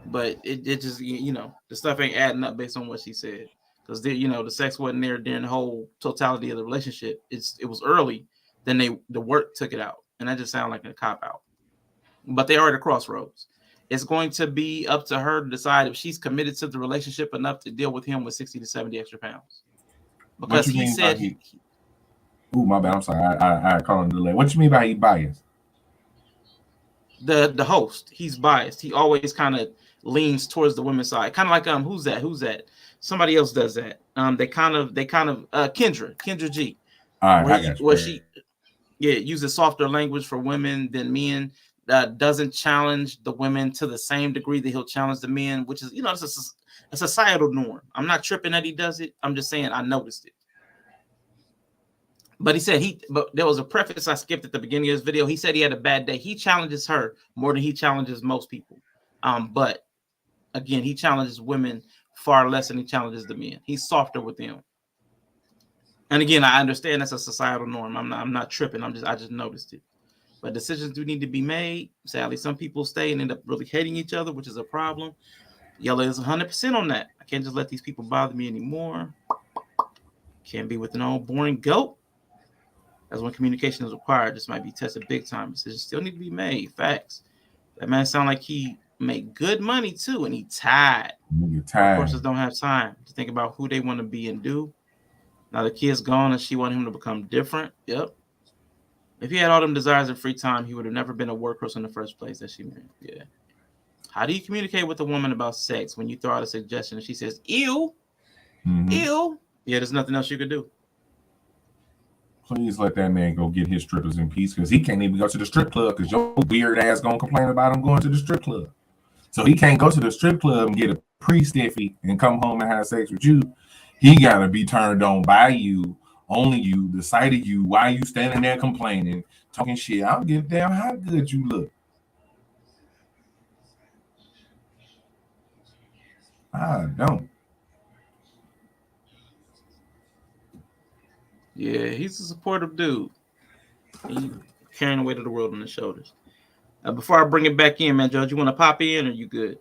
but it just, the stuff ain't adding up based on what she said. Because, the sex wasn't there during the whole totality of the relationship. It was early, then the work took it out. And that just sounded like a cop-out. But they are at a crossroads. It's going to be up to her to decide if she's committed to the relationship enough to deal with him with 60 to 70 extra pounds. Because he said... Ooh, my bad. I'm sorry. I call him delay. What you mean by he biased? The host, he's biased. He always kind of leans towards the women's side. Kind of like who's that? Somebody else does that. They kind of Kendra G. All right, where she uses softer language for women than men. Doesn't challenge the women to the same degree that he'll challenge the men, which is it's a societal norm. I'm not tripping that he does it. I'm just saying I noticed it. But he said but there was a preface I skipped at the beginning of his video. He said he had a bad day. He challenges her more than he challenges most people. But again, he challenges women far less than he challenges the men. He's softer with them. And again, I understand that's a societal norm. I'm not tripping. I just noticed it. But decisions do need to be made. Sadly, some people stay and end up really hating each other, which is a problem. Yella is 100% on that. I can't just let these people bother me anymore. Can't be with an old boring goat. That's when communication is required. This might be tested big time. Decisions still need to be made. Facts. That man sound like he make good money too, and he tired. Of course, don't have time to think about who they want to be and do. Now the kid's gone, and she wanted him to become different. Yep. If he had all them desires and free time, he would have never been a workhorse in the first place that she married. Yeah. How do you communicate with a woman about sex when you throw out a suggestion and she says, ew, ew? Yeah, there's nothing else you could do. Please let that man go get his strippers in peace, because he can't even go to the strip club because your weird ass gonna complain about him going to the strip club. So he can't go to the strip club and get a pre-stiffy and come home and have sex with you. He gotta be turned on by you, only you, the sight of you, while you standing there complaining, talking shit. I don't give a damn how good you look. I don't. Yeah, he's a supportive dude. He's carrying the weight of the world on his shoulders. Before I bring it back in, man, George, you want to pop in or you good?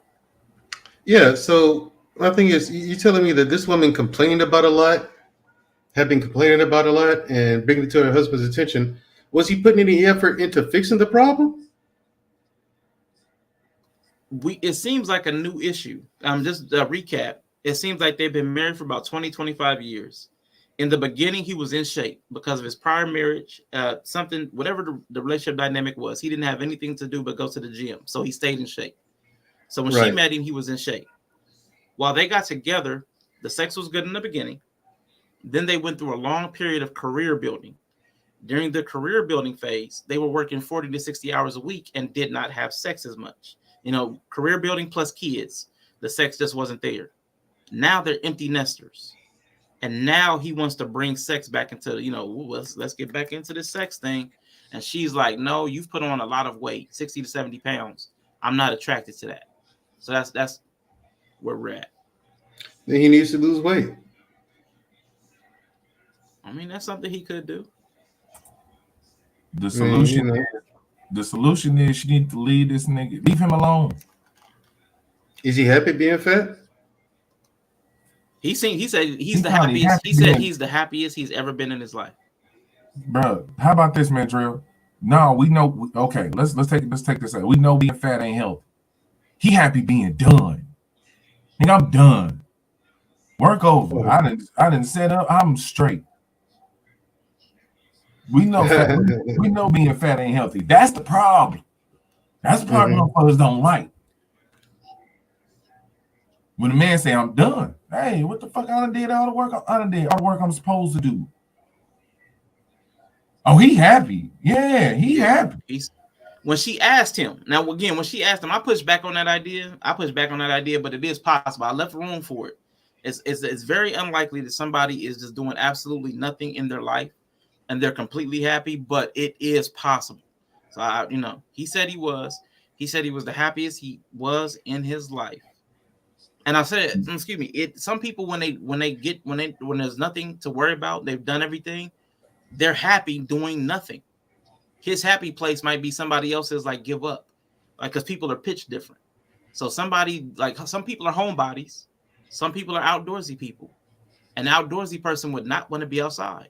Yeah, so my thing is, you telling me that this woman complained about a lot, had been complaining about a lot, and bringing it to her husband's attention. Was he putting any effort into fixing the problem? It seems like a new issue. Just a recap. It seems like they've been married for about 20, 25 years. In the beginning, he was in shape because of his prior marriage. Whatever the relationship dynamic was, he didn't have anything to do but go to the gym. So he stayed in shape. So when she met him, he was in shape. While they got together, the sex was good in the beginning. Then they went through a long period of career building. During the career building phase, they were working 40 to 60 hours a week and did not have sex as much. Career building plus kids, the sex just wasn't there. Now they're empty nesters. And now he wants to bring sex back into, let's get back into this sex thing. And she's like, no, you've put on a lot of weight, 60 to 70 pounds. I'm not attracted to that. So that's where we're at. Then he needs to lose weight. I mean, that's something he could do. The solution is she needs to leave this nigga. Leave him alone. Is he happy being fat? He said he's the happiest. He said he's the happiest he's ever been in his life. Bro, how about this, man, Drill? No, we know. Okay, let's take this out. We know being fat ain't healthy. He happy being done. Nigga, I'm done. Work over. I didn't set up. I'm straight. We know we know being fat ain't healthy. That's the problem. That's the part motherfuckers don't like. When a man say I'm done, hey, what the fuck? I done did all the work. I done did all the work I'm supposed to do. Oh, he happy. Yeah, he happy. When she asked him, I pushed back on that idea. But it is possible. I left room for it. It's very unlikely that somebody is just doing absolutely nothing in their life and they're completely happy, but it is possible. So he said he was the happiest he was in his life. And I said, excuse me, some people when there's nothing to worry about, they've done everything, they're happy doing nothing. His happy place might be somebody else's, like, give up, like, because people are pitched different. So some people are homebodies, some people are outdoorsy people. An outdoorsy person would not want to be outside.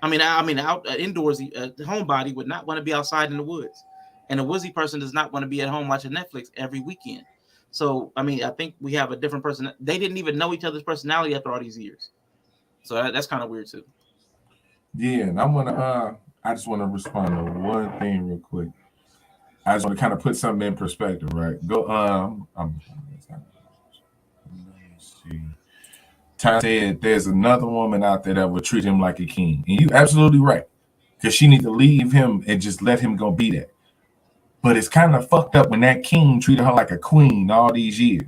Indoorsy homebody would not want to be outside in the woods, and a woodsy person does not want to be at home watching Netflix every weekend. So I think we have a different person. They didn't even know each other's personality after all these years. So that's kind of weird too. Yeah, and I just want to respond to one thing real quick. I just want to kind of put something in perspective, right? Let's see. Ty said there's another woman out there that would treat him like a king. And you absolutely right. Because she needs to leave him and just let him go be that. But it's kind of fucked up when that king treated her like a queen all these years.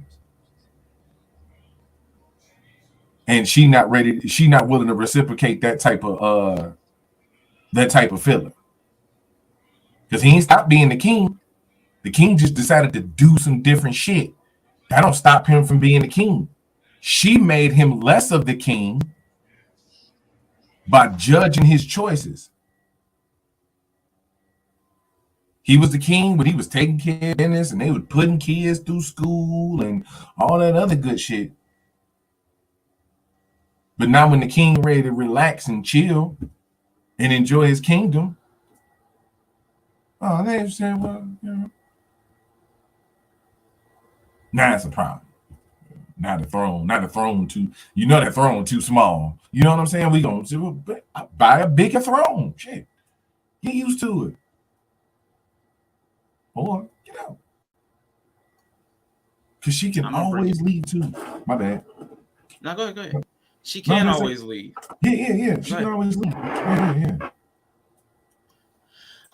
And she not willing to reciprocate that type of feeling. Because he ain't stopped being the king. The king just decided to do some different shit. That don't stop him from being the king. She made him less of the king by judging his choices. He was the king, but he was taking care of business, and they were putting kids through school and all that other good shit. But now when the king ready to relax and chill and enjoy his kingdom, oh, they said, well, you know, now it's a problem. Now the throne too, you know, that throne too small. You know what I'm saying? We gonna buy a bigger throne. Shit, get used to it. Or, you know, because she can always lead too. My bad. No, go ahead. She can always lead. Yeah. She can always lead. Yeah.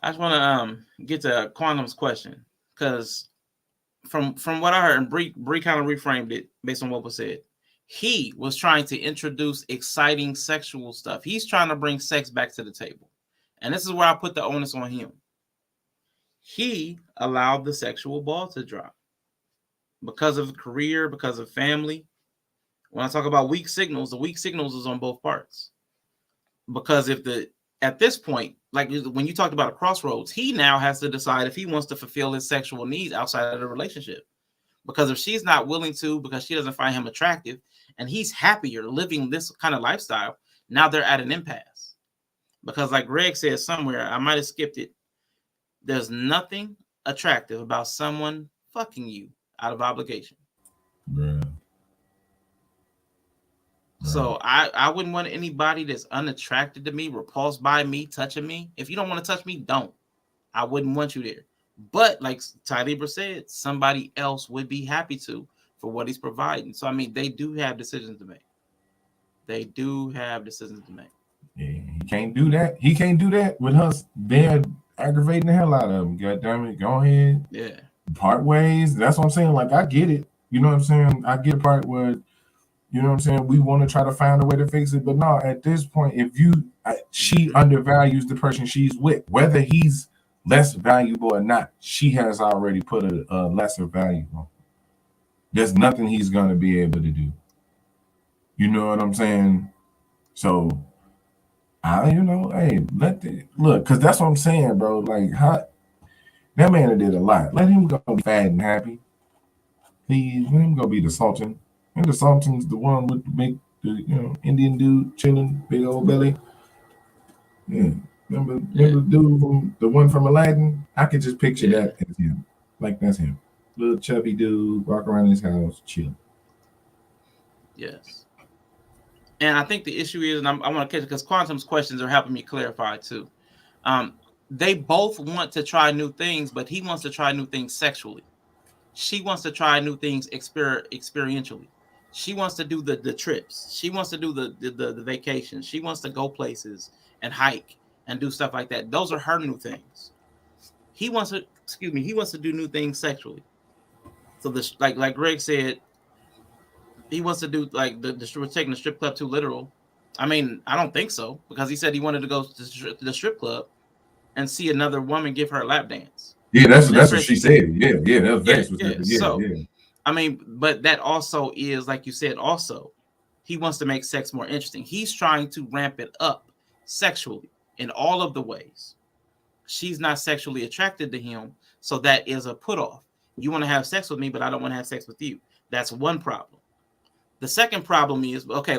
I just want to get to Quantum's question, because from what I heard, and Bree kind of reframed it based on what was said. He was trying to introduce exciting sexual stuff. He's trying to bring sex back to the table. And this is where I put the onus on him. He allowed the sexual ball to drop because of career, because of family. When I talk about weak signals, the weak signals is on both parts. Because at this point, like when you talked about a crossroads, he now has to decide if he wants to fulfill his sexual needs outside of the relationship. Because if she's not willing to, because she doesn't find him attractive, and he's happier living this kind of lifestyle, now they're at an impasse. Because like Greg said somewhere, I might have skipped it, there's nothing attractive about someone fucking you out of obligation. Bruh. So I wouldn't want anybody that's unattracted to me, repulsed by me, touching me. If you don't want to touch me, don't. I wouldn't want you there. But like Ty Lieber said, somebody else would be happy to for what he's providing. So I mean, they do have decisions to make. Yeah, he can't do that. He can't do that with us. They're aggravating the hell out of him. God damn it. Go ahead. Yeah. Part ways. That's what I'm saying. Like, I get it. You know what I'm saying? I get the part where, you know what I'm saying, we want to try to find a way to fix it. But no, at this point, she undervalues the person she's with. Whether he's less valuable or not, she has already put a lesser value on. There's nothing he's going to be able to do. You know what I'm saying? So, hey, look, because that's what I'm saying, bro. Like, that man did a lot. Let him go be fat and happy. Please, let him go be the Sultan. And the Sultan's the one with the Indian dude chilling, big old belly. Yeah. Remember the dude the one from Aladdin? I could just picture that as him. Like, that's him. Little chubby dude, walk around his house, chill. Yes. And I think the issue is, and I want to catch it because Quantum's questions are helping me clarify too. They both want to try new things, but he wants to try new things sexually. She wants to try new things experientially. She wants to do the trips. She wants to do the vacations. She wants to go places and hike and do stuff like that. Those are her new things. He wants to do new things sexually. So like Greg said, he wants to do like we're taking the strip club too literal. I mean, I don't think so, because he said he wanted to go to the strip club and see another woman give her a lap dance. Yeah, that's what she said. Yeah, that was very specific. Yeah. I mean, but that also is, like you said, also, he wants to make sex more interesting. He's trying to ramp it up sexually in all of the ways. She's not sexually attracted to him, so that is a put off. You want to have sex with me, but I don't want to have sex with you. That's one problem. The second problem is, okay,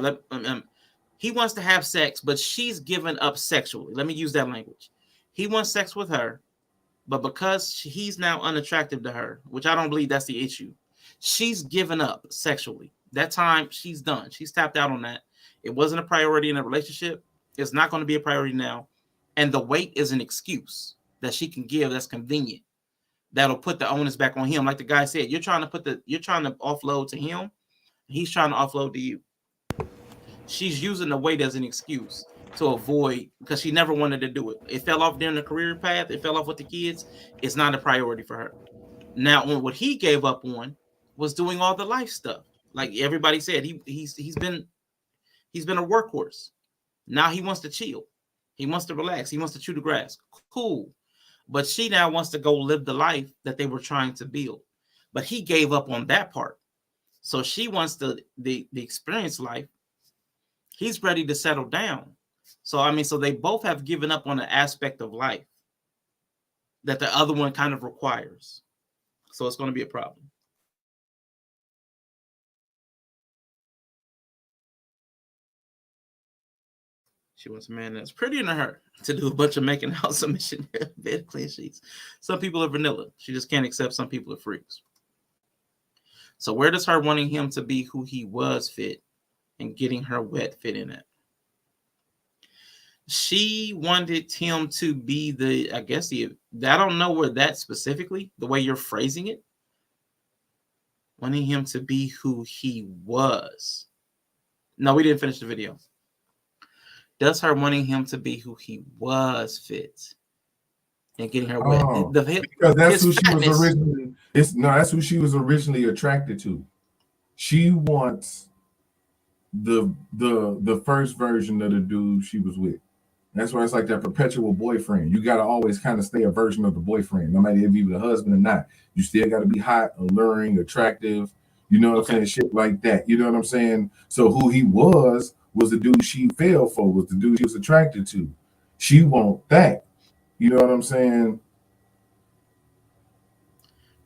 he wants to have sex, but she's given up sexually. Let me use that language. He wants sex with her, but because he's now unattractive to her, which I don't believe that's the issue, she's given up sexually. That time, she's done. She's tapped out on that. It wasn't a priority in a relationship. It's not going to be a priority now. And the weight is an excuse that she can give that's convenient. That'll put the onus back on him. Like the guy said, you're trying to offload to him. He's trying to offload to you. She's using the weight as an excuse to avoid, because she never wanted to do it. It fell off during the career path. It fell off with the kids. It's not a priority for her. Now, what he gave up on was doing all the life stuff. Like everybody said, he's been a workhorse. Now he wants to chill. He wants to relax. He wants to chew the grass. Cool. But she now wants to go live the life that they were trying to build. But he gave up on that part. So she wants the experience life. He's ready to settle down. So I mean, so they both have given up on an aspect of life that the other one kind of requires. So it's going to be a problem. She wants a man that's prettier than her to do a bunch of making out submission bed clean sheets. Some people are vanilla. She just can't accept some people are freaks. So where does her wanting him to be who he was fit and getting her wet fit in it? She wanted him to be the, I guess I don't know where that specifically, the way you're phrasing it, wanting him to be who he was. No, we didn't finish the video. Does her wanting him to be who he was fit and getting her wet? Because that's who she was originally. That's who she was originally attracted to. She wants the first version of the dude she was with. That's why it's like that perpetual boyfriend. You got to always kind of stay a version of the boyfriend, no matter if you're the husband or not. You still got to be hot, alluring, attractive. You know what I'm saying? Shit like that. You know what I'm saying? So who he was the dude she fell for, was the dude she was attracted to. She want that. You know what I'm saying?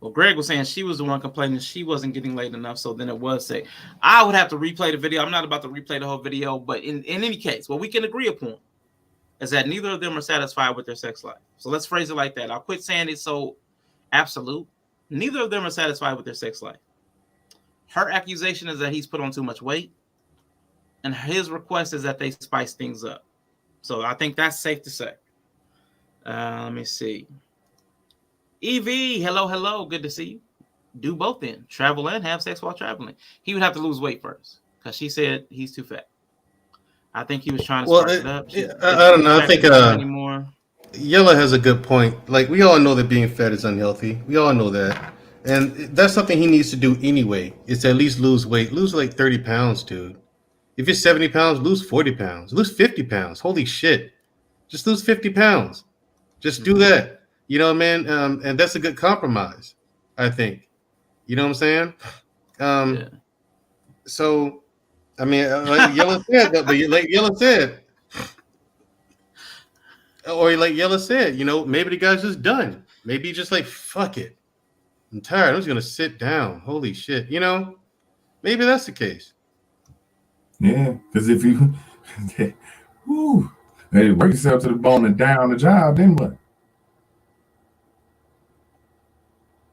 Well, Greg was saying she was the one complaining she wasn't getting laid enough, so then it was say. I would have to replay the video. I'm not about to replay the whole video, but in any case, what we can agree upon is that neither of them are satisfied with their sex life. So let's phrase it like that. I'll quit saying it's so absolute. Neither of them are satisfied with their sex life. Her accusation is that he's put on too much weight, and his request is that they spice things up. So I think that's safe to say. Let me see. EV, hello, good to see you. Do both then. Travel and have sex while traveling. He would have to lose weight first because she said he's too fat. I think he was trying to spice it up. I don't know. I think Yella has a good point. Like, we all know that being fat is unhealthy. We all know that. And that's something he needs to do anyway, is to at least lose weight. Lose like 30 pounds, dude. If you're 70 pounds, lose 40 pounds. Lose 50 pounds. Holy shit. Just lose 50 pounds. Just do that. You know, man? And that's a good compromise, I think. You know what I'm saying? So, I mean, like Yella said, but like Yella said, or like Yella said, you know, maybe the guy's just done. Maybe just like, fuck it. I'm tired. I'm just going to sit down. Holy shit. You know, maybe that's the case. Yeah, because if you hey, work yourself to the bone and die on the job, then what?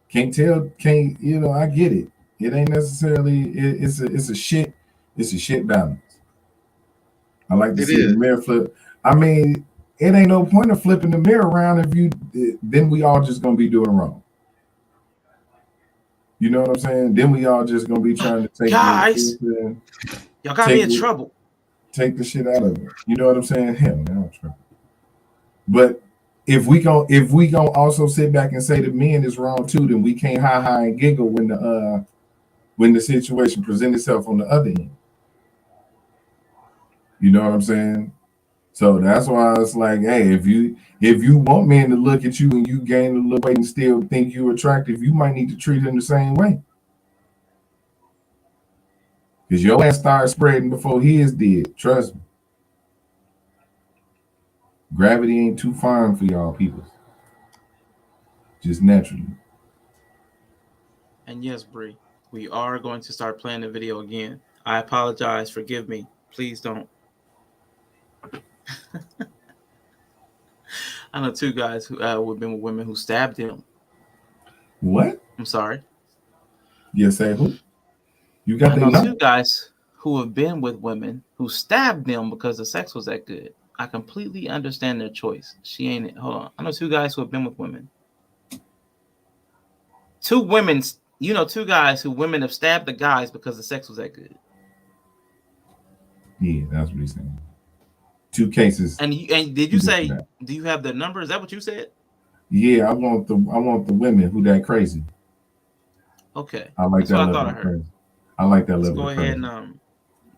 Can't, you know, I get it. It ain't necessarily, it's a shit balance. I like to see the mirror flip. I mean, it ain't no point of flipping the mirror around then we all just gonna be doing wrong. You know what I'm saying? Then we all just gonna be trying to take guys, y'all got me in trouble. Take the shit out of it. You know what I'm saying? Hell, man, I'm trouble. But if we gonna also sit back and say the men is wrong too, then we can't hi and giggle when the situation presents itself on the other end. You know what I'm saying? So that's why it's like, hey, if you want men to look at you and you gain a little weight and still think you're attractive, you might need to treat them the same way. Because your ass started spreading before his did. Trust me. Gravity ain't too fine for y'all people. Just naturally. And yes, Bree, we are going to start playing the video again. I apologize. Forgive me. Please don't. I know two guys who have been with women who stabbed him. What? I'm sorry. You say who? You got I know two guys who have been with women who stabbed them because the sex was that good. I completely understand their choice. She ain't. Hold on. I know two guys who have been with women. Two women. You know, two guys who women have stabbed the guys because the sex was that good. Yeah, that's what he's saying. Two cases. And did you say? Do you have the number? Is that what you said? Yeah, I want the women who that crazy. Okay, I like that's that what I level thought I of heard. crazy. I like that Let's level go of ahead crazy. and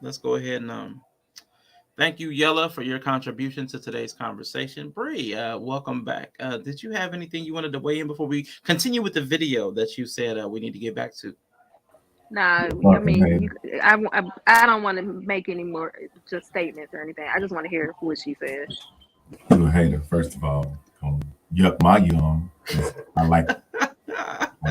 let's go ahead and thank you, Yella, for your contribution to today's conversation. Bree, welcome back. Did you have anything you wanted to weigh in before we continue with the video that you said we need to get back to? Nah, I mean, I don't want to make any more just statements or anything. I just want to hear what she said. You a hater, first of all. Yuck my yum. I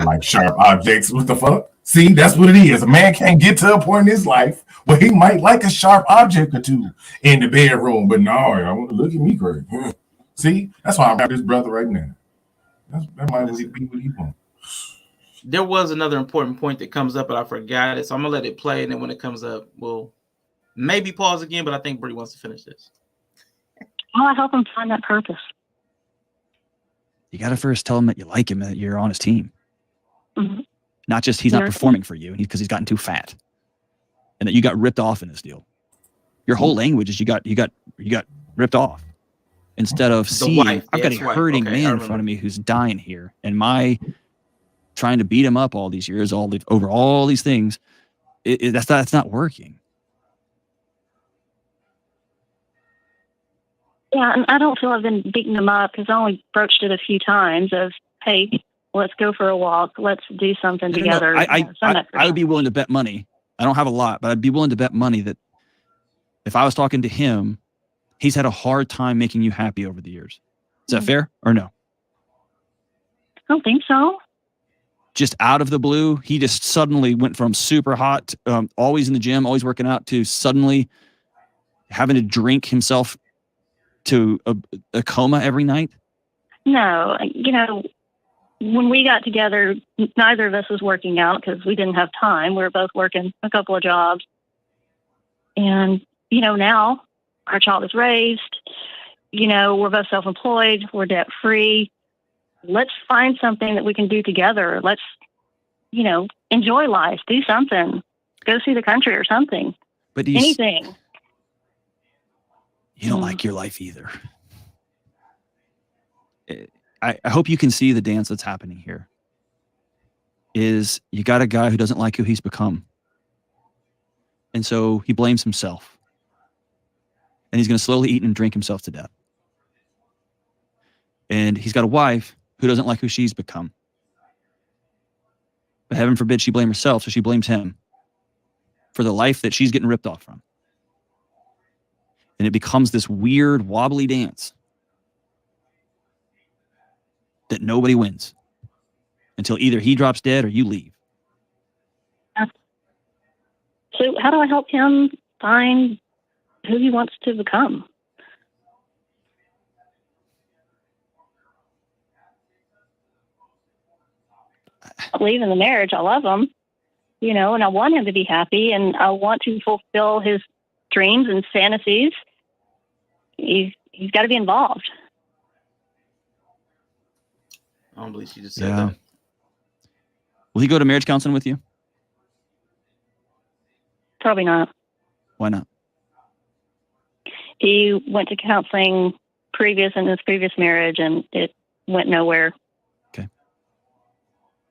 like sharp objects. What the fuck? See, that's what it is. A man can't get to a point in his life where he might like a sharp object or two in the bedroom, but no, I want to look at me great. See, that's why I'm with this brother right now. That might be what he wants. There was another important point that comes up, but I forgot it. So I'm gonna let it play, and then when it comes up, we'll maybe pause again. But I think Bree wants to finish this. Well, I help him find that purpose. You got to first tell him that you like him and that you're on his team. Mm-hmm. Not just he's not performing for you because he's gotten too fat, and that you got ripped off in this deal. Your whole language is you got ripped off. Instead of seeing, I've got a hurting man in front of me who's dying here, and my trying to beat him up all these years, over all these things, that's not working. Yeah, and I don't feel I've been beating him up because I only broached it a few times of, hey, let's go for a walk, let's do something together. No. I would be willing to bet money. I don't have a lot, but I'd be willing to bet money that if I was talking to him, he's had a hard time making you happy over the years. Is that fair or no? I don't think so. Just out of the blue, he just suddenly went from super hot, always in the gym, always working out, to suddenly having to drink himself to a coma every night? No, when we got together, neither of us was working out because we didn't have time. We were both working a couple of jobs. And, now our child is raised, we're both self-employed, we're debt-free. Let's find something that we can do together. Let's, enjoy life, do something, go see the country or something. But anything. You don't like your life either. I hope you can see the dance that's happening here. Is you got a guy who doesn't like who he's become. And so he blames himself. And he's going to slowly eat and drink himself to death. And he's got a wife who doesn't like who she's become. But heaven forbid she blame herself, so she blames him for the life that she's getting ripped off from. And it becomes this weird, wobbly dance that nobody wins until either he drops dead or you leave. So how do I help him find who he wants to become? I believe in the marriage. I love him, and I want him to be happy, and I want to fulfill his dreams and fantasies. He's got to be involved. I don't believe she just said that. Will he go to marriage counseling with you? Probably not. Why not? He went to counseling in his previous marriage, and it went nowhere. Okay.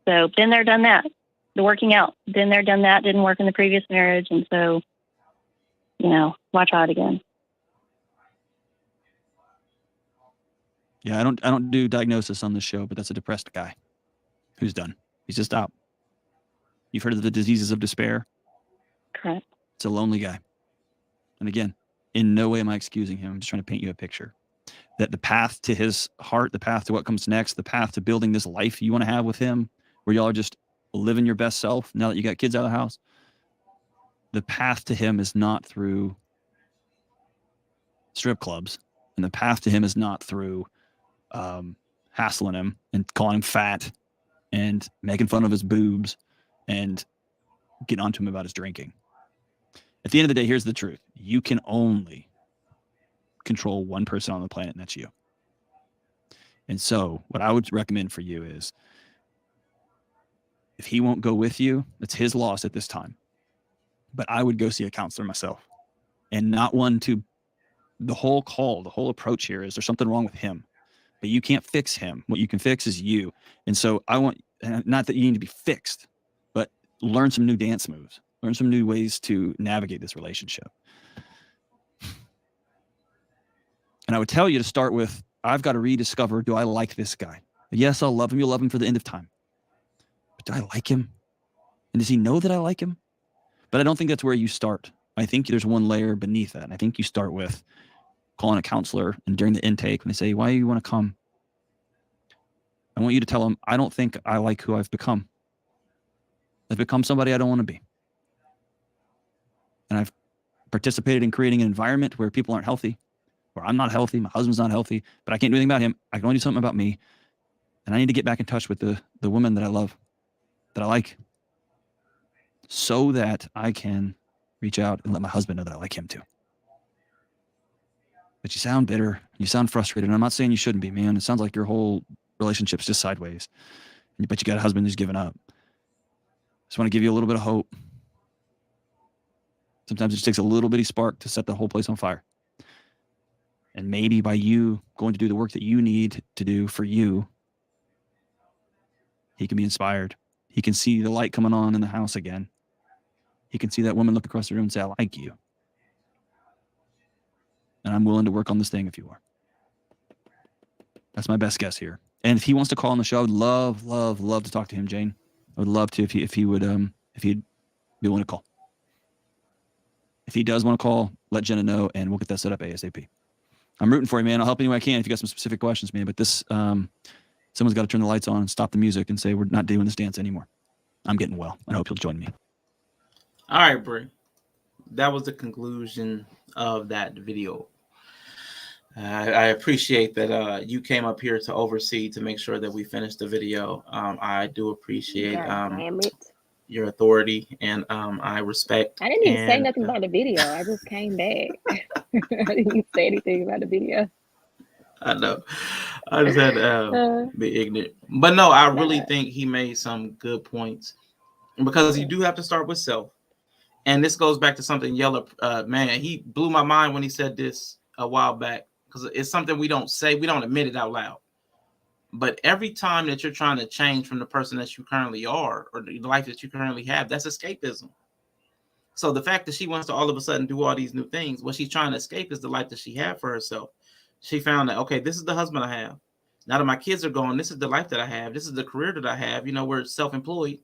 So been there, done that. The working out, been there, done that. Didn't work in the previous marriage, and so, why try it again? Yeah, I don't do diagnosis on this show, but that's a depressed guy who's done. He's just out. You've heard of the diseases of despair? Correct. It's a lonely guy. And again, in no way am I excusing him. I'm just trying to paint you a picture. That the path to his heart, the path to what comes next, the path to building this life you want to have with him, where y'all are just living your best self now that you got kids out of the house, the path to him is not through strip clubs. And the path to him is not through hassling him and calling him fat and making fun of his boobs and getting on to him about his drinking. At the end of the day, here's the truth. You can only control one person on the planet, and that's you. And so what I would recommend for you is, if he won't go with you, it's his loss at this time. But I would go see a counselor myself, and not one to the whole approach here is there's something wrong with him, but you can't fix him. What you can fix is you. And so I want, not that you need to be fixed, but learn some new dance moves, learn some new ways to navigate this relationship. And I would tell you to start with, I've got to rediscover, do I like this guy? Yes, I'll love him. You'll love him for the end of time. But do I like him And does he know that I like him? But I don't think that's where you start. I think there's one layer beneath that. And I think you start with calling a counselor, and during the intake, when they say, why do you want to come? I want you to tell them, I don't think I like who I've become. I've become somebody I don't want to be. And I've participated in creating an environment where people aren't healthy, where I'm not healthy, my husband's not healthy, but I can't do anything about him. I can only do something about me. And I need to get back in touch with the woman that I love, that I like, so that I can reach out and let my husband know that I like him too. But you sound bitter. You sound frustrated. And I'm not saying you shouldn't be, man. It sounds like your whole relationship's just sideways. But you got a husband who's given up. Just want to give you a little bit of hope. Sometimes it just takes a little bitty spark to set the whole place on fire. And maybe by you going to do the work that you need to do for you, he can be inspired. He can see the light coming on in the house again. He can see that woman look across the room and say, I like you. And I'm willing to work on this thing if you are. That's my best guess here. And if he wants to call on the show, I would love to talk to him, Jane. I would love to if he'd be willing to call. If he does want to call, let Jenna know, and we'll get that set up ASAP. I'm rooting for you, man. I'll help any way I can if you got some specific questions, man. But this, someone's got to turn the lights on and stop the music and say, we're not doing this dance anymore. I'm getting well. I hope you'll join me. All right, Bree. That was the conclusion of that video. I appreciate that you came up here to oversee, to make sure that we finished the video. I do appreciate your authority, and I respect. I didn't even say nothing about the video. I just came back. I didn't even say anything about the video. I know. I just had to be ignorant. But no, I really think he made some good points, because you do have to start with self. And this goes back to something Yeller, man, he blew my mind when he said this a while back, because it's something we don't say, we don't admit it out loud. But every time that you're trying to change from the person that you currently are, or the life that you currently have, that's escapism. So the fact that she wants to all of a sudden do all these new things, what she's trying to escape is the life that she had for herself. She found that, okay, this is the husband I have. Now that my kids are gone, this is the life that I have. This is the career that I have. You know, we're self-employed.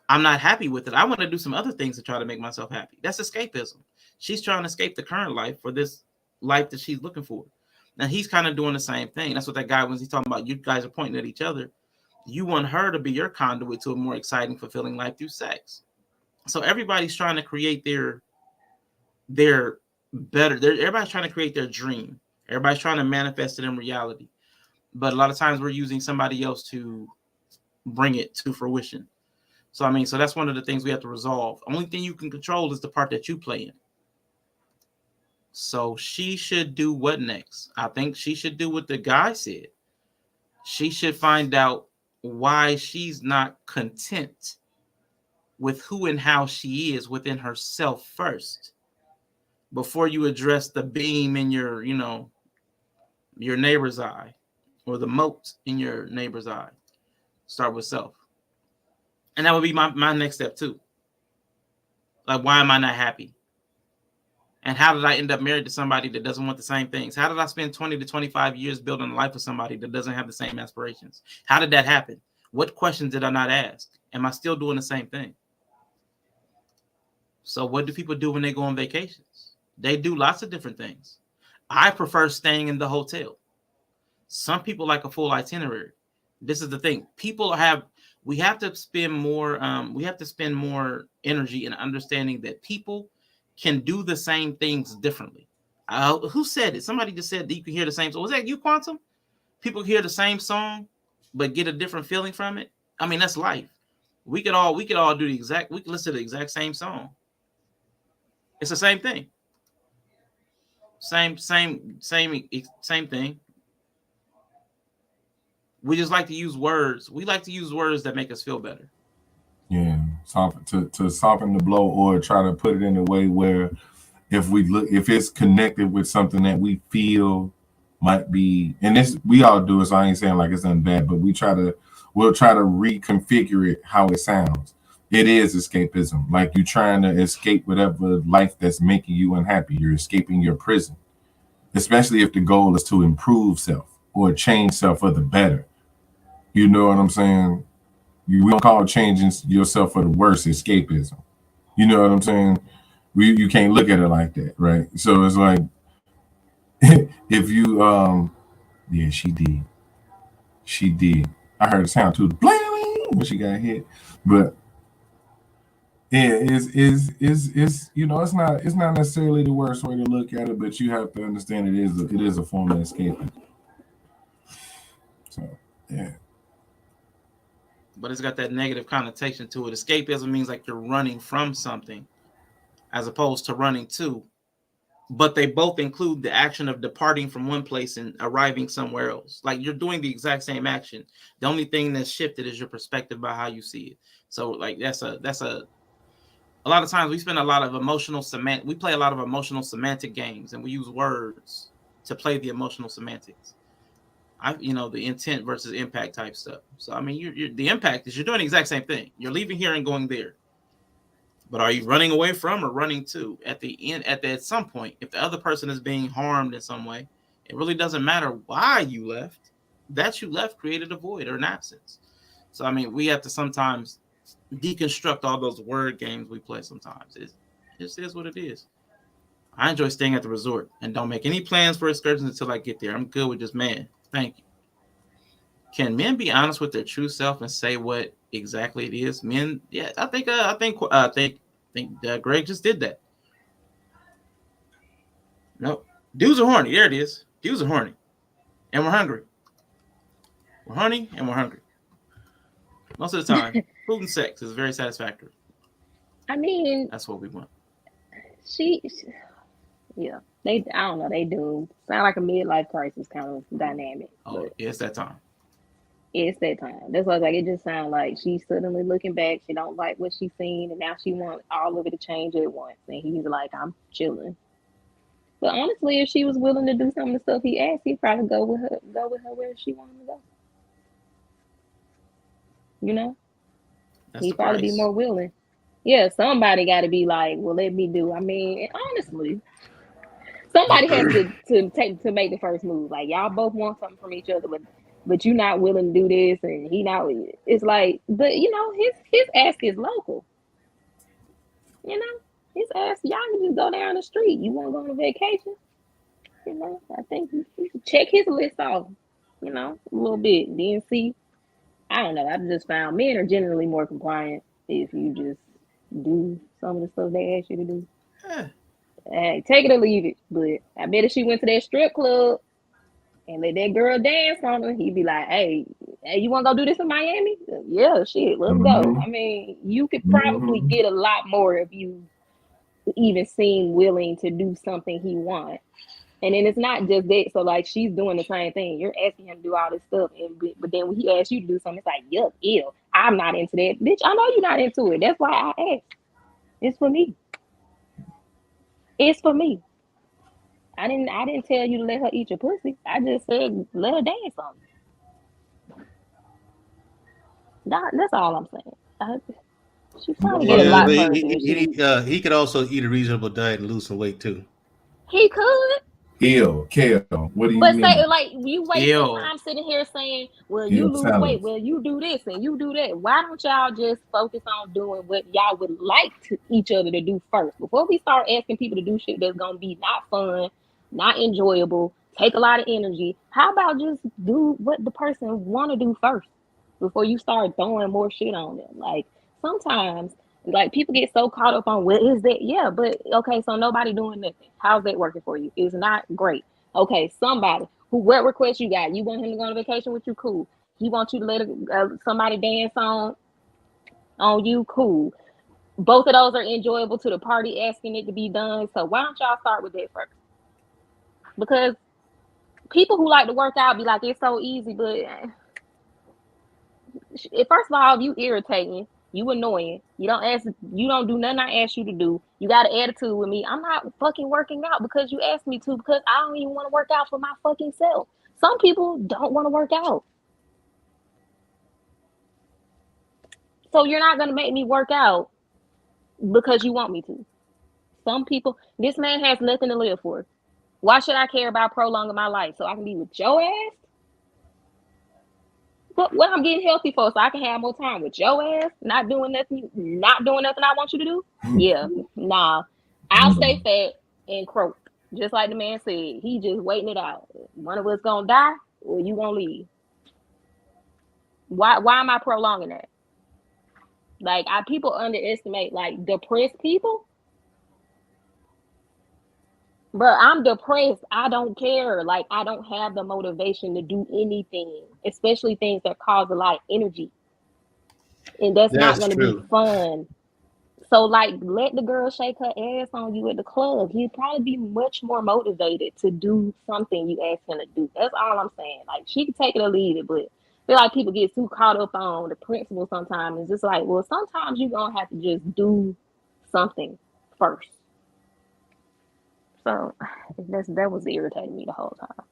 I'm not happy with it. I want to do some other things to try to make myself happy. That's escapism. She's trying to escape the current life for this life that she's looking for. Now he's kind of doing the same thing. That's what that guy was. He's talking about. You guys are pointing at each other. You want her to be your conduit to a more exciting, fulfilling life through sex. So everybody's trying to create their better. Everybody's trying to create their dream. Everybody's trying to manifest it in reality. But a lot of times we're using somebody else to bring it to fruition. So, I mean, so that's one of the things we have to resolve. Only thing you can control is the part that you play in. So she should do what next? I think she should do what the guy said. She should find out why she's not content with who and how she is within herself first, before you address the beam in your, you know, your neighbor's eye, or the mote in your neighbor's eye. Start with self. And that would be my next step too. Like, why am I not happy? And how did I end up married to somebody that doesn't want the same things? How did I spend 20 to 25 years building a life with somebody that doesn't have the same aspirations? How did that happen? What questions did I not ask? Am I still doing the same thing? So what do people do when they go on vacations? They do lots of different things. I prefer staying in the hotel. Some people like a full itinerary. This is the thing. We have to spend more energy in understanding that people can do the same things differently. Who said it? Somebody just said that you can hear the same song. Was that you, Quantum? People hear the same song but get a different feeling from it. I mean, that's life. We could all do we could listen to the exact same song. It's the same thing. Same thing. We just like to use words. We like to use words that make us feel better. Yeah, to soften the blow, or try to put it in a way where if it's connected with something that we feel might be, and this we all do it, so I ain't saying like it's nothing bad, but we'll try to reconfigure it how it sounds. It is escapism. Like you're trying to escape whatever life that's making you unhappy. You're escaping your prison, especially if the goal is to improve self or change self for the better. You know what I'm saying? We don't call changing yourself for the worse escapism. You know what I'm saying? You can't look at it like that, right? So it's like if you yeah, she did. I heard the sound too, when she got hit, but yeah, is you know, it's not necessarily the worst way to look at it, but you have to understand it is a form of escaping. So yeah. But it's got that negative connotation to it. Escapism means like you're running from something as opposed to running to. But they both include the action of departing from one place and arriving somewhere else. Like you're doing the exact same action. The only thing that's shifted is your perspective about how you see it. So like that's a lot of times we spend a lot of we play a lot of emotional semantic games, and we use words to play the emotional semantics. The intent versus impact type stuff. So I mean, you're the impact is you're doing the exact same thing. You're leaving here and going there. But are you running away from or running to? At some point, if the other person is being harmed in some way, it really doesn't matter why you left. That you left created a void or an absence. So I mean, we have to sometimes deconstruct all those word games we play. Sometimes it just is what it is. I enjoy staying at the resort and don't make any plans for excursions until I get there. I'm good with just man. Thank you. Can men be honest with their true self and say what exactly it is? Men, yeah, I think Greg just did that. Nope. Dudes are horny. There it is. Dudes are horny. And we're hungry. We're horny and we're hungry. Most of the time, food and sex is very satisfactory. I mean, that's what we want. Yeah. I don't know. They do sound like a midlife crisis kind of dynamic. Oh, it's that time. It's that time. That's why I was like, it just sounds like she's suddenly looking back. She don't like what she's seen, and now she wants all of it to change at once. And he's like, I'm chilling. But honestly, if she was willing to do some of the stuff he asked, he'd probably go with her where she wanted to go. You know? He'd probably be more willing. Yeah, somebody got to be like, well, let me do. I mean, honestly, somebody has to make the first move. Like y'all both want something from each other, but you're not willing to do this, and he not. It's like, but his ask is local. You know, his ask, y'all can just go down the street. You want to go on a vacation? I think you check his list off. A little bit. Then see. I don't know. I've just found men are generally more compliant if you just do some of the stuff they ask you to do. Hey, take it or leave it. But I bet if she went to that strip club and let that girl dance on her, he'd be like, hey, you want to go do this in Miami? Yeah, shit, let's go. I mean, you could probably get a lot more if you even seem willing to do something he wants. And then it's not just that. So, like, she's doing the same thing. You're asking him to do all this stuff. But then when he asks you to do something, it's like, yuck, ew. I'm not into that. Bitch, I know you're not into it. That's why I asked. It's for me. It's for me. I didn't tell you to let her eat your pussy. I just said let her dance on me. That's all I'm saying. She's trying to get a lot further. He could also eat a reasonable diet and lose some weight too. He could. Kale, what do you mean? But say, like, you waste your time sitting here saying, well, you lose weight, well, you do this and you do that. Why don't y'all just focus on doing what y'all would like each other to do first? Before we start asking people to do shit that's going to be not fun, not enjoyable, take a lot of energy, how about just do what the person want to do first before you start throwing more shit on them? Like, sometimes, like, people get so caught up on what is that? Yeah, but okay, so nobody doing nothing. How's that working for you? It's not great. Okay, somebody what request you got? You want him to go on vacation with you? Cool. He wants you to let somebody dance on you? Cool. Both of those are enjoyable to the party asking it to be done. So why don't y'all start with that first? Because people who like to work out be like, it's so easy, but first of all, you irritating. You annoying. You don't do nothing I ask you to do. You got an attitude with me. I'm not fucking working out because you asked me to, because I don't even want to work out for my fucking self. Some people don't want to work out. So you're not going to make me work out because you want me to. Some people, this man has nothing to live for. Why should I care about prolonging my life? So I can be with your ass? What I'm getting healthy for, so I can have more time with your ass, not doing nothing I want you to do. Yeah, nah. I'll stay fat and croak. Just like the man said, he just waiting it out. One of us gonna die or you gonna leave. Why am I prolonging that? Like people underestimate like depressed people. But I'm depressed. I don't care. Like I don't have the motivation to do anything, especially things that cause a lot of energy. And that's not That's gonna be true. fun. So like let the girl shake her ass on you at the club. He'd probably be much more motivated to do something you ask him to do. That's all I'm saying. Like she can take it or leave it, but I feel like people get too caught up on the principle sometimes. It's just like, well, sometimes you're gonna have to just do something first. So that was irritating me the whole time.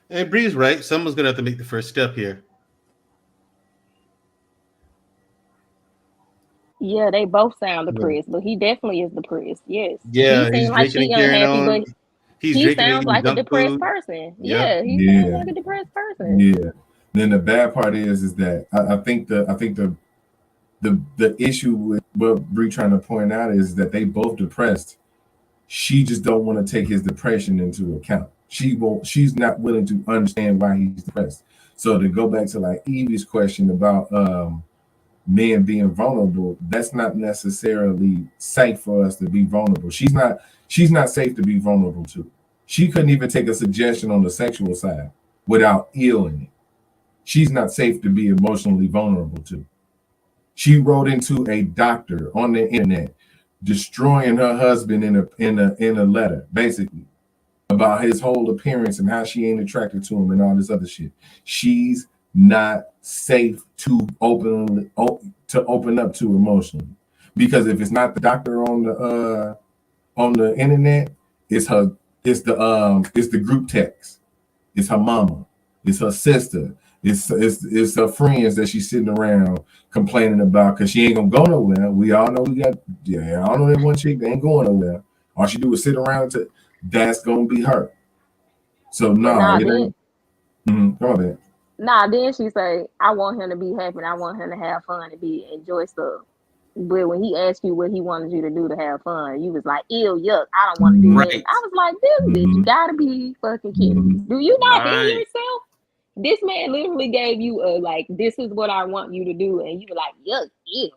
Hey, Bree's right. Someone's gonna have to make the first step here. Yeah, they both sound depressed, but he definitely is depressed. Yes. She Yeah, he's seems like drinking she and carrying unhappy, on. but He's he drinking and sounds eating like a junk depressed food. person. Yep. Yeah, he sounds Yeah, like a depressed person. yeah. Then the bad part is that I think the issue with what Bree trying to point out is that they both depressed. She just don't want to take his depression into account. She's not willing to understand why he's depressed. So to go back to like Evie's question about men being vulnerable, that's not necessarily safe for us to be vulnerable. She's not safe to be vulnerable to. She couldn't even take a suggestion on the sexual side without ill-ing it. She's not safe to be emotionally vulnerable to. She wrote into a doctor on the internet, destroying her husband in a letter, basically, about his whole appearance and how she ain't attracted to him and all this other shit. She's not safe to open up to emotionally, because if it's not the doctor on the internet, it's the group text, it's her mama, it's her sister, it's her friends that she's sitting around complaining about because she ain't gonna go nowhere. We all know I don't know that one chick that ain't going nowhere. All she do is sit around. That's gonna be her. So But no, nah, it then ain't. Come on, man. then she say, I want him to be happy and I want him to have fun and enjoy stuff. But when he asked you what he wanted you to do to have fun, you was like, ew, yuck, I don't want to do that. Right. I was like, this bitch, you gotta be fucking kidding me. Do you not hear Right. yourself? This man literally gave you a like, this is what I want you to do, and you were like, yuck, ew.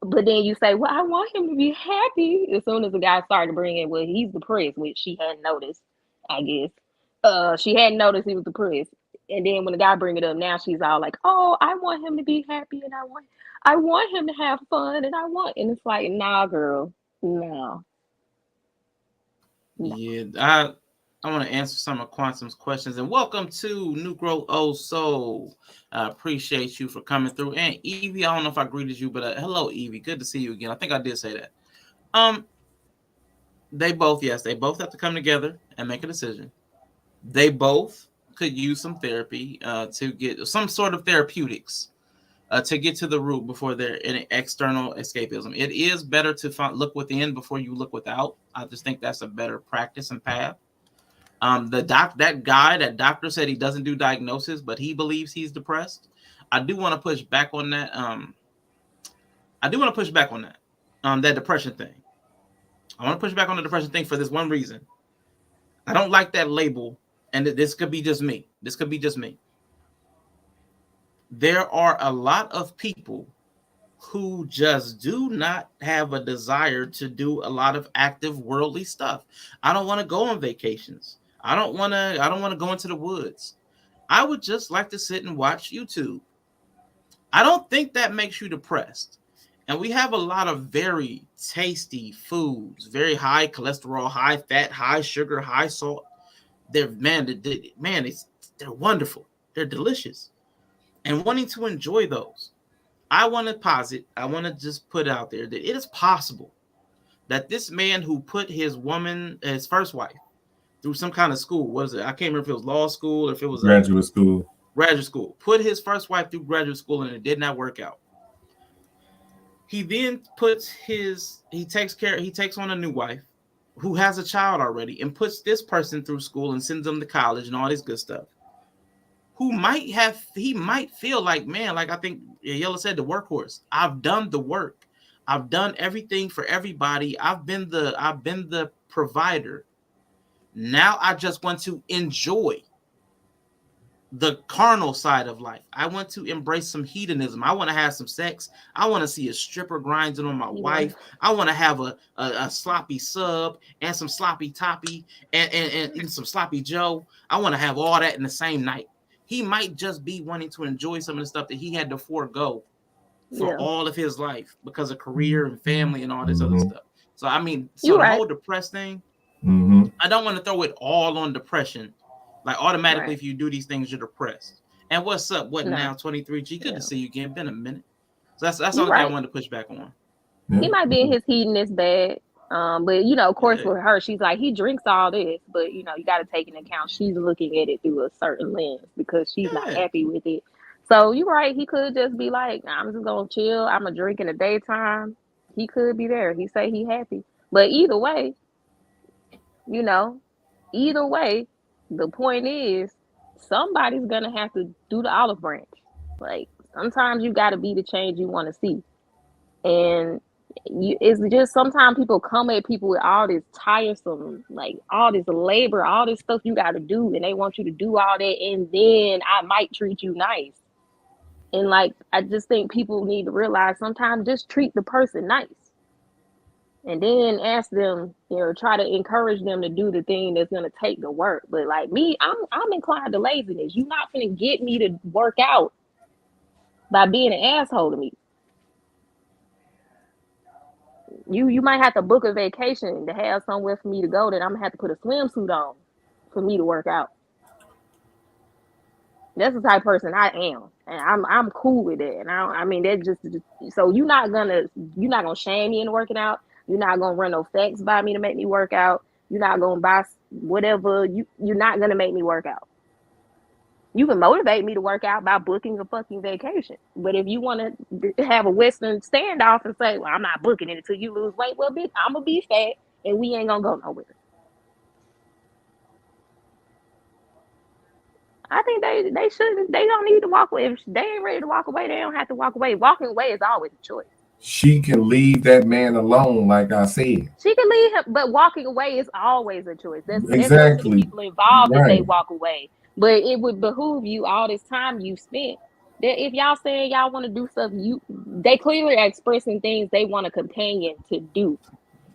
But then you say, well, I want him to be happy. As soon as the guy started to bring in, well, he's depressed, which she hadn't noticed, I guess. She hadn't noticed he was depressed. And then when the guy bring it up, now she's all like, oh, I want him to be happy and I want him to have fun and it's like, nah, girl, no. Yeah, I want to answer some of Quantum's questions. And welcome to New Growth Old Soul. I appreciate you for coming through. And Evie, I don't know if I greeted you, but hello, Evie. Good to see you again. I think I did say that. They both have to come together and make a decision. They both could use some therapy to get some sort of therapeutics to get to the root before they're in external escapism. It is better to look within before you look without. I just think that's a better practice and path. That doctor said he doesn't do diagnosis, but he believes he's depressed. I do want to push back on that. That depression thing. I want to push back on the depression thing for this one reason. I don't like that label, and this could be just me. There are a lot of people who just do not have a desire to do a lot of active worldly stuff. I don't want to go on vacations. I don't want to go into the woods. I would just like to sit and watch YouTube. I don't think that makes you depressed. And we have a lot of very tasty foods, very high cholesterol, high fat, high sugar, high salt. They're wonderful. They're delicious. And wanting to enjoy those. I want to just put out there that it is possible that this man who put his first wife, through some kind of school, what is it? I can't remember if it was law school or if it was Graduate school, put his first wife through graduate school and it did not work out. He then he takes on a new wife who has a child already and puts this person through school and sends them to college and all this good stuff. who he might feel like, man, like I think Yellow said, the workhorse. I've done the work. I've done everything for everybody. I've been the provider. Now I just want to enjoy the carnal side of life. I want to embrace some hedonism. I want to have some sex. I want to see a stripper grinding on my wife. I want to have a sloppy sub and some sloppy toppy and some sloppy Joe. I want to have all that in the same night. He might just be wanting to enjoy some of the stuff that he had to forego for all of his life because of career and family and all this other stuff. So I mean, so the whole depressed thing, I don't want to throw it all on depression. Like automatically, if you do these things, you're depressed. And what's up? What now? 23G. Good to see you again. Been a minute. So that's the only thing I wanted to push back on. He might be in his hedonist bag. But you know, of course, with her, she's like, he drinks all this, but you know, you got to take into account she's looking at it through a certain lens because she's not happy with it. So you're right. He could just be like, nah, I'm just gonna chill. I'm gonna drink in the daytime. He could be there. He say he happy, but either way, you know, the point is somebody's gonna have to do the olive branch. Like sometimes you got to be the change you want to see, and it's just sometimes people come at people with all this tiresome, like all this labor, all this stuff you got to do, and they want you to do all that, and then I might treat you nice. And like I just think people need to realize sometimes just treat the person nice. And then ask them, you know, try to encourage them to do the thing that's gonna take the work. But like me, I'm inclined to laziness. You're not gonna get me to work out by being an asshole to me. You might have to book a vacation to have somewhere for me to go that I'm gonna have to put a swimsuit on for me to work out. That's the type of person I am, and I'm cool with it. And I mean that's just so you're not gonna shame me into working out. You're not gonna run no facts by me to make me work out. You're not gonna buy whatever. You're not gonna make me work out. You can motivate me to work out by booking a fucking vacation. But if you want to have a Western standoff and say, well, I'm not booking it until you lose weight, well, bitch, I'm going to be fat and we ain't going to go nowhere. I think they shouldn't, they don't need to walk away. If they ain't ready to walk away, they don't have to walk away. Walking away is always a choice. She can leave that man alone, like I said. She can leave him, but walking away is always a choice. That's up to the people involved if they walk away. But it would behoove you all this time you spent that if y'all saying y'all want to do stuff, they clearly are expressing things they want a companion to do.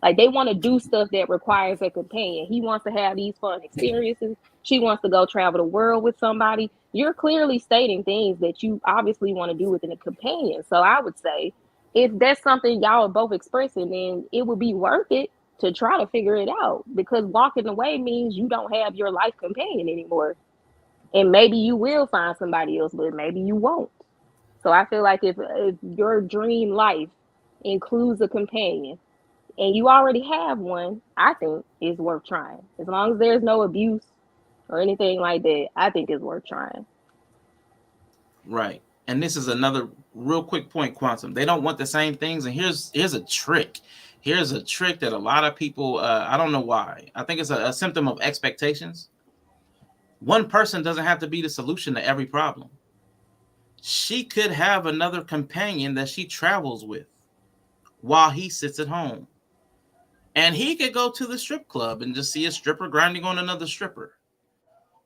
Like they want to do stuff that requires a companion. He wants to have these fun experiences. She wants to go travel the world with somebody. You're clearly stating things that you obviously want to do with a companion. So I would say if that's something y'all are both expressing, then it would be worth it to try to figure it out, because walking away means you don't have your life companion anymore. And maybe you will find somebody else, but maybe you won't. So I feel like if your dream life includes a companion and you already have one, I think it's worth trying. As long as there's no abuse or anything like that, I think it's worth trying. Right. And this is another real quick point, Quantum. They don't want the same things. And here's a trick. Here's a trick that a lot of people, I don't know why. I think it's a symptom of expectations. One person doesn't have to be the solution to every problem. She could have another companion that she travels with while he sits at home. And he could go to the strip club and just see a stripper grinding on another stripper.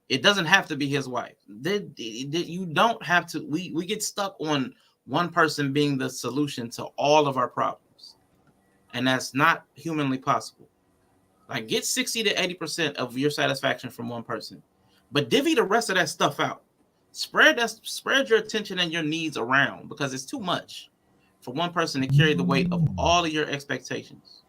It doesn't have to be his wife. You don't have to. We get stuck on one person being the solution to all of our problems. And that's not humanly possible. Like get 60 to 80% of your satisfaction from one person, but divvy the rest of that stuff out. Spread your attention and your needs around, because it's too much for one person to carry the weight of all of your expectations.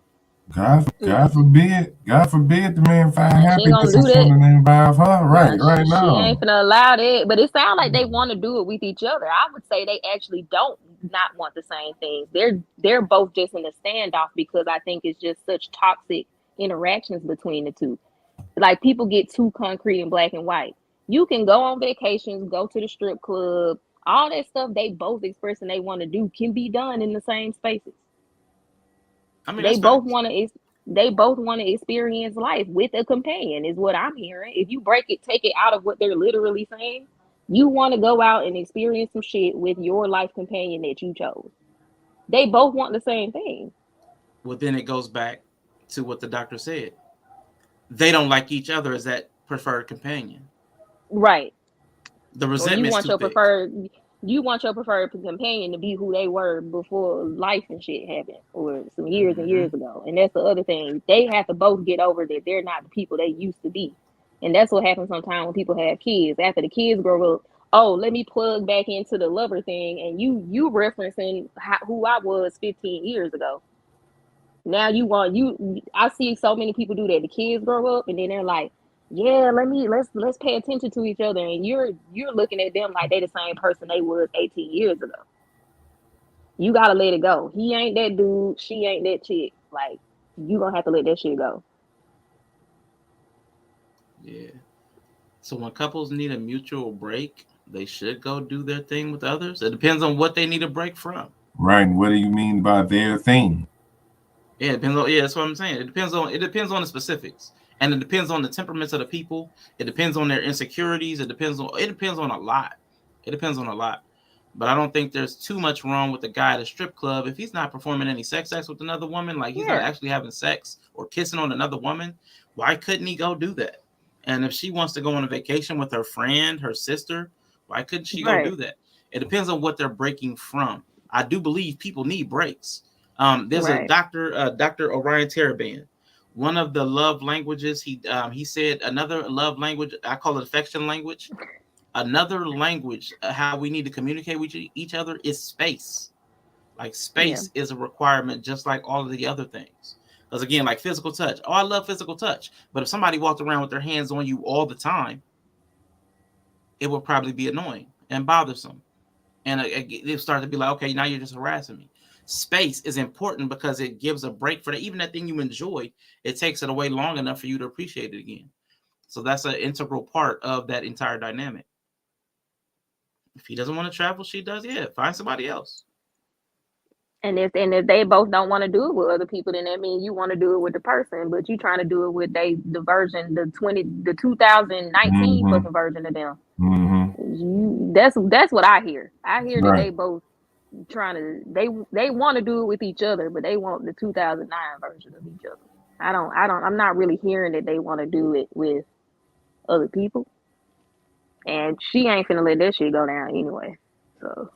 God forbid the man find happiness in that. something ain't by her right now. She ain't gonna allow that. But it sounds like they want to do it with each other. I would say they actually don't not want the same things. They're both just in a standoff because I think it's just such toxic interactions between the two. Like people get too concrete and black and white. You can go on vacations, go to the strip club, all that stuff they both expressing they want to do can be done in the same spaces. I mean, they both want to experience life with a companion is what I'm hearing. If you take it out of what they're literally saying, You want to go out and experience some shit with your life companion that you chose. They both want the same thing. Well, then it goes back to what the doctor said. They don't like each other as that preferred companion. Right. The Or resentment's too thick. you want your preferred companion to be who they were before life and shit happened, or some years and years ago. And that's the other thing. They have to both get over that they're not the people they used to be. And that's what happens sometimes when people have kids. After the kids grow up, oh, let me plug back into the lover thing, and you referencing who I was 15 years ago. Now I see so many people do that. The kids grow up and then they're like, yeah, let's pay attention to each other, and you're looking at them like they the same person they was 18 years ago. You gotta let it go. He ain't that dude, she ain't that chick. Like, you gonna have to let that shit go. Yeah. So when couples need a mutual break, they should go do their thing with others. It depends on what they need a break from. Right. And what do you mean by their thing? Yeah, it depends on, that's what I'm saying. It depends on the specifics. And it depends on the temperaments of the people. It depends on their insecurities. It depends on a lot. It depends on a lot. But I don't think there's too much wrong with the guy at a strip club if he's not performing any sex acts with another woman, like he's not actually having sex or kissing on another woman. Why couldn't he go do that? And if she wants to go on a vacation with her friend, her sister, why couldn't she go do that? It depends on what they're breaking from. I do believe people need breaks. There's a doctor, Dr. Orion Taraban. One of the love languages, he said another love language, I call it affection language. Another language, how we need to communicate with each other is space. Like space is a requirement, just like all of the other things. Because again, like physical touch. Oh, I love physical touch. But if somebody walked around with their hands on you all the time, it would probably be annoying and bothersome. And it started to be like, okay, now you're just harassing me. Space is important because it gives a break for that. Even that thing you enjoy, it takes it away long enough for you to appreciate it again. So that's an integral part of that entire dynamic. If he doesn't want to travel, she does. Yeah, find somebody else. And if they both don't want to do it with other people, then that means you want to do it with the person, but you trying to do it with the 2019 fucking version of them. That's what I hear. I hear that they both trying to they want to do it with each other, but they want the 2009 version of each other. I'm not really hearing that they want to do it with other people. And she ain't finna let that shit go down anyway. So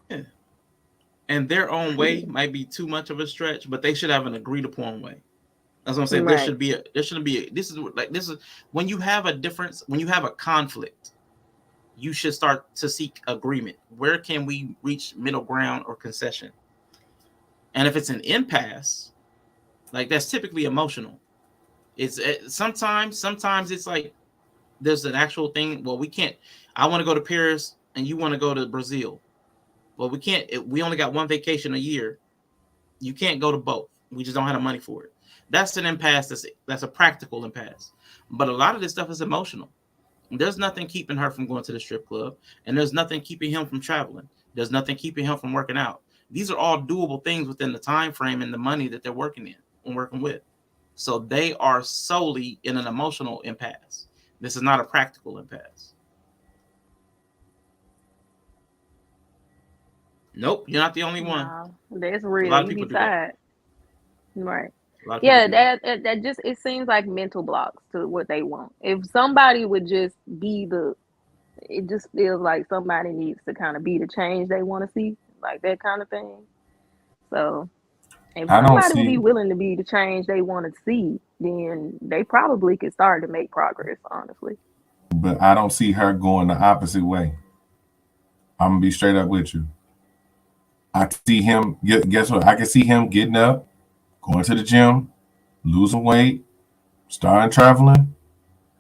And their own way might be too much of a stretch, but they should have an agreed upon way. That's what I'm saying. There shouldn't be this is when you have a difference, when you have a conflict, you should start to seek agreement. Where can we reach middle ground or concession? And if it's an impasse, like that's typically emotional. It's sometimes it's like there's an actual thing. Well, we can't. I want to go to Paris and you want to go to Brazil. Well, we can't. We only got one vacation a year. You can't go to both. We just don't have the money for it. That's an impasse. That's a practical impasse. But a lot of this stuff is emotional. There's nothing keeping her from going to the strip club, and there's nothing keeping him from traveling. There's nothing keeping him from working out. These are all doable things within the time frame and the money that they're working in and working with. So they are solely in an emotional impasse. This is not a practical impasse. Nope, you're not the only one. That's real. A lot of You people be do that. tired. Right. Yeah, that just, it seems like mental blocks to what they want. If somebody would just be it just feels like somebody needs to kind of be the change they want to see, like that kind of thing. So if somebody would be willing to be the change they want to see, then they probably could start to make progress, honestly. But I don't see her going the opposite way. I'm gonna be straight up with you. I see him, guess what? I can see him getting up, going to the gym, losing weight, starting traveling,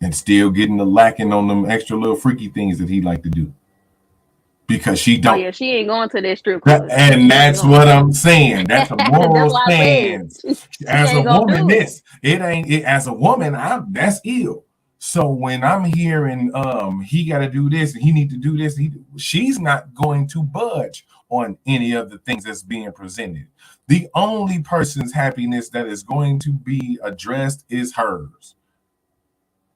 and still getting the lacking on them extra little freaky things that he like to do. Because she don't. Oh yeah, she ain't going to that strip club. And that's what I'm saying. That's a moral stance. As a woman, as a woman, that's ill. So when I'm hearing he got to do this and he need to do this, she's not going to budge on any of the things that's being presented. The only person's happiness that is going to be addressed is hers.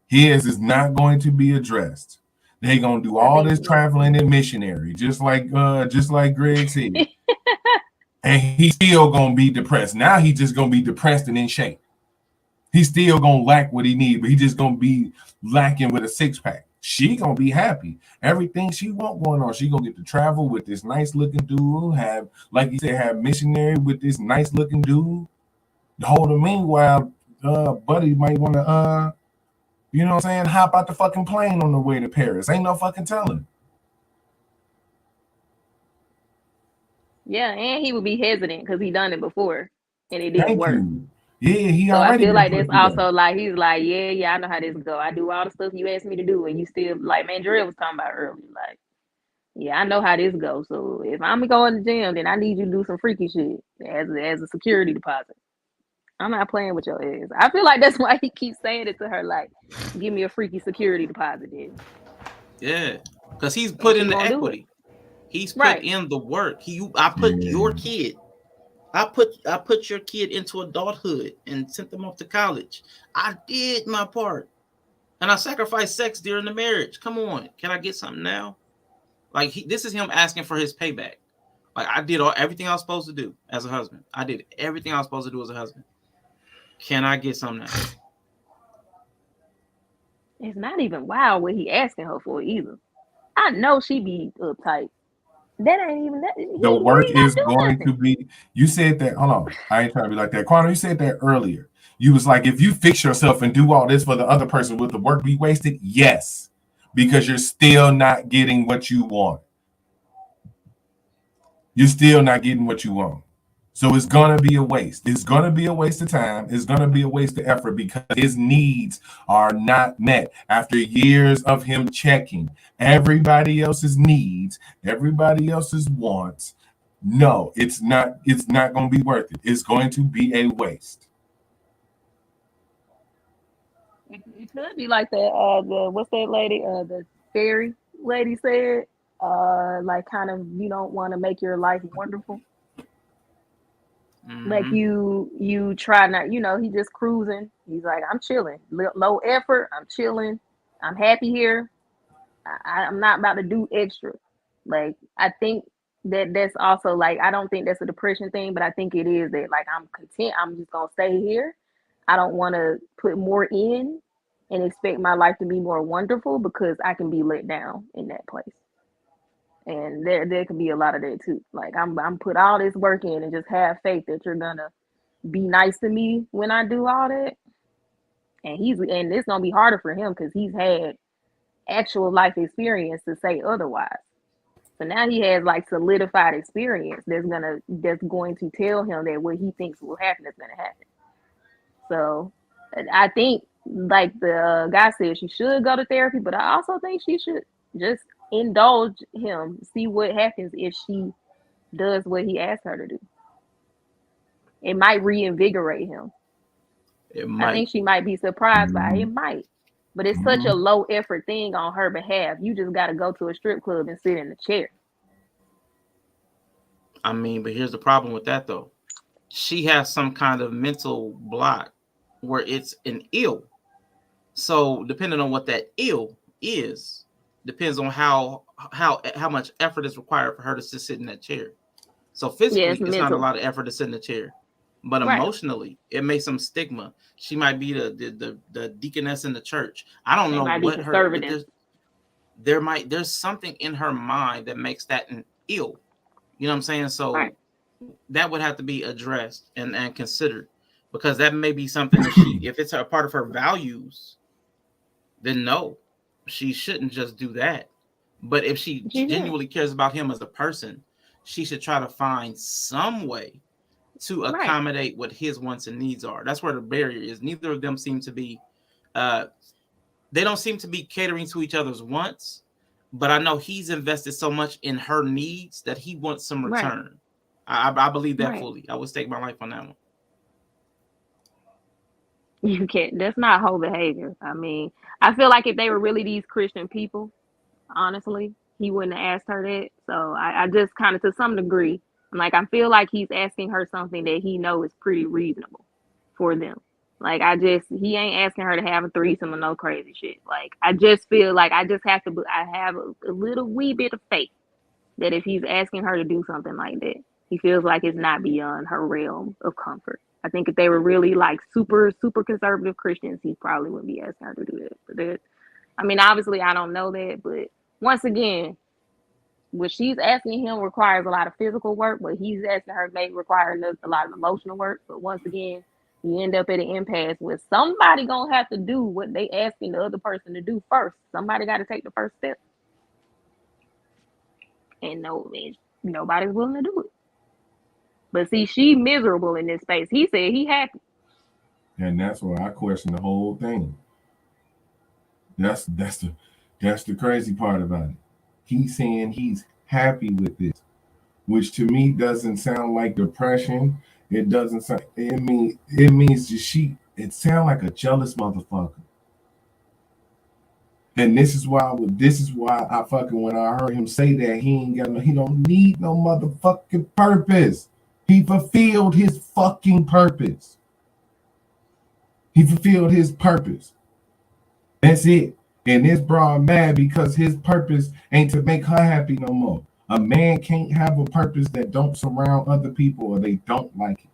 His is not going to be addressed. They gonna do all this traveling and missionary, just like Greg said. And he's still gonna be depressed. Now he's just gonna be depressed and in shape. He's still gonna lack what he needs, but he's just gonna be lacking with a 6-pack. She gonna be happy. Everything she want going on. She gonna get to travel with this nice looking dude. Have, like you said, have missionary with this nice looking dude. The whole meanwhile, buddy might want to you know what I'm saying, hop out the fucking plane on the way to Paris. Ain't no fucking telling. Yeah, and he would be hesitant because he done it before and it didn't Thank work. you. Yeah, he So I already feel been like put that's through that. also like he's like, yeah, I know how this go. I do all the stuff you asked me to do, and you still like, man, Jarrell was talking about earlier, like, yeah, I know how this goes. So if I'm going to the gym, then I need you to do some freaky shit as a security deposit. I'm not playing with your ass. I feel like that's why he keeps saying it to her, like, give me a freaky security deposit, then. Yeah, because he's put in the equity. He's put in the work. I put your kid. I put your kid into adulthood and sent them off to college. I did my part, and I sacrificed sex during the marriage. Come on, can I get something now? Like this is him asking for his payback. Like I did everything I was supposed to do as a husband. I did everything I was supposed to do as a husband. Can I get something now? It's not even wild what he asking her for either. I know she be uptight. That ain't even that. The work is going to be. You said that. Hold on, I ain't trying to be like that. Quantum, you said that earlier. You was like, if you fix yourself and do all this for the other person, will the work be wasted? Yes, because you're still not getting what you want. You're still not getting what you want. So it's going to be a waste. It's going to be a waste of time. It's going to be a waste of effort because his needs are not met after years of him checking everybody else's needs, everybody else's wants. No, it's not going to be worth it. It's going to be a waste. It could be like the what's that lady, the fairy lady said, like kind of you don't want to make your life wonderful. Like you try not, he just cruising. He's like, I'm chilling, low effort. I'm chilling. I'm happy here. I'm not about to do extra. Like I think that's also like I don't think that's a depression thing, but I think it is that like I'm content. I'm just gonna stay here. I don't want to put more in and expect my life to be more wonderful because I can be let down in that place. And there could be a lot of that too. Like I'm put all this work in and just have faith that you're gonna be nice to me when I do all that. And it's gonna be harder for him because he's had actual life experience to say otherwise. So now he has like solidified experience that's going to tell him that what he thinks will happen is gonna happen. So I think like the guy said, she should go to therapy, but I also think she should just indulge him, see what happens if she does what he asked her to do. It might reinvigorate him. I think she might be surprised by it. It might. But it's such a low effort thing on her behalf. You just got to go to a strip club and sit in the chair. I mean, but here's the problem with that though. She has some kind of mental block where it's an ill. So depending on what that ill is, depends on how much effort is required for her to just sit in that chair. So physically, it's not a lot of effort to sit in the chair, but emotionally, it makes some stigma. She might be the deaconess in the church. I don't know what her. There's something in her mind that makes that an ill. You know what I'm saying? So that would have to be addressed and considered because that may be something that if it's a part of her values, then no, she shouldn't just do that. But if she genuinely cares about him as a person, she should try to find some way to accommodate what his wants and needs are. That's where the barrier is. Neither of them seem to be, they don't seem to be catering to each other's wants. But I know he's invested so much in her needs that he wants some return. I believe that fully. I would stake my life on that one. You can't. That's not whole behavior. I mean, I feel like if they were really these Christian people, honestly, he wouldn't have asked her that. So I just kind of, to some degree, I feel like he's asking her something that he knows is pretty reasonable for them. Like, he ain't asking her to have a threesome or no crazy shit. Like, I just feel like I have a little wee bit of faith that if he's asking her to do something like that, he feels like it's not beyond her realm of comfort. I think if they were really like super, super conservative Christians, he probably wouldn't be asking her to do that. But I mean, obviously I don't know that, but once again, what she's asking him requires a lot of physical work, but he's asking her may require a lot of emotional work. But once again, you end up at an impasse where somebody gonna have to do what they asking the other person to do first. Somebody got to take the first step, and nobody's willing to do it. But see, she miserable in this space. He said he happy, and that's why I question the whole thing. That's the crazy part about it. He's saying he's happy with this, which to me doesn't sound like depression. It doesn't sound. It means it sounds like a jealous motherfucker. And this is why I fucking, when I heard him say that, he don't need no motherfucking purpose. He fulfilled his fucking purpose. He fulfilled his purpose. That's it. And this broad mad because his purpose ain't to make her happy no more. A man can't have a purpose that don't surround other people or they don't like it.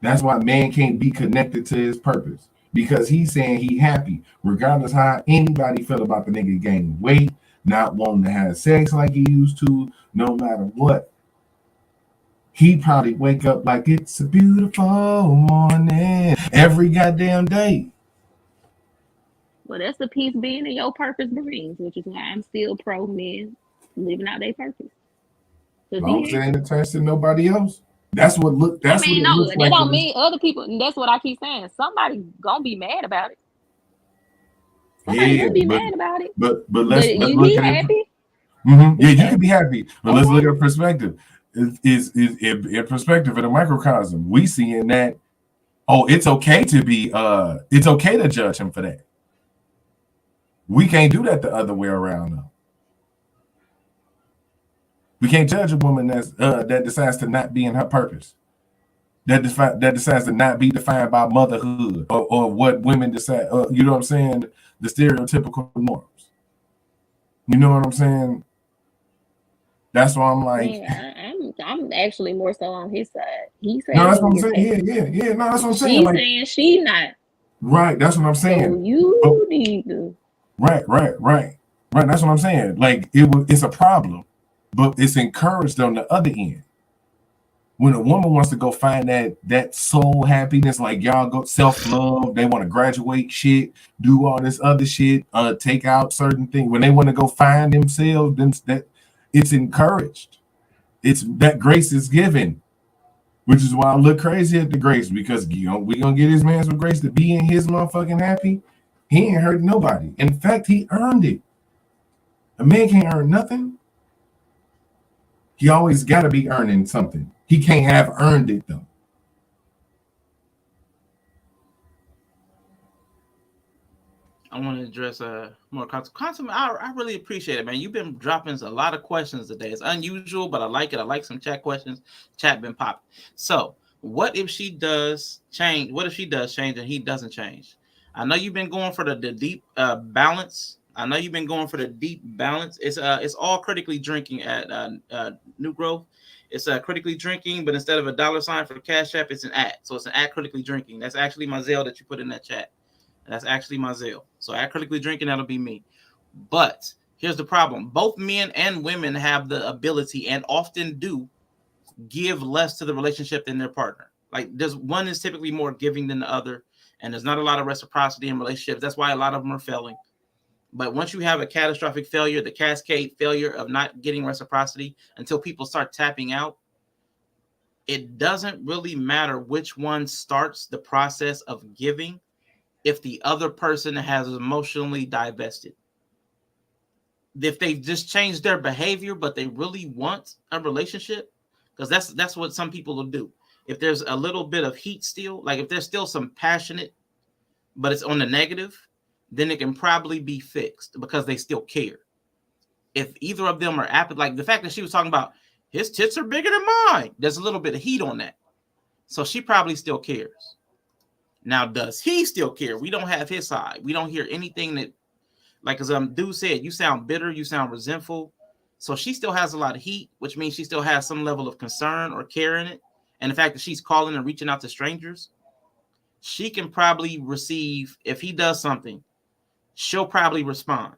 That's why man can't be connected to his purpose. Because he's saying he happy, regardless how anybody feel about the nigga gaining weight, not wanting to have sex like he used to, no matter what. He probably wake up like it's a beautiful morning every goddamn day. Well, that's the piece being in your purpose brings, which is why I'm still pro men living out their purpose. As long as it ain't attached to nobody else. That's what it looks like. That don't mean other people. And that's what I keep saying. Somebody gonna be mad about it. Somebody gonna be mad about it. But let's you look be at happy. Mm-hmm. Yeah, you can be happy, but let's look at perspective. Is in perspective in a microcosm? We seeing that. Oh, it's okay to be. It's okay to judge him for that. We can't do that the other way around though. We can't judge a woman that decides to not be in her purpose. That decides to not be defined by motherhood or what women decide. You know what I'm saying? The stereotypical norms. You know what I'm saying? That's why I'm like, yeah, I'm actually more so on his side. He's saying no, that's what I'm saying. Yeah. No, that's what I'm saying. She's saying she not. Right, that's what I'm saying. So you need to. Right. That's what I'm saying. Like it's a problem, but it's encouraged on the other end. When a woman wants to go find that soul happiness, like y'all go self-love, they want to graduate shit, do all this other shit, take out certain things. When they want to go find themselves, then that it's encouraged. It's that grace is given, which is why I look crazy at the grace, because we gonna get his man some grace to be in his motherfucking happy. He ain't hurt nobody. In fact, he earned it. A man can't earn nothing. He always got to be earning something. He can't have earned it though. I want to address more content. I really appreciate it, man. You've been dropping a lot of questions today. It's unusual, but I like it. I like some chat questions. Chat been popping. So, what if she does change? What if she does change and he doesn't change? I know you've been going for the deep balance. It's all critically drinking at New Growth. It's critically drinking, but instead of a $sign for Cash App, it's an ad. So it's an ad critically drinking. That's actually my Zelle that you put in that chat. That's actually my Zelle. So at critically drinking, that'll be me. But here's the problem. Both men and women have the ability and often do give less to the relationship than their partner. Like one is typically more giving than the other. And there's not a lot of reciprocity in relationships. That's why a lot of them are failing. But once you have a catastrophic failure, the cascade failure of not getting reciprocity until people start tapping out, it doesn't really matter which one starts the process of giving if the other person has emotionally divested. If they've just changed their behavior, but they really want a relationship, because that's what some people will do. If there's a little bit of heat still, like if there's still some passionate, but it's on the negative, then it can probably be fixed because they still care. If either of them are like the fact that she was talking about his tits are bigger than mine, there's a little bit of heat on that. So she probably still cares. Now, does he still care? We don't have his side. We don't hear anything that, like, as dude said, you sound bitter, you sound resentful. So she still has a lot of heat, which means she still has some level of concern or care in it. And the fact that she's calling and reaching out to strangers, she can probably receive, if he does something, she'll probably respond.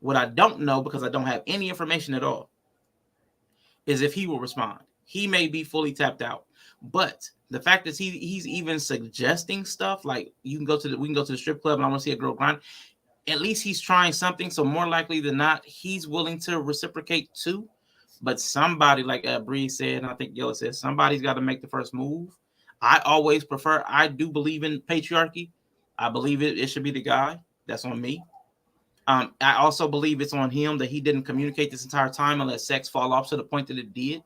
What I don't know, because I don't have any information at all, is if he will respond. He may be fully tapped out, but the fact that he's even suggesting stuff like we can go to the strip club and I want to see a girl grind. At least he's trying something. So more likely than not, he's willing to reciprocate too. But somebody, like Bree said, and I think Yella said, somebody's got to make the first move. I do believe in patriarchy. I believe it should be the guy. That's on me. I also believe it's on him that he didn't communicate this entire time and let sex fall off to the point that it did.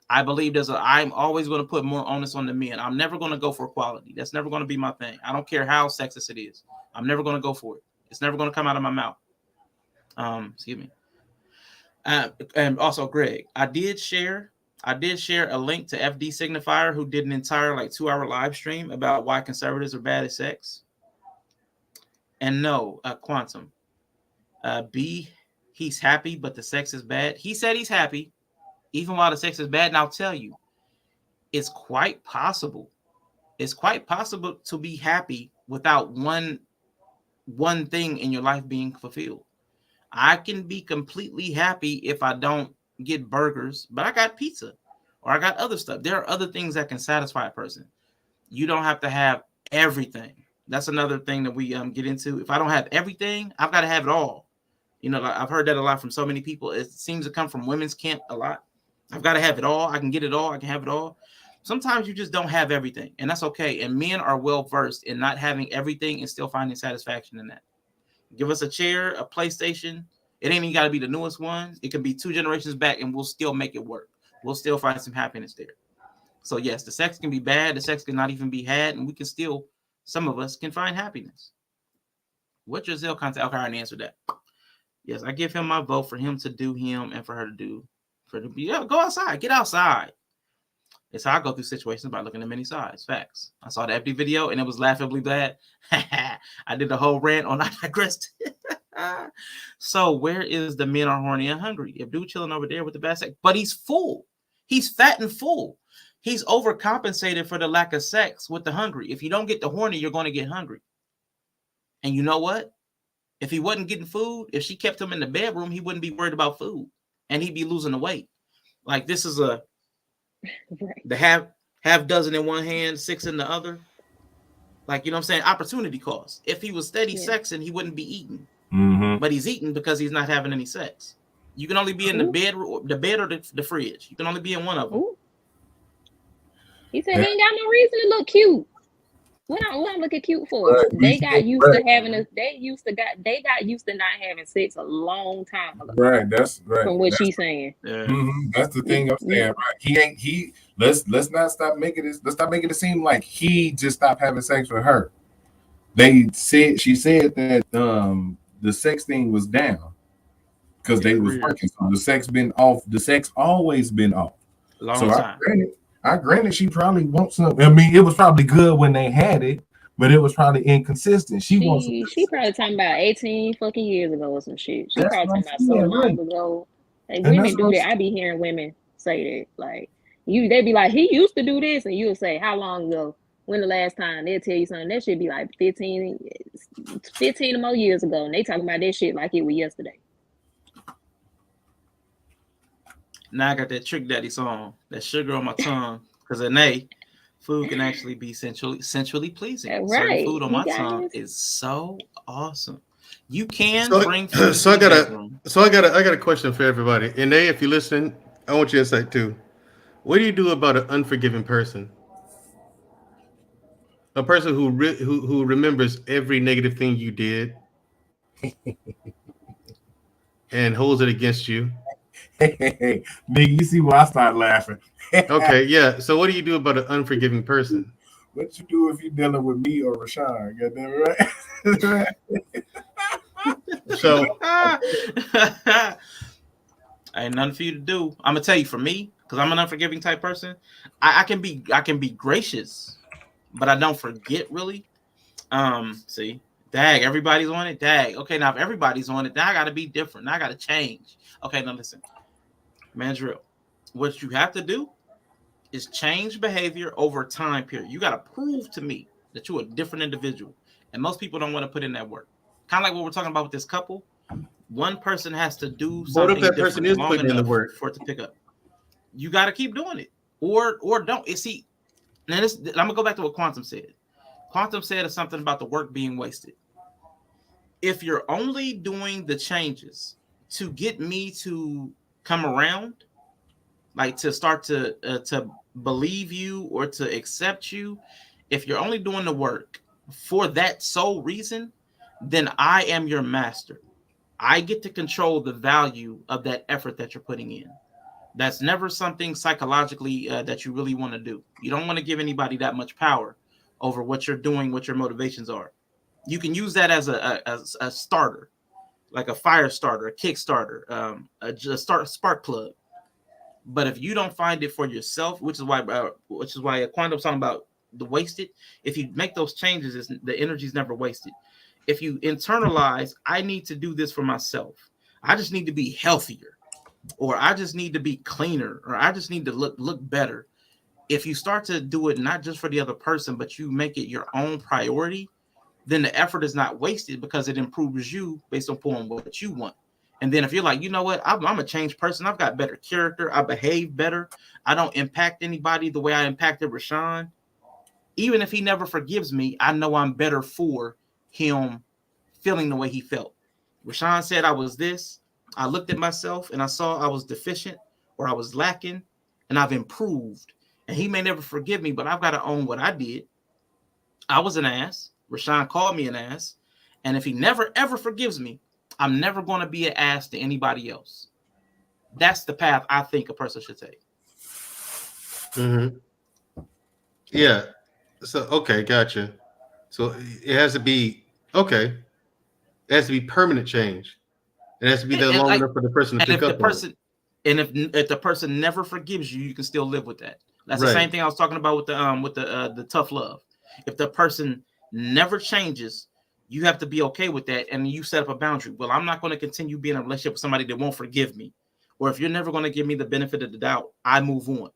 I believe I'm always going to put more onus on the men. I'm never going to go for equality. That's never going to be my thing. I don't care how sexist it is. I'm never going to go for it. It's never going to come out of my mouth. Excuse me. And also, Greg, I did share a link to FD Signifier, who did an entire 2-hour live stream about why conservatives are bad at sex. And no, Quantum. B, he's happy, but the sex is bad. He said he's happy, even while the sex is bad. And I'll tell you, it's quite possible. It's quite possible to be happy without one thing in your life being fulfilled. I can be completely happy if I don't get burgers, but I got pizza or I got other stuff. There are other things that can satisfy a person. You don't have to have everything. That's another thing that we get into. If I don't have everything, I've got to have it all. You know, I've heard that a lot from so many people. It seems to come from women's camp a lot. I've got to have it all. I can get it all. I can have it all. Sometimes you just don't have everything, and that's okay. And men are well versed in not having everything and still finding satisfaction in that. Give us a chair, a PlayStation. It ain't even got to be the newest one. It can be 2 generations back, and we'll still make it work. We'll still find some happiness there. So yes, the sex can be bad. The sex can not even be had, and we can still, some of us can find happiness. What's your Zelle contact? Okay, I already answered that. Yes, I give him my vote for him to do him and for her to do, go outside, get outside. It's how I go through situations by looking at many sides. Facts. I saw the FD video and it was laughably bad. I did the whole rant on I digressed. So where is the men are horny and hungry? If dude chilling over there with the bad sex, but he's full. He's fat and full. He's overcompensated for the lack of sex with the hungry. If you don't get the horny, you're going to get hungry. And you know what? If he wasn't getting food, if she kept him in the bedroom, he wouldn't be worried about food and he'd be losing the weight. Like this is the half dozen in one hand, 6 in the other. Like, you know what I'm saying? Opportunity cost. If he was steady sexing, he wouldn't be eating. Mm-hmm. But he's eating because he's not having any sex. You can only be in the bed or the fridge. You can only be in one of them. He said he ain't got no reason to look cute. What I'm looking cute for? They got used to they got used to not having sex a long time ago. Right, that's right. From what she's saying. Yeah. Mm-hmm. That's the thing I'm saying, right? Let's not stop making this. Let's stop making it seem like he just stopped having sex with her. She said that the sex thing was down because they was working. So the sex been off. The sex always been off. Long time. I granted she probably wants some. I mean, it was probably good when they had it, but it was probably inconsistent. She probably talking about 18 fucking years ago or some shit. She probably talking about so long ago. Like, women do that. I be hearing women say that. Like they be like, he used to do this, and you'll say, how long ago? When the last time? They'll tell you something. That should be like 15 or more years ago. And they talking about that shit like it was yesterday. Now I got that Trick Daddy song, that sugar on my tongue, because food can actually be sensually pleasing. Right. Certain food on my tongue is so awesome. You can bring food. I got a question for everybody. And if you listen, I want your insight too. What do you do about an unforgiving person? A person who remembers every negative thing you did and holds it against you. Hey, nigga, you see why I start laughing. Okay, yeah. So what do you do about an unforgiving person? What you do if you're dealing with me or Rashawn? Got that right? So ain't nothing for you to do. I'm gonna tell you, for me, because I'm an unforgiving type person. I can be gracious, but I don't forget really. See, dag, everybody's on it. Dag, okay, now if everybody's on it, then I got to be different. Now I got to change. Okay, now listen, Mandrill, what you have to do is change behavior over time period. You got to prove to me that you're a different individual, and most people don't want to put in that work. Kind of like what we're talking about with this couple. One person has to do What if something that person different is long putting in the enough work? for it to pick up. You got to keep doing it, or don't. See, now this, I'm gonna go back to what Quantum said. Quantum said something about the work being wasted. If you're only doing the changes to get me to come around, like to start to believe you or to accept you, if you're only doing the work for that sole reason, then I am your master. I get to control the value of that effort that you're putting in. That's never something psychologically that you really want to do. You don't want to give anybody that much power over what you're doing, what your motivations are. You can use that as a starter, like a fire starter, a kickstarter, a spark plug. But if you don't find it for yourself, which is why Quantum's talking about the wasted. If you make those changes, the energy is never wasted. If you internalize, I need to do this for myself. I just need to be healthier, or I just need to be cleaner, or I just need to look better. If you start to do it not just for the other person, but you make it your own priority, then the effort is not wasted because it improves you based upon what you want. And then if you're like, you know what, I'm a changed person. I've got better character. I behave better. I don't impact anybody the way I impacted Rashawn. Even if he never forgives me, I know I'm better for him feeling the way he felt. Rashawn said I was this. I looked at myself and I saw I was deficient or I was lacking, and I've improved. And he may never forgive me, but I've got to own what I did. I was an ass. Rashawn called me an ass. And if he never, ever forgives me, I'm never going to be an ass to anybody else. That's the path I think a person should take. Mm-hmm. Yeah. So, okay, gotcha. So it has to be, okay. It has to be permanent change. It has to be there long enough for the person to pick up on it. And if the person never forgives you, you can still live with that. That's Right. the same thing I was talking about with the tough love. If the person never changes, you have to be okay with that, and you set up a boundary. Well, I'm not going to continue being in a relationship with somebody that won't forgive me, or if you're never going to give me the benefit of the doubt, I move on.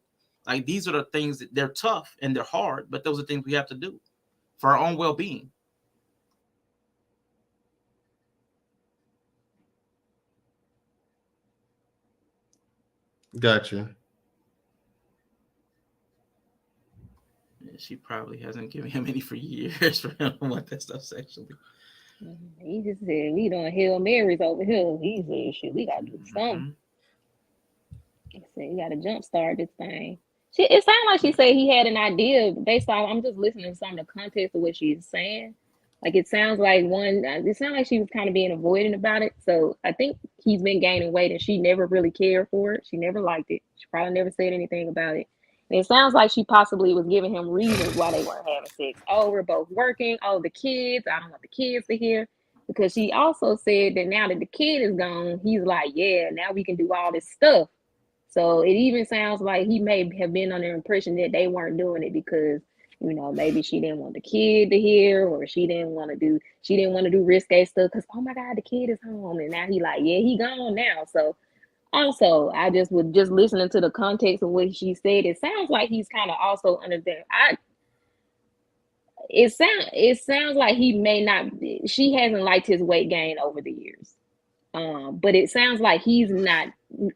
Like, these are the things that they're tough and they're hard, but those are things we have to do for our own well-being. Gotcha. She probably hasn't given him any for years for him to want that stuff sexually. He just said we doing Hail Marys over here. He said, shit, we gotta do something. He said, you gotta jumpstart this thing. It sounded like she said he had an idea based on, I'm just listening to some of the context of what she's saying. Like, it sounds like she was kind of being avoidant about it. So I think he's been gaining weight and she never really cared for it. She never liked it. She probably never said anything about it. And it sounds like she possibly was giving him reasons why they weren't having sex. Oh, we're both working. Oh, the kids. I don't want the kids to hear. Because she also said that now that the kid is gone, he's like, yeah, now we can do all this stuff. So it even sounds like he may have been under the impression that they weren't doing it because, you know, maybe she didn't want the kid to hear, or she didn't want to do risque stuff because, oh my God, the kid is home. And now he like, yeah, he gone now. So also, I just listening to the context of what she said, it sounds like he's kind of also under there. It sounds like she hasn't liked his weight gain over the years. But it sounds like he's not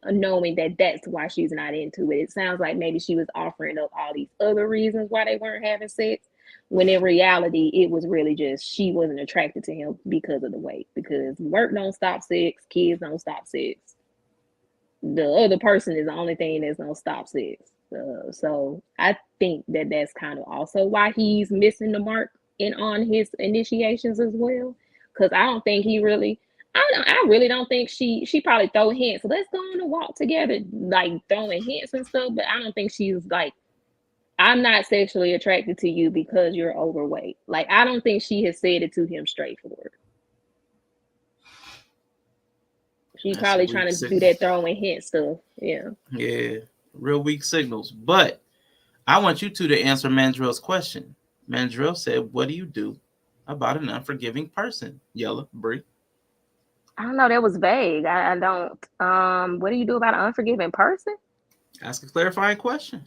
knowing that that's why she's not into it. It sounds like maybe she was offering up all these other reasons why they weren't having sex, when in reality, it was really just she wasn't attracted to him because of the weight. Because work don't stop sex, kids don't stop sex. The other person is the only thing that's gonna stop sex. So I think that that's kind of also why he's missing the mark on his initiations as well. Because I don't think he really. I really don't think she probably throw hints. So let's go on a walk together, like throwing hints and stuff. But I don't think she's like, I'm not sexually attracted to you because you're overweight. Like, I don't think she has said it to him straightforward. She's probably trying to do that throwing hint stuff. Yeah. Yeah. Real weak signals. But I want you two to answer Mandrell's question. Mandrell said, what do you do about an unforgiving person? Yella, Bree. I don't know. That was vague. I don't. What do you do about an unforgiving person? Ask a clarifying question.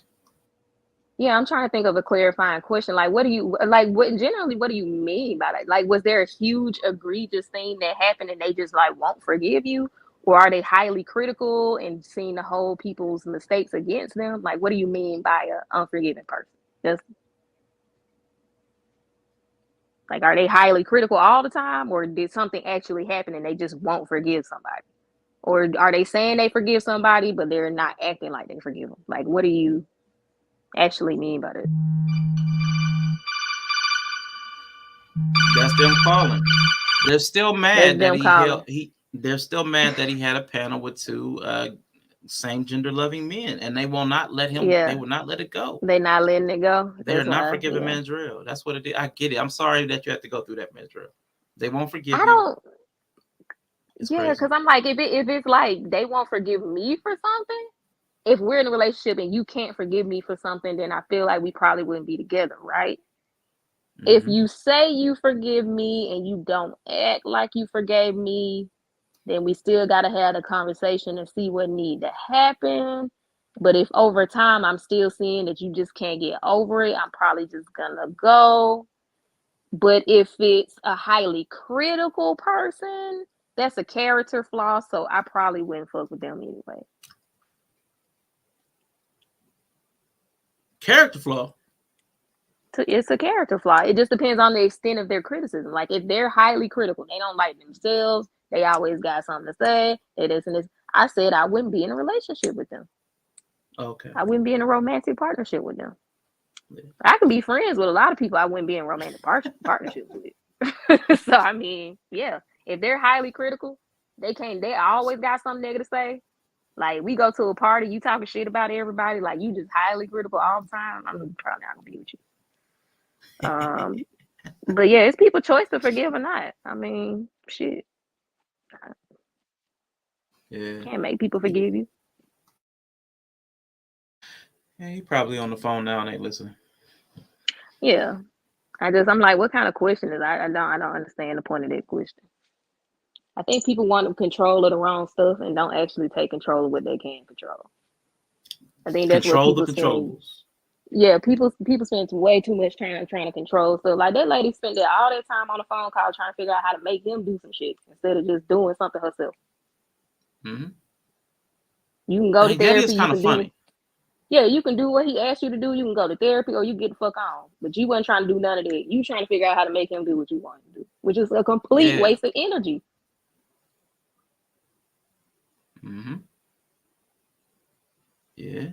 Yeah, I'm trying to think of a clarifying question. Like, what do you like? What generally? What do you mean by that? Like, was there a huge egregious thing that happened and they just like won't forgive you, or are they highly critical and seeing the whole people's mistakes against them? Like, what do you mean by an unforgiving person? Just like, are they highly critical all the time, or did something actually happen and they just won't forgive somebody? Or are they saying they forgive somebody, but they're not acting like they forgive them? Like, what do you actually mean by that? That's them calling. They're still mad that they're still mad that he had a panel with two same gender loving men, and they will not let him. Yeah. They will not let it go. They're not letting it go. They're not forgiving Mandrell. That's what it is. I get it. I'm sorry that you have to go through that, Mandrell. They won't forgive you. Yeah, because I'm like, if it's like they won't forgive me for something, if we're in a relationship and you can't forgive me for something, then I feel like we probably wouldn't be together, right? Mm-hmm. If you say you forgive me and you don't act like you forgave me, then we still got to have a conversation and see what need to happen. But if over time I'm still seeing that you just can't get over it, I'm probably just gonna go. But if it's a highly critical person, that's a character flaw, so I probably wouldn't fuck with them anyway. Character flaw? It's a character flaw. It just depends on the extent of their criticism. Like, if they're highly critical, they don't like themselves, they always got something to say, they this and this, I said I wouldn't be in a relationship with them. Okay. I wouldn't be in a romantic partnership with them. Yeah. I could be friends with a lot of people I wouldn't be in romantic partnerships with. So, I mean, yeah. If they're highly critical, they always got something negative to say. Like, we go to a party, you talking shit about everybody, like you just highly critical all the time, I'm probably not gonna be with you. But yeah, it's people's choice to forgive or not. I mean, shit. Yeah. Can't make people forgive you. Yeah, he probably on the phone now and ain't listening. Yeah. I'm like, what kind of question is that? I don't understand the point of that question. I think people want control of the wrong stuff and don't actually take control of what they can control. I think that's control what people the controllables. Yeah, people spend way too much time trying to control. So like that lady spent all that time on a phone call trying to figure out how to make them do some shit instead of just doing something herself. Mm-hmm. You can go to therapy. That is kind of funny. Yeah, you can do what he asked you to do. You can go to therapy or you get the fuck on. But you wasn't trying to do none of that. You trying to figure out how to make him do what you want to do, which is a complete waste of energy. Mm-hmm. Yeah.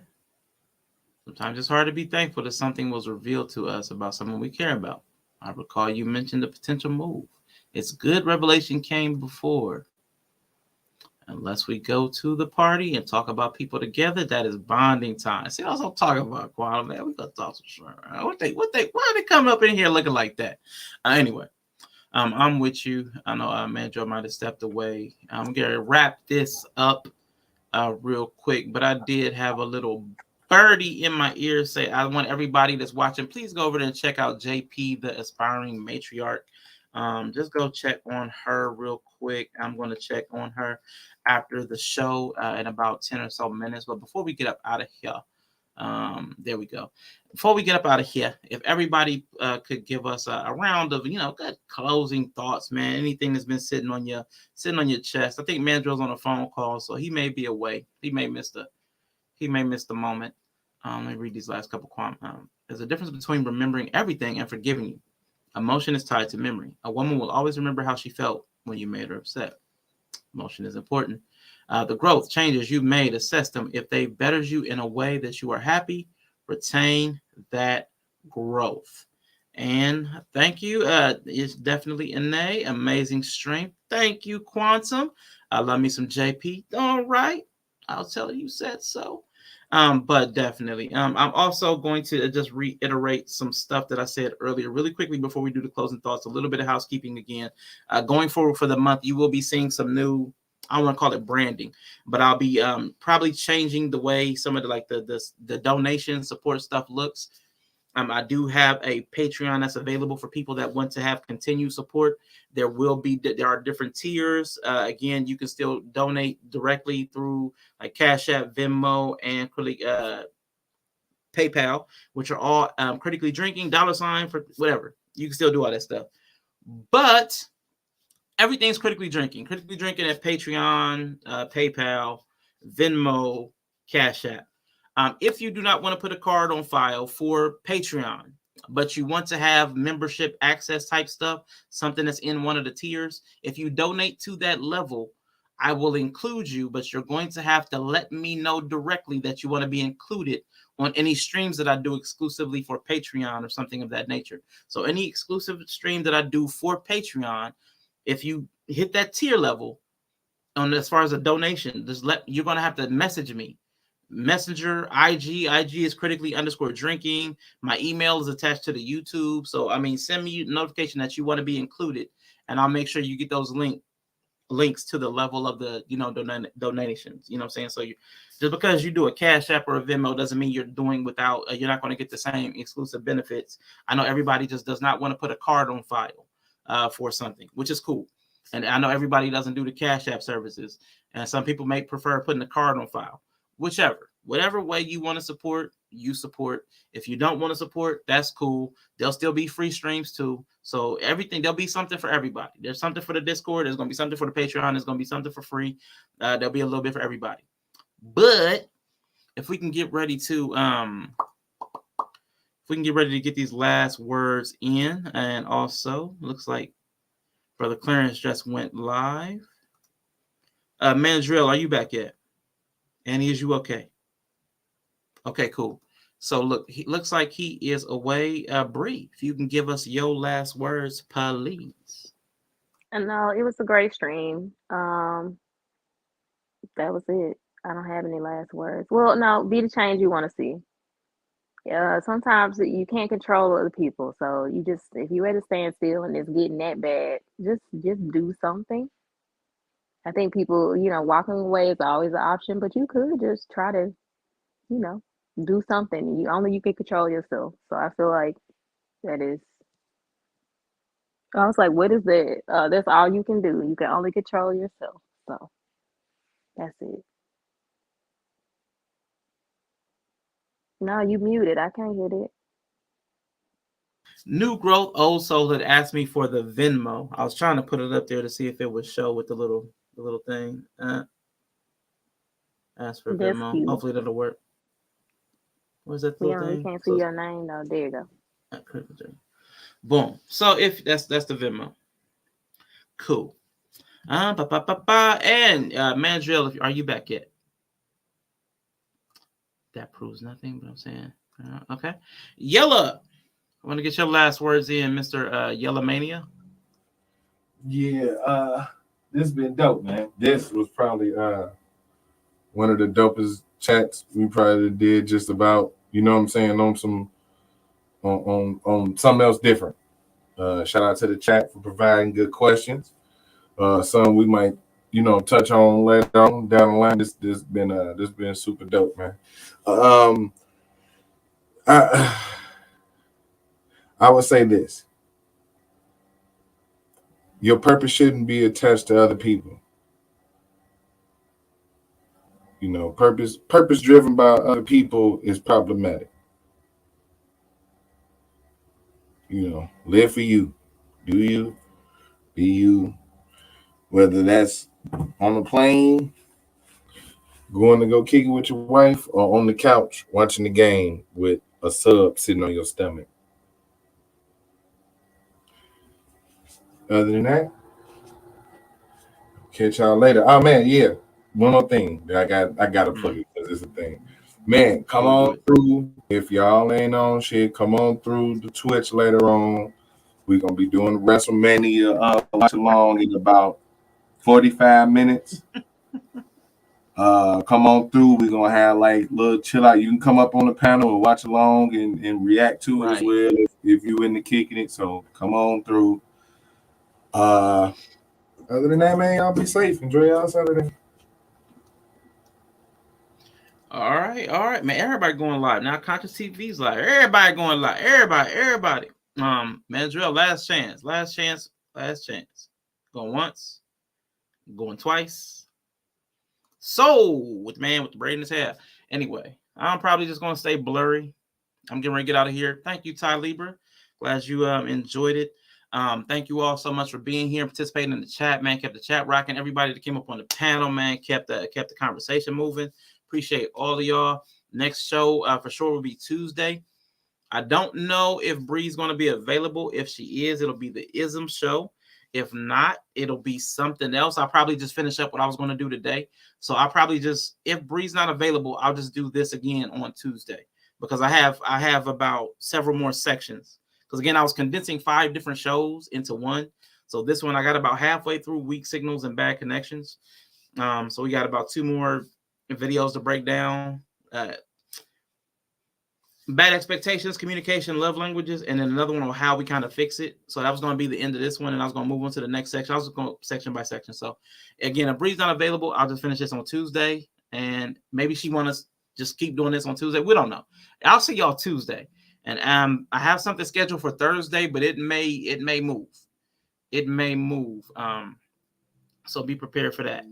Sometimes it's hard to be thankful that something was revealed to us about someone we care about. I recall you mentioned the potential move. It's good revelation came before. Unless we go to the party and talk about people together, that is bonding time. See, also talk about quantum, man. We gonna talk some shit. Why are they coming up in here looking like that? Anyway, I'm with you. I know Mandrell might have stepped away. I'm gonna wrap this up real quick, but I did have a little birdie in my ear say, I want everybody that's watching, please go over there and check out JP, the aspiring matriarch. Just go check on her real quick. I'm going to check on her after the show in about 10 or so minutes. But before we get up out of here, there we go. Before we get up out of here, if everybody could give us a round of, good closing thoughts, man. Anything that's been sitting on your chest. I think Mandrell's on a phone call, so he may be away. He may miss the moment. Let me read these last couple quotes. There's a difference between remembering everything and forgiving you. Emotion is tied to memory. A woman will always remember how she felt when you made her upset. Emotion is important. The growth changes you made, assess them. If they betters you in a way that you are happy, retain that growth. And thank you. It's definitely Ine. Amazing strength. Thank you, Quantum. I love me some JP. All right. I'll tell you said so. But definitely. I'm also going to just reiterate some stuff that I said earlier really quickly before we do the closing thoughts. A little bit of housekeeping again. Going forward for the month, you will be seeing some new I don't want to call it branding, but I'll be probably changing the way some of the donation support stuff looks. I do have a Patreon that's available for people that want to have continued support. There are different tiers. Again, you can still donate directly through like Cash App, Venmo, and PayPal, which are all critically drinking, $ for whatever. You can still do all that stuff. But everything's critically drinking. Critically drinking at Patreon, PayPal, Venmo, Cash App. If you do not want to put a card on file for Patreon, but you want to have membership access type stuff, something that's in one of the tiers, if you donate to that level, I will include you, but you're going to have to let me know directly that you want to be included on any streams that I do exclusively for Patreon or something of that nature. So any exclusive stream that I do for Patreon, if you hit that tier level on as far as a donation, you're going to have to message me. Messenger, IG is critically_drinking. My email is attached to the YouTube. So, I mean, send me a notification that you want to be included, and I'll make sure you get those links to the level of the, donations. You know what I'm saying? So just because you do a Cash App or a Venmo doesn't mean you're doing without, you're not going to get the same exclusive benefits. I know everybody just does not want to put a card on file for something, which is cool. And I know everybody doesn't do the Cash App services, and some people may prefer putting a card on file. Whatever way you want to support, you support. If you don't want to support, that's cool. There'll still be free streams too. So there'll be something for everybody. There's something for the Discord. There's going to be something for the Patreon. There's going to be something for free. There'll be a little bit for everybody. But if we can get ready to get these last words in, and also looks like Brother Clarence just went live. Mandrill, are you back yet? Annie, is you okay? Okay, cool. So look, he looks like he is away. Bree, if you can give us your last words, please. And no, it was a great stream. That was it. I don't have any last words. Well, no, be the change you want to see. Sometimes you can't control other people, so if you're ready to stand still and it's getting that bad, just do something. I think people, walking away is always an option, but you could just try to, do something. You can control yourself. So I feel like that is. I was like, what is that? That's all you can do. You can only control yourself. So that's it. No, you muted. I can't get it. New Growth Old Soul had asked me for the Venmo. I was trying to put it up there to see if it would show with the little thing. Ask for That's Venmo. cute. Hopefully that'll work. What is that little thing? You can't see your name though. There you go. Boom. So if that's the Venmo. Cool. And Mandrill, are you back yet? That proves nothing, but I'm saying okay. Yella, I want to get your last words in, Mr. Yella Mania. Yeah, this has been dope, man. This was probably one of the dopest chats we probably did, just about, you know what I'm saying, on some on something else different. Shout out to the chat for providing good questions. Some we might, touch on later on down the line. This been super dope, man. I would say this: your purpose shouldn't be attached to other people. Purpose driven by other people is problematic. Live for you, do you, be you. Whether that's on a plane, going to go kick it with your wife, or on the couch watching the game with a sub sitting on your stomach. Other than that, catch y'all later. Oh man, yeah. One more thing that I gotta plug it because it's a thing. Man, come on through. If y'all ain't on shit, come on through the Twitch later on. We're gonna be doing WrestleMania watch along in about 45 minutes. Come on through. We're gonna have like little chill out. You can come up on the panel or watch along and react to it as well if you into kicking it. So come on through. Other than that, man, y'all be safe. Enjoy y'all Saturday. All right, man. Everybody going live now. Conscious TV's live. Everybody going live. Everybody. Mandrill, last chance. Going once, going twice. So with the man with the braid in his hair. Anyway, I'm probably just gonna stay blurry. I'm getting ready to get out of here. Thank you, Ty Libra. Glad you enjoyed it. Thank you all so much for being here, participating in the chat, man. Kept the chat rocking. Everybody that came up on the panel, man, kept the conversation moving. Appreciate all of y'all. Next show for sure will be Tuesday. I don't know if Bree's going to be available. If she is, it'll be the Ism show. If not, it'll be something else. I'll probably just finish up what I was going to do today. So I'll probably just, if Bree's not available, I'll just do this again on Tuesday because I have about several more sections. Because again, I was condensing 5 different shows into one. So this one I got about halfway through weak signals and bad connections. So we got about 2 more videos to break down. Bad expectations, communication, love languages, and then another one on how we kind of fix it. So that was going to be the end of this one, and I was going to move on to the next section. I was going section by section. So again, if Bree's not available, I'll just finish this on Tuesday, and maybe she want to just keep doing this on Tuesday. We don't know. I'll see y'all Tuesday, and I have something scheduled for Thursday, but it may move. It may move. So be prepared for that.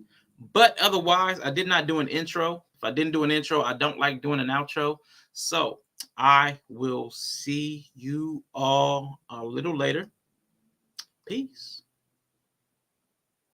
But otherwise, I did not do an intro. If I didn't do an intro, I don't like doing an outro. So I will see you all a little later. Peace.